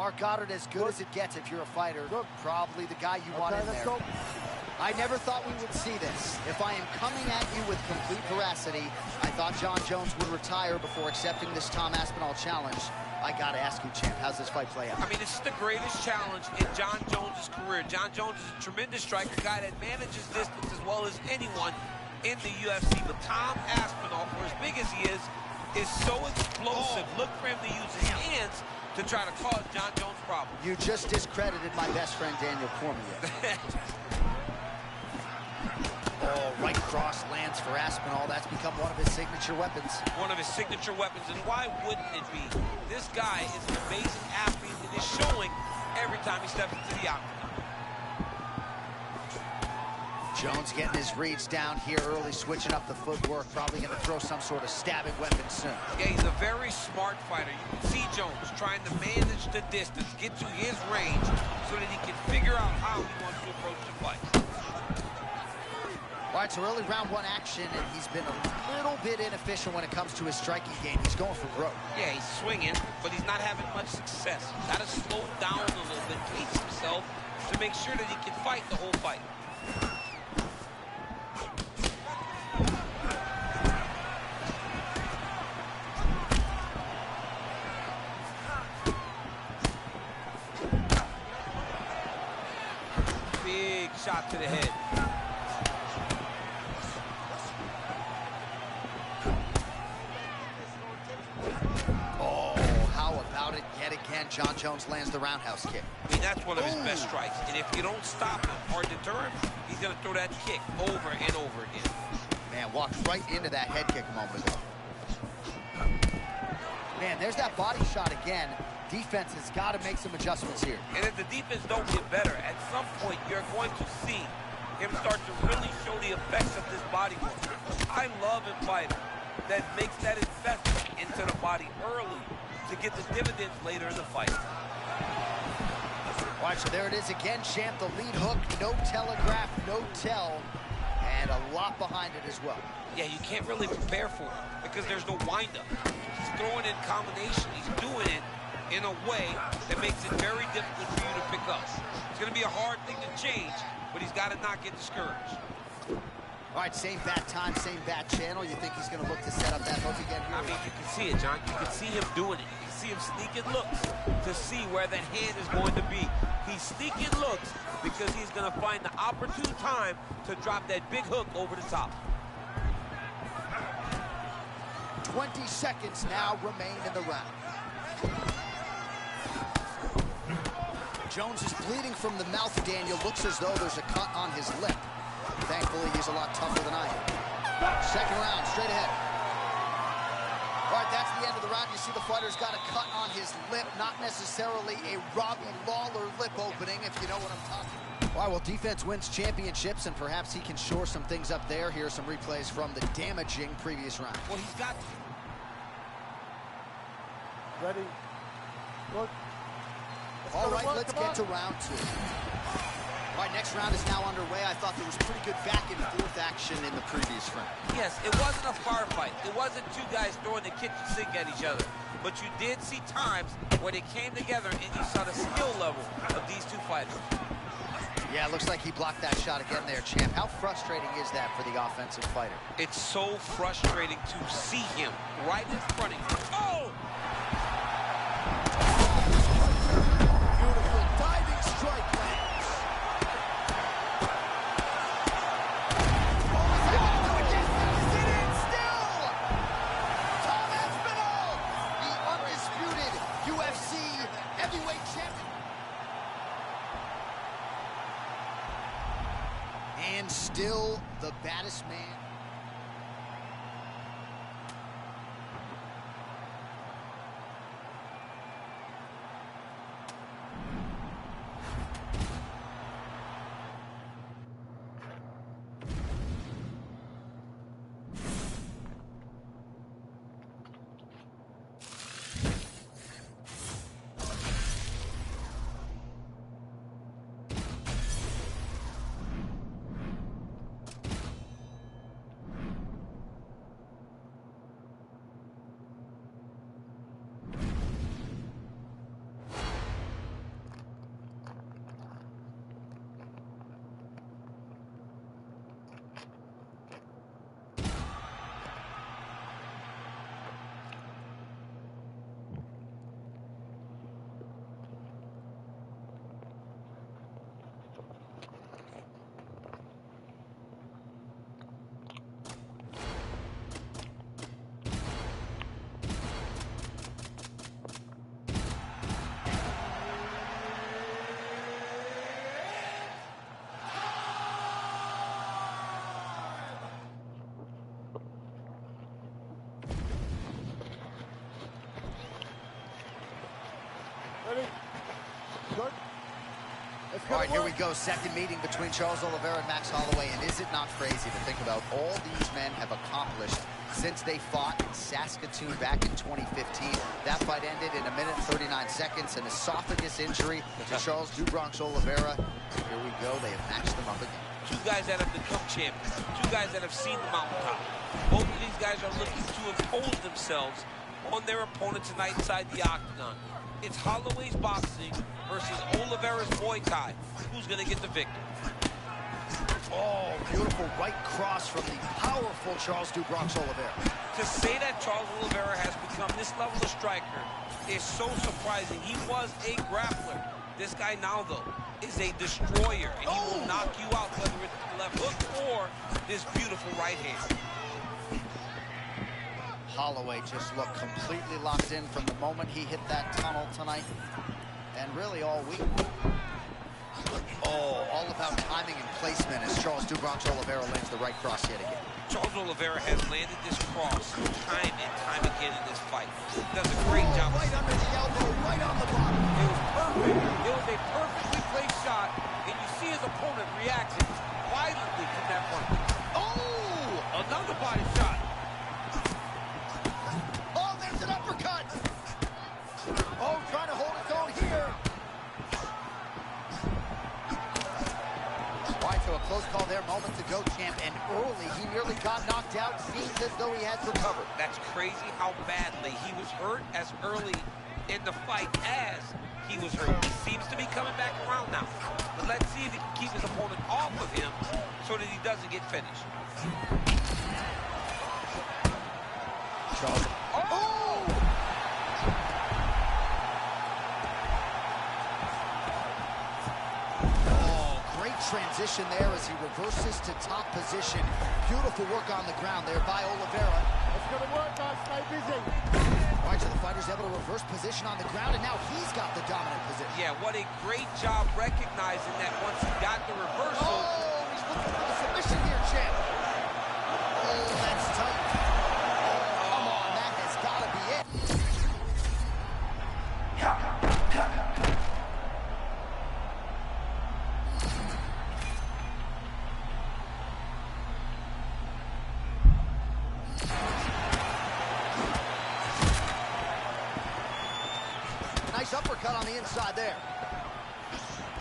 Mark Goddard, as good as it gets if you're a fighter. Probably the guy you want in let's there. go. I never thought we would see this. If I am coming at you with complete veracity, I thought Jon Jones would retire before accepting this Tom Aspinall challenge. I gotta ask you, champ, how's this fight play out? I mean, this is the greatest challenge in Jon Jones' career. Jon Jones is a tremendous striker, a guy that manages distance as well as anyone in the UFC. But Tom Aspinall, for as big as he is so explosive. Look for him to use his hands to try to cause Jon Jones problems. You just discredited my best friend, Daniel Cormier. Oh, right cross lands for Aspinall. That's become one of his signature weapons. One of his signature weapons, and why wouldn't it be? This guy is an amazing athlete and is showing every time he steps into the octagon. Jones getting his reads down here early, switching up the footwork, probably going to throw some sort of stabbing weapon soon. Yeah, he's a very smart fighter. You can see Jones trying to manage the distance, get to his range, so that he can figure out how he wants to approach the fight. All right, so early round one action, and he's been a little bit inefficient when it comes to his striking game. He's going for broke. Yeah, he's swinging, but he's not having much success. Got to slow down a little bit, pace himself to make sure that he can fight the whole fight. Big shot to the head. Jon Jones lands the roundhouse kick. I mean, that's one of his best strikes. And if you don't stop him or deter him, he's going to throw that kick over and over again. Man, walked right into that head kick a moment ago. Man, there's that body shot again. Defense has got to make some adjustments here. And if the defense don't get better, at some point you're going to see him start to really show the effects of this body work. I love a fighter that makes that investment into the body early to get the dividends later in the fight. All right, so there it is again, champ. The lead hook, no telegraph, no tell, and a lot behind it as well. Yeah, you can't really prepare for it because there's no windup. He's throwing in combination. He's doing it in a way that makes it very difficult for you to pick up. It's going to be a hard thing to change, but he's got to not get discouraged. All right, same bat time, same bat channel. You think he's going to look to set up that hook again here? I mean, you can see it, John. You can see him doing it. You can see him sneaking looks to see where that hand is going to be. He's sneaking looks because he's going to find the opportune time to drop that big hook over the top. 20 seconds now remain in the round. Jones is bleeding from the mouth, Daniel. Looks as though there's a cut on his lip. Thankfully, he's a lot tougher than I am. Second round, straight ahead. All right, that's the end of the round. You see the fighter's got a cut on his lip, not necessarily a Robbie Lawler lip opening, if you know what I'm talking about. All right, well, defense wins championships, and perhaps he can shore some things up there. Here are some replays from the damaging previous round. Well, he's got... Ready? Look. All right, let's get to round two. All right, next round is now underway. I thought there was pretty good back and forth action in the previous round. Yes, it wasn't a firefight. It wasn't two guys throwing the kitchen sink at each other. But you did see times where they came together and you saw the skill level of these two fighters. Yeah, it looks like he blocked that shot again there, champ. How frustrating is that for the offensive fighter? It's so frustrating to see him right in front of you. Oh! Beautiful diving strike lands. UFC heavyweight champion. And still the baddest man. Good. All right, here we go. Second meeting between Charles Oliveira and Max Holloway. And is it not crazy to think about all these men have accomplished since they fought in Saskatoon back in 2015? That fight ended in 1 minute and 39 seconds. An esophagus injury to Charles "Dubronx" Oliveira. Here we go. They have matched them up again. Two guys that have become champions. Two guys that have seen the mountaintop. Both of these guys are looking to impose themselves on their opponent tonight inside the octagon. It's Holloway's boxing versus Oliveira's Muay Thai. Who's going to get the victory? Oh, beautiful right cross from the powerful Charles "Dubronx" Oliveira. To say that Charles Oliveira has become this level of striker is so surprising. He was a grappler. This guy now, though, is a destroyer, and he will knock you out, whether it's the left hook or this beautiful right hand. Holloway just looked completely locked in from the moment he hit that tunnel tonight, and really all week. Oh, all about timing and placement as Charles "Dubronx" Oliveira lands the right cross yet again. Charles Oliveira has landed this cross time and time again in this fight. Does a great job. Right under the elbow, right on the bottom. It was perfect. It was a perfectly placed shot, and you see his opponent reacting violently from that point. Oh! Another body shot. Oh, there's an uppercut. Oh, trying to hold his own here. All right, so a close call there, moments ago, champ, and early he nearly got knocked out. Seems as though he has recovered. That's crazy how badly he was hurt as early in the fight as he was hurt. He seems to be coming back around now. But let's see if he can keep his opponent off of him so that he doesn't get finished. Charles. Oh! Great transition there as he reverses to top position. Beautiful work on the ground there by Oliveira. It's going to work, guys. Stay busy. All right, so the fighter's able to reverse position on the ground, and now he's got the dominant position. Yeah, what a great job recognizing that once he got the reversal. Oh, he's looking for the submission here, champ. Oh, that's tight. Oh, come on, that has got to be it. Nice uppercut on the inside there.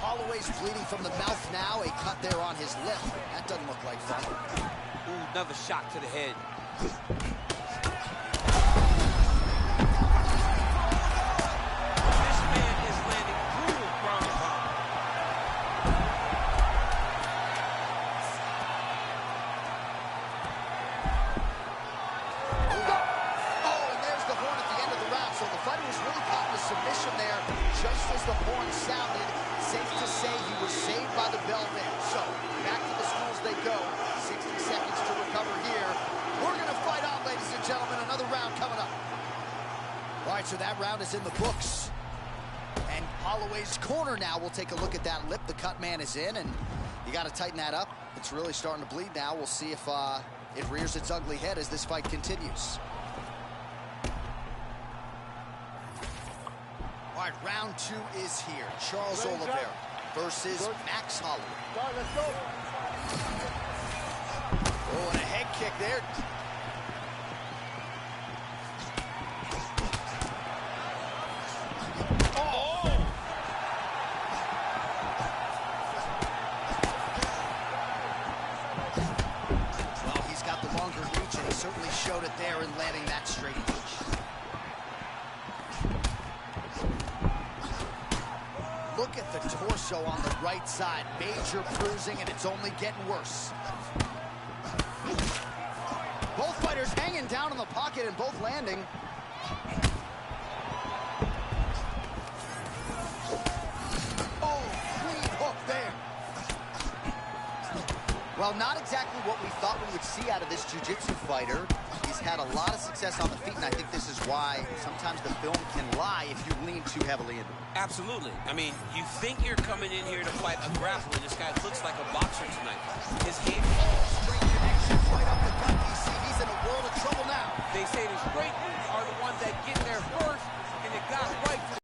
Holloway's bleeding from the mouth now. A cut there on his lip. That doesn't look like fun. Ooh, another shot to the head. This man is landing brutal ground and pound. Oh, and there's the horn at the end of the round. So the fighter was really caught in a submission there just as the horn sounded. Safe to say he was saved by the bell there. So back to the schools they go. 60 seconds to recover here. We're going to fight on, ladies and gentlemen. Another round coming up. All right, so that round is in the books. And Holloway's corner now. We'll take a look at that lip. The cut man is in, and you got to tighten that up. It's really starting to bleed now. We'll see if it rears its ugly head as this fight continues. All right, round two is here. Charles Oliveira versus Max Holloway. All right, let's go. Oh, and a head kick there. Oh! Well, he's got the longer reach, and he certainly showed it there in landing that straight punch. Look at the torso on the right side. Major bruising, and it's only getting worse. Both fighters hanging down in the pocket and both landing. Oh, clean hook there. Well, not exactly what we thought we would see out of this jiu-jitsu fighter. He's had a lot of success on the feet, and I think this is why sometimes the film can lie if you lean too heavily into it. Absolutely. I mean, you think you're coming in here to fight a grappler. This guy looks like a boxer tonight. His hand... Straight connection right up the gut, DC. He's in a world of trouble now. They say the straight moves are the ones that get there first, and it got right to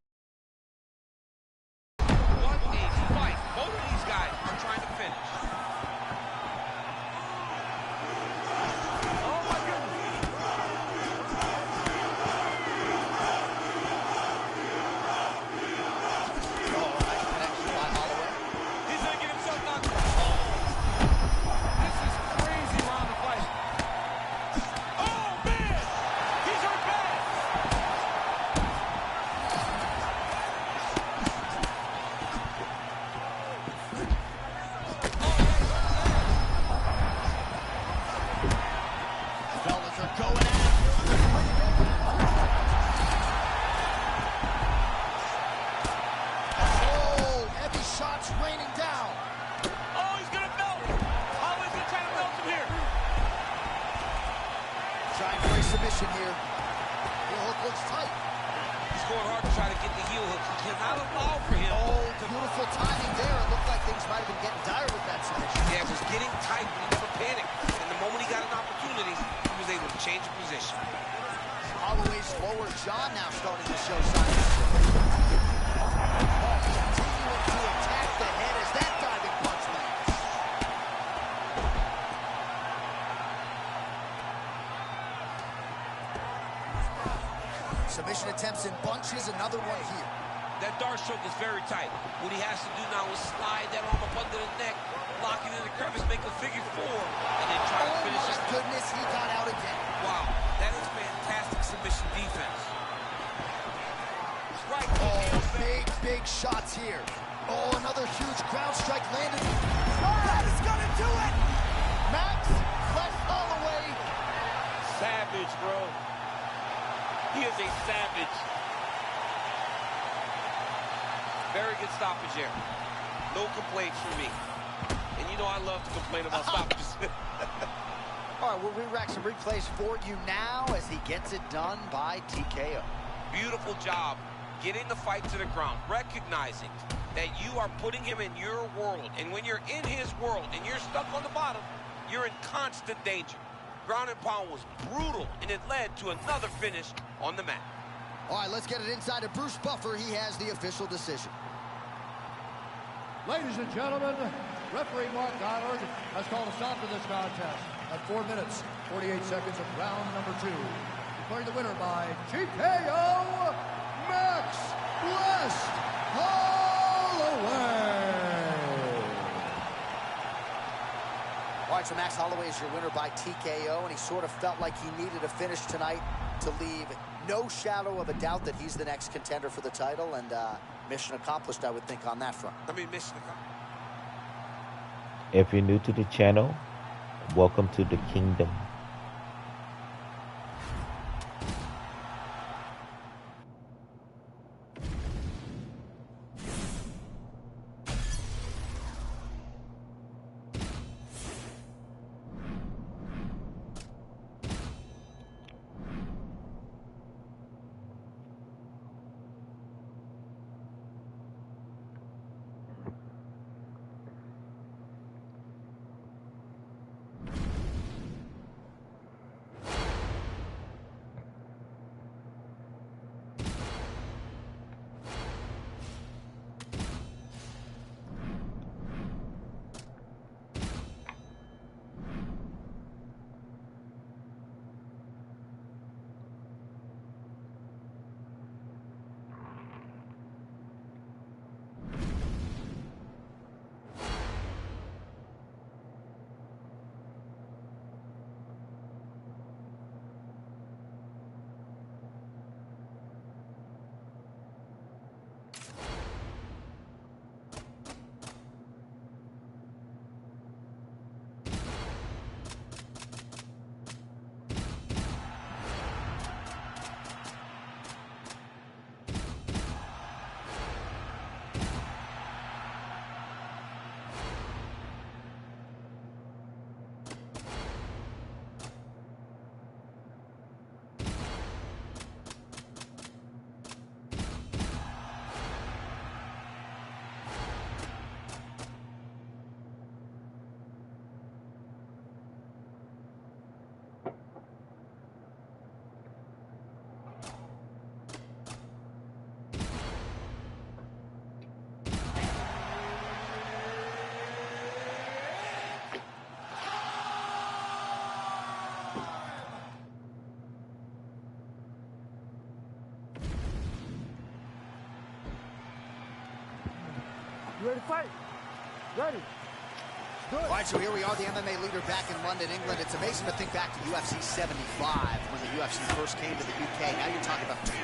going hard to try to get the heel hook. He cannot allow for him. Oh, beautiful timing there. It looked like things might have been getting dire with that submission. Yeah, it was getting tight, but he never panicked. And the moment he got an opportunity, he was able to change the position. Holloway's lower jaw now starting to show signs. Oh, continuing to attack the head as that diving punch lands. Submission attempts in bunches, another one here. That dart stroke is very tight. What he has to do now is slide that arm up under the neck, lock it in the crevice, make a figure four, and then try to finish it. Oh my goodness, he got out again. Wow, that is fantastic submission defense. Right. Oh, big shots here. Oh, another huge ground strike landed. Oh, that is gonna do it! Max left Holloway. Savage, bro. He is a savage. Very good stoppage here. No complaints from me. And you know I love to complain about stoppages. All right, we'll re-rack some replays for you now as he gets it done by TKO. Beautiful job getting the fight to the ground, recognizing that you are putting him in your world. And when you're in his world and you're stuck on the bottom, you're in constant danger. Ground and pound was brutal, and it led to another finish on the mat. All right, let's get it inside of Bruce Buffer. He has the official decision. Ladies and gentlemen, referee Mark Goddard has called a stop to this contest at 4 minutes, 48 seconds of round number 2. Declaring the winner by TKO, Max Blessed Holloway. All right, so Max Holloway is your winner by TKO, and he sort of felt like he needed a finish tonight to leave no shadow of a doubt that he's the next contender for the title, and mission accomplished, I would think, on that front. I mean, mission accomplished. If you're new to the channel, welcome to the kingdom. You ready to fight? Ready. Good. All right, so here we are, the MMA leader back in London, England. It's amazing to think back to UFC 75 when the UFC first came to the UK. Now you're talking about 25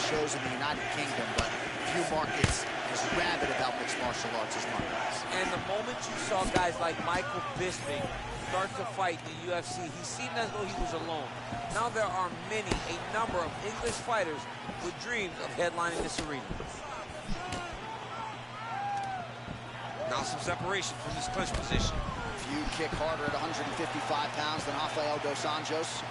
shows in the United Kingdom, but few markets as rabid about mixed martial arts as London. And the moment you saw guys like Michael Bisping start to fight in the UFC, he seemed as though he was alone. Now there are a number of English fighters with dreams of headlining this arena. Now some separation from this clinch position. Few kick harder at 155 pounds than Rafael dos Anjos.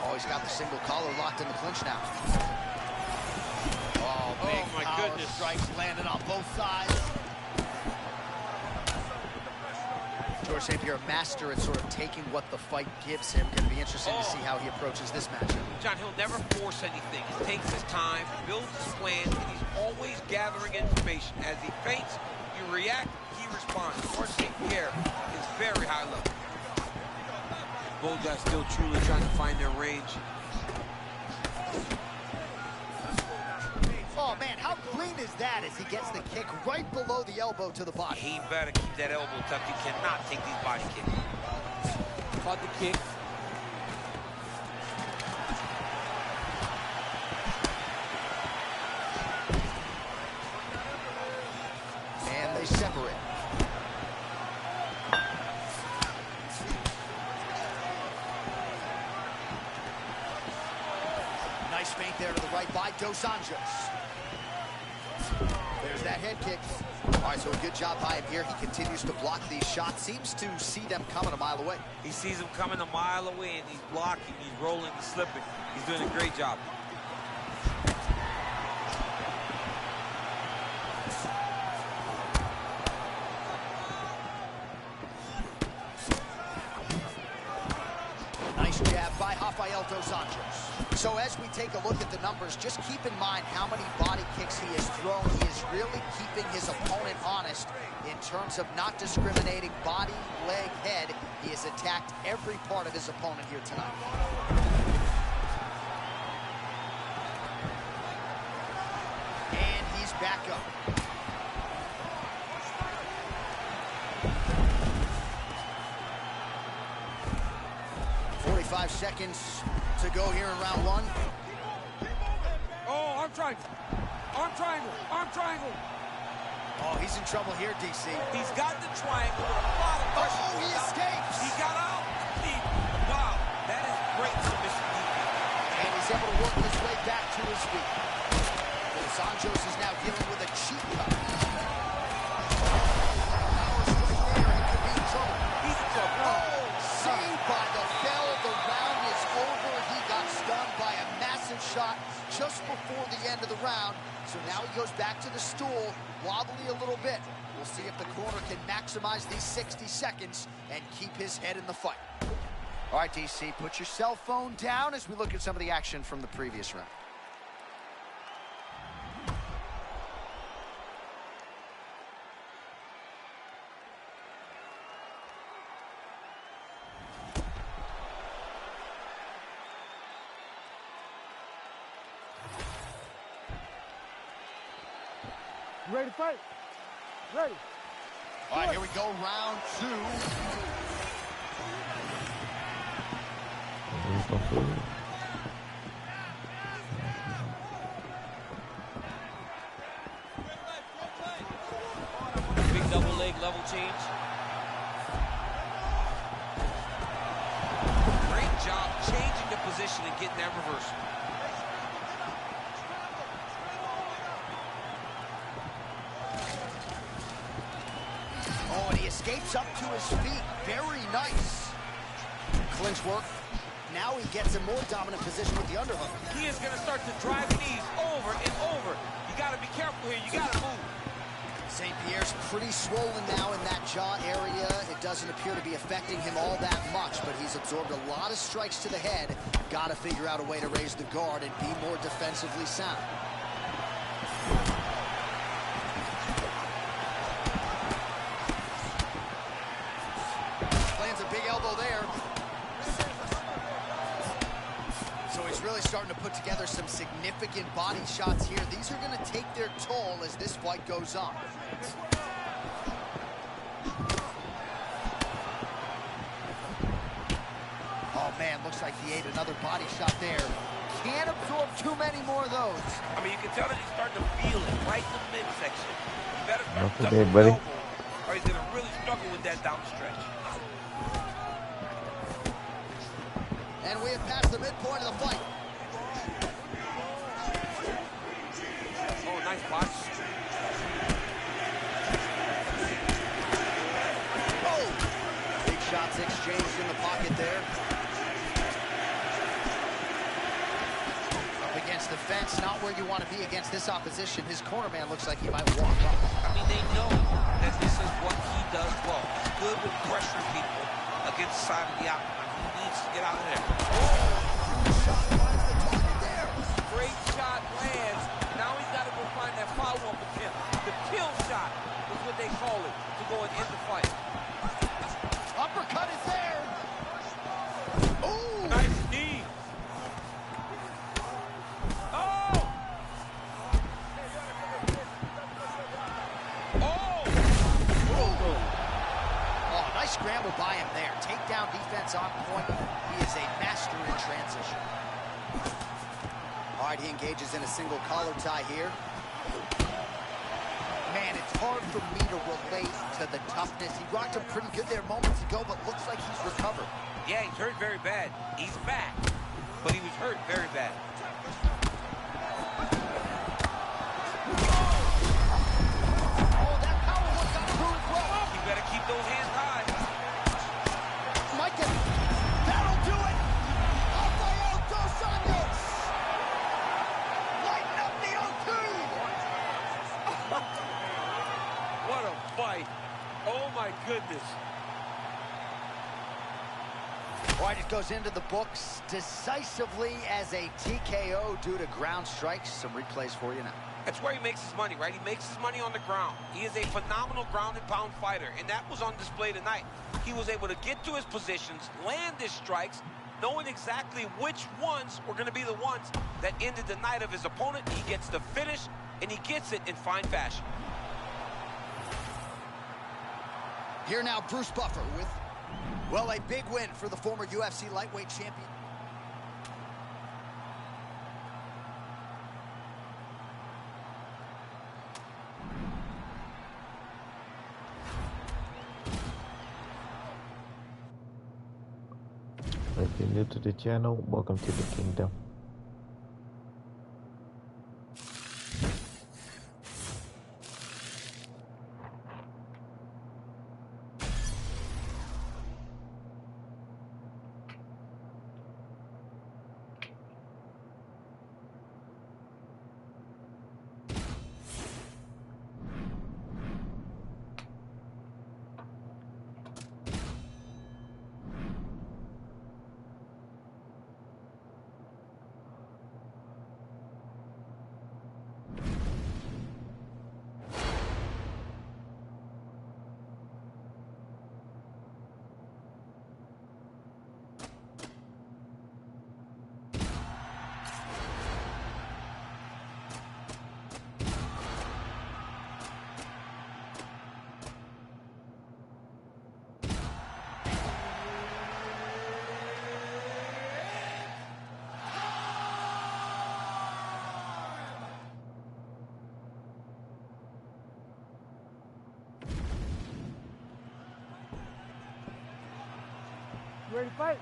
Always He's got the single collar locked in the clinch now. Oh, big my power goodness. strikes landed on both sides. George St. Pierre, a master at sort of taking what the fight gives him. Going to be interesting to see how he approaches this matchup. John, he'll never force anything. He takes his time, builds his plan, and he's always gathering information. As he feints, you react, he responds. George St. Pierre is very high level. Both guys still truly trying to find their range. Oh, man, how clean is that as he gets the kick right below the elbow to the body? He better keep that elbow tucked. He cannot take these body kicks. Caught the kick. And they separate. Nice feint there to the right by Dos Anjos. There's that head kick. All right, so a good job by him here. He continues to block these shots. Seems to see them coming a mile away. He sees him coming a mile away, and he's blocking, he's rolling, he's slipping. He's doing a great job. Nice jab by Rafael Dos Anjos. So as we take a look at the numbers, just keep in mind how many body kicks he has thrown. He is really keeping his opponent honest in terms of not discriminating body, leg, head. He has attacked every part of his opponent here tonight. And he's back up. Five seconds to go here in round one. Oh, arm triangle. Arm triangle. Arm triangle. Oh, he's in trouble here, DC. He's got the triangle with a lot of pressure. Oh, he escapes. He got out. Wow, that is great submission defense. And he's able to work his way back to his feet. Dos Anjos is now dealing with a cheap cut. Power strike there, and he could be in trouble. He's in trouble. Oh, saved by the bell. The round is over. He got stunned by a massive shot just before the end of the round. So now he goes back to the stool, wobbly a little bit. We'll see if the corner can maximize these 60 seconds and keep his head in the fight. All right, DC, put your cell phone down as we look at some of the action from the previous round. You ready to fight? Ready. All right, here we go, round two. Big double leg level change. Great job changing the position and getting that reversal. Oh, and he escapes up to his feet. Very nice. Clinch work. Now he gets a more dominant position with the underhook. He is going to start to drive knees over and over. You got to be careful here. You got to move. St. Pierre's pretty swollen now in that jaw area. It doesn't appear to be affecting him all that much, but he's absorbed a lot of strikes to the head. Got to figure out a way to raise the guard and be more defensively sound. Lands a big elbow there. So he's really starting to put together some significant body shots here. These are going to take their toll as this fight goes on. Oh, man, looks like he ate another body shot there. Can't absorb too many more of those. I mean, you can tell that he's starting to feel it right in the midsection. You better start Not ducking today, the buddy. elbow, or he's going to really struggle with that down the stretch. And we have passed the midpoint of the fight. Oh, nice watch. Oh! Big shots exchanged in the pocket there. defense, not where you want to be against this opposition. His corner man looks like he might walk up. I mean, they know that this is what he does well. He's good with pressuring people against the side of the octagon. He needs to get out of there. Shot finds the target there. Great shot lands. Now he's got to go find that follow-up attempt. The kill shot is what they call it, to go and end the fight. Uppercut is there. Ooh! Nice knee. Oh! Oh, nice scramble by him there. Takedown defense on point. He is a master in transition. All right, he engages in a single collar tie here. Man, it's hard for me to relate to the toughness. He rocked him pretty good there moments ago, but looks like he's recovered. Yeah, he's hurt very bad. He's back, but he was hurt very bad. Oh, that power one got through as well. You better keep those hands high. Might get, that'll do it. Rafael Dos Anjos. Lighten up the O2. What a fight. Oh, my goodness. All right, it goes into the books decisively as a TKO due to ground strikes. Some replays for you now. That's where he makes his money, right? He makes his money on the ground. He is a phenomenal ground and pound fighter, and that was on display tonight. He was able to get to his positions, land his strikes, knowing exactly which ones were going to be the ones that ended the night of his opponent. He gets the finish, and he gets it in fine fashion. Here now, Bruce Buffer with, well, a big win for the former UFC lightweight champion. If you're new to the channel, welcome to the kingdom. You ready to fight?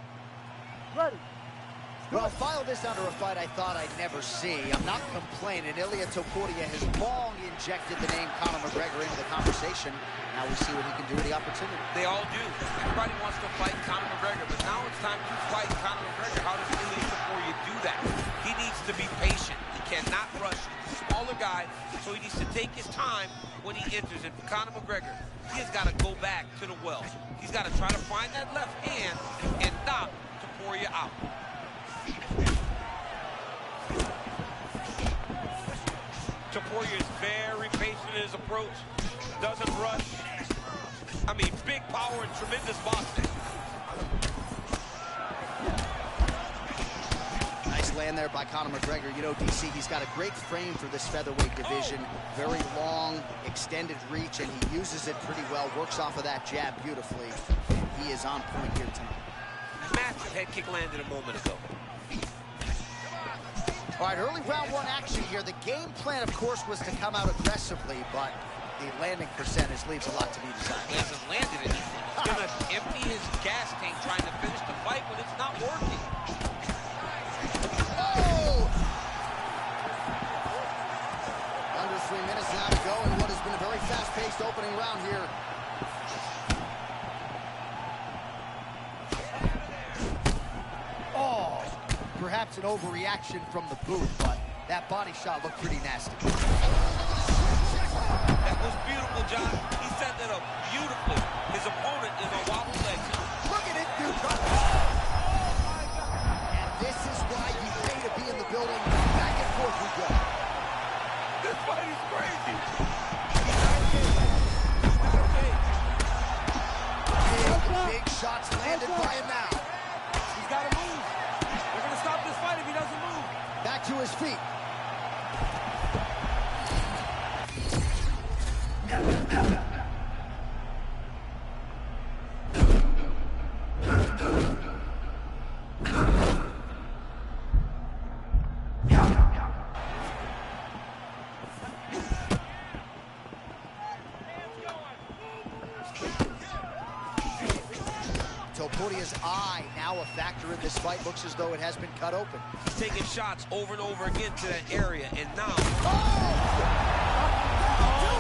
Ready. Well, file this under a fight I thought I'd never see. I'm not complaining. Ilia Topuria has long injected the name Conor McGregor into the conversation. Now we see what he can do with the opportunity. They all do. Everybody wants to fight Conor McGregor, but now it's time to fight Conor McGregor. How does Ilia Topuria do that? He needs to be patient. He cannot rush. He's a smaller guy, so he needs to take his time when he enters. And for Conor McGregor, he has got to go back to the well. He's got to try to find that left hand and knock Topuria out. Topuria is very patient in his approach, doesn't rush. I mean, big power and tremendous boxing. Nice land there by Conor McGregor. You know, DC, he's got a great frame for this featherweight division. Very long, extended reach, and he uses it pretty well. Works off of that jab beautifully. He is on point here tonight. Massive head kick landed a moment ago. All right, early round one action here. The game plan, of course, was to come out aggressively, but the landing percentage leaves a lot to be desired. He hasn't landed anything. He's going to empty his gas tank trying to finish the fight, but it's not working. Oh! Under 3 minutes now to go in what has been a very fast-paced opening round here. Oh! Perhaps an overreaction from the booth, but That body shot looked pretty nasty. That was beautiful, John. He set that up beautifully. His opponent is on wobble legs. Look at it, dude. And this is why you pay to be in the building. Back and forth we go. This fight is crazy. Big shots landed by him now. He's got to move. They're going to stop this fight if he doesn't move. Back to his feet. Topuria's eye now a factor in this fight. Looks as though it has been cut open. He's taking shots over and over again to that area, and now... Oh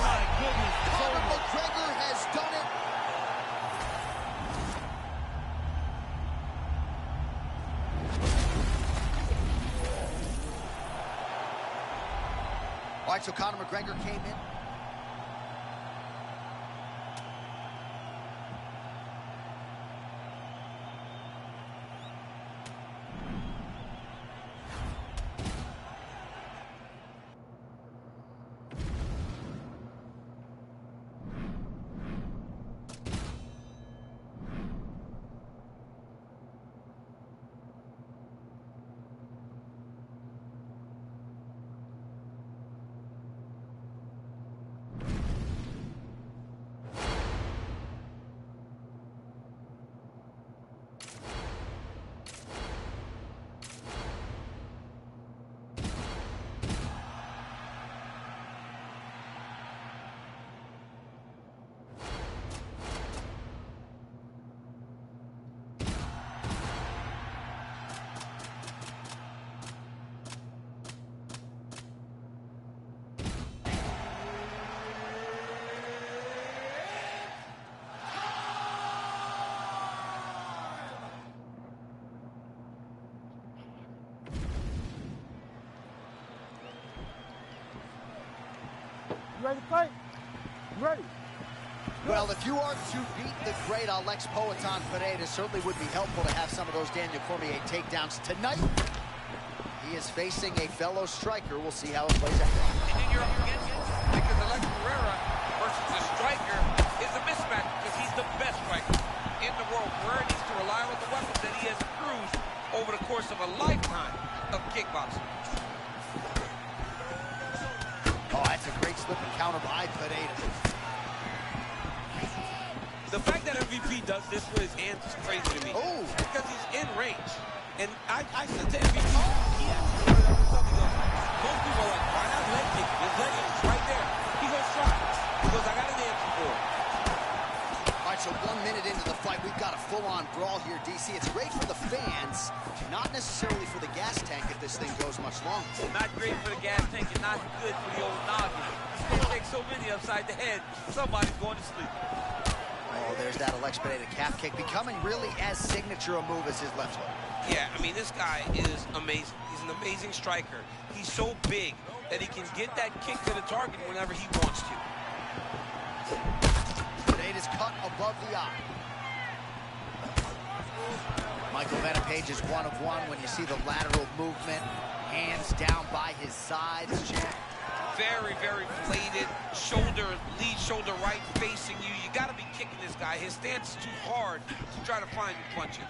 my goodness. Conor McGregor has done it. All right, so Conor McGregor came in. You ready to fight? You ready? Well, if you are to beat the great Alex Poatan Pereira, it certainly would be helpful to have some of those Daniel Cormier takedowns tonight. He is facing a fellow striker. We'll see how it plays out. And then you're up against it because Alex Pereira versus the striker is a mismatch because he's the best striker in the world. Pereira needs to rely on the weapons that he has accrued over the course of a lifetime of kickboxing. Oh, that's a great slip and counter by Pereira. The fact that MVP does this with his hands is crazy to me. Oh. Because he's in range. And I said to MVP, he actually heard himself. He goes, most people are like, why not leg kick? His leg is right there. He goes, try. He goes, I got an answer for it. All right, so 1 minute into the fight, we've got a full-on brawl here, DC. It's great for the fans, not necessarily for the gas tank if this thing goes much longer. Not great for the gas tank and not good for the old noggin. You can't take so many upside the head. Somebody's going to sleep. Oh, there's that Alex Pereira calf kick, becoming really as signature a move as his left hook. Yeah, I mean, this guy is amazing. He's an amazing striker. He's so big that he can get that kick to the target whenever he wants to. Pereira's cut above the eye. Michael Venom-Page is 1 of 1 when you see the lateral movement. Hands down by his sides. Very, very bladed. Shoulder, lead shoulder right facing you. You got to be kicking this guy. His stance is too hard to try to find punches.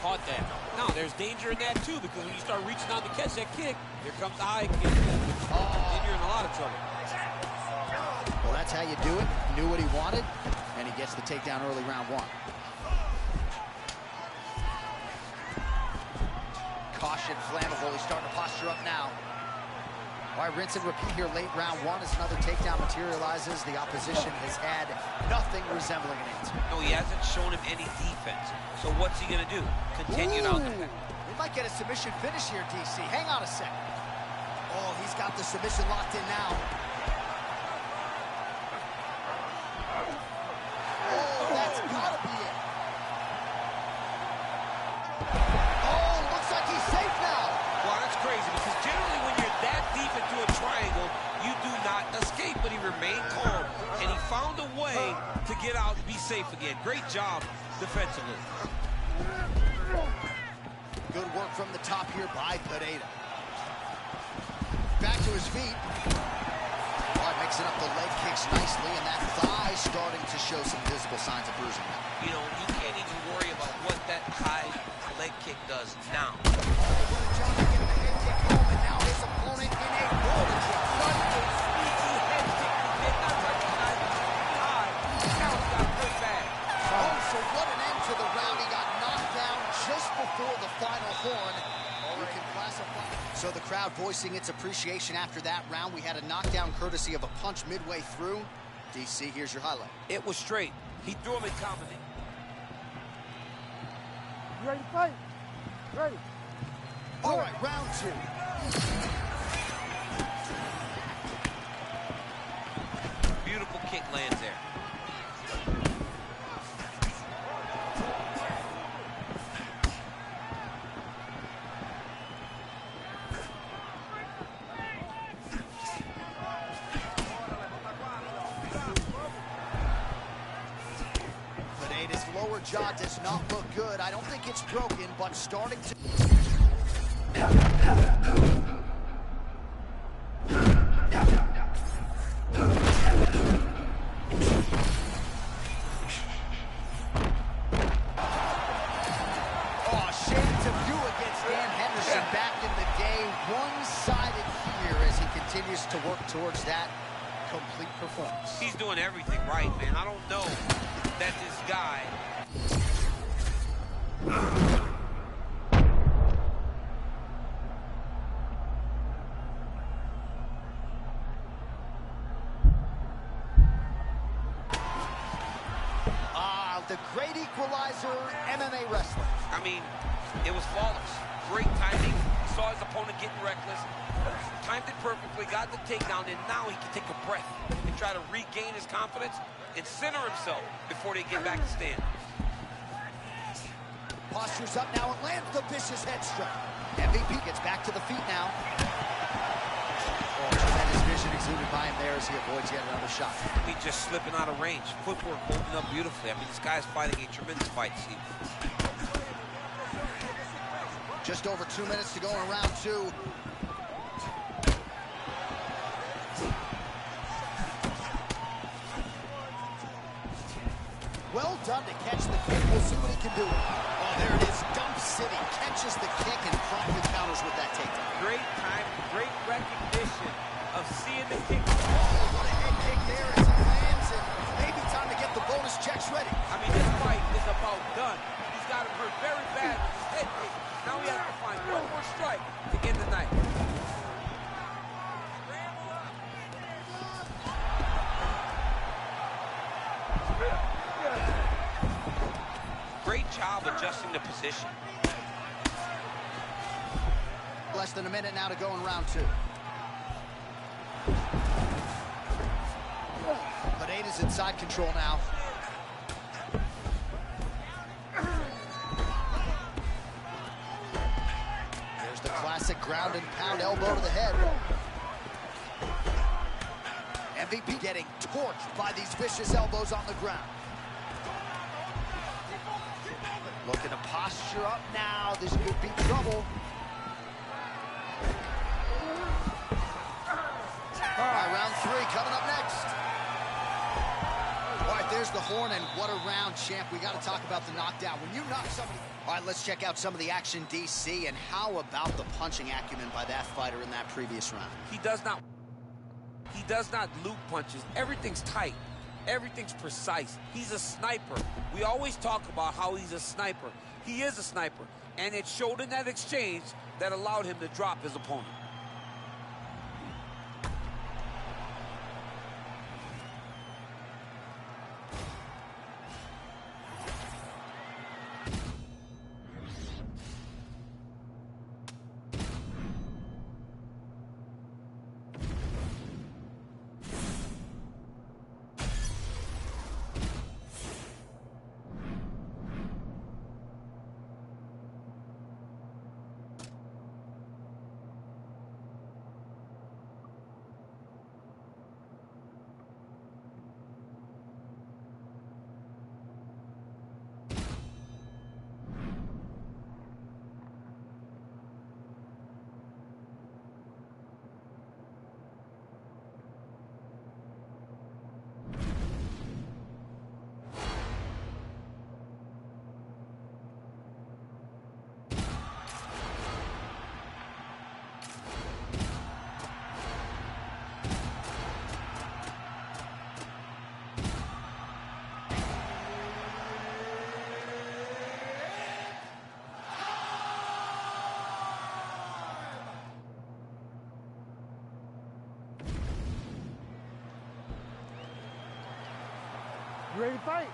Caught that. No, there's danger in that too, because when you start reaching out to catch that kick, here comes the high kick. Then you're in a lot of trouble. Well, that's how you do it. Knew what he wanted, and he gets the takedown early round 1. Caution, flammable. He's starting to posture up now. All right, rinse and repeat here late round 1 as another takedown materializes. The opposition has had nothing resembling an answer. No, he hasn't shown him any defense. So what's he going to do? Continue down the path. We might get a submission finish here, DC. Hang on a second. Oh, he's got the submission locked in now. Oh, that's got to be it. Oh, looks like he's safe now. but he remained calm, and he found a way to get out and be safe again. Great job defensively. Good work from the top here by Pineda. Back to his feet. Mixing up the leg kicks nicely, and that thigh starting to show some visible signs of bruising. You know, you can't even worry about what that high leg kick does now. John getting the head kick home, and now his opponent in a roller drop. Such a sneaky head kick. He did not recognize it high. Now he got good back. Oh, so what an end to the round. He got knocked down just before the final horn. You can classify. So the crowd voicing its appreciation after that round. We had a knockdown courtesy of a punch midway through. DC, here's your highlight. It was straight. He threw him in combination. You ready to fight? Ready. All right, round 2. Beautiful kick lands there. Pineda's lower jaw does not look good. I don't think it's broken, but starting to... One-sided here as he continues to work towards that complete performance. He's doing everything right, man. I don't know that this guy... The great equalizer, MMA wrestling. I mean, it was flawless. Great timing. Saw his opponent getting reckless. Timed it perfectly, got the takedown, and now he can take a breath and try to regain his confidence and center himself before they get back to stand. Posture's up now and lands the vicious head strike. MVP gets back to the feet now. Oh, tremendous vision exuded by him there as he avoids yet another shot. He's just slipping out of range. Footwork holding up beautifully. I mean, this guy's fighting a tremendous fight, Steve. Just over 2 minutes to go in round 2. Well done to catch the kick. We'll see what he can do. Oh, there it is. Dump City catches the kick and promptly counters with that takedown. Great time, great recognition of seeing the kick. Oh, what a head kick there as he lands, and maybe time to get the bonus checks ready. I mean, this fight is about done. He's got him hurt very bad with his head kick. Now he has to find one more strike to end the night. Great job adjusting the position. Less than a minute now to go in round 2. Pineda's in side control now. There's the classic ground and pound elbow to the head. MVP getting torched by these vicious elbows on the ground. Looking to posture up now. This could be trouble. All right, round 3 coming up next. All right, there's the horn, and what a round, champ. We got to talk about the knockdown. When you knock somebody... All right, let's check out some of the action, DC, and how about the punching acumen by that fighter in that previous round? He does not loop punches. Everything's tight. Everything's precise. He's a sniper. We always talk about how he's a sniper. He is a sniper, and it showed in that exchange that allowed him to drop his opponent. You ready to fight?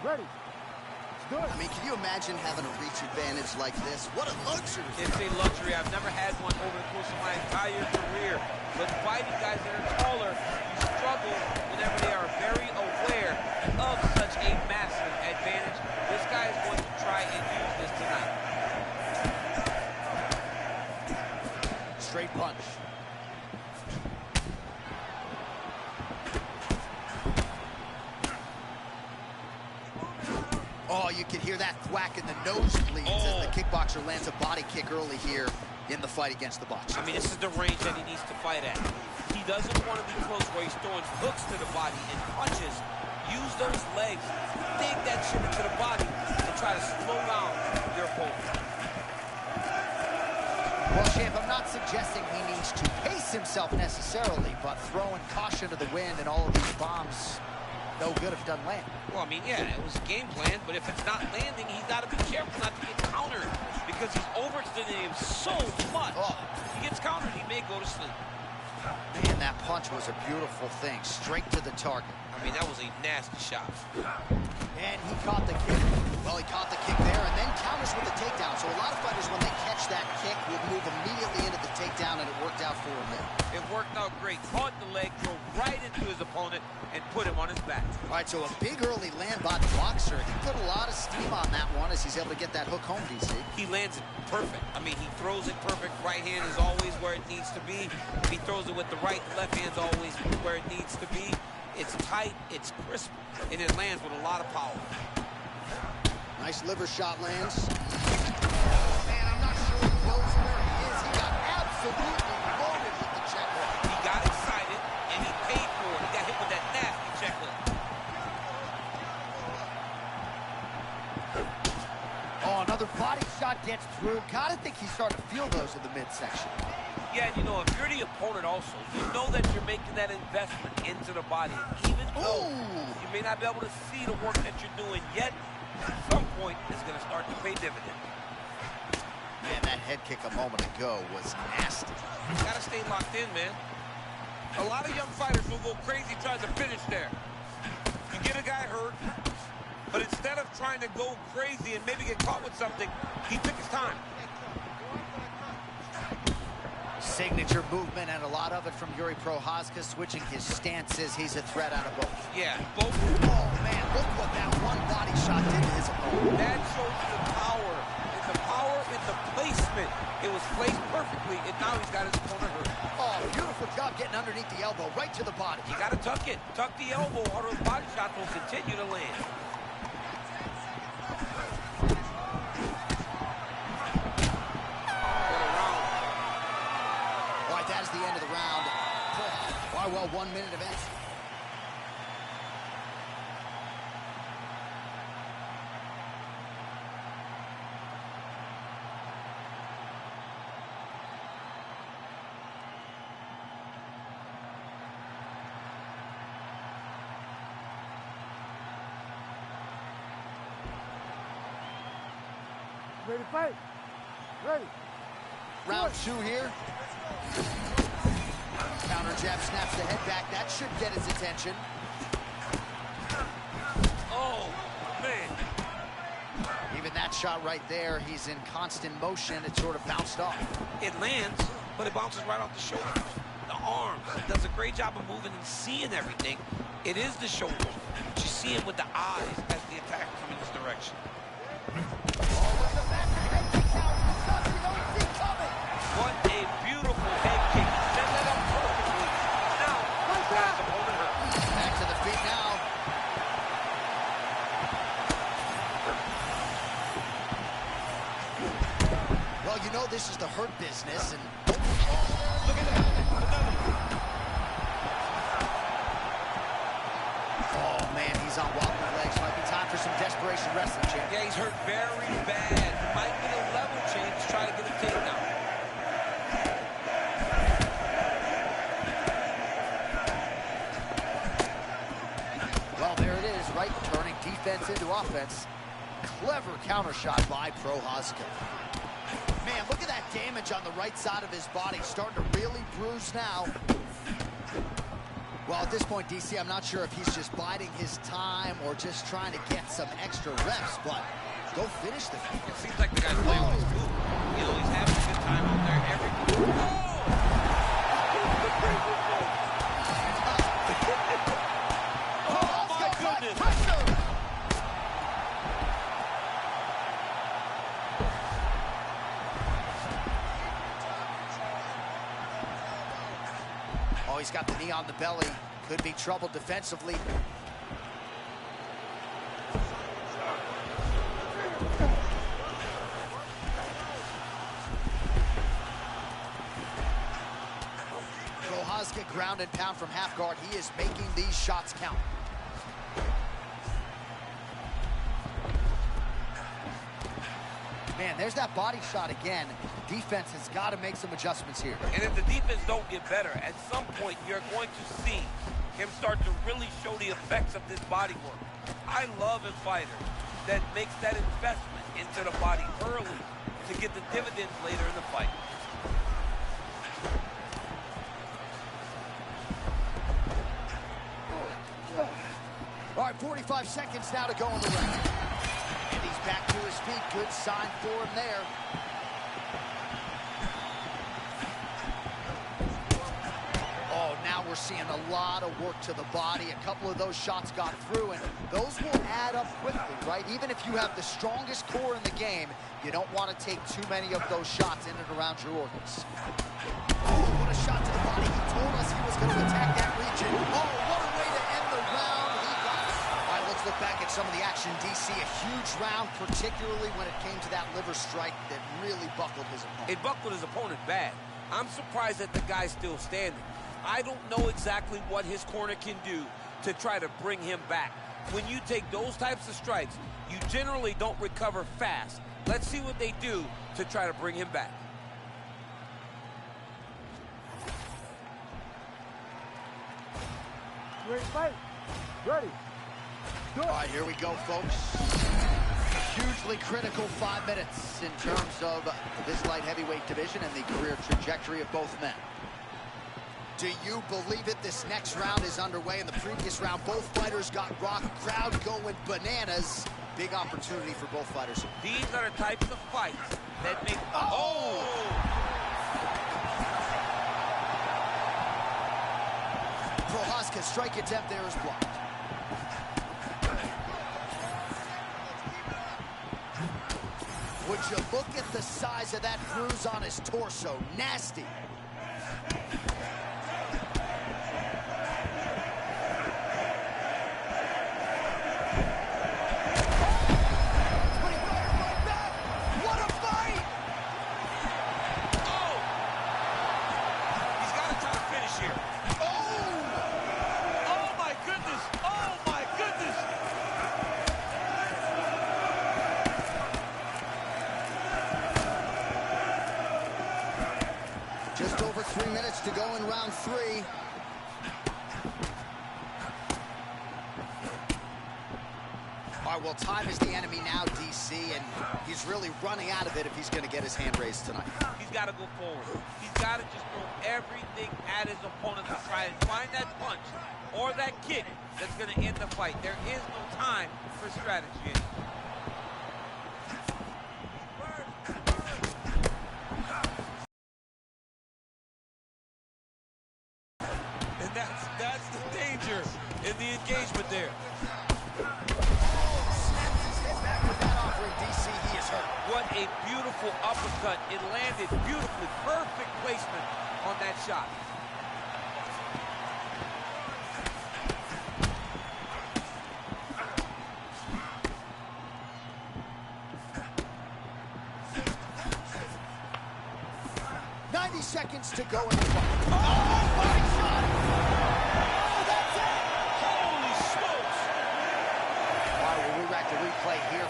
Ready. Let's do it. I mean, can you imagine having a reach advantage like this? What a luxury. It's a luxury. I've never had one over the course of my entire career. But fighting guys that are taller, you struggle whenever they are very aware of such a massive advantage. This guy is going to try and use this tonight. Straight punch. Oh, you can hear that thwack in the nosebleeds as the kickboxer lands a body kick early here in the fight against the boxer. I mean, this is the range that he needs to fight at. He doesn't want to be close where he's throwing hooks to the body and punches. Use those legs, dig that shit into the body, and try to slow down your opponent. Well, champ, I'm not suggesting he needs to pace himself necessarily, but throwing caution to the wind and all of these bombs, no good if it doesn't land. Well, I mean, yeah, it was a game plan, but if it's not landing, he's got to be careful not to get countered because he's overextending him so much. Oh. If he gets countered, he may go to sleep. Man, that punch was a beautiful thing, straight to the target. I mean, that was a nasty shot. And he caught the kick. Well, he caught the kick there and then counters with the takedown. So a lot of fighters, when they catch that kick, will move immediately into the takedown, and it worked out for him there. It worked out great. Caught the leg, drove right into his opponent, and put him on his back. All right, so a big early land by the boxer. He put a lot of steam on that one as he's able to get that hook home, DC. He lands it perfect. I mean, he throws it perfect. Right hand is always where it needs to be. If he throws it with the right, the left hand's always where it needs to be. It's tight, it's crisp, and it lands with a lot of power. Nice liver shot lands. Man, I'm not sure he knows where he is. He got absolutely loaded with the check hook. He got excited, and he paid for it. He got hit with that nasty check hook. Oh, another body shot gets through. Gotta think he's starting to feel those in the midsection. Yeah, you know, if you're the opponent also, you know that you're making that investment into the body. Even though you may not be able to see the work that you're doing yet, at some point, it's going to start to pay dividends. Man, that head kick a moment ago was nasty. You got to stay locked in, man. A lot of young fighters will go crazy trying to finish there. You get a guy hurt, but instead of trying to go crazy and maybe get caught with something, he took his time. Signature movement, and a lot of it from Yuri Prochazka, switching his stances. He's a threat out of both. Yeah, both. Oh, man, look what that one body shot did to his opponent. That shows the power. And the power in the placement. It was placed perfectly, and now he's got his opponent hurt. Oh, beautiful job getting underneath the elbow, right to the body. You got to tuck it. Tuck the elbow, or those body shots will continue to land. That is the end of the round. Why, well, 1 minute event. Ready to fight? Ready. Round two here. Counter jab snaps the head back. That should get his attention. Oh, man. Even that shot right there, he's in constant motion. It sort of bounced off. It lands, but it bounces right off the shoulders. The arms. It does a great job of moving and seeing everything. It is the shoulders. But you see him with the eyes as the attack comes in this direction. What a beautiful head kick. He set that up perfectly. Now, he's got his opponent hurt. Back to the feet now. Well, you know this is the hurt business, and Look at that. Another. oh man, he's on wobbly legs. Might be time for some desperation wrestling, champ. Yeah, he's hurt very bad. Might get a level change to try to get a takedown. Well, there it is, right? Turning defense into offense. Clever counter shot by Prochazka. Man, look at that damage on the right side of his body. Starting to really bruise now. Well, at this point, DC, I'm not sure if he's just biding his time or just trying to get some extra reps, but go finish the fight. It seems like the guy's playing with his food. You know, he's having a good time out there every... Oh, my goodness! Oh, he's got the knee on the belly. Could be trouble defensively. Prochazka ground and pound from half guard. He is making these shots count. Man, there's that body shot again. Defense has got to make some adjustments here. And if the defense don't get better, at some point you're going to see him start to really show the effects of this body work. I love a fighter that makes that investment into the body early to get the dividends later in the fight. All right, 45 seconds now to go in the round. And he's back to his feet. Good sign for him there. Oh, now we're seeing a lot of work to the body. A couple of those shots got through, and those will add up quickly, right? Even if you have the strongest core in the game, you don't want to take too many of those shots in and around your organs. Oh, what a shot to the body. He told us he was going to attack that region. Oh, what a way to end the round. He got it. All right, let's look back at some of the action, DC. A huge round, particularly when it came to that liver strike that really buckled his opponent. It buckled his opponent bad. I'm surprised that the guy's still standing. I don't know exactly what his corner can do to try to bring him back. When you take those types of strikes, you generally don't recover fast. Let's see what they do to try to bring him back. Ready to fight? Ready. Do it. All right, here we go, folks. Hugely critical 5 minutes in terms of this light heavyweight division and the career trajectory of both men. Do you believe it? This next round is underway. In the previous round, both fighters got rocked. Crowd going bananas. Big opportunity for both fighters. These are the types of fights that make... Oh! Prochazka's strike attempt there is blocked. Would you look at the size of that bruise on his torso? Nasty. Just over 3 minutes to go in round 3. All right, well, time is the enemy now, DC, and he's really running out of it if he's going to get his hand raised tonight. He's got to go forward. He's got to just throw everything at his opponent to try and find that punch or that kick that's going to end the fight. There is no time for strategy. And that's the danger in the engagement there. Snaps his head back with that offering, DC. He is hurt. What a beautiful uppercut. It landed beautifully. Perfect placement on that shot. Seconds to go in the fight. Oh, body shot! Oh, that's it! Holy smokes! All right, we'll re-rack the replay here.